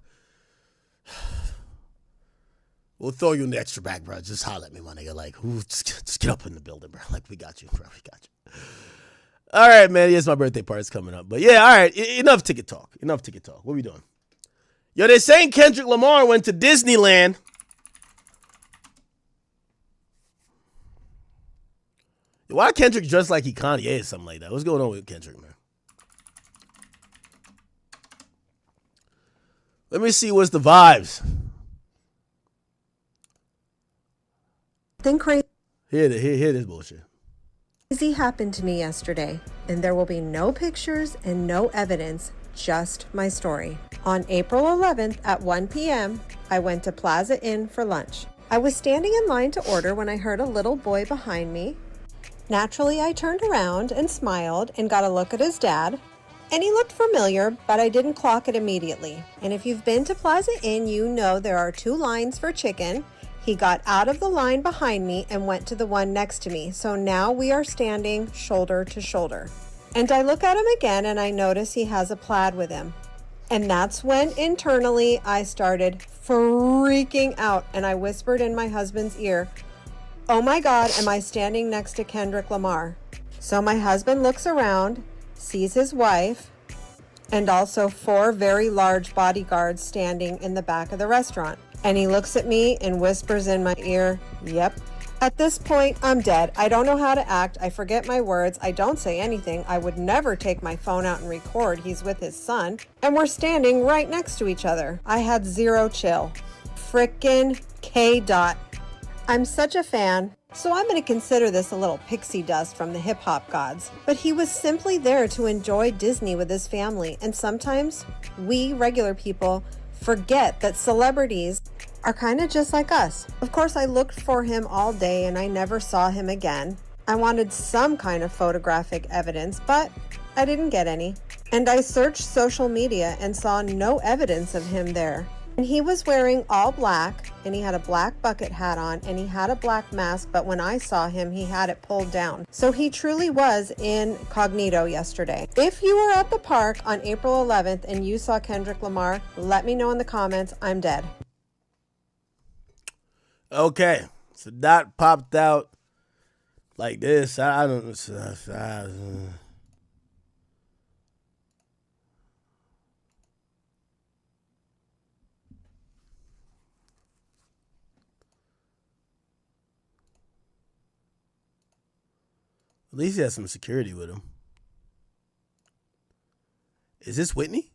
we'll throw you in the extra bag, bro. Just holler at me, my nigga. Like, just get up in the building, bro. Like, we got you, bro. We got you. All right, man. Yes, my birthday party's coming up. But yeah, all right. Enough ticket talk. Enough ticket talk. What are we doing? Yo, they're saying Kendrick Lamar went to Disneyland. Why Kendrick dressed like he Kanye or something like that? What's going on with Kendrick, man? Let me see what's the vibes. Think crazy. Hear this bullshit. Crazy happened to me yesterday, and there will be no pictures and no evidence, just my story. On April 11th at 1 p.m., I went to Plaza Inn for lunch. I was standing in line to order when I heard a little boy behind me. Naturally, I turned around and smiled and got a look at his dad. And he looked familiar, but I didn't clock it immediately. And if you've been to Plaza Inn, you know there are 2 lines for chicken. He got out of the line behind me and went to the one next to me. So now we are standing shoulder to shoulder. And I look at him again and I notice he has a plaid with him. And that's when internally I started freaking out and I whispered in my husband's ear, "Oh my God, am I standing next to Kendrick Lamar?" So my husband looks around, sees his wife, and also 4 very large bodyguards standing in the back of the restaurant. And he looks at me and whispers in my ear, "Yep." At this point, I'm dead. I don't know how to act. I forget my words. I don't say anything. I would never take my phone out and record. He's with his son. And we're standing right next to each other. I had zero chill. Frickin' K. I'm such a fan. So I'm going to consider this a little pixie dust from the hip-hop gods. But he was simply there to enjoy Disney with his family. And sometimes we regular people forget that celebrities are kind of just like us. Of course, I looked for him all day and I never saw him again. I wanted some kind of photographic evidence, but I didn't get any. And I searched social media and saw no evidence of him there. And he was wearing all black, and he had a black bucket hat on, and he had a black mask, but when I saw him, he had it pulled down. So he truly was incognito yesterday. If you were at the park on April 11th and you saw Kendrick Lamar, let me know in the comments. I'm dead. Okay, so that popped out like this. I don't. At least he has some security with him. Is this Whitney?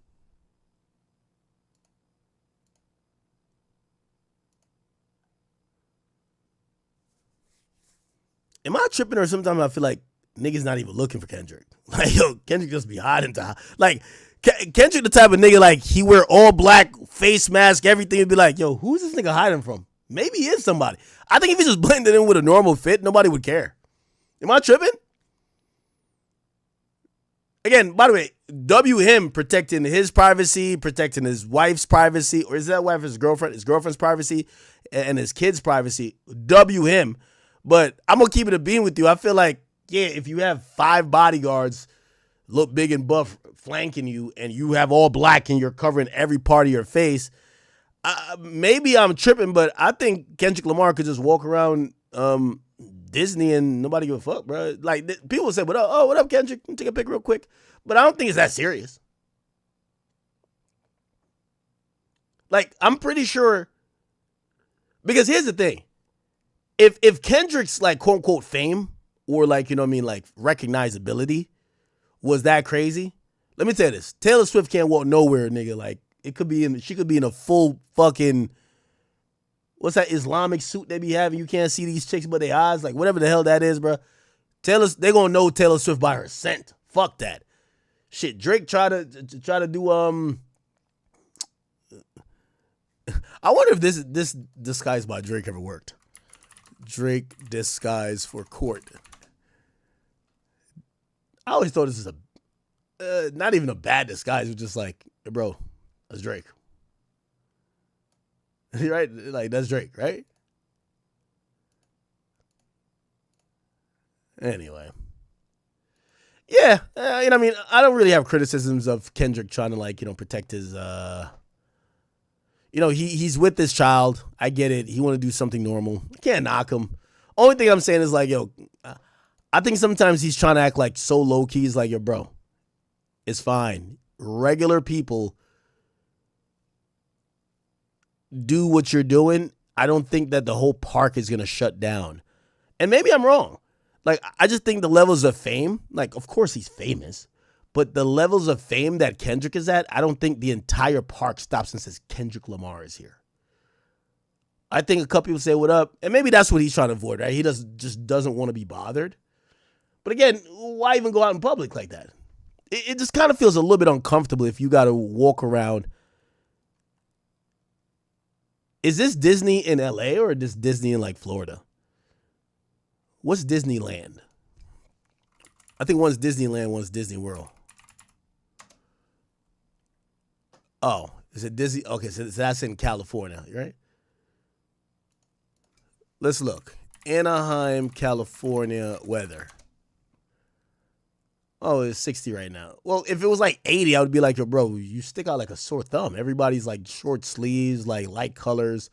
Am I tripping, or sometimes I feel like niggas not even looking for Kendrick? Like, yo, Kendrick just be hiding to like Kendrick the type of nigga, like, he wear all black, face mask, everything, and be like, yo, who's this nigga hiding from? Maybe he is somebody. I think if he just blended in with a normal fit, nobody would care. Am I tripping? Again, by the way, W him protecting his privacy, protecting his wife's privacy, or is that wife his girlfriend's privacy, and his kid's privacy. W him. But I'm going to keep it a beam with you. I feel like, yeah, if you have 5 bodyguards, look big and buff, flanking you, and you have all black and you're covering every part of your face, maybe I'm tripping, but I think Kendrick Lamar could just walk around Disney and nobody give a fuck, bro. Like, people say, what up, Kendrick? Take a pic real quick. But I don't think it's that serious. Like, I'm pretty sure, because here's the thing. If Kendrick's, like, quote unquote fame, or, like, you know what I mean, like, recognizability was that crazy, let me tell you this. Taylor Swift can't walk nowhere, nigga. Like, she could be in a full fucking, what's that Islamic suit they be having? You can't see these chicks but their eyes. Like, whatever the hell that is, bro. They gonna know Taylor Swift by her scent. Fuck that. Shit, Drake try to do, I wonder if this disguise by Drake ever worked. Drake disguise for court. I always thought this is not even a bad disguise. It was just like, hey, bro, that's Drake. Right? Like, that's Drake, right? Anyway. Yeah, you know what I mean? I don't really have criticisms of Kendrick trying to, like, you know, protect his, you know, he's with this child. I get it. He want to do something normal. I can't knock him. Only thing I'm saying is, like, yo, I think sometimes he's trying to act like so low key. He's like, yo, bro, it's fine. Regular people do what you're doing. I don't think that the whole park is going to shut down. And maybe I'm wrong. Like, I just think the levels of fame, like, of course he's famous, but the levels of fame that Kendrick is at, I don't think the entire park stops and says Kendrick Lamar is here. I think a couple people say, what up? And maybe that's what he's trying to avoid, right? He just doesn't want to be bothered. But again, why even go out in public like that? It just kind of feels a little bit uncomfortable if you got to walk around. Is this Disney in LA or is this Disney in, like, Florida? What's Disneyland? I think one's Disneyland, one's Disney World. Oh, is it Disney? Okay, so that's in California, right? Let's look. Anaheim, California weather. Oh, it's 60 right now. Well, if it was like 80, I would be like, yo, bro, you stick out like a sore thumb. Everybody's like short sleeves, like light colors.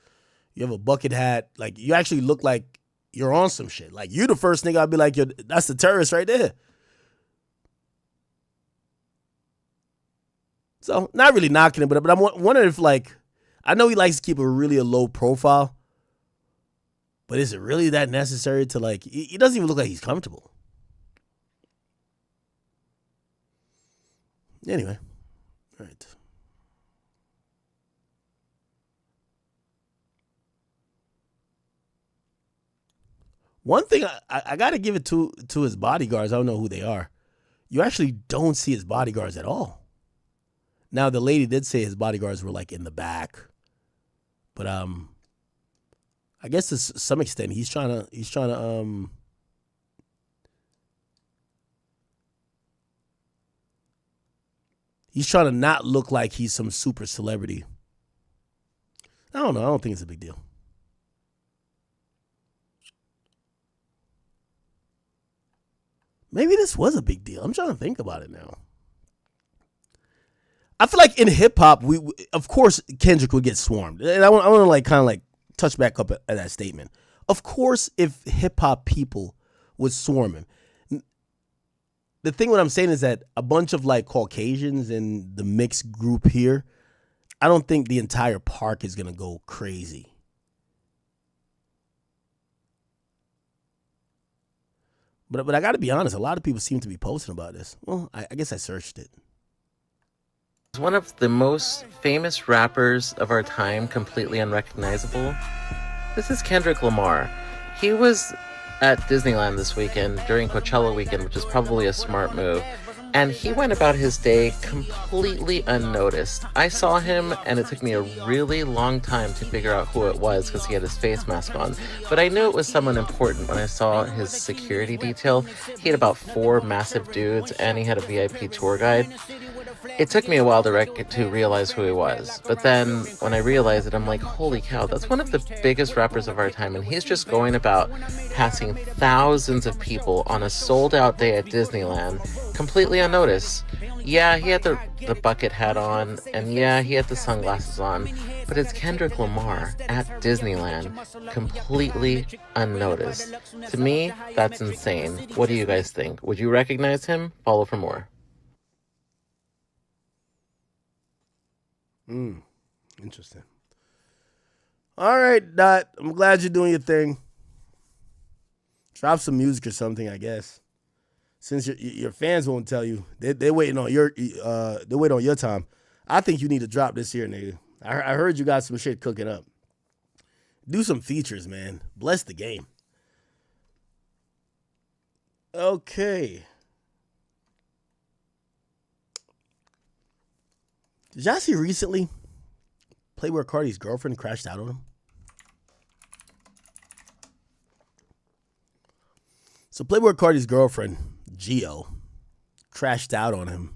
You have a bucket hat. Like, you actually look like you're on some shit. Like, you the first nigga I'd be like, yo, that's the terrorist right there. So, not really knocking it, but I'm wondering if, like, I know he likes to keep a low profile, but is it really that necessary to, like, he doesn't even look like he's comfortable. Anyway, all right. One thing I got to give it to his bodyguards. I don't know who they are. You actually don't see his bodyguards at all. Now, the lady did say his bodyguards were, like, in the back, but I guess to some extent he's trying to He's trying to not look like he's some super celebrity. I don't know. I don't think it's a big deal. Maybe this was a big deal. I'm trying to think about it now. I feel like in hip hop, we of course Kendrick would get swarmed, and I want to like kind of like touch back up at that statement. Of course, if hip hop people would swarm him. The thing what I'm saying is that a bunch of like Caucasians in the mixed group here, I don't think the entire park is gonna go crazy. But I got to be honest, a lot of people seem to be posting about this. Well, I guess I searched it. One of the most famous rappers of our time, completely unrecognizable. This is Kendrick Lamar. He was at Disneyland this weekend during Coachella weekend, which is probably a smart move. And he went about his day completely unnoticed. I saw him, and it took me a really long time to figure out who it was because he had his face mask on. But I knew it was someone important when I saw his security detail. He had about 4 massive dudes, and he had a VIP tour guide. It took me a while to realize who he was. But then when I realized it, I'm like, holy cow, that's one of the biggest rappers of our time. And he's just going about passing thousands of people on a sold-out day at Disneyland, completely unnoticed. Yeah, he had the bucket hat on, and yeah, he had the sunglasses on, but it's Kendrick Lamar at Disneyland, completely unnoticed. To me, that's insane. What do you guys think? Would you recognize him? Follow for more. Interesting. All right, Dot. I'm glad you're doing your thing. Drop some music or something, I guess. Since your fans won't tell you, they're waiting on your time. I think you need to drop this here, nigga. I heard you got some shit cooking up. Do some features, man. Bless the game. Okay. Did y'all see recently Playboi Carti's girlfriend crashed out on him? So Playboi Carti's girlfriend, Gio, crashed out on him.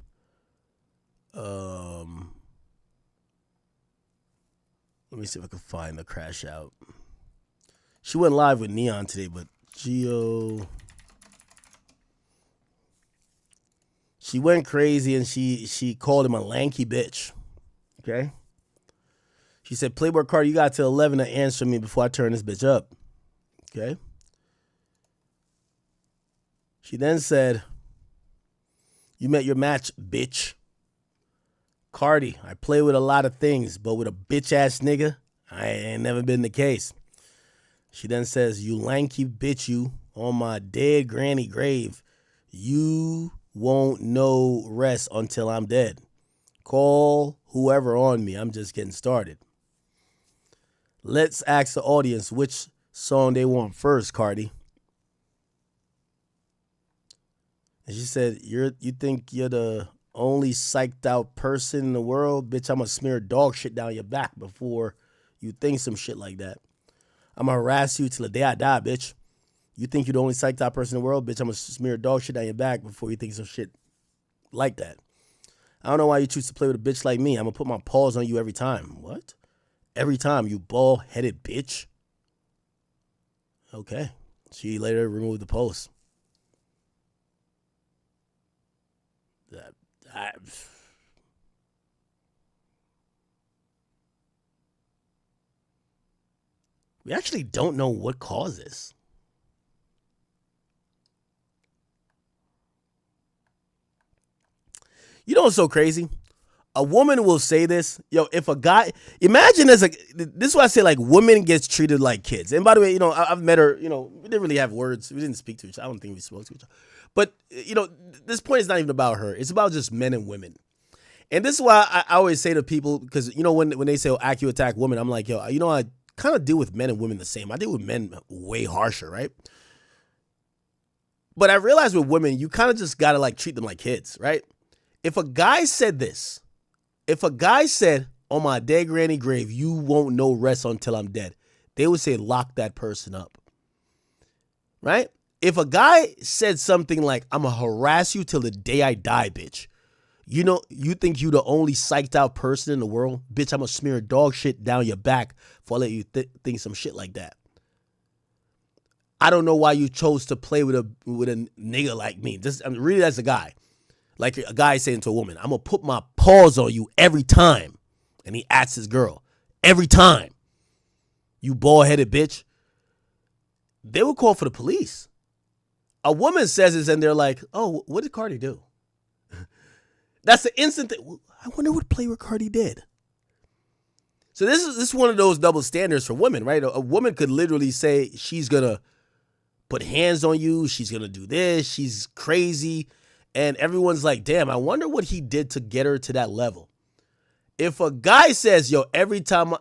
Let me see if I can find the crash out. She went live with Neon today, but Gio, she went crazy and she called him a lanky bitch. Okay? She said, Playboi Carti, you got till 11 to answer me before I turn this bitch up. Okay? She then said, you met your match, bitch. Cardi, I play with a lot of things, but with a bitch-ass nigga, I ain't never been the case. She then says, you lanky bitch, you, on my dead granny grave, you won't know rest until I'm dead. Call whoever on me, I'm just getting started. Let's ask the audience which song they want first, Cardi. And she said, you think you're the only psyched out person in the world? Bitch, I'm going to smear dog shit down your back before you think some shit like that. I'm going to harass you till the day I die, bitch. You think you're the only psyched out person in the world? Bitch, I'm going to smear dog shit down your back before you think some shit like that. I don't know why you choose to play with a bitch like me. I'm going to put my paws on you every time. What? Every time, you bald-headed bitch? Okay. She later removed the post. We actually don't know what caused this. You know what's so crazy? A woman will say this. Yo, if a guy, imagine this is why I say like women gets treated like kids. And by the way, I've met her, we didn't really have words. We didn't speak to each other. I don't think we spoke to each other. But, this point is not even about her. It's about just men and women. And this is why I always say to people, because, when they say, oh, you attack women, I'm like, yo, I kind of deal with men and women the same. I deal with men way harsher, right? But I realize with women, you kind of just got to like treat them like kids, right? If a guy said this, on my dead granny grave, you won't know rest until I'm dead, they would say, lock that person up, right? If a guy said something like, I'm going to harass you till the day I die, bitch, You think you the only psyched out person in the world? Bitch, I'm gonna smear dog shit down your back before I let you think some shit like that. I don't know why you chose to play with a nigga like me. Really, that's a guy. Like a guy saying to a woman, I'm gonna put my paws on you every time. And he asks his girl, every time. You bald-headed bitch. They would call for the police. A woman says this and they're like, oh, what did Cardi do? That's the instant thing. I wonder what Playboi Carti did. So this is one of those double standards for women, right? A woman could literally say she's going to put hands on you. She's going to do this. She's crazy. And everyone's like, damn, I wonder what he did to get her to that level. If a guy says, yo, every time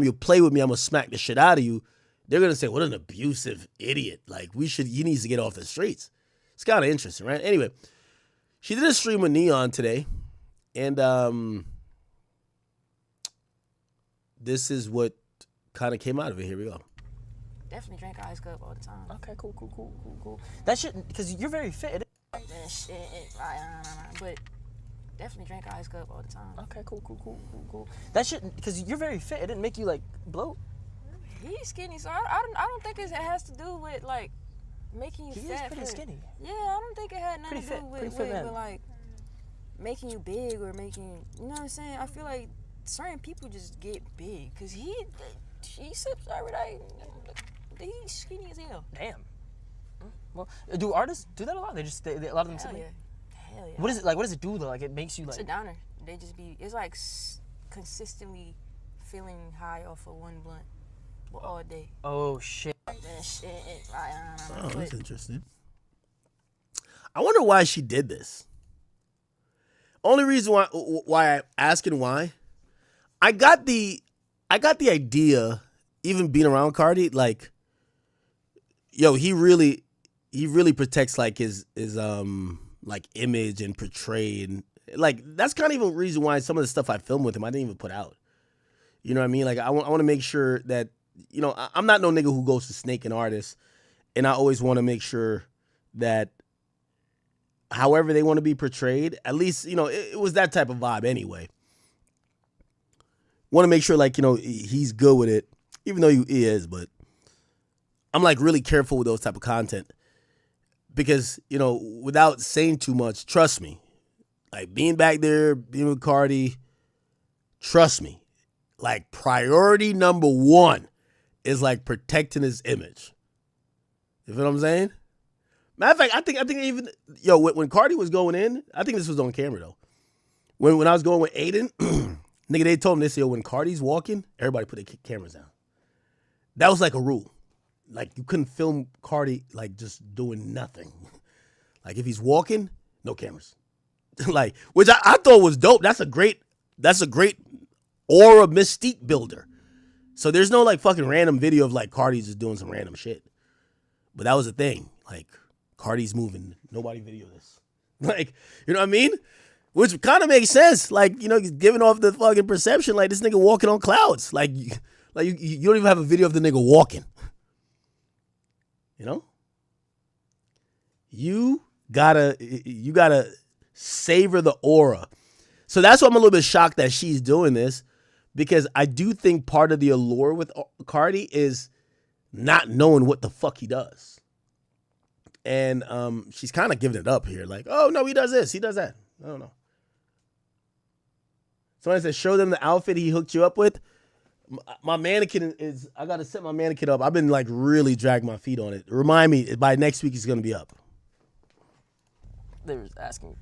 you play with me, I'm going to smack the shit out of you, they're going to say, what an abusive idiot. Like, he needs to get off the streets. It's kind of interesting, right? Anyway. She did a stream with Neon today, and this is what kind of came out of it. Here we go. Definitely drink Ice Cup all the time. Okay, cool. That shit, because you're very fit. But definitely drink Ice Cup all the time. Okay, cool. That shit, because you're very fit. It didn't make you, like, bloat? He's skinny, so I don't think it has to do with, like, making you he fat. He is pretty skinny. Yeah, I don't think it had nothing to do with like making you big or making, you know what I'm saying? I feel like certain people just get big because he sips every day. He's skinny as hell. Damn. Well, do artists do that a lot? A lot of them Hell sip yeah. Hell yeah. What is it like? What does it do though? Like it makes you like. It's a downer. They just be. It's like consistently feeling high off of one blunt all day. Oh shit. Oh, that's interesting. I wonder why she did this. Only reason why I'm asking why, I got the idea, even being around Cardi, like, yo, he really protects like his like image and portray, and like that's kind of even reason why some of the stuff I filmed with him I didn't even put out. You know what I mean? Like I want to make sure that. You know, I'm not no nigga who goes to snake an artist, and I always want to make sure that however they want to be portrayed, at least, you know, it was that type of vibe anyway. Want to make sure, like, you know, he's good with it, even though he is, but I'm, like, really careful with those type of content because, you know, without saying too much, trust me, like, being back there, being with Cardi, trust me, like, priority number one is like protecting his image. You feel what I'm saying? Matter of fact, I think even when Cardi was going in, I think this was on camera though. When I was going with Aiden, nigga, they told him this, when Cardi's walking, everybody put their cameras down. That was like a rule. Like you couldn't film Cardi like just doing nothing. Like if he's walking, no cameras. Like, which I thought was dope. That's a great aura mystique builder. So there's no like fucking random video of like Cardi just doing some random shit. But that was the thing. Like Cardi's moving. Nobody video this. Like, you know what I mean? Which kind of makes sense. Like, you know, he's giving off the fucking perception like this nigga walking on clouds. Like you don't even have a video of the nigga walking. You know? You gotta savor the aura. So that's why I'm a little bit shocked that she's doing this. Because I do think part of the allure with Cardi is not knowing what the fuck he does. And she's kind of giving it up here. Like, oh, no, he does this. He does that. I don't know. Somebody said, show them the outfit he hooked you up with. My mannequin I got to set my mannequin up. I've been like really dragging my feet on it. Remind me, by next week, it's going to be up. They were asking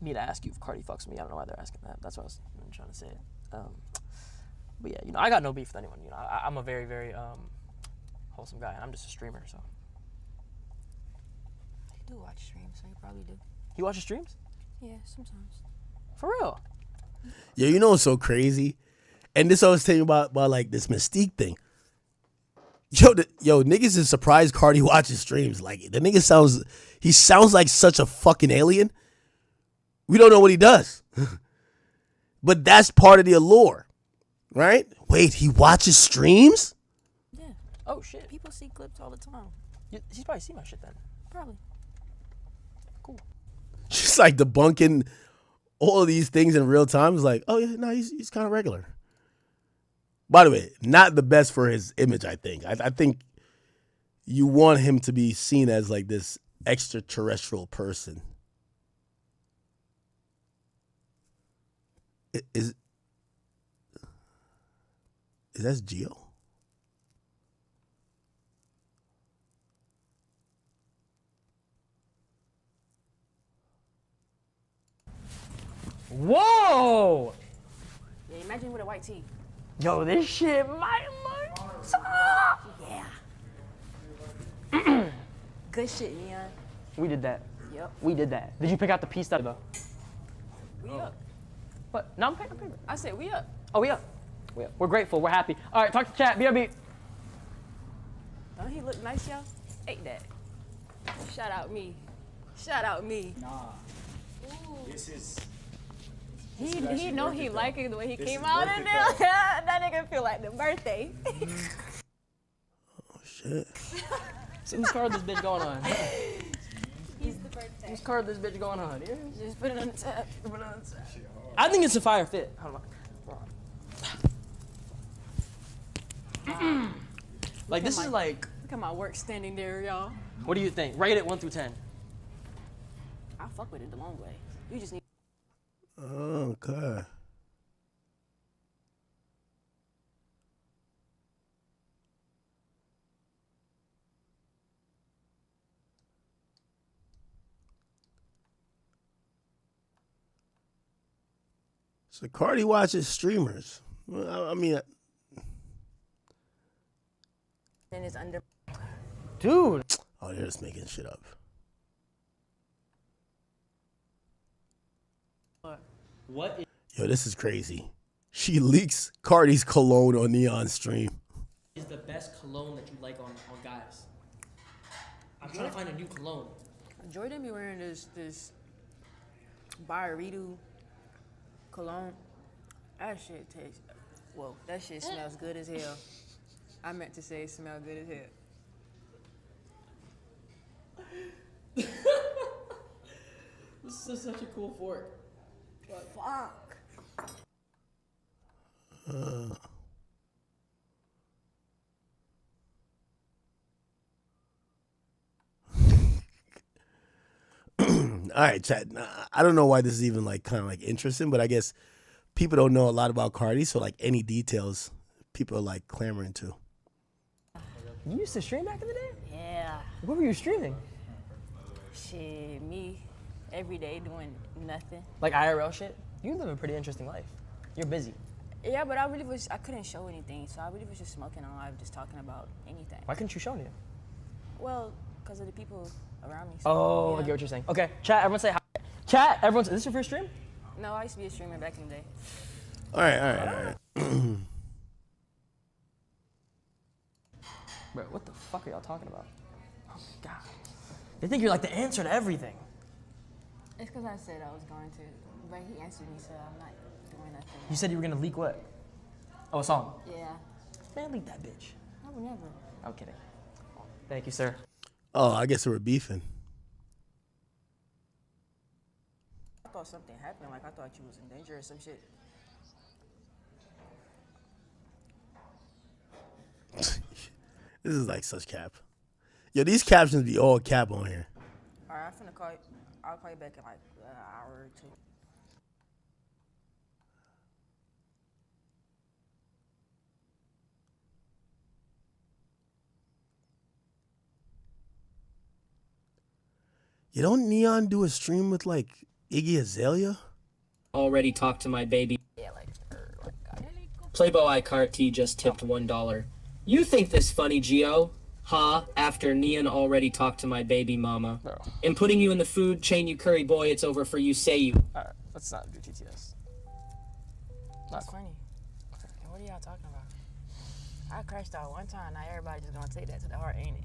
me to ask you if Cardi fucks me. I don't know why they're asking that. That's what I was trying to say. But yeah, you know, I got no beef with anyone. You know, I'm a very, very wholesome guy, and I'm just a streamer. So You do watch streams, so you probably do. he watches streams? Yeah, sometimes. For real? Yeah, you know what's so crazy? And this I was telling you about like this mystique thing. Yo, niggas is surprised Cardi watches streams. Like the nigga sounds like such a fucking alien. We don't know what he does. But that's part of the allure, right? Wait, he watches streams? Yeah. Oh, shit. People see clips all the time. He's probably seen my shit then. Probably. Cool. She's like debunking all of these things in real time, it's like, oh yeah, no, he's kind of regular. By the way, not the best for his image, I think. I think you want him to be seen as like this extraterrestrial person. Is that Geo? Whoa! Yeah, imagine with a white tee. Yo, this shit might look Yeah. Good shit, Neon. We did that. Yep. We did that. Did you pick out the piece that though? We up. What? No, I'm picking. I said we up. Oh, we up. We up. We're grateful. We're happy. All right, talk to chat. BRB. Don't he look nice, y'all? Ain't that? Shout out me. Shout out me. Nah. This is. He know he like it the way he This came is out worth in it, there. though. That nigga feel like the birthday. Oh shit. So whose card this bitch going on? He's the birthday. Whose card this bitch going on? Yeah. Just put it on the tab. Put it on the tab. I think it's a fire fit. Hold on. Like this is like. Look at my work standing there, y'all. What do you think? Rate it 1 through 10. I fuck with it the long way. You just need. Okay. So Cardi watches streamers. Well, I mean, And it's under. Dude. Oh, they're just making shit up. What? Yo, this is crazy. She leaks Cardi's cologne on Neon stream. Is the best cologne that you like on guys? I'm trying to find a new cologne. Jordan be wearing this Byredo cologne. That shit tastes. Whoa, that shit smells good as hell. I meant to say it smells good as hell. This is such a cool fork. Fuck. All right, chat. I don't know why this is even like kind of like interesting, but I guess people don't know a lot about Cardi, so like any details, people are like clamoring to. You used to stream back in the day? Yeah. What were you streaming? Shit, me, every day doing nothing. Like IRL shit? You live a pretty interesting life. You're busy. Yeah, but I couldn't show anything, so I really was just smoking on live, just talking about anything. Why couldn't you show me? Well, because of the people around me. So, Oh, yeah. I get what you're saying. Okay, chat, everyone say hi. Chat, everyone, is this your first stream? No, I used to be a streamer back in the day. All right. Bro, what the fuck are y'all talking about? Oh, God. They think you're like the answer to everything. It's because I said I was going to, but he answered me, so I'm not doing nothing. You said you were gonna leak what? Oh, a song? Yeah. Man, leak that bitch. I would never. I'm kidding. Thank you, sir. Oh, I guess they were beefing. I thought something happened, like I thought you was in danger or some shit. This is like such cap. Yo, these captions be all cap on here. All right, I'm finna call you. I'll call you back in like an hour or two. You don't Neon do a stream with like Iggy Azalea? Already talked to my baby. Playboi Carti just tipped $1. You think this funny, Gio? Ha, after Neon already talked to my baby mama. No. And putting you in the food chain, you curry boy, it's over for you, say you. Alright, let's not do TTS. That's funny. What are y'all talking about? I crashed out one time, now everybody just gonna take that to the heart, ain't it?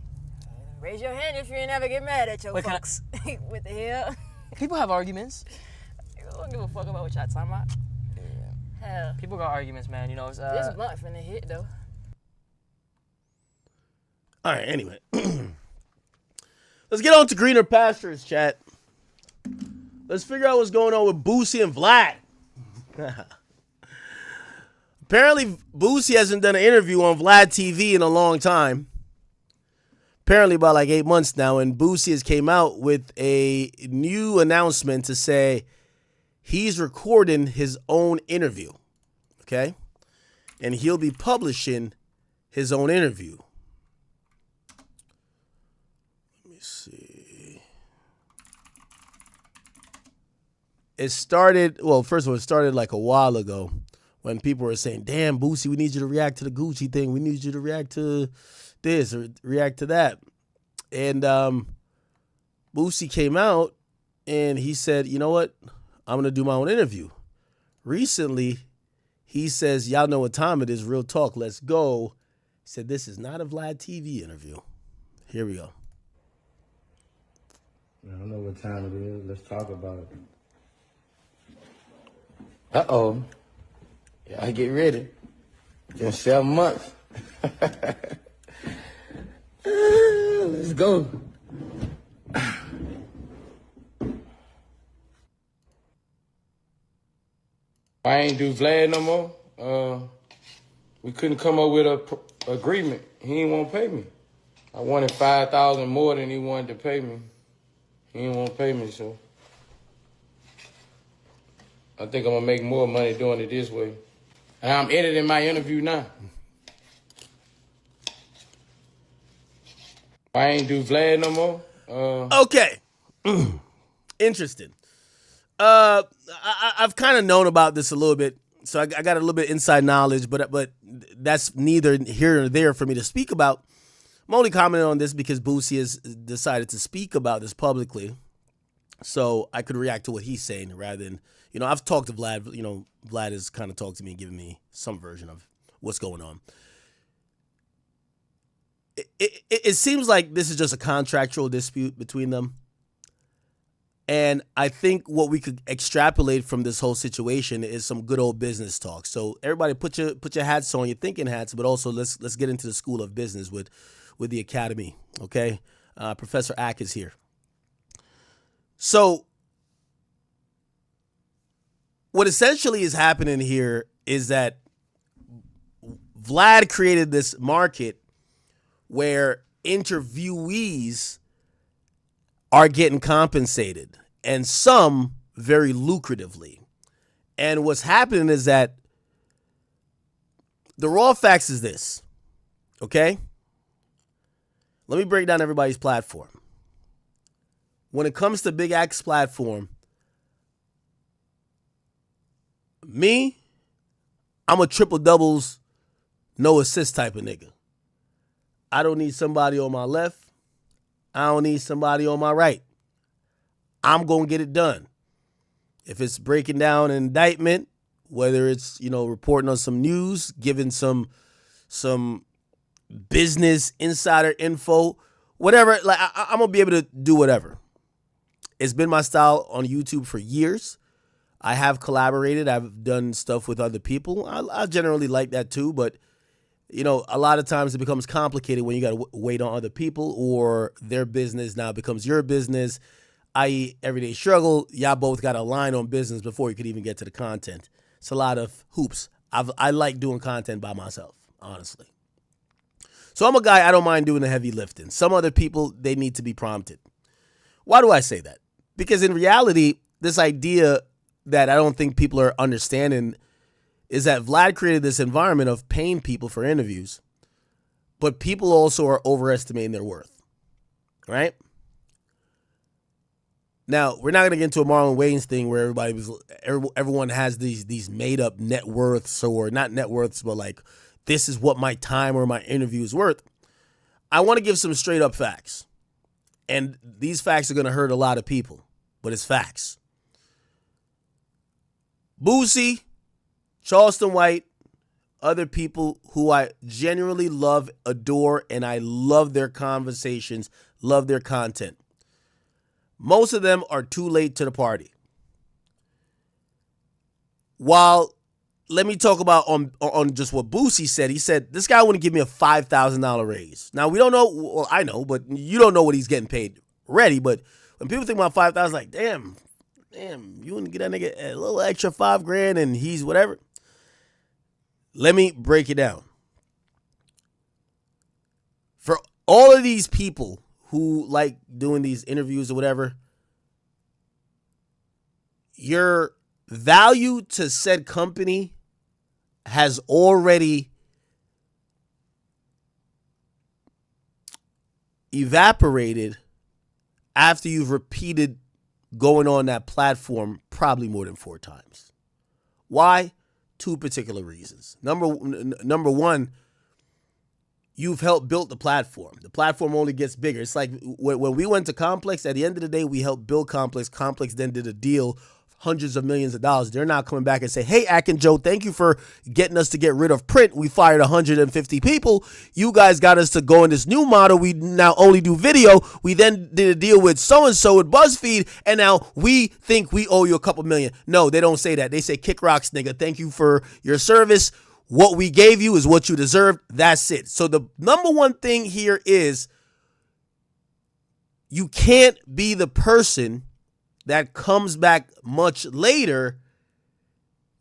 Raise your hand if you ain't ever get mad at your folks. What the hell? People have arguments. I don't give a fuck about what y'all talking about. Hell. People got arguments, man. You know, it's, This blunt finna hit, though. All right, anyway. Let's get on to greener pastures, chat. Let's figure out what's going on with Boosie and Vlad. Apparently, Boosie hasn't done an interview on Vlad TV in a long time. Apparently about like 8 months now, and Boosie has came out with a new announcement to say he's recording his own interview, okay? And he'll be publishing his own interview. Let me see. It started, well, first of all, it started like a while ago when people were saying, damn, Boosie, we need you to react to the Gucci thing. We need you to react to this or react to that. And Boosie came out and he said, you know what? I'm going to do my own interview. Recently, he says, y'all know what time it is. Real talk. Let's go. He said, this is not a Vlad TV interview. Here we go. I don't know what time it is. Let's talk about it. Uh-oh. Yeah, I get ready. Been 7 months. Let's go. I ain't do Vlad no more. We couldn't come up with a agreement. He ain't want to pay me. I wanted $5,000 more than he wanted to pay me. He didn't want to pay me, so I think I'm gonna make more money doing it this way. And I'm editing my interview now. I ain't do Vlad no more. Okay. Interesting. I've kind of known about this a little bit, so I got a little bit inside knowledge, but that's neither here nor there for me to speak about. I'm only commenting on this because Boosie has decided to speak about this publicly, so I could react to what he's saying rather than, I've talked to Vlad. Vlad has kind of talked to me and given me some version of what's going on. It seems like this is just a contractual dispute between them. And I think what we could extrapolate from this whole situation is some good old business talk. So everybody put your hats on, your thinking hats, but also let's get into the school of business with the academy, okay? Professor Ack is here. So what essentially is happening here is that Vlad created this market where interviewees are getting compensated, and some very lucratively. And what's happening is that the raw facts is this, okay? Let me break down everybody's platform. When it comes to Big Act's platform, I'm a triple doubles, no assist type of nigga. I don't need somebody on my left. I don't need somebody on my right. I'm going to get it done. If it's breaking down an indictment, whether it's, reporting on some news, giving some business insider info, whatever, like I'm going to be able to do whatever. It's been my style on YouTube for years. I have collaborated. I've done stuff with other people. I generally like that too, but a lot of times it becomes complicated when you got to wait on other people or their business now becomes your business, i.e. Everyday Struggle. Y'all both got to align on business before you could even get to the content. It's a lot of hoops. I like doing content by myself, honestly. So I'm a guy, I don't mind doing the heavy lifting. Some other people, they need to be prompted. Why do I say that? Because in reality, this idea that I don't think people are understanding is that Vlad created this environment of paying people for interviews, but people also are overestimating their worth, right? Now, we're not going to get into a Marlon Wayans thing where everyone has these made up net worths, or not net worths, but like, this is what my time or my interview is worth. I want to give some straight up facts. And these facts are going to hurt a lot of people, but it's facts. Boosie, Charleston White, other people who I genuinely love, adore, and I love their conversations, love their content. Most of them are too late to the party. While, let me talk about on just what Boosie said. He said, this guy wouldn't give me a $5,000 raise. Now, we don't know, well, I know, but you don't know what he's getting paid already. But when people think about $5,000, like, damn, damn, you want to get that nigga a little extra $5,000 and he's whatever. Let me break it down. For all of these people who like doing these interviews or whatever, your value to said company has already evaporated after you've repeated going on that platform probably more than 4 times. Why? 2 particular reasons. Number one, you've helped build the platform. The platform only gets bigger. It's like when we went to Complex, at the end of the day, we helped build Complex. Complex then did a deal, hundreds of millions of dollars. They're not coming back and say, hey, Ack and Joe, thank you for getting us to get rid of print. We fired 150 people. You guys got us to go in this new model. We now only do video. We then did a deal with so-and-so with BuzzFeed, and now we think we owe you a couple million. No, they don't say that. They say, kick rocks, nigga. Thank you for your service. What we gave you is what you deserved. That's it. So the number one thing here is you can't be the person that comes back much later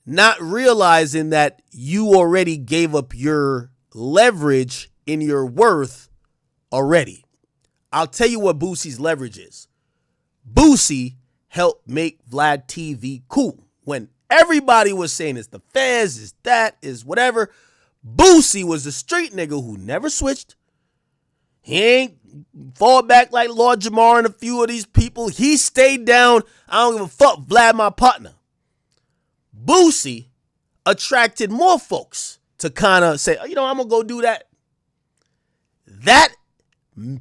not realizing that you already gave up your leverage in your worth already. I'll tell you what Boosie's leverage is. Boosie helped make Vlad TV cool. When everybody was saying it's the feds, it's that, is whatever, Boosie was the street nigga who never switched. He ain't fall back like Lord Jamar and a few of these people. He stayed down. I don't give a fuck. Vlad, my partner. Boosie attracted more folks to kind of say, you know, I'm going to go do that. That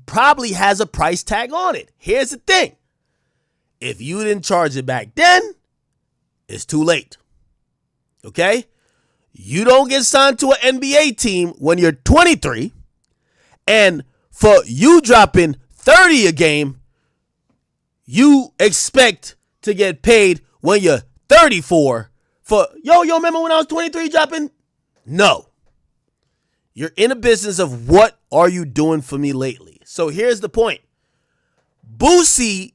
probably has a price tag on it. Here's the thing. If you didn't charge it back then, it's too late. Okay? You don't get signed to an NBA team when you're 23, and for you dropping 30 a game, you expect to get paid when you're 34 for, yo, remember when I was 23 dropping? No. You're in a business of what are you doing for me lately? So here's the point. Boosie,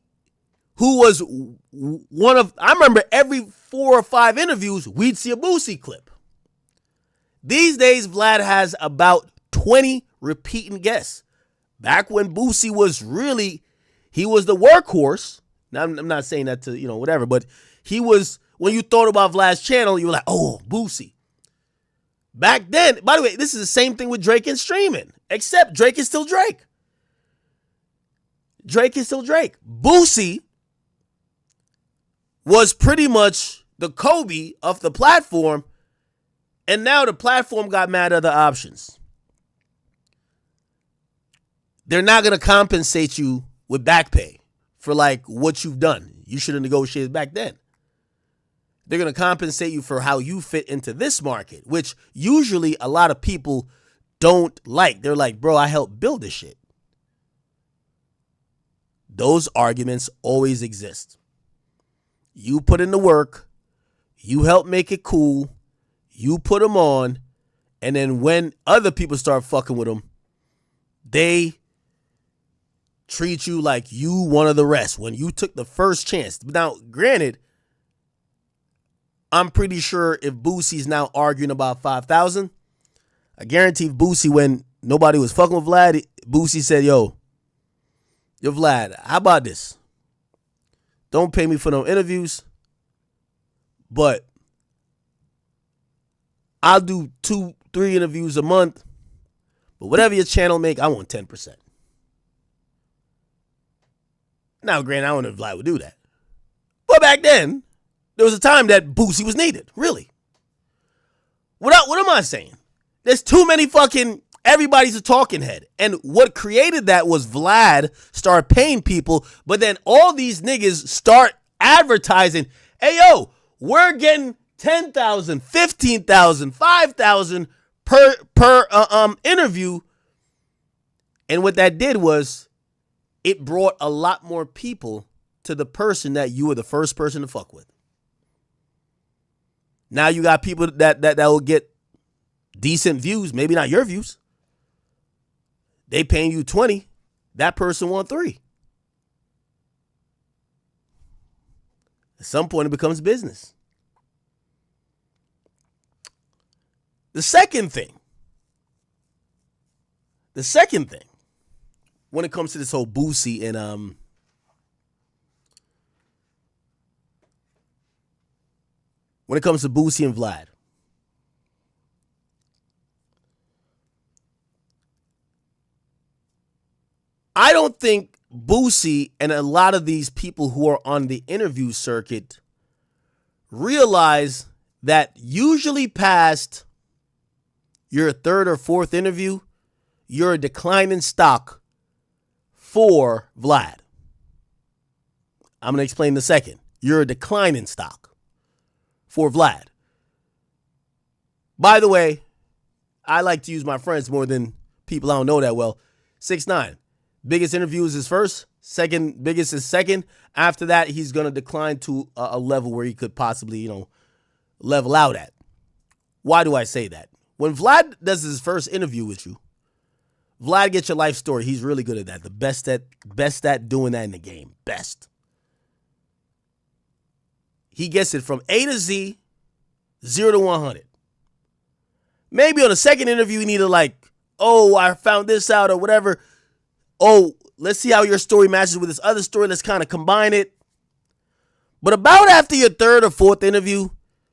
who was one of, I remember every 4 or 5 interviews, we'd see a Boosie clip. These days, Vlad has about 20 repeating guests. Back when Boosie was really, he was the workhorse. Now, I'm not saying that to, whatever, but he was, when you thought about Vlad's channel, you were like, oh, Boosie. Back then, by the way, this is the same thing with Drake and streaming, except Drake is still Drake. Drake is still Drake. Boosie was pretty much the Kobe of the platform, and now the platform got mad at other options. They're not going to compensate you with back pay for like what you've done. You should have negotiated back then. They're going to compensate you for how you fit into this market, which usually a lot of people don't like. They're like, bro, I helped build this shit. Those arguments always exist. You put in the work, you help make it cool, you put them on, and then when other people start fucking with them, they treat you like you one of the rest when you took the first chance. Now, granted, I'm pretty sure if Boosie's now arguing about 5,000, I guarantee Boosie, when nobody was fucking with Vlad, Boosie said, yo, Vlad, how about this? Don't pay me for no interviews, but I'll do 2-3 interviews a month, but whatever your channel make, I want 10%. Now, granted, I don't know if Vlad would do that. But back then, there was a time that Boosie was needed, really. What am I saying? There's too many fucking, everybody's a talking head. And what created that was Vlad start paying people, but then all these niggas start advertising, hey, yo, we're getting 10,000, 15,000, 5,000 per interview. And what that did was it brought a lot more people to the person that you were the first person to fuck with. Now you got people that will get decent views, maybe not your views. They paying you 20. That person want 3. At some point, it becomes business. The second thing, when it comes to this whole Boosie and when it comes to Boosie and Vlad, I don't think Boosie and a lot of these people who are on the interview circuit realize that usually past your third or fourth interview, you're a declining stock for Vlad. I'm going to explain in a second. You're a declining stock for Vlad. By the way, I like to use my friends more than people I don't know that well. 6ix9ine. Biggest interview is his first. Second biggest is second. After that, he's going to decline to a level where he could possibly, level out at. Why do I say that? When Vlad does his first interview with you, Vlad gets your life story. He's really good at that. The best at doing that in the game. Best. He gets it from A to Z, 0 to 100. Maybe on the second interview, you need to I found this out or whatever. Oh, let's see how your story matches with this other story. Let's kind of combine it. But about after your third or fourth interview,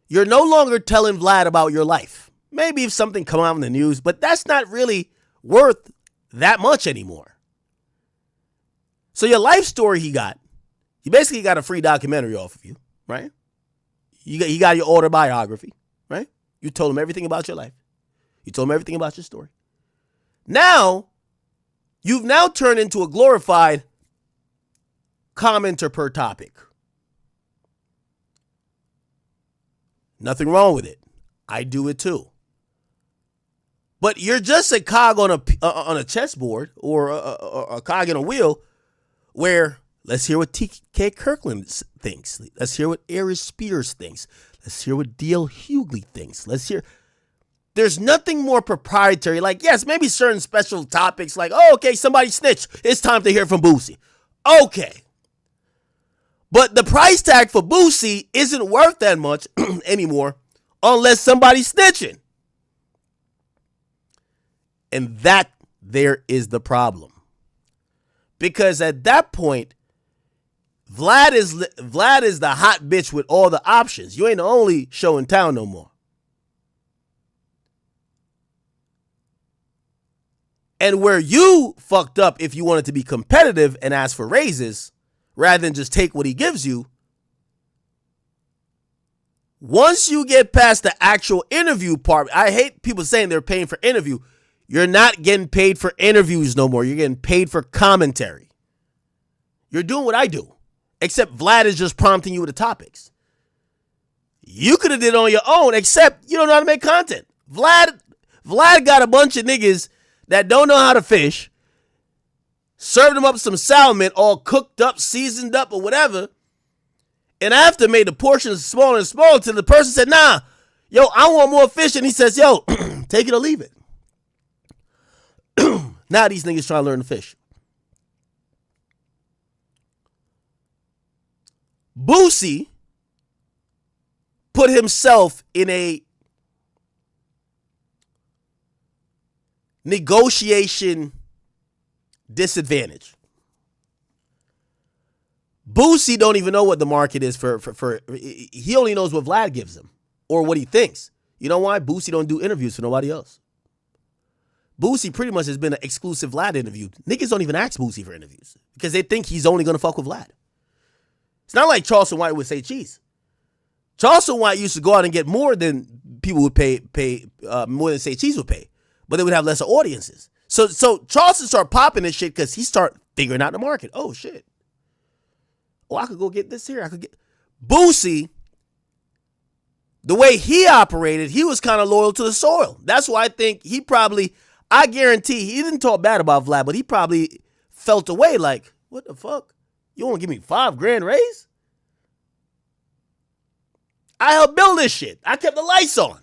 you're no longer telling Vlad about your life. Maybe if something come out in the news, but that's not really worth that much anymore. So your life story he basically got a free documentary off of you, right? He got your autobiography, right? You told him everything about your life. You told him everything about your story. Now, you've now turned into a glorified commenter per topic. Nothing wrong with it. I do it too. But you're just a cog on a chessboard or a cog in a wheel where let's hear what T.K. Kirkland thinks. Let's hear what Aries Spears thinks. Let's hear what D.L. Hughley thinks. Let's hear. There's nothing more proprietary. Yes, maybe certain special topics okay, somebody snitched. It's time to hear from Boosie. Okay. But the price tag for Boosie isn't worth that much anymore unless somebody's snitching. And that there is the problem. Because at that point, Vlad is the hot bitch with all the options. You ain't the only show in town no more. And where you fucked up if you wanted to be competitive and ask for raises rather than just take what he gives you, once you get past the actual interview part, I hate people saying they're paying for interview. You're not getting paid for interviews no more. You're getting paid for commentary. You're doing what I do, except Vlad is just prompting you with the topics. You could have did it on your own, except you don't know how to make content. Vlad got a bunch of niggas that don't know how to fish, served them up some salmon, all cooked up, seasoned up, or whatever, and after made the portions smaller and smaller till the person said, nah, yo, I want more fish, and he says, yo, take it or leave it. Now these niggas trying to learn to fish. Boosie put himself in a negotiation disadvantage. Boosie don't even know what the market is for he only knows what Vlad gives him or what he thinks. You know why? Boosie don't do interviews for nobody else. Boosie pretty much has been an exclusive Vlad interview. Niggas don't even ask Boosie for interviews because they think he's only going to fuck with Vlad. It's not like Charleston White would say cheese. Charleston White used to go out and get more than people would pay more than say cheese would pay, but they would have lesser audiences. So Charleston started popping this shit because he started figuring out the market. Oh shit. Oh, I could go get this here. I could get Boosie. The way he operated, he was kind of loyal to the soil. That's why I think I guarantee he didn't talk bad about Vlad, but he probably felt away like, what the fuck? You want to give me $5,000 raise? I helped build this shit. I kept the lights on.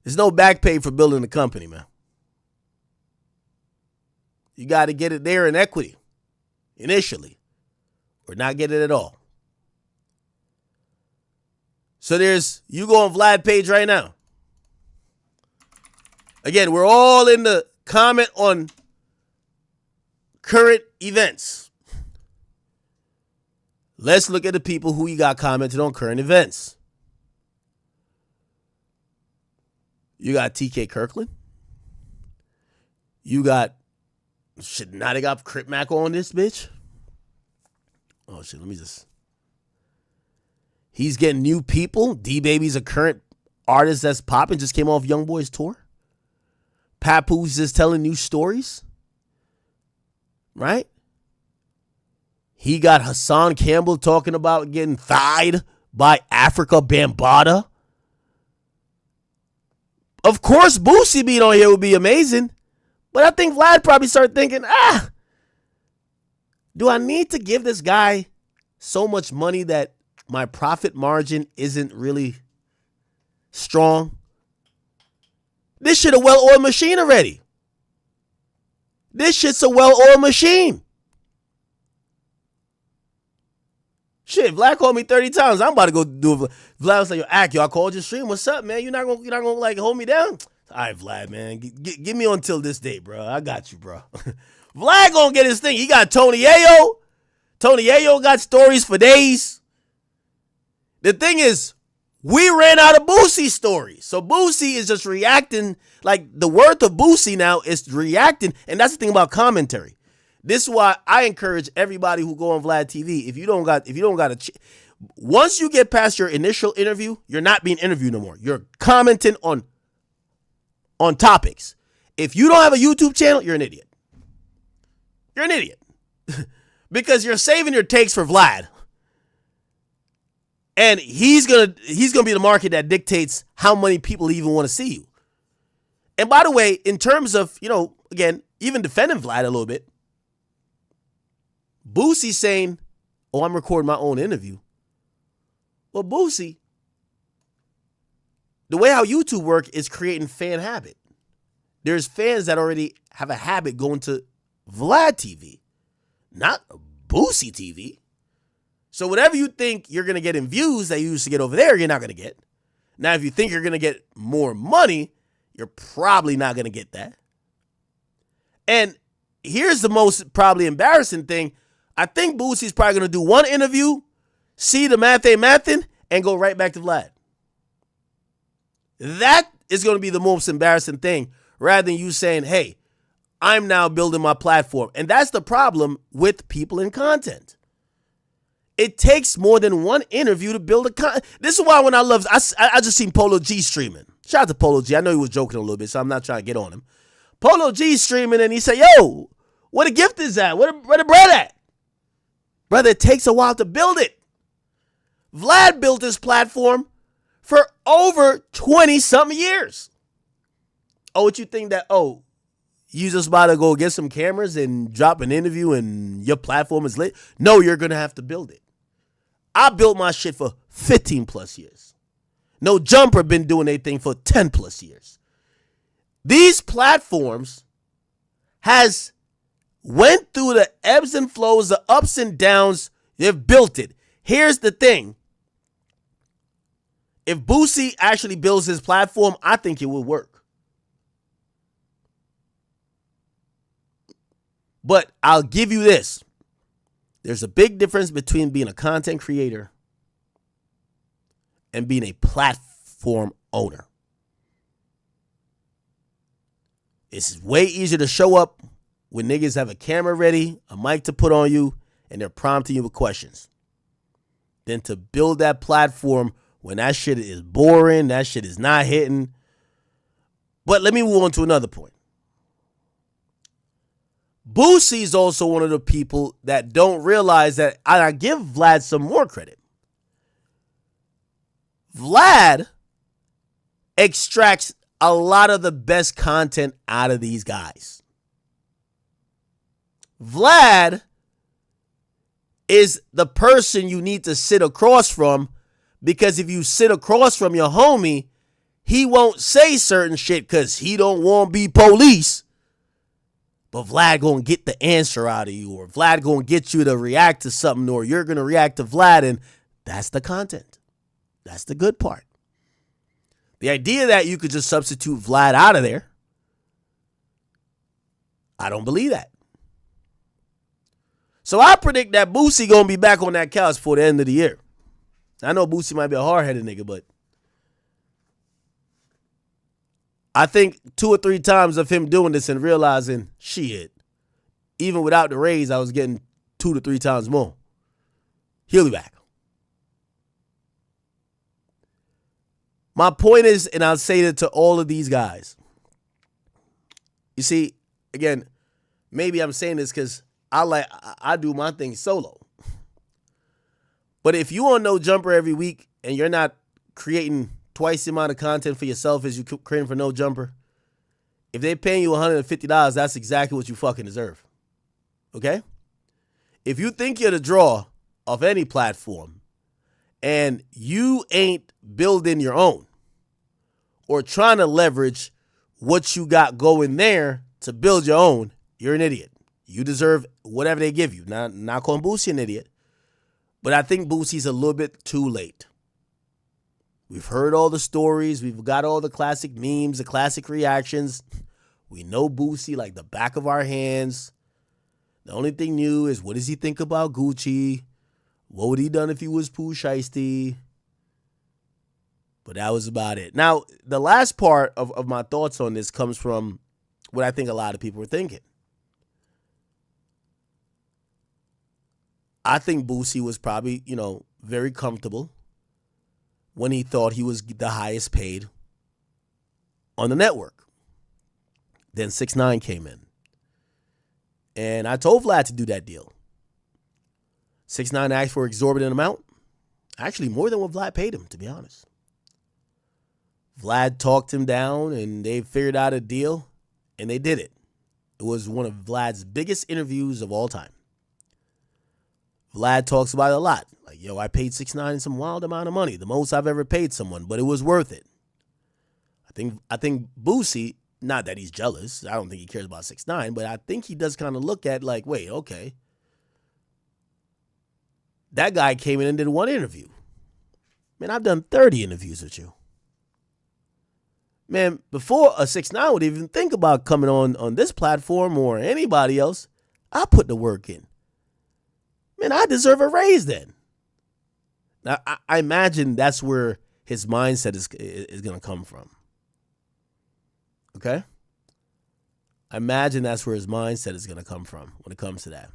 There's no back pay for building a company, man. You got to get it there in equity. initially. We're not getting it at all. So you go on Vlad page right now. Again, we're all in the comment on current events. Let's look at the people who you got commented on current events. You got TK Kirkland. You got, shit, now they got Crip Mac on this bitch. Oh shit, let me just. He's getting new people. D-Baby's a current artist that's popping, just came off YoungBoy's tour. Papoose just telling new stories. Right? He got Hassan Campbell talking about getting thighed by Africa Bambaataa. Of course, Boosie being on here would be amazing. But I think Vlad probably started thinking, do I need to give this guy so much money that my profit margin isn't really strong? This shit a well-oiled machine already. This shit's a well-oiled machine. Shit, Vlad called me 30 times. I'm about to go do it. Vlad was like, yo, I called your stream. What's up, man? You're not gonna like hold me down? All right, Vlad, man. Give me until this date, bro. I got you, bro. Vlad gonna get his thing. He got Tony Ayo. Tony Ayo got stories for days. The thing is, we ran out of Boosie stories. So Boosie is just reacting. Like, the worth of Boosie now is reacting. And that's the thing about commentary. This is why I encourage everybody who go on Vlad TV. If you don't got once you get past your initial interview, you're not being interviewed no more. You're commenting on topics. If you don't have a YouTube channel, you're an idiot. You're an idiot. Because you're saving your takes for Vlad. And he's gonna be the market that dictates how many people even want to see you. And by the way, in terms of, again, even defending Vlad a little bit, Boosie saying, oh, I'm recording my own interview. Well, Boosie, the way how YouTube work is creating fan habit. There's fans that already have a habit going to Vlad TV, not Boosie TV. So whatever you think you're going to get in views that you used to get over there, you're not going to get. Now, if you think you're going to get more money, you're probably not going to get that. And here's the most probably embarrassing thing. I think Boosie's probably going to do one interview, see the math ain't mathin', and go right back to Vlad. That is going to be the most embarrassing thing, rather than you saying, hey, I'm now building my platform. And that's the problem with people in content. It takes more than one interview to build a This is why when I just seen Polo G streaming. Shout out to Polo G. I know he was joking a little bit, so I'm not trying to get on him. Polo G streaming, and he said, yo, where the gift is at? Where the bread at? Brother, it takes a while to build it. Vlad built this platform for over 20-something years. Oh, what you think that, you just about to go get some cameras and drop an interview and your platform is lit? No, you're going to have to build it. I built my shit for 15 plus years. No Jumper been doing anything for 10 plus years. These platforms has went through the ebbs and flows, the ups and downs. They've built it. Here's the thing. If Boosie actually builds his platform, I think it will work. But I'll give you this. There's a big difference between being a content creator and being a platform owner. It's way easier to show up when niggas have a camera ready, a mic to put on you, and they're prompting you with questions, than to build that platform when that shit is boring, that shit is not hitting. But let me move on to another point. Boosie is also one of the people that don't realize that, and I give Vlad some more credit. Vlad extracts a lot of the best content out of these guys. Vlad is the person you need to sit across from, because if you sit across from your homie, he won't say certain shit because he don't want to be police. but Vlad gonna get the answer out of you, or Vlad gonna get you to react to something, or you're gonna react to Vlad, and that's the content. That's the good part. The idea that you could just substitute Vlad out of there, I don't believe that. So I predict that Boosie gonna be back on that couch for the end of the year. I know Boosie might be a hard-headed nigga, but I think 2 or 3 times of him doing this and realizing, shit, even without the raise, I was getting 2 to 3 times more. He'll be back. My point is, and I'll say it to all of these guys. You see, again, maybe I'm saying this because I do my thing solo. But if you on No Jumper every week and you're not creating twice the amount of content for yourself as you creating for No Jumper, if they're paying you $150, that's exactly what you fucking deserve. Okay? If you think you're the draw of any platform and you ain't building your own or trying to leverage what you got going there to build your own, you're an idiot. You deserve whatever they give you. Not calling Boosie an idiot, but I think Boosie's a little bit too late. We've heard all the stories. We've got all the classic memes, the classic reactions. We know Boosie like the back of our hands. The only thing new is, what does he think about Gucci? What would he done if he was Pooh Shiesty? But that was about it. Now, the last part of my thoughts on this comes from what I think a lot of people are thinking. I think Boosie was probably, very comfortable when he thought he was the highest paid on the network. Then 6ix9ine came in. And I told Vlad to do that deal. 6ix9ine asked for an exorbitant amount. Actually, more than what Vlad paid him, to be honest. Vlad talked him down, and they figured out a deal, and they did it. It was one of Vlad's biggest interviews of all time. Vlad talks about it a lot. Like, I paid 6ix9ine some wild amount of money, the most I've ever paid someone, but it was worth it. I think Boosie, not that he's jealous, I don't think he cares about 6ix9ine, but I think he does kind of look at like, wait, okay. That guy came in and did one interview. Man, I've done 30 interviews with you. Man, before a 6ix9ine would even think about coming on this platform or anybody else, I put the work in. Man, I deserve a raise then. Now, I imagine that's where his mindset is going to come from. Okay? I imagine that's where his mindset is going to come from when it comes to that.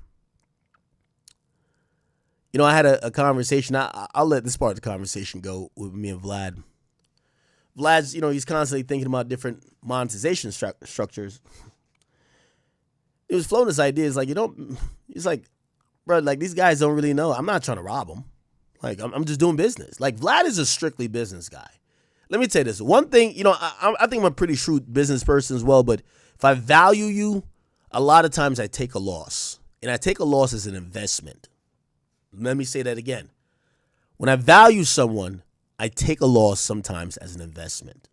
I had a conversation. I'll let this part of the conversation go with me and Vlad. Vlad's, he's constantly thinking about different monetization structures. He was floating this idea. It's like, he's like, bro, like, these guys don't really know. I'm not trying to rob them. Like, I'm just doing business. Like, Vlad is a strictly business guy. Let me tell you this. One thing, I think I'm a pretty shrewd business person as well, but if I value you, a lot of times I take a loss. And I take a loss as an investment. Let me say that again. When I value someone, I take a loss sometimes as an investment.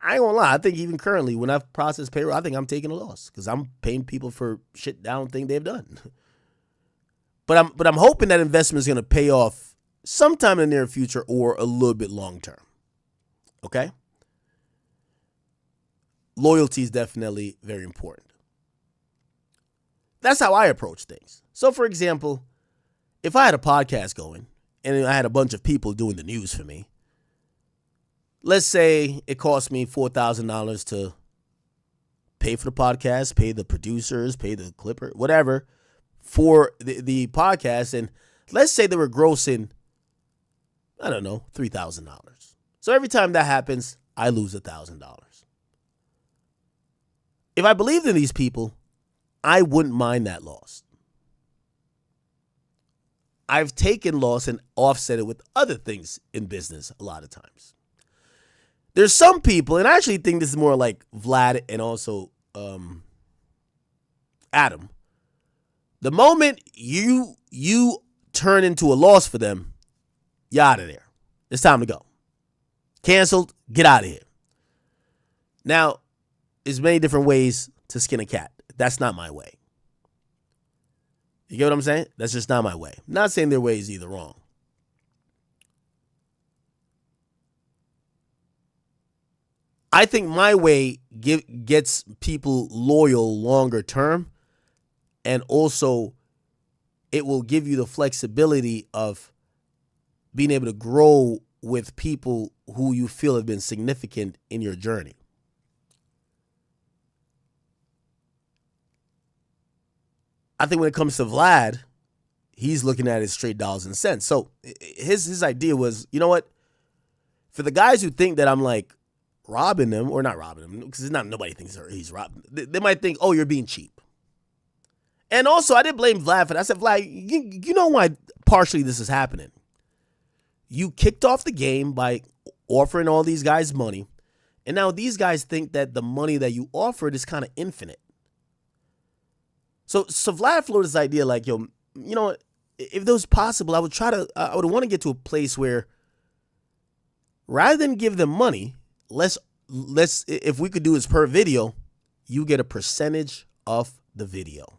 I ain't gonna lie. I think even currently, when I've processed payroll, I think I'm taking a loss because I'm paying people for shit I don't think they've done. But I'm hoping that investment is gonna pay off sometime in the near future or a little bit long term. Okay? Loyalty is definitely very important. That's how I approach things. So, for example, if I had a podcast going and I had a bunch of people doing the news for me, let's say it cost me $4,000 to pay for the podcast, pay the producers, pay the clipper, whatever, for the podcast. And let's say they were grossing, I don't know, $3,000. So every time that happens, I lose $1,000. If I believed in these people, I wouldn't mind that loss. I've taken loss and offset it with other things in business a lot of times. There's some people, and I actually think this is more like Vlad and also Adam. The moment you turn into a loss for them, you're out of there. It's time to go. Canceled, get out of here. Now, there's many different ways to skin a cat. That's not my way. You get what I'm saying? That's just not my way. I'm not saying their way is either wrong. I think my way gets people loyal longer term, and also it will give you the flexibility of being able to grow with people who you feel have been significant in your journey. I think when it comes to Vlad, he's looking at it straight dollars and cents. So his idea was, you know what? For the guys who think that I'm like robbing them, or not robbing them, because nobody thinks he's robbing. They might think, oh, you're being cheap. And also, I didn't blame Vlad for that. I said, Vlad, you know why partially this is happening? You kicked off the game by offering all these guys money, and now these guys think that the money that you offered is kind of infinite. So Vlad floated this idea like, yo, you know what? If it was possible, I would want to get to a place where rather than give them money, let's if we could do this per video, you get a percentage of the video.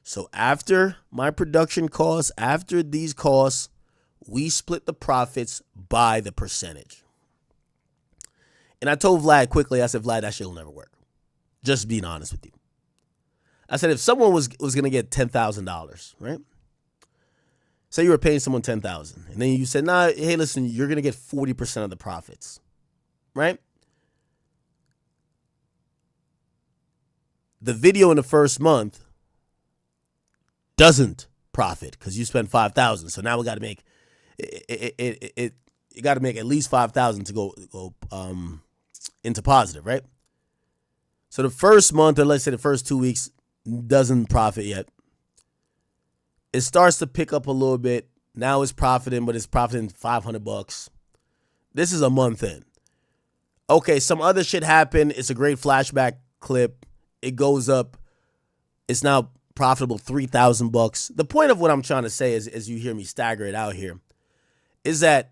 So after my production costs, after these costs, we split the profits by the percentage. And I told Vlad quickly, I said, Vlad, that shit will never work. Just being honest with you. I said, if someone was going to get $10,000, right? Say you were paying someone $10,000, and then you said, nah, hey, listen, you're going to get 40% of the profits, right? The video in the first month doesn't profit because you spent $5,000. So now we got to make you got to make at least $5,000 to go into positive, right? So the first month, or let's say the first 2 weeks, doesn't profit yet. It starts to pick up a little bit. Now it's profiting, but it's profiting $500. This is a month in. Okay, some other shit happened. It's a great flashback clip. It goes up. It's now profitable $3,000. The point of what I'm trying to say is, as you hear me stagger it out here, is that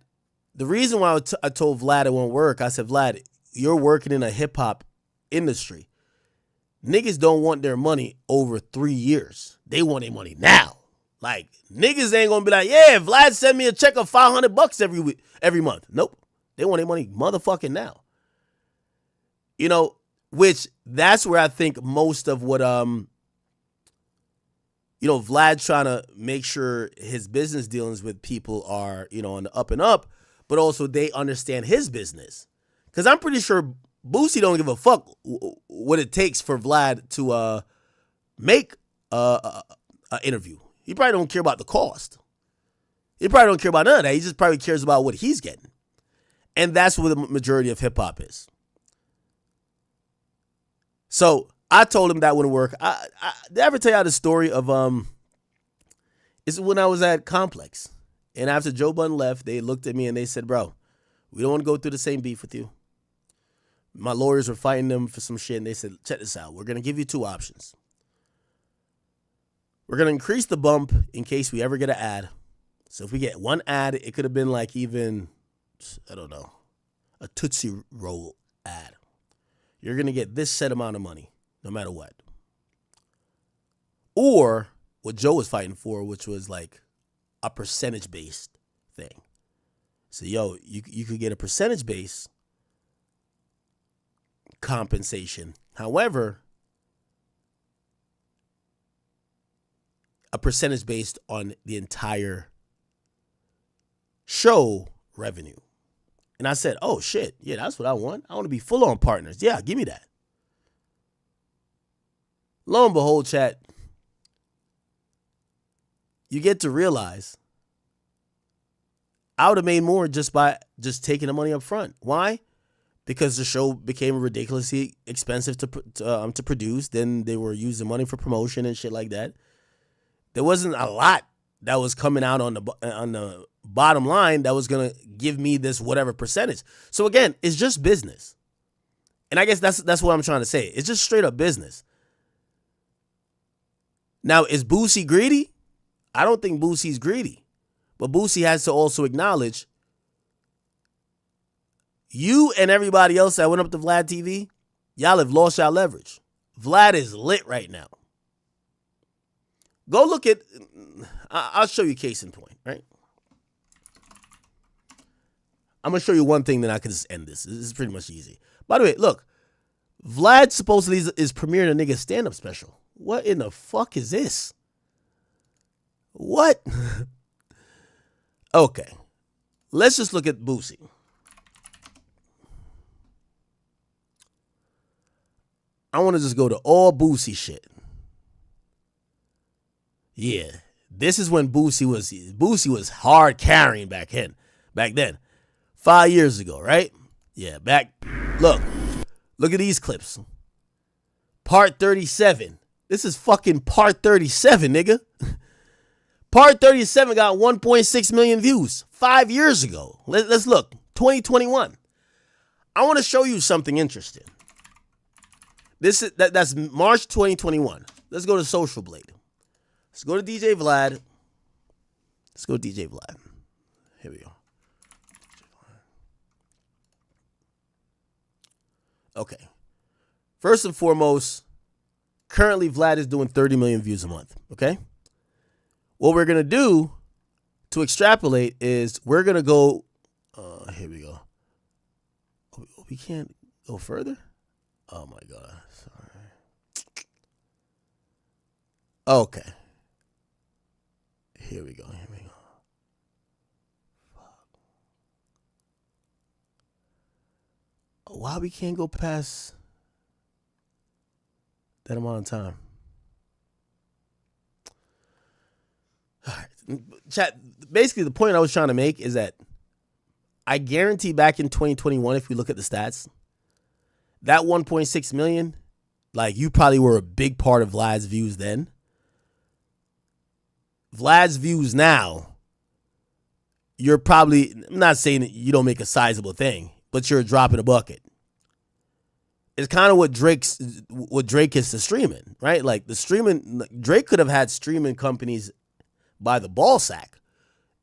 the reason why I told Vlad it won't work, I said, Vlad, you're working in a hip hop industry. Niggas don't want their money over 3 years. They want their money now. Like, niggas ain't gonna be like, yeah, Vlad sent me a check of $500 every month. Nope. They want their money motherfucking now. You know, which that's where I think most of what Vlad trying to make sure his business dealings with people are, on the up and up, but also they understand his business. Because I'm pretty sure Boosie don't give a fuck what it takes for Vlad to make an interview. He probably don't care about the cost. He probably don't care about none of that. He just probably cares about what he's getting. And that's what the majority of hip hop is. So I told him that wouldn't work. Did I ever tell you the story of it's when I was at Complex. And after Joe Budden left, they looked at me and they said, bro, we don't want to go through the same beef with you. My lawyers were fighting them for some shit, and they said, check this out. We're going to give you two options. We're going to increase the bump in case we ever get an ad. So if we get one ad, it could have been like even, I don't know, a Tootsie Roll ad. You're going to get this set amount of money, no matter what. Or what Joe was fighting for, which was like a percentage-based thing. So, yo, you could get a percentage-based compensation. However, a percentage based on the entire show revenue. And I said, oh, shit. Yeah, that's what I want. I want to be full-on partners. Yeah, give me that. Lo and behold, chat, you get to realize I would have made more just by taking the money up front. Why? Because the show became ridiculously expensive to produce. Then they were using money for promotion and shit like that. There wasn't a lot that was coming out on the bottom line that was gonna give me this whatever percentage. So again, it's just business, and I guess that's what I'm trying to say. It's just straight up business. Now, is Boosie greedy? I don't think Boosie's greedy, but Boosie has to also acknowledge. You and everybody else that went up to Vlad TV, Y'all have lost y'all leverage. Vlad is lit right now. Go look at, I'll show you case in point, right? I'm going to show you one thing, then I can just end this. This is pretty much easy. By the way, look, Vlad supposedly is premiering a nigga stand-up special. What in the fuck is this? What? Okay. Let's just look at Boosie. I want to just go to all Boosie shit. Yeah. This is when Boosie was hard carrying back then. 5 years ago, right? Yeah, look at these clips. Part 37. This is fucking part 37, nigga. Part 37 got 1.6 million views 5 years ago. Let's look. 2021. I want to show you something interesting. That's March 2021. Let's go to Social Blade. Let's go to DJ Vlad. Let's go to DJ Vlad. Here we go. Okay. First and foremost, currently Vlad is doing 30 million views a month. Okay. What we're going to do to extrapolate is we're going to go. Here we go. We can't go further. Oh my God. Sorry. Okay. Here we go. Why we can't go past that amount of time? All right. Chat, basically the point I was trying to make is that I guarantee back in 2021, if we look at the stats, that 1.6 million, like you probably were a big part of Vlad's views then. Vlad's views now, you're probably, I'm not saying that you don't make a sizable thing, but you're a drop in a bucket. It's kind of what Drake is to streaming, right? Like the streaming, Drake could have had streaming companies by the ball sack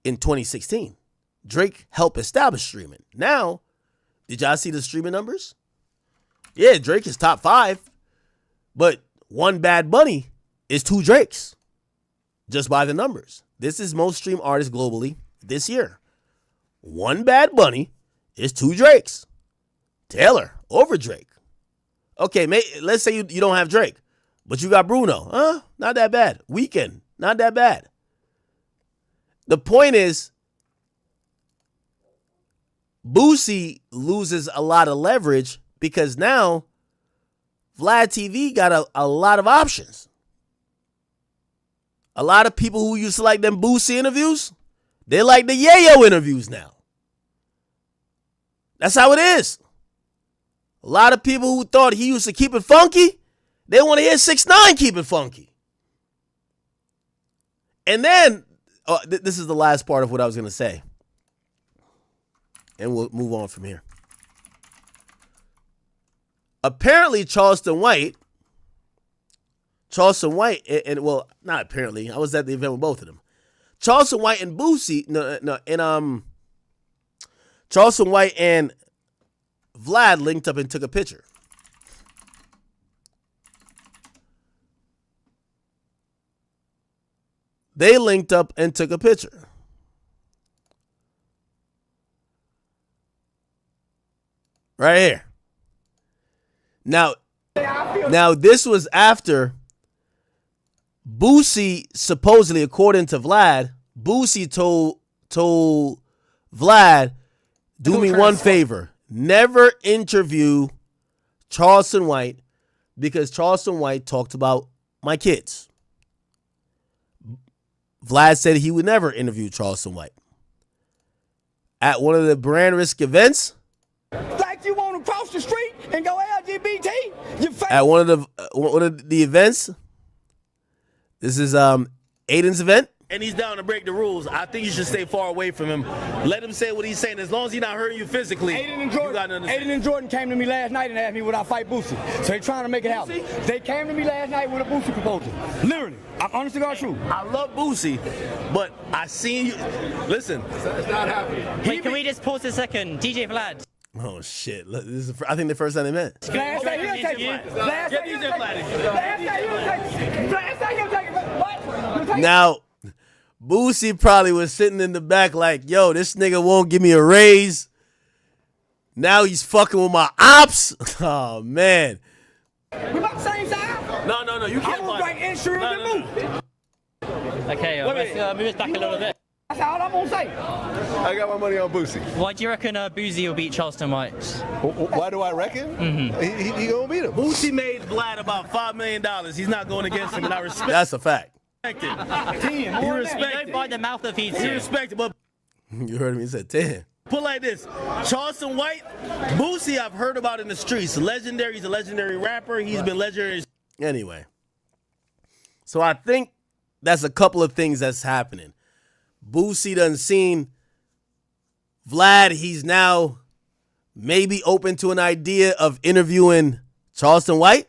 in 2016. Drake helped establish streaming. Now, did y'all see the streaming numbers? Yeah, Drake is top 5, but one Bad Bunny is 2 Drakes, just by the numbers. This is most streamed artist globally this year. One Bad Bunny is 2 Drakes. Taylor over Drake. Okay, let's say you don't have Drake, but you got Bruno. Huh? Not that bad. Weeknd. Not that bad. The point is, Boosie loses a lot of leverage because now Vlad TV got a lot of options. A lot of people who used to like them Boosie interviews, they like the Yayo interviews now. That's how it is. A lot of people who thought he used to keep it funky, they want to hear 6ix9ine keep it funky. And then, this is the last part of what I was going to say. And we'll move on from here. Apparently, Charleston White, and well, not apparently, I was at the event with both of them. Charleston White and Boosie, Charleston White and Vlad linked up and took a picture. They linked up and took a picture. Right here. Now this was after Boosie, supposedly, according to Vlad, Boosie told Vlad, do me one favor. Never interview Charleston White because Charleston White talked about my kids. Vlad said he would never interview Charleston White. At one of the brand risk events, like you want to cross the street and go LGBT, at one of the events, this is Aiden's event. And he's down to break the rules. I think you should stay far away from him. Let him say what he's saying. As long as he's not hurting you physically. Aiden and Jordan came to me last night and asked me would I fight Boosie. So they're trying to make it happen. They came to me last night with a Boosie proposal. Literally. I'm honest to God true. I love Boosie, but I seen you. Listen. It's not happening. Wait, can we just pause a second? DJ Vlad. Oh shit! This is I think the first time they met. Last time you take it. Last time you take it. Last time you take it. What? Now, Boosie probably was sitting in the back like, "Yo, this nigga won't give me a raise. Now he's fucking with my ops." Oh man. We about the same side? No. You can't. I'm gonna bring insurance and move. Okay, let's move this back a little bit. That's all I'm gonna say. I got my money on Boosie. Why do you reckon Boosie will beat Charleston White? Why do I reckon? Mm-hmm. He gonna beat him. Boosie made Vlad about $5 million. He's not going against him, and I respect. That's a fact. He You respected. don't bite the mouth that feeds He you. respected, but You heard me. He said 10. put like this: Charleston White, Boosie, I've heard about in the streets. Legendary. He's a legendary rapper. He's been legendary. Anyway, so I think that's a couple of things that's happening. Boosie done seen Vlad. He's now maybe open to an idea of interviewing Charleston White.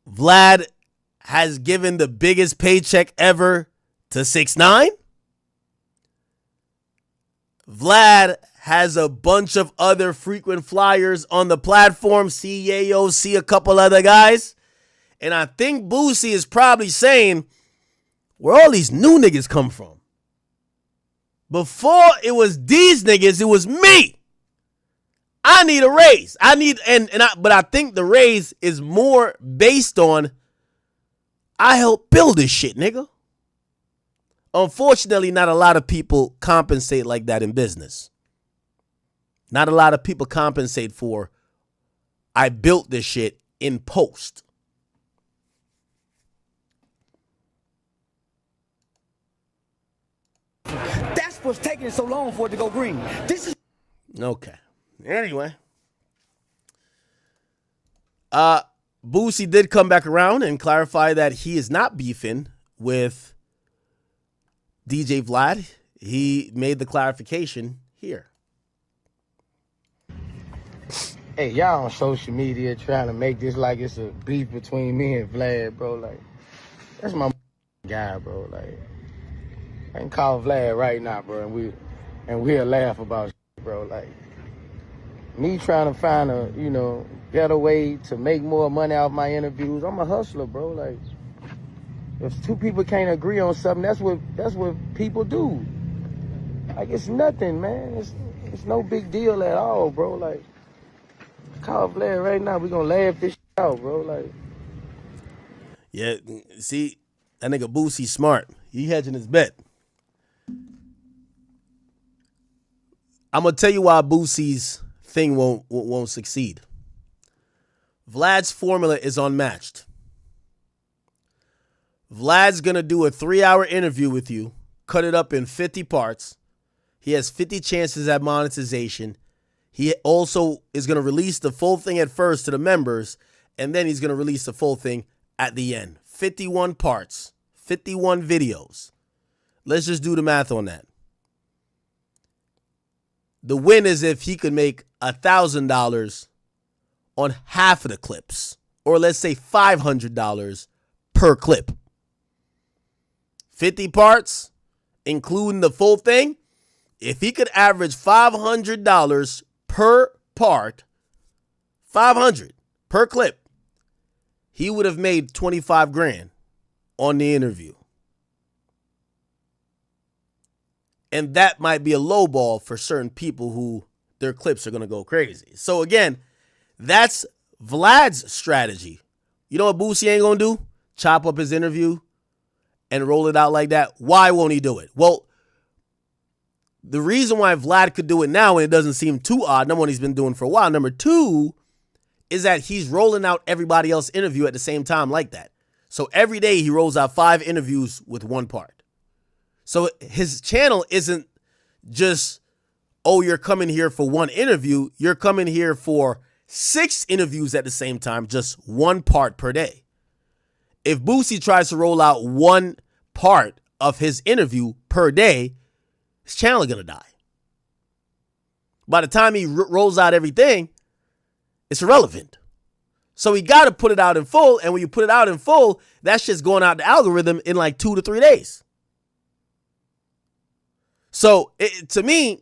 Vlad has given the biggest paycheck ever to 6ix9ine. Vlad has a bunch of other frequent flyers on the platform. See Yayo, see a couple other guys. And I think Boosie is probably saying, where all these new niggas come from? Before it was these niggas, it was me. I need a raise. But I think the raise is more based on I helped build this shit, nigga. Unfortunately, not a lot of people compensate like that in business. Not a lot of people compensate for I built this shit in post. That's what's taking it so long for it to go green. This is Okay. Anyway. Boosie did come back around and clarify that he is not beefing with DJ Vlad. He made the clarification here. Hey, y'all on social media trying to make this like it's a beef between me and Vlad, bro. Like, that's my guy, bro. Like, I can call Vlad right now, bro, and we'll laugh about shit, bro. Like, me trying to find a, better way to make more money off my interviews. I'm a hustler, bro. Like, if two people can't agree on something, that's what people do. Like, it's nothing, man. It's no big deal at all, bro. Like, call Vlad right now. We gonna laugh this shit out, bro. Like, Yeah, see, that nigga Boosie smart. He hedging his bet. I'm gonna tell you why Boosie's thing won't succeed. Vlad's formula is unmatched. Vlad's gonna do a 3-hour interview with you, cut it up in 50 parts. He has 50 chances at monetization. He also is gonna release the full thing at first to the members, and then he's gonna release the full thing at the end. 51 parts, 51 videos. Let's just do the math on that. The win is if he could make $1,000 on half of the clips, or let's say $500 per clip. 50 parts, including the full thing. If he could average $500 per part, $500 per clip, he would have made 25 grand on the interview. And that might be a low ball for certain people who their clips are going to go crazy. So again, that's Vlad's strategy. You know what Boosie ain't going to do? Chop up his interview and roll it out like that. Why won't he do it? Well, the reason why Vlad could do it now and it doesn't seem too odd, number one, he's been doing for a while. Number two is that he's rolling out everybody else's interview at the same time like that. So every day he rolls out 5 interviews with one part. So his channel isn't just, oh, you're coming here for one interview. You're coming here for 6 interviews at the same time, just one part per day. If Boosie tries to roll out one part of his interview per day, his channel is going to die. By the time he rolls out everything, it's irrelevant. So he got to put it out in full. And when you put it out in full, that shit's going out the algorithm in like 2 to 3 days. So to me,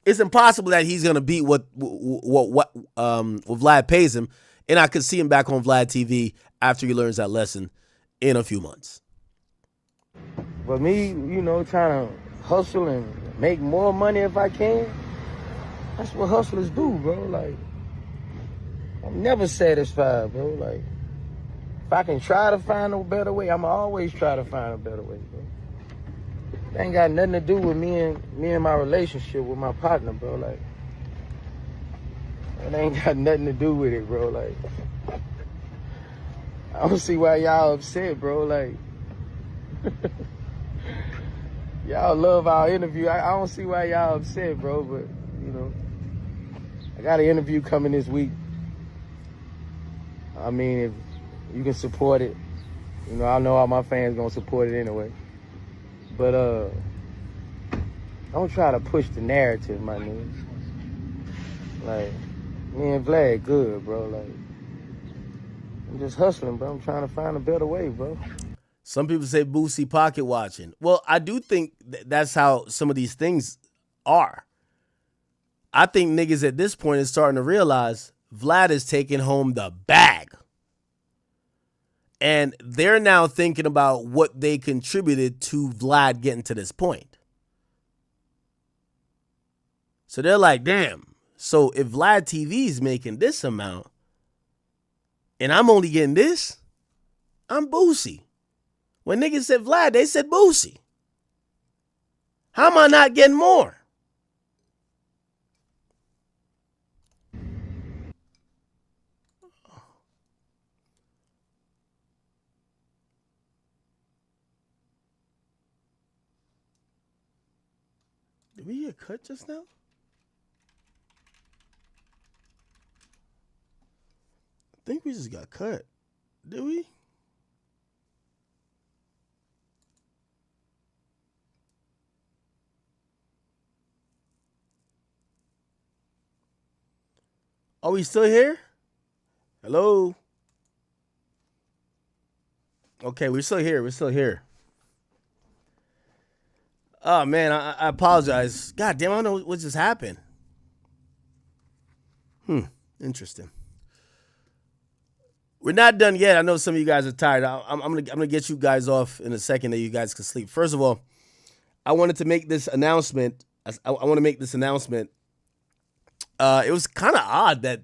it's impossible that he's gonna beat what Vlad pays him, and I could see him back on Vlad TV after he learns that lesson in a few months. But me, you know, trying to hustle and make more money if I can, that's what hustlers do, bro. Like, I'm never satisfied, bro. Like, if I can try to find a better way, I'ma always try to find a better way, bro. It ain't got nothing to do with me and my relationship with my partner, bro. Like, it ain't got nothing to do with it, bro. Like, I don't see why y'all upset, bro. Like, y'all love our interview. I don't see why y'all upset, bro. But, you know, I got an interview coming this week. I mean, if you can support it, you know, I know all my fans gonna support it anyway. But don't try to push the narrative, my nigga. Like, me and Vlad good, bro. Like, I'm just hustling, bro. I'm trying to find a better way, bro. Some people say Boosie pocket watching. Well, I do think that's how some of these things are. I think niggas at this point is starting to realize Vlad is taking home the bag. And they're now thinking about what they contributed to Vlad getting to this point. So they're like, damn, so if Vlad TV is making this amount and I'm only getting this, I'm Boosie. When niggas said Vlad, they said Boosie. How am I not getting more? Did we get cut just now? I think we just got cut. Did we? Are we still here? Hello? Okay, we're still here. We're still here. Oh, man, I apologize. God damn, I don't know what just happened. Interesting. We're not done yet. I know some of you guys are tired. I'm gonna get you guys off in a second that you guys can sleep. First of all, I wanted to make this announcement. I want to make this announcement. It was kind of odd that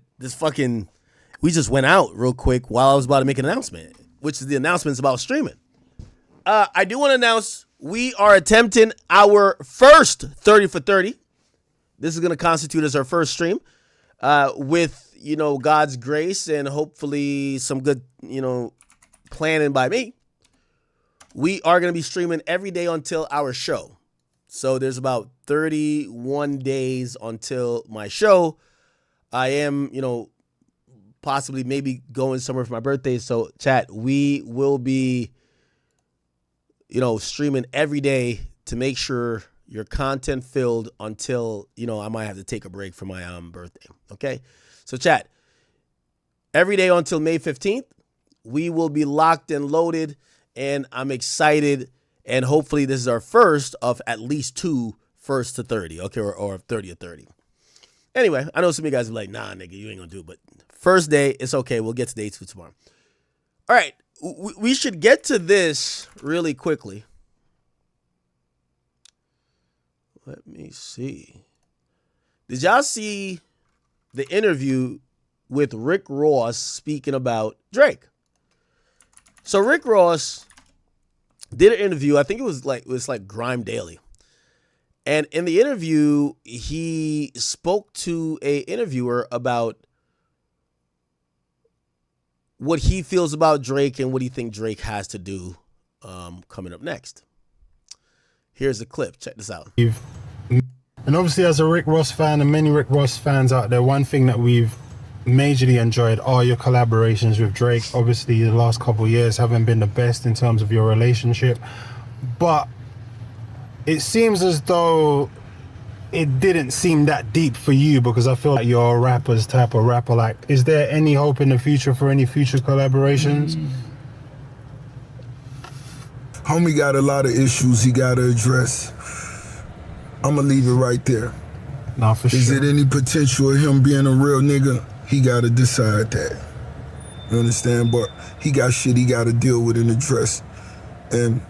we just went out real quick while I was about to make an announcement, which is the announcements about streaming. I do want to announce we are attempting our first 30 for 30. This is going to constitute as our first stream with, you know, God's grace and hopefully some good, you know, planning by me. We are going to be streaming every day until our show. So there's about 31 days until my show. I am, you know, possibly maybe going somewhere for my birthday. So chat, we will be, you know, streaming every day to make sure your content filled until, you know, I might have to take a break for my birthday. Okay. So chat, every day until May 15th, we will be locked and loaded, and I'm excited. And hopefully this is our first of at least 2 first to 30. Okay. Or 30 to 30. Anyway, I know some of you guys are like, nah, nigga, you ain't gonna do it. But first day, it's okay. We'll get to day 2 tomorrow. All right. We should get to this really quickly. Let me see. Did y'all see the interview with Rick Ross speaking about Drake? So Rick Ross did an interview. I think it was like Grime Daily. And in the interview, he spoke to a interviewer about what he feels about Drake and what he thinks Drake has to do coming up next. Here's a clip. Check this out. And obviously, as a Rick Ross fan and many Rick Ross fans out there, one thing that we've majorly enjoyed are your collaborations with Drake. Obviously, the last couple of years haven't been the best in terms of your relationship, but it seems as though it didn't seem that deep for you, because I feel like you're a rapper's type of rapper. Like, is there any hope in the future for any future collaborations? Homie got a lot of issues he got to address. I'm going to leave it right there. No, for Is sure. it any potential of him being a real nigga? He gotta decide that. You understand? But he got shit he gotta deal with and address. And,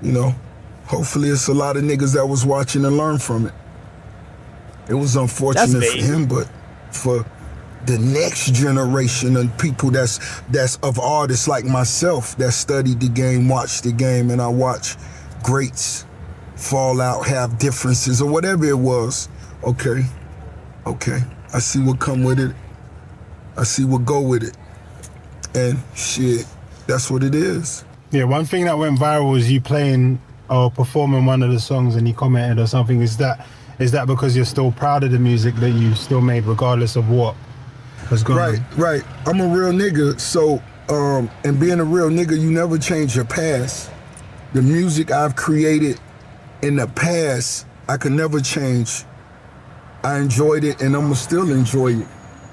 you know, hopefully it's a lot of niggas that was watching and learn from it. It was unfortunate for him, but for the next generation of people that's of artists like myself that studied the game, watched the game, and I watch greats fall out, have differences or whatever it was. Okay, I see what come with it. I see what go with it. And shit, that's what it is. Yeah, one thing that went viral was you playing or performing one of the songs and you commented or something. Is that because you're still proud of the music that you still made regardless of what has gone on? Right. I'm a real nigga, so and being a real nigga, you never change your past. The music I've created in the past, I could never change. I enjoyed it and I'ma still enjoy it.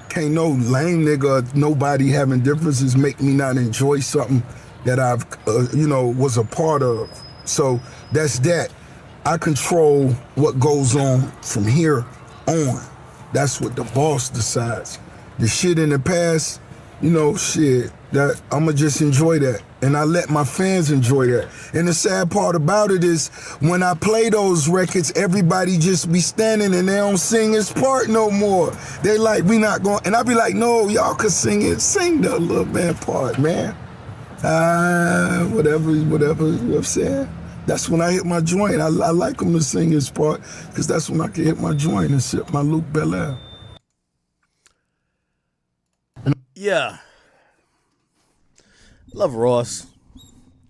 Can't no lame nigga or nobody having differences make me not enjoy something that I've, was a part of. So that's that. I control what goes on from here on. That's what the boss decides. The shit in the past, that I'ma just enjoy that. And I let my fans enjoy that. And the sad part about it is when I play those records, everybody just be standing and they don't sing his part no more. They like, we not going, and I be like, no, y'all could sing it. Sing the little man part, man. Whatever, you know what I'm saying? That's when I hit my joint. I like him to sing his part because that's when I can hit my joint and sip my Luke Belair. Yeah. Love Ross.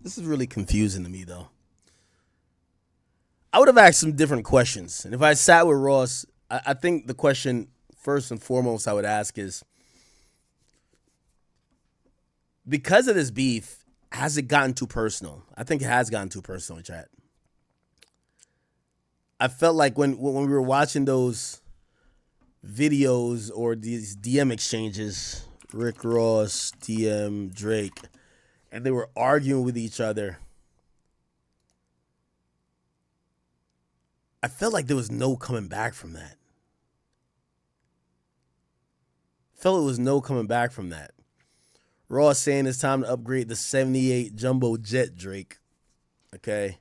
This is really confusing to me, though. I would have asked some different questions. And if I sat with Ross, I think the question, first and foremost, I would ask is, because of this beef, has it gotten too personal? I think it has gotten too personal, chat. I felt like when we were watching those videos or these DM exchanges, Rick Ross, DM, Drake, and they were arguing with each other, I felt like there was no coming back from that. Felt it was no coming back from that. Ross saying it's time to upgrade the 78 jumbo jet, Drake. Okay.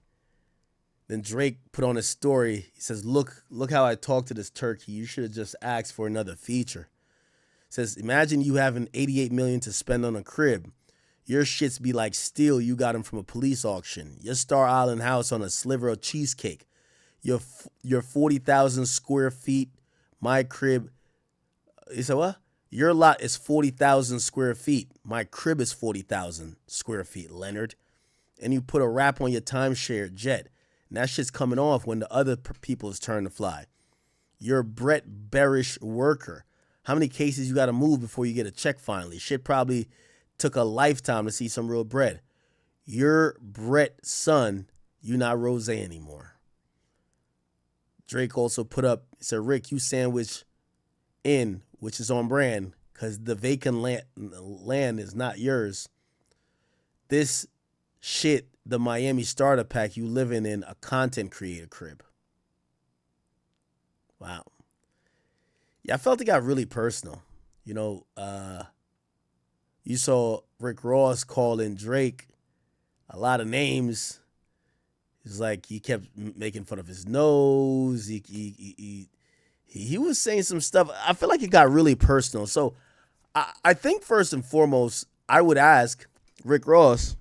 Then Drake put on his story. He says, look how I talked to this turkey. You should have just asked for another feature. Says, imagine you having $88 million to spend on a crib. Your shits be like steel you got them from a police auction. Your Star Island house on a sliver of cheesecake. Your 40,000 square feet. My crib. He said, what? Your lot is 40,000 square feet. My crib is 40,000 square feet, Leonard. And you put a wrap on your timeshare jet. And that shit's coming off when the other people's turn to fly. You're a Brett Berish worker. How many cases you got to move before you get a check finally? Shit probably took a lifetime to see some real bread. You're Brett's son. You not Rose anymore. Drake also put up, he said, Rick, you sandwich in, which is on brand, because the vacant land is not yours. This shit, the Miami starter pack, you living in a content creator crib. Wow. Yeah, I felt it got really personal. You saw Rick Ross calling Drake a lot of names. It's like he kept making fun of his nose. He was saying some stuff. I feel like it got really personal. So I think first and foremost, I would ask Rick Ross,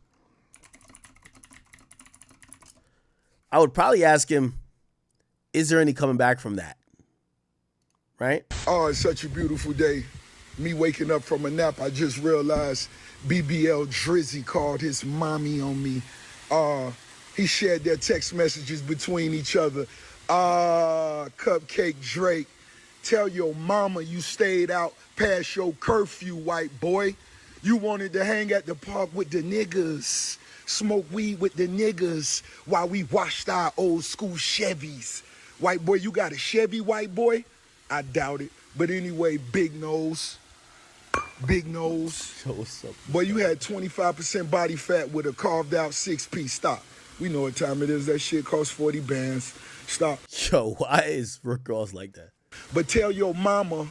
I would probably ask him, is there any coming back from that? Right? Oh, it's such a beautiful day. Me waking up from a nap, I just realized BBL Drizzy called his mommy on me. He shared their text messages between each other. Cupcake Drake, tell your mama you stayed out past your curfew, white boy. You wanted to hang at the park with the niggas, smoke weed with the niggas while we washed our old school Chevys. White boy, you got a Chevy, white boy? I doubt it. But anyway, big nose. Big nose. Boy, you had 25% body fat with a carved out 6-piece. Stop. We know what time it is. That shit costs 40 bands. Stop. Yo, why is Rick Ross like that? But tell your mama,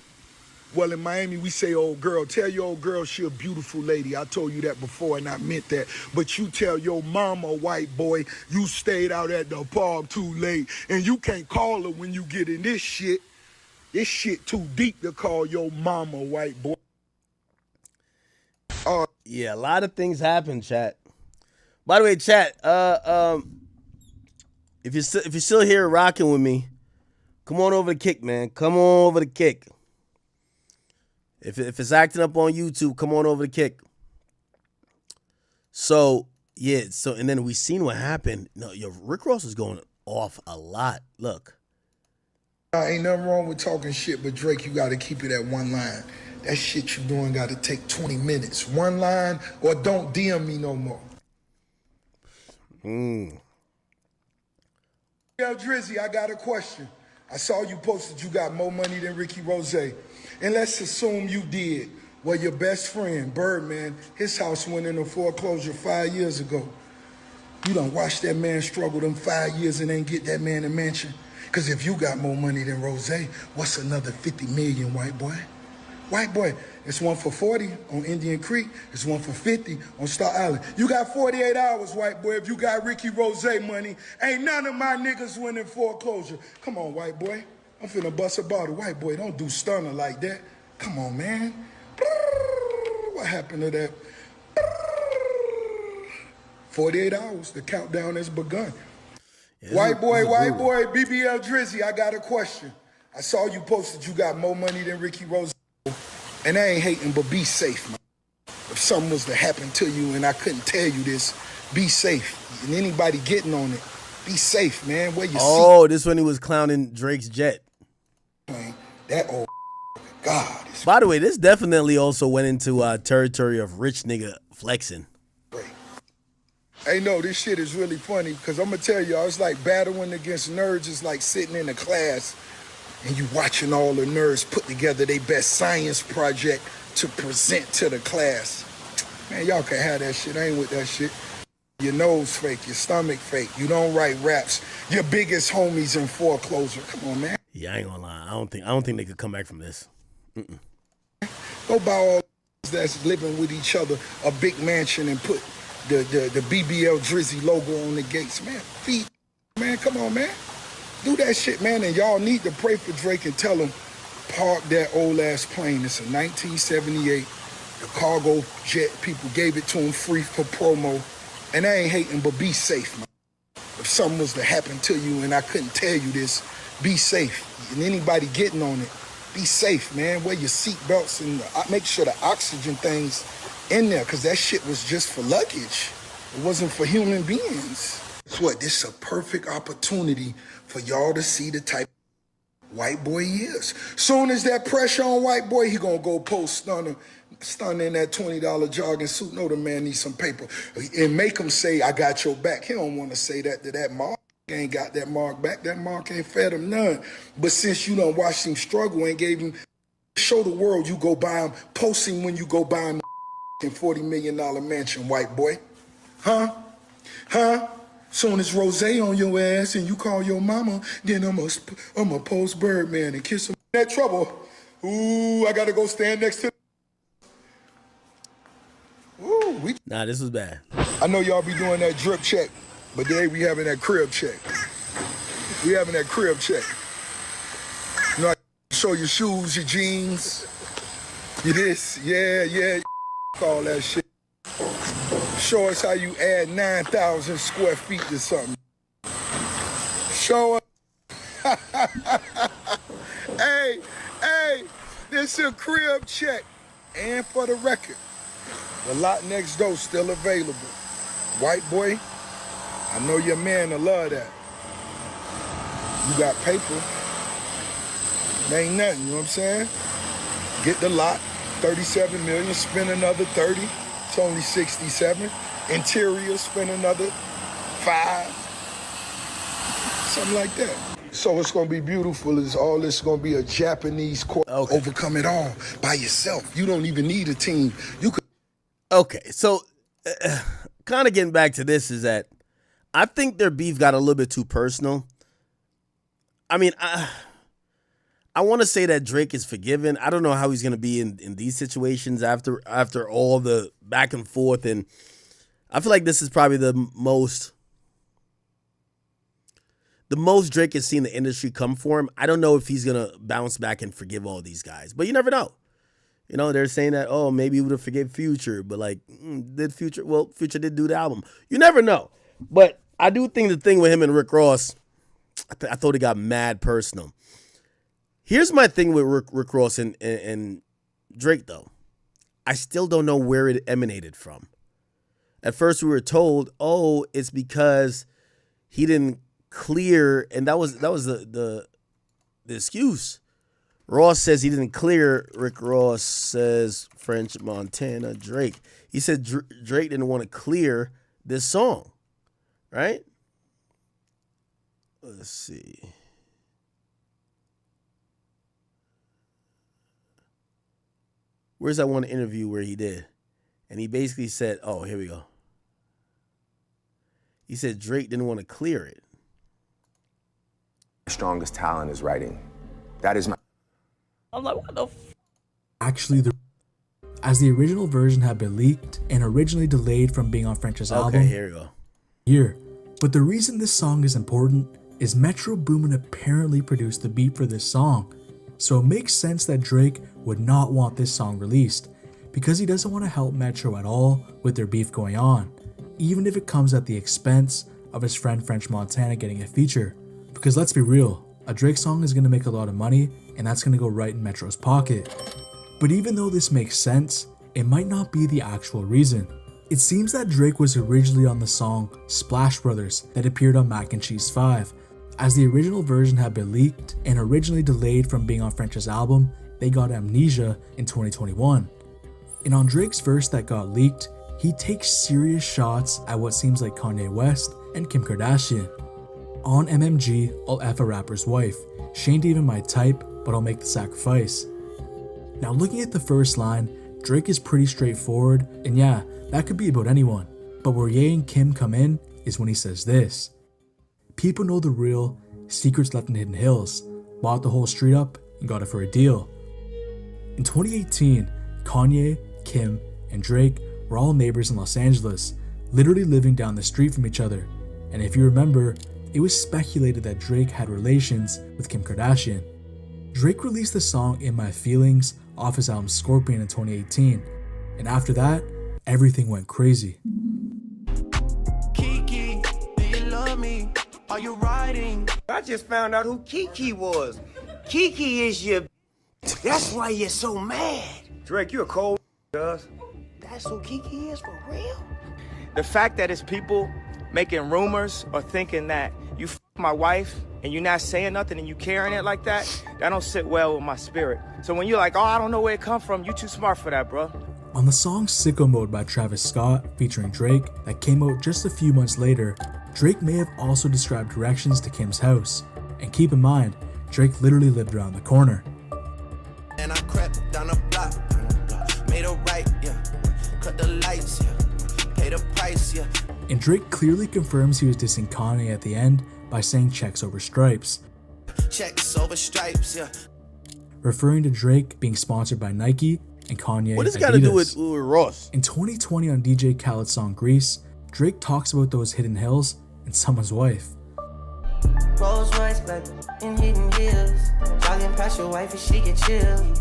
well, in Miami, we say old girl. Tell your old girl she a beautiful lady. I told you that before, and I meant that. But you tell your mama, white boy, you stayed out at the park too late, and you can't call her when you get in this shit. This shit too deep to call your mama, white boy. Yeah, a lot of things happen, chat. By the way, chat, if you're still here rocking with me, come on over to Kick, man. Come on over to Kick. If it's acting up on YouTube, come on over to Kick. So, yeah, and then we seen what happened. No, Rick Ross is going off a lot. Look. Ain't nothing wrong with talking shit, but Drake, you got to keep it at one line. That shit you doing got to take 20 minutes. One line, or don't DM me no more. Yo, Drizzy, I got a question. I saw you posted you got more money than Ricky Rose. And let's assume you did. Well, your best friend, Birdman, his house went into foreclosure 5 years ago. You done watched that man struggle them 5 years and ain't get that man a mansion? Because if you got more money than Rose, what's another 50 million, white boy? White boy, it's one for 40 on Indian Creek. It's one for 50 on Star Island. You got 48 hours, white boy. If you got Ricky Rose money, ain't none of my niggas winning foreclosure. Come on, white boy. I'm finna bust a bottle. White boy, don't do stunner like that. Come on, man. What happened to that? 48 hours. The countdown has begun. Yeah, white boy, BBL Drizzy, I got a question. I saw you posted you got more money than Ricky Rose. And I ain't hating, but be safe, man. If something was to happen to you and I couldn't tell you this, be safe. And anybody getting on it, be safe, man. Where you Oh, this when he was clowning Drake's jet. Man, that old God. By the way, this definitely also went into territory of rich nigga flexing. Hey, no, this shit is really funny because I'm going to tell y'all, it's like battling against nerds. It's like sitting in a class and you watching all the nerds put together their best science project to present to the class. Man, y'all can have that shit. I ain't with that shit. Your nose fake, your stomach fake. You don't write raps. Your biggest homies in foreclosure. Come on, man. Yeah, I ain't gonna lie. I don't think they could come back from this. Go buy all that's living with each other a big mansion and put the BBL Drizzy logo on the gates. Man, feed, man, come on, man. Do that shit, man, and y'all need to pray for Drake and tell him, park that old-ass plane. It's a 1978. The cargo jet, people gave it to him free for promo. And I ain't hating, but be safe, man. If something was to happen to you and I couldn't tell you this, be safe. And anybody getting on it, be safe, man. Wear your seatbelts and make sure the oxygen thing's in there, because that shit was just for luggage. It wasn't for human beings. Guess what? This is a perfect opportunity for y'all to see the type of white boy he is. Soon as that pressure on white boy, he gonna go post stunner in that $20 jogging suit. No, the man needs some paper. And make him say, I got your back. He don't want to say that to that mark. He ain't got that mark back. That mark ain't fed him none. But since you done watched him struggle and gave him, show the world you go buy him, post him when you go buy him a $40 million mansion, white boy. Huh? Soon as Rose on your ass and you call your mama, then I'ma post Birdman and kiss him. That trouble. Ooh, I gotta go stand next to. Ooh, Nah, this was bad. I know y'all be doing that drip check, but today we having that crib check. We having that crib check. You know, I show your shoes, your jeans, your this, yeah, all that shit. Show us how you add 9,000 square feet to something. Show us. Hey, this is a crib check. And for the record, the lot next door still available. White boy, I know your man will love that. You got paper. It ain't nothing, you know what I'm saying? Get the lot, 37 million, spend another 30. It's only 67. Interior, spend another 5. Something like that. So it's gonna be beautiful. It's all this gonna be a Japanese court. Okay. Overcome it all by yourself. You don't even need a team. You could. Okay, so kind of getting back to this is that I think their beef got a little bit too personal. I mean, I want to say that Drake is forgiven. I don't know how he's going to be in these situations after all the back and forth. And I feel like this is probably the most Drake has seen the industry come for him. I don't know if he's going to bounce back and forgive all these guys, but you never know. You know, they're saying that, oh, maybe he would have forgive Future, but like, Future did do the album. You never know. But I do think the thing with him and Rick Ross, I thought it got mad personal. Here's my thing with Rick Ross and Drake, though. I still don't know where it emanated from. At first, we were told, oh, it's because he didn't clear, and that was the excuse. Ross says he didn't clear. Rick Ross says French Montana Drake. He said Drake didn't want to clear this song, right? Let's see. Where's that one interview where he did? And he basically said, oh, here we go. He said Drake didn't want to clear it. Strongest talent is writing. That is my... I'm like, what the Actually, as the original version had been leaked and originally delayed from being on French's album. Okay, here we go. Here. But the reason this song is important is Metro Boomin apparently produced the beat for this song. So it makes sense that Drake would not want this song released, because he doesn't want to help Metro at all with their beef going on, even if it comes at the expense of his friend French Montana getting a feature. Because let's be real, a Drake song is going to make a lot of money, and that's going to go right in Metro's pocket. But even though this makes sense, it might not be the actual reason. It seems that Drake was originally on the song Splash Brothers that appeared on Mac and Cheese 5. As the original version had been leaked and originally delayed from being on French's album, They Got Amnesia in 2021. And on Drake's verse that got leaked, he takes serious shots at what seems like Kanye West and Kim Kardashian. On MMG, I'll F a rapper's wife. She ain't even my type, but I'll make the sacrifice. Now looking at the first line, Drake is pretty straightforward, and yeah, that could be about anyone. But where Ye and Kim come in is when he says this. People know the real, secrets left in hidden hills. Bought the whole street up and got it for a deal. In 2018, Kanye, Kim, and Drake were all neighbors in Los Angeles, literally living down the street from each other. And if you remember, it was speculated that Drake had relations with Kim Kardashian. Drake released the song In My Feelings off his album Scorpion in 2018, and after that, everything went crazy. Kiki, do you love me? Are you riding? I just found out who Kiki was. Kiki is your... That's why you're so mad. Drake, you a cold cuz. That's who Kiki is for real? The fact that it's people making rumors or thinking that you my wife and you're not saying nothing and you carrying it like that don't sit well with my spirit. So when you're like, oh, I don't know where it come from, you too smart for that, bro. On the song Sicko Mode by Travis Scott featuring Drake that came out just a few months later, Drake may have also described directions to Kim's house. And keep in mind, Drake literally lived around the corner. And I crept down a block, made a right, yeah. Cut the lights, yeah. Pay the price, yeah. And Drake clearly confirms he was dissing Kanye at the end by saying checks over stripes. Checks over stripes, yeah. Referring to Drake being sponsored by Nike and Kanye. What does it got to do with Ross? In 2020 on DJ Callout's song Grease, Drake talks about those hidden hills and someone's wife. Rolls Royce, baby, in hidden hills. Jogging past your wife and she get chill.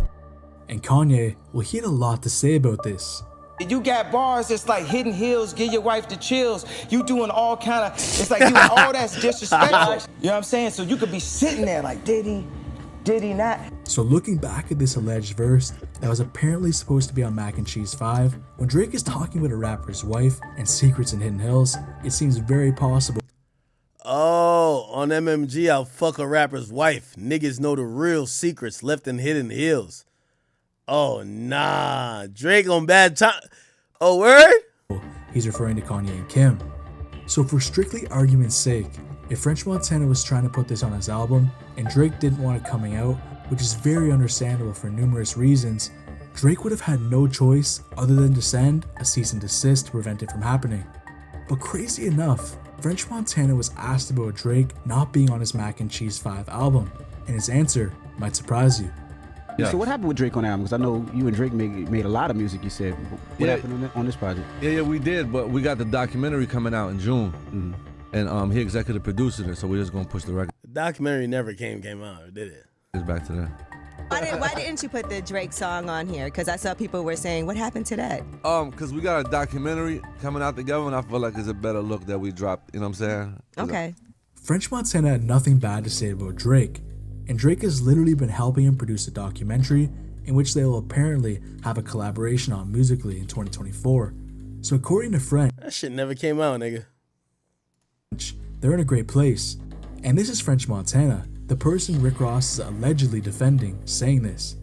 And Kanye, well, he had a lot to say about this. You got bars that's like hidden hills, give your wife the chills. You doing all kind of, it's like you all that's disrespectful. You know what I'm saying? So you could be sitting there like, did he not? So looking back at this alleged verse that was apparently supposed to be on Mac and Cheese 5, when Drake is talking about a rapper's wife and secrets in hidden hills, it seems very possible. Oh, on MMG, I'll fuck a rapper's wife. Niggas know the real secrets left in hidden hills. Oh, nah. Drake on bad time. Oh, word? He's referring to Kanye and Kim. So for strictly argument's sake, if French Montana was trying to put this on his album and Drake didn't want it coming out, which is very understandable for numerous reasons, Drake would have had no choice other than to send a cease and desist to prevent it from happening. But crazy enough, French Montana was asked about Drake not being on his Mac and Cheese 5 album, and his answer might surprise you. Yeah. So what happened with Drake on the album? Because I know you and Drake made a lot of music, you said. What happened on this project? Yeah, we did, but we got the documentary coming out in June. And he executive produced it, so we're just going to push the record. The documentary never came out, did it? It's back to that. Why didn't you put the Drake song on here? Because I saw people were saying, what happened to that? Because we got a documentary coming out together, and I feel like it's a better look that we dropped, you know what I'm saying? Okay. French Montana had nothing bad to say about Drake, and Drake has literally been helping him produce a documentary in which they will apparently have a collaboration on musically in 2024. So according to French, that shit never came out, nigga. They're in a great place. And this is French Montana, the person Rick Ross is allegedly defending, saying this.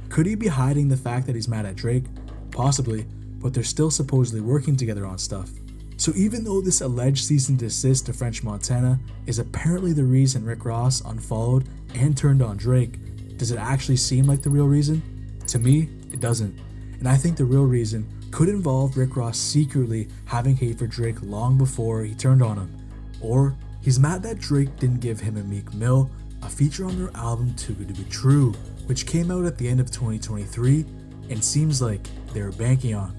Could he be hiding the fact that he's mad at Drake? Possibly, but they're still supposedly working together on stuff. So even though this alleged cease and desist to French Montana is apparently the reason Rick Ross unfollowed and turned on Drake, does it actually seem like the real reason? To me, it doesn't. And I think the real reason could involve Rick Ross secretly having hate for Drake long before he turned on him. Or he's mad that Drake didn't give him and Meek Mill a feature on their album Too Good To Be True, which came out at the end of 2023 and seems like they were banking on.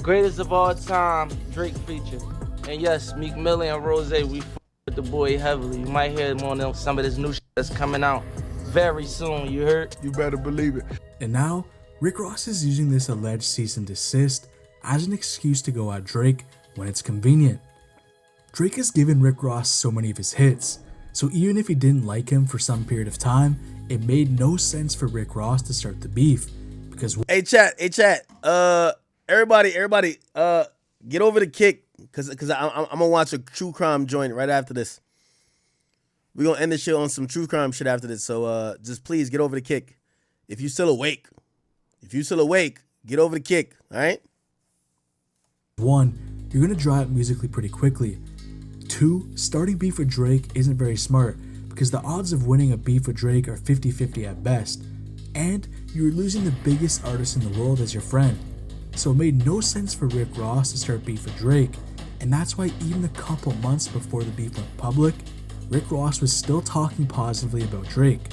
Greatest of all time, Drake feature. And yes, Meek Mill and Rose, we f with the boy heavily. You might hear him on some of this new shit that's coming out very soon, you heard? You better believe it. And now, Rick Ross is using this alleged cease and desist as an excuse to go at Drake when it's convenient. Drake has given Rick Ross so many of his hits, so even if he didn't like him for some period of time, it made no sense for Rick Ross to start the beef, because— Hey chat, everybody, get over the kick, cause I'm gonna watch a true crime joint right after this. We're gonna end the show on some true crime shit after this, so just please get over the kick. If you're still awake, get over the kick, all right? 1, you're gonna dry up musically pretty quickly. 2, starting beef with Drake isn't very smart because the odds of winning a beef with Drake are 50-50 at best, and you're losing the biggest artist in the world as your friend. So it made no sense for Rick Ross to start beef with Drake, and that's why even a couple months before the beef went public, Rick Ross was still talking positively about Drake.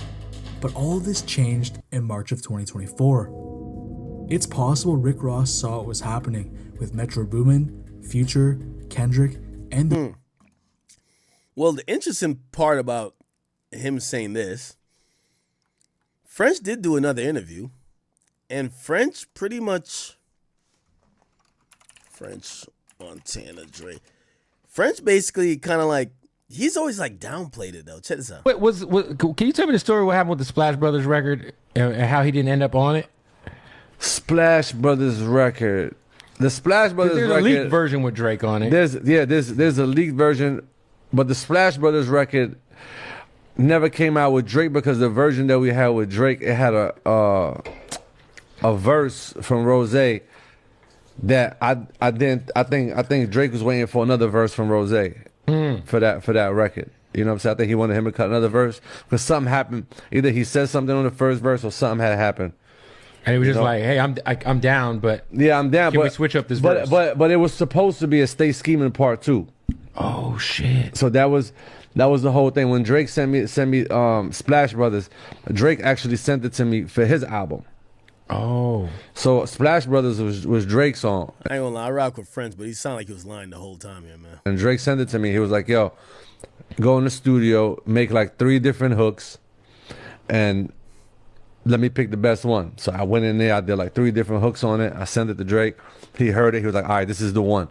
But all of this changed in March of 2024. It's possible Rick Ross saw what was happening with Metro Boomin, Future, Kendrick, and Well, the interesting part about him saying this, French did do another interview, and French pretty much, French, Montana, Drake, French basically kind of like, he's always like downplayed it though. Check this out. Wait, can you tell me the story what happened with the Splash Brothers record and how he didn't end up on it? Splash Brothers record. The Splash Brothers there's record. There's a leaked version with Drake on it. There's a leaked version, but the Splash Brothers record never came out with Drake because the version that we had with Drake, it had a verse from Rose that I think Drake was waiting for another verse from Rose for that record. You know what I'm saying? I think he wanted him to cut another verse because something happened. Either he said something on the first verse or something had happened. And he was just like, "Hey, I'm down, but yeah, I'm down. Can we switch up this verse?" But it was supposed to be a Stay Scheming Part 2. Oh shit! So that was the whole thing. When Drake sent me Splash Brothers, Drake actually sent it to me for his album. Oh. So Splash Brothers was Drake's song. I ain't gonna lie, I rock with French, but he sounded like he was lying the whole time here, man. And Drake sent it to me. He was like, "Yo, go in the studio, make like 3 different hooks, and let me pick the best one." So I went in there, I did like 3 different hooks on it. I sent it to Drake. He heard it. He was like, "All right, this is the one."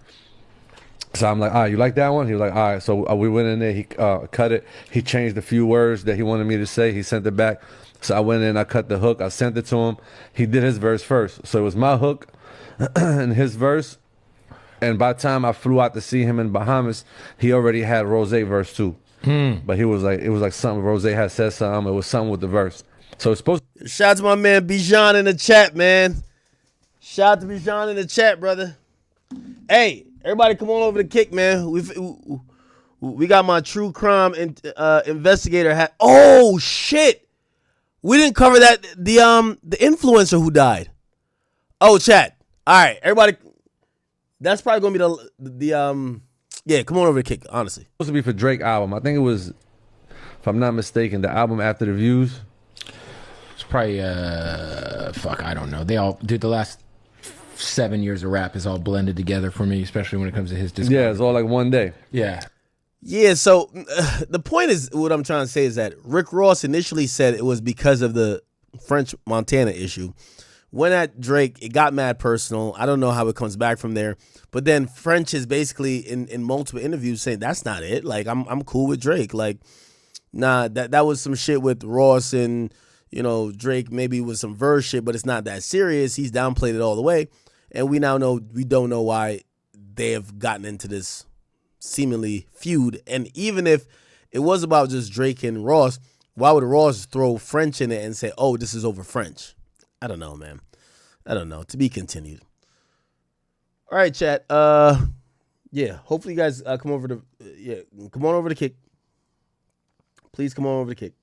So I'm like, "All right, you like that one?" He was like, "All right." So we went in there. He cut it. He changed a few words that he wanted me to say. He sent it back. So I went in, I cut the hook. I sent it to him. He did his verse first. So it was my hook and his verse. And by the time I flew out to see him in Bahamas, he already had Rose verse 2. But it was like something Rose had said something. It was something with the verse. So it's supposed to— Shout out to my man Bijan in the chat, man. Shout out to Bijan in the chat, brother. Hey, everybody come on over the kick, man. We got my true crime investigator hat. Oh shit. We didn't cover that, the influencer who died. Oh, chat. All right, everybody. That's probably gonna be the yeah, come on over the kick, honestly. Supposed to be for Drake album. I think it was, if I'm not mistaken, the album After the Views. probably fuck, I don't know. They all, dude, the last 7 years of rap is all blended together for me, especially when it comes to his discography. Yeah, it's all like one day. Yeah. Yeah, so the point is, what I'm trying to say is that Rick Ross initially said it was because of the French Montana issue. Went at Drake, it got mad personal. I don't know how it comes back from there. But then French is basically in multiple interviews saying that's not it. Like, I'm cool with Drake. Like, nah, that was some shit with Ross and, you know, Drake maybe with some verse shit, but it's not that serious. He's downplayed it all the way. And we now know, we don't know why they have gotten into this seemingly feud. And even if it was about just Drake and Ross, why would Ross throw French in it and say, oh, this is over French? I don't know, man. I don't know. To be continued. All right, chat. Yeah, hopefully you guys come over to come on over to Kick. Please come on over to Kick.